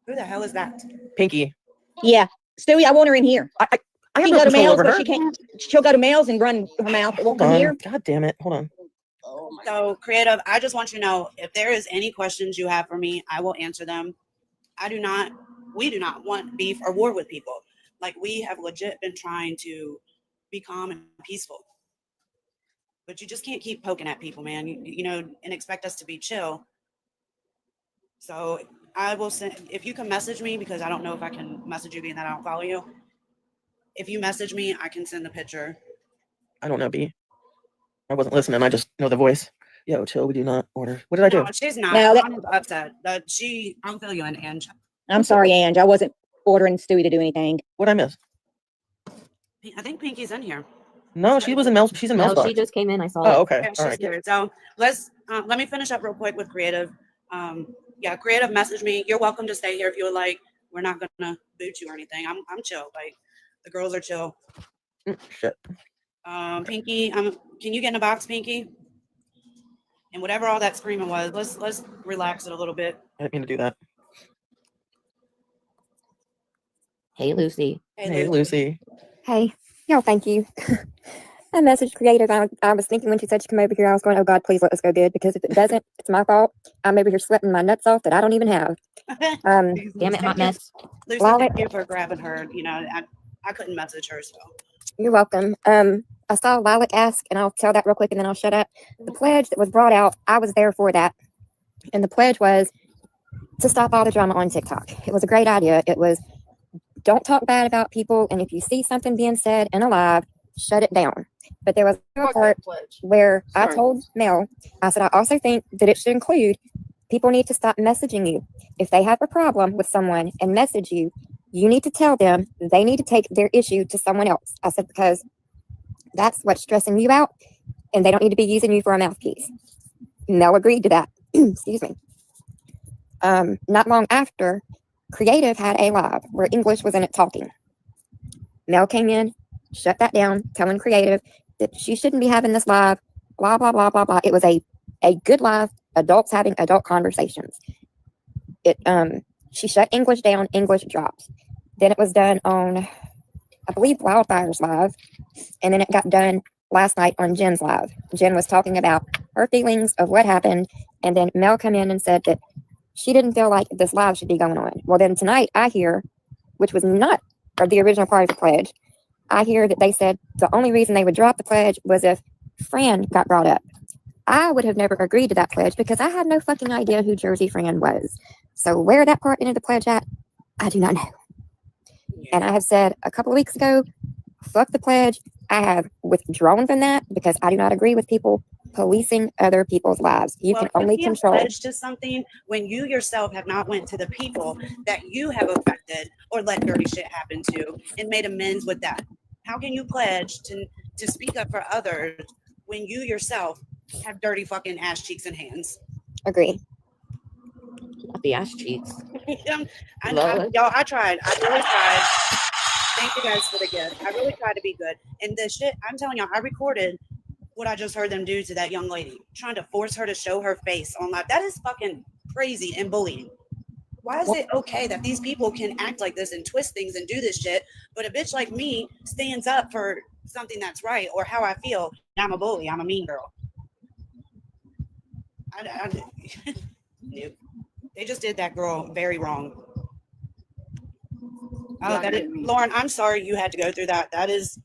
Who the hell is that? Pinky. Yeah. Stewie, I want her in here. I have She no go to control males, over but her. she can't. She'll go to males and run her mouth. It won't come here. God damn it. Hold on. So, Creative, I just want you to know, if there is any questions you have for me, I will answer them. We do not want beef or war with people. Like, we have legit been trying to be calm and peaceful. But you just can't keep poking at people, man, and expect us to be chill. So I will send, if you can message me, because I don't know if I can message you being that I don't follow you. If you message me, I can send the picture. I don't know, B. I wasn't listening. I just know the voice. Yo, chill. We do not order. What did I do? No, she's not. No, I'm upset. I'll fill you in, Ange. I'm sorry, Ange. I wasn't ordering Stewie to do anything. What'd I miss? I think Pinky's in here. No, she was in Mel's. She's in Mel's No, box. she just came in. I saw Oh, it. okay. Yeah, All she's right. here. So let me finish up real quick with Creative. Yeah, Creative message me. You're welcome to stay here if you would like. We're not gonna boot you or anything. I'm chill. Like the girls are chill. Shit. Pinky, can you get in a box, Pinky? And whatever all that screaming was, let's relax it a little bit. I didn't mean to do that. Hey, Lucy. Hey, Lucy. Hey, y'all, thank you. I messaged Creative. I was thinking when she said she come over here, I was going, oh God, please let this go good, because if it doesn't, it's my fault. I'm over here sweating my nuts off that I don't even have. Damn it, hot mess. Lucy, thank you for grabbing her. You know, I couldn't message her, so. You're welcome. I saw Lilac ask, and I'll tell that real quick and then I'll shut up. The pledge that was brought out, I was there for that. And the pledge was to stop all the drama on TikTok. It was a great idea. It was, don't talk bad about people, and if you see something being said in a live, shut it down. But there was a part where I told Mel, I said, I also think that it should include people need to stop messaging you. If they have a problem with someone and message you, you need to tell them they need to take their issue to someone else. I said, because that's what's stressing you out, and they don't need to be using you for a mouthpiece. Mel agreed to that. Excuse me. Not long after, Creative had a live where English was in it talking. Mel came in, shut that down, telling Creative that she shouldn't be having this live, blah, blah, blah, blah, blah. It was a good live, adults having adult conversations. She shut English down, English dropped. Then it was done on, I believe, Wildfire's live, and then it got done last night on Jen's live. Jen was talking about her feelings of what happened, and then Mel come in and said that she didn't feel like this live should be going on. Well, then tonight I hear, which was not the original part of the pledge, I hear that they said the only reason they would drop the pledge was if Fran got brought up. I would have never agreed to that pledge because I had no fucking idea who Jersey Fran was. So where that part into the pledge at, I do not know. And I have said a couple of weeks ago, fuck the pledge. I have withdrawn from that because I do not agree with people policing other people's lives. You can only control. Pledge to something when you yourself have not went to the people that you have affected or let dirty shit happen to and made amends with that. How can you pledge to speak up for others when you yourself have dirty fucking ass cheeks and hands? Agree. The ass cheeks. Y'all, I tried. I really tried. Thank you guys for the gift. I really tried to be good. And the shit, I'm telling y'all, I recorded what I just heard them do to that young lady, trying to force her to show her face on live. That is fucking crazy and bullying. Why is it okay that these people can act like this and twist things and do this shit, but a bitch like me stands up for something that's right or how I feel? I'm a bully. I'm a mean girl. They just did that girl very wrong. Oh, Lauren, I'm sorry you had to go through that. That is,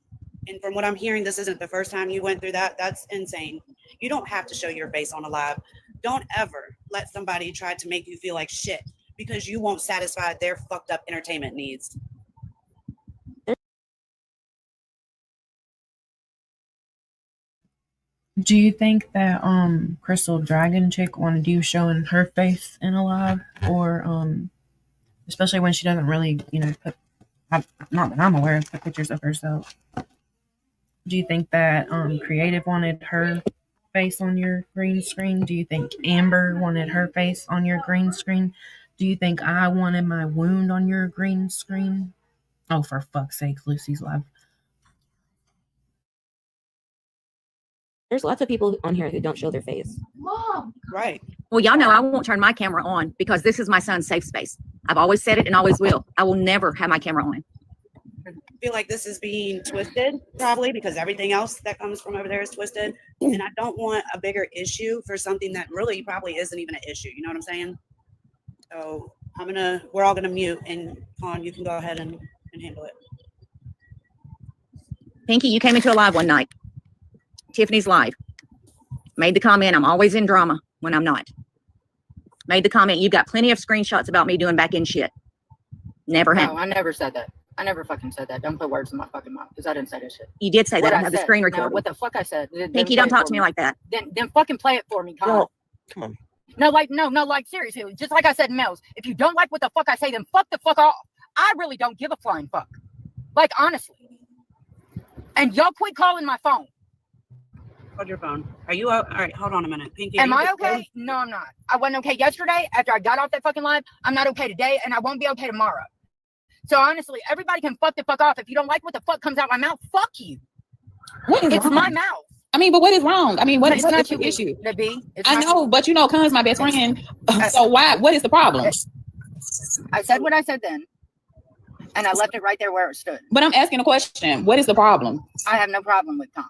and from what I'm hearing, this isn't the first time you went through that. That's insane. You don't have to show your face on a live. Don't ever let somebody try to make you feel like shit because you won't satisfy their fucked up entertainment needs. Do you think that Crystal Dragon chick wanted you showing her face in a live, or especially when she doesn't really, put, not that I'm aware of, put pictures of herself? Do you think that Creative wanted her face on your green screen? Do you think Amber wanted her face on your green screen? Do you think I wanted my wound on your green screen? Oh, for fuck's sake, Lucy's live. There's lots of people on here who don't show their face. Mom. Right. Well, y'all know I won't turn my camera on because this is my son's safe space. I've always said it and always will. I will never have my camera on. I feel like this is being twisted probably because everything else that comes from over there is twisted. And I don't want a bigger issue for something that really probably isn't even an issue. You know what I'm saying? So we're all gonna mute, and Con, you can go ahead and handle it. Pinky, you came into a live one night. Tiffany's live. Made the comment, I'm always in drama when I'm not. Made the comment, you've got plenty of screenshots about me doing back end shit. Never happened. No, I never said that. I never fucking said that. Don't put words in my fucking mouth because I didn't say that shit. You did say What that. I I have the said. screen No, recording. what the fuck I said. Pinky, don't talk to me like that. Then fucking play it for me, Con. Well, come on. No, like seriously. Just like I said, Mel's. If you don't like what the fuck I say, then fuck the fuck off. I really don't give a flying fuck. Like honestly. And y'all quit calling my phone. Hold your phone. Are you all right? Hold on a minute. Pinky, Am I okay? No, I'm not. I wasn't okay yesterday after I got off that fucking live. I'm not okay today, and I won't be okay tomorrow. So honestly, everybody can fuck the fuck off. If you don't like what the fuck comes out my mouth, fuck you. What is It's wrong? my mouth. I mean, but what is wrong? I mean, what's It's your not issue? The B. I know, but you know, Con's my best friend. So what is the problem? I said what I said then, and I left it right there where it stood. But I'm asking a question. What is the problem? I have no problem with Con.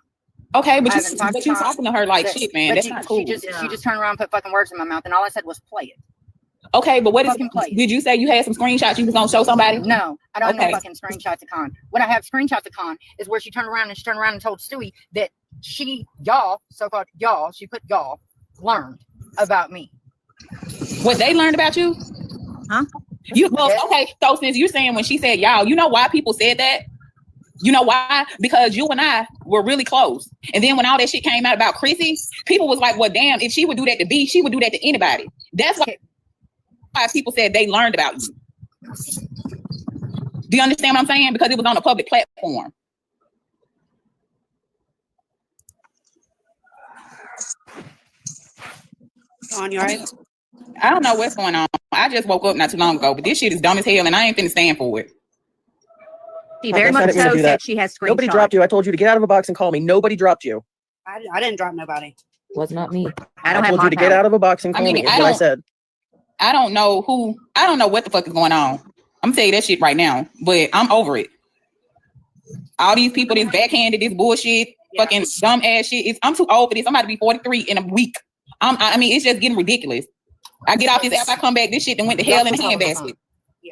Okay, but I you haven't talked you Con. talking to her like But- shit, man. but That's she, not cool. she just turned around and put fucking words in my mouth, and all I said was play it. Okay, but what is? Fucking play it. Did you say you had some screenshots you was gonna show somebody? No, I don't Okay. know fucking screenshots of Con. What I have screenshots of Con is where she turned around and told Stewie that y'all, so-called y'all, she put y'all, learned about me. What they learned about you? Huh? Okay. So since you're saying when she said y'all, you know why people said that? You know why? Because you and I were really close. And then when all that shit came out about Chrissy, people was like, well, damn, if she would do that to B, she would do that to anybody. That's why people said they learned about you. Do you understand what I'm saying? Because it was on a public platform. On, you all right? I don't know what's going on. I just woke up not too long ago, but this shit is dumb as hell, and I ain't finna stand for it. She very I much didn't mean to so do said that. she has screenshots. Nobody dropped you. I told you to get out of a box and call me. Nobody dropped you. I didn't drop nobody. Was not me. I don't I have told you to get out of a box and call me. Is what I said. I don't know what the fuck is going on. I'm gonna tell you that shit right now, but I'm over it. All these people, this backhanded, this bullshit, fucking dumb ass shit. I'm too old for this. I'm about to be 43 in a week. I mean, it's just getting ridiculous. I get off this app, I come back, this shit then went to hell in a handbasket.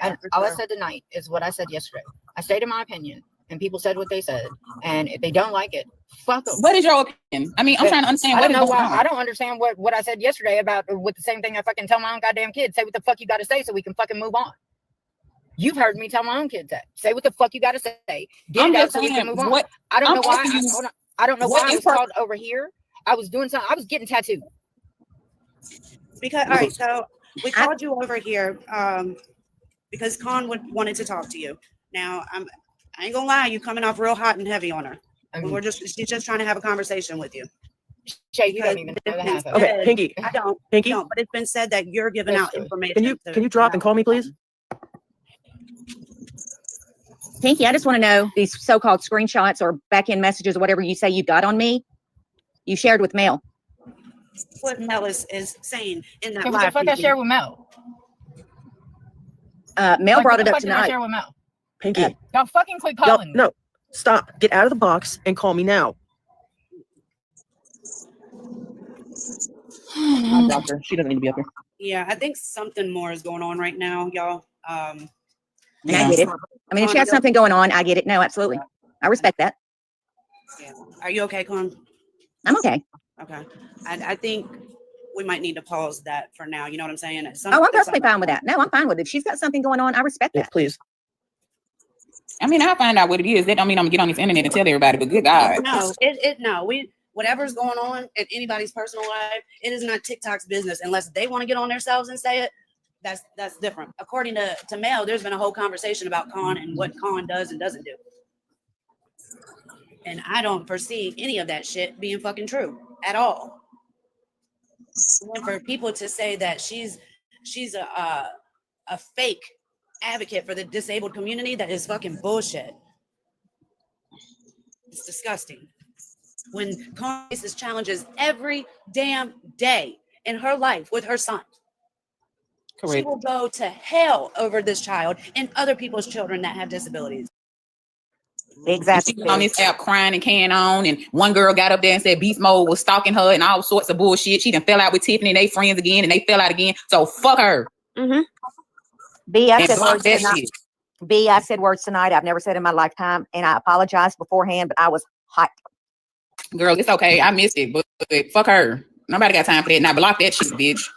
And all I said tonight is what I said yesterday. I stated my opinion, and people said what they said. And if they don't like it, fuck them. What is your opinion? I mean, I'm trying to understand I what don't is know going why. on. I don't understand what I said yesterday about with the same thing I fucking tell my own goddamn kids. Say what the fuck you got to say so we can fucking move on. You've heard me tell my own kids that. Say what the fuck you got to say. Get it out so we can move on. I don't know why. I don't know why I was called over here. I was doing something. I was getting tattooed. Because all right, so we called you over here because Con wanted to talk to you. Now I ain't gonna lie, you coming off real hot and heavy on her. She's just trying to have a conversation with you. Shay, you don't even know the half of it. Okay, Pinky. I don't. Pinky. No, but it's been said that you're giving out information. Can you drop and call me, please? Pinky, I just want to know these so-called screenshots or back-end messages or whatever you say you got on me, you shared with Mel. What Mel is saying in that What live. the fuck I share with Mel? Mel brought it up What the fuck did I tonight. share with Mel? Pinky. Y'all fucking quit calling me. No, stop. Get out of the box and call me now. I dropped her. She doesn't need to be up here. Yeah, I think something more is going on right now, y'all. And I get it. I mean, if she has something going on, I get it. No, absolutely. I respect that. Yeah. Are you okay, Con? I'm okay. Okay. I think we might need to pause that for now. You know what I'm saying? Oh, I'm perfectly fine with that. No, I'm fine with it. If she's got something going on, I respect that. Please. I mean, I'll find out what it is. That don't mean I'm gonna get on this internet and tell everybody, but good God. No, whatever's going on in anybody's personal life, it is not TikTok's business unless they want to get on themselves and say it. That's different. According to Mel, there's been a whole conversation about Con and what Con does and doesn't do. And I don't foresee any of that shit being fucking true at all. And for people to say that she's a fake advocate for the disabled community, that is fucking bullshit. It's disgusting. When Con faces challenges every damn day in her life with her son. She will go to hell over this child and other people's children that have disabilities. Exactly. She was on this app crying and carrying on, and one girl got up there and said Beast Mode was stalking her and all sorts of bullshit. She done fell out with Tiffany and they friends again, and they fell out again. So fuck her. Mm-hmm. B, I And said block words that tonight. shit. B, I said words tonight I've never said in my lifetime, and I apologize beforehand, but I was hot. Girl, it's okay. I missed it, but fuck her. Nobody got time for that. Now block that shit, bitch.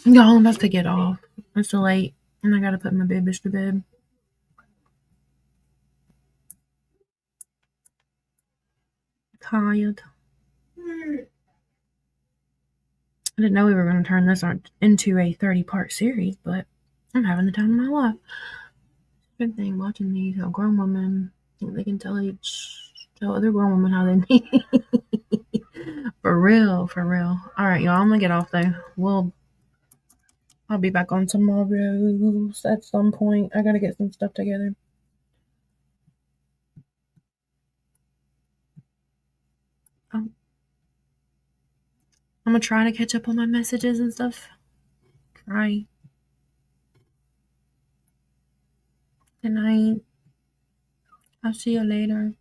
Y'all, I'm about to get off. It's so late, and I gotta put my babies to bed. Tired. I didn't know we were going to turn this into a 30-part series, but I'm having the time of my life. Good thing watching these, a grown woman, they can tell other grown women how they need. For real. All right, y'all, I'm gonna get off though. I'll be back on tomorrow at some point. I gotta get some stuff together. I'm gonna try to catch up on my messages and stuff. Try. Good night. I'll see you later.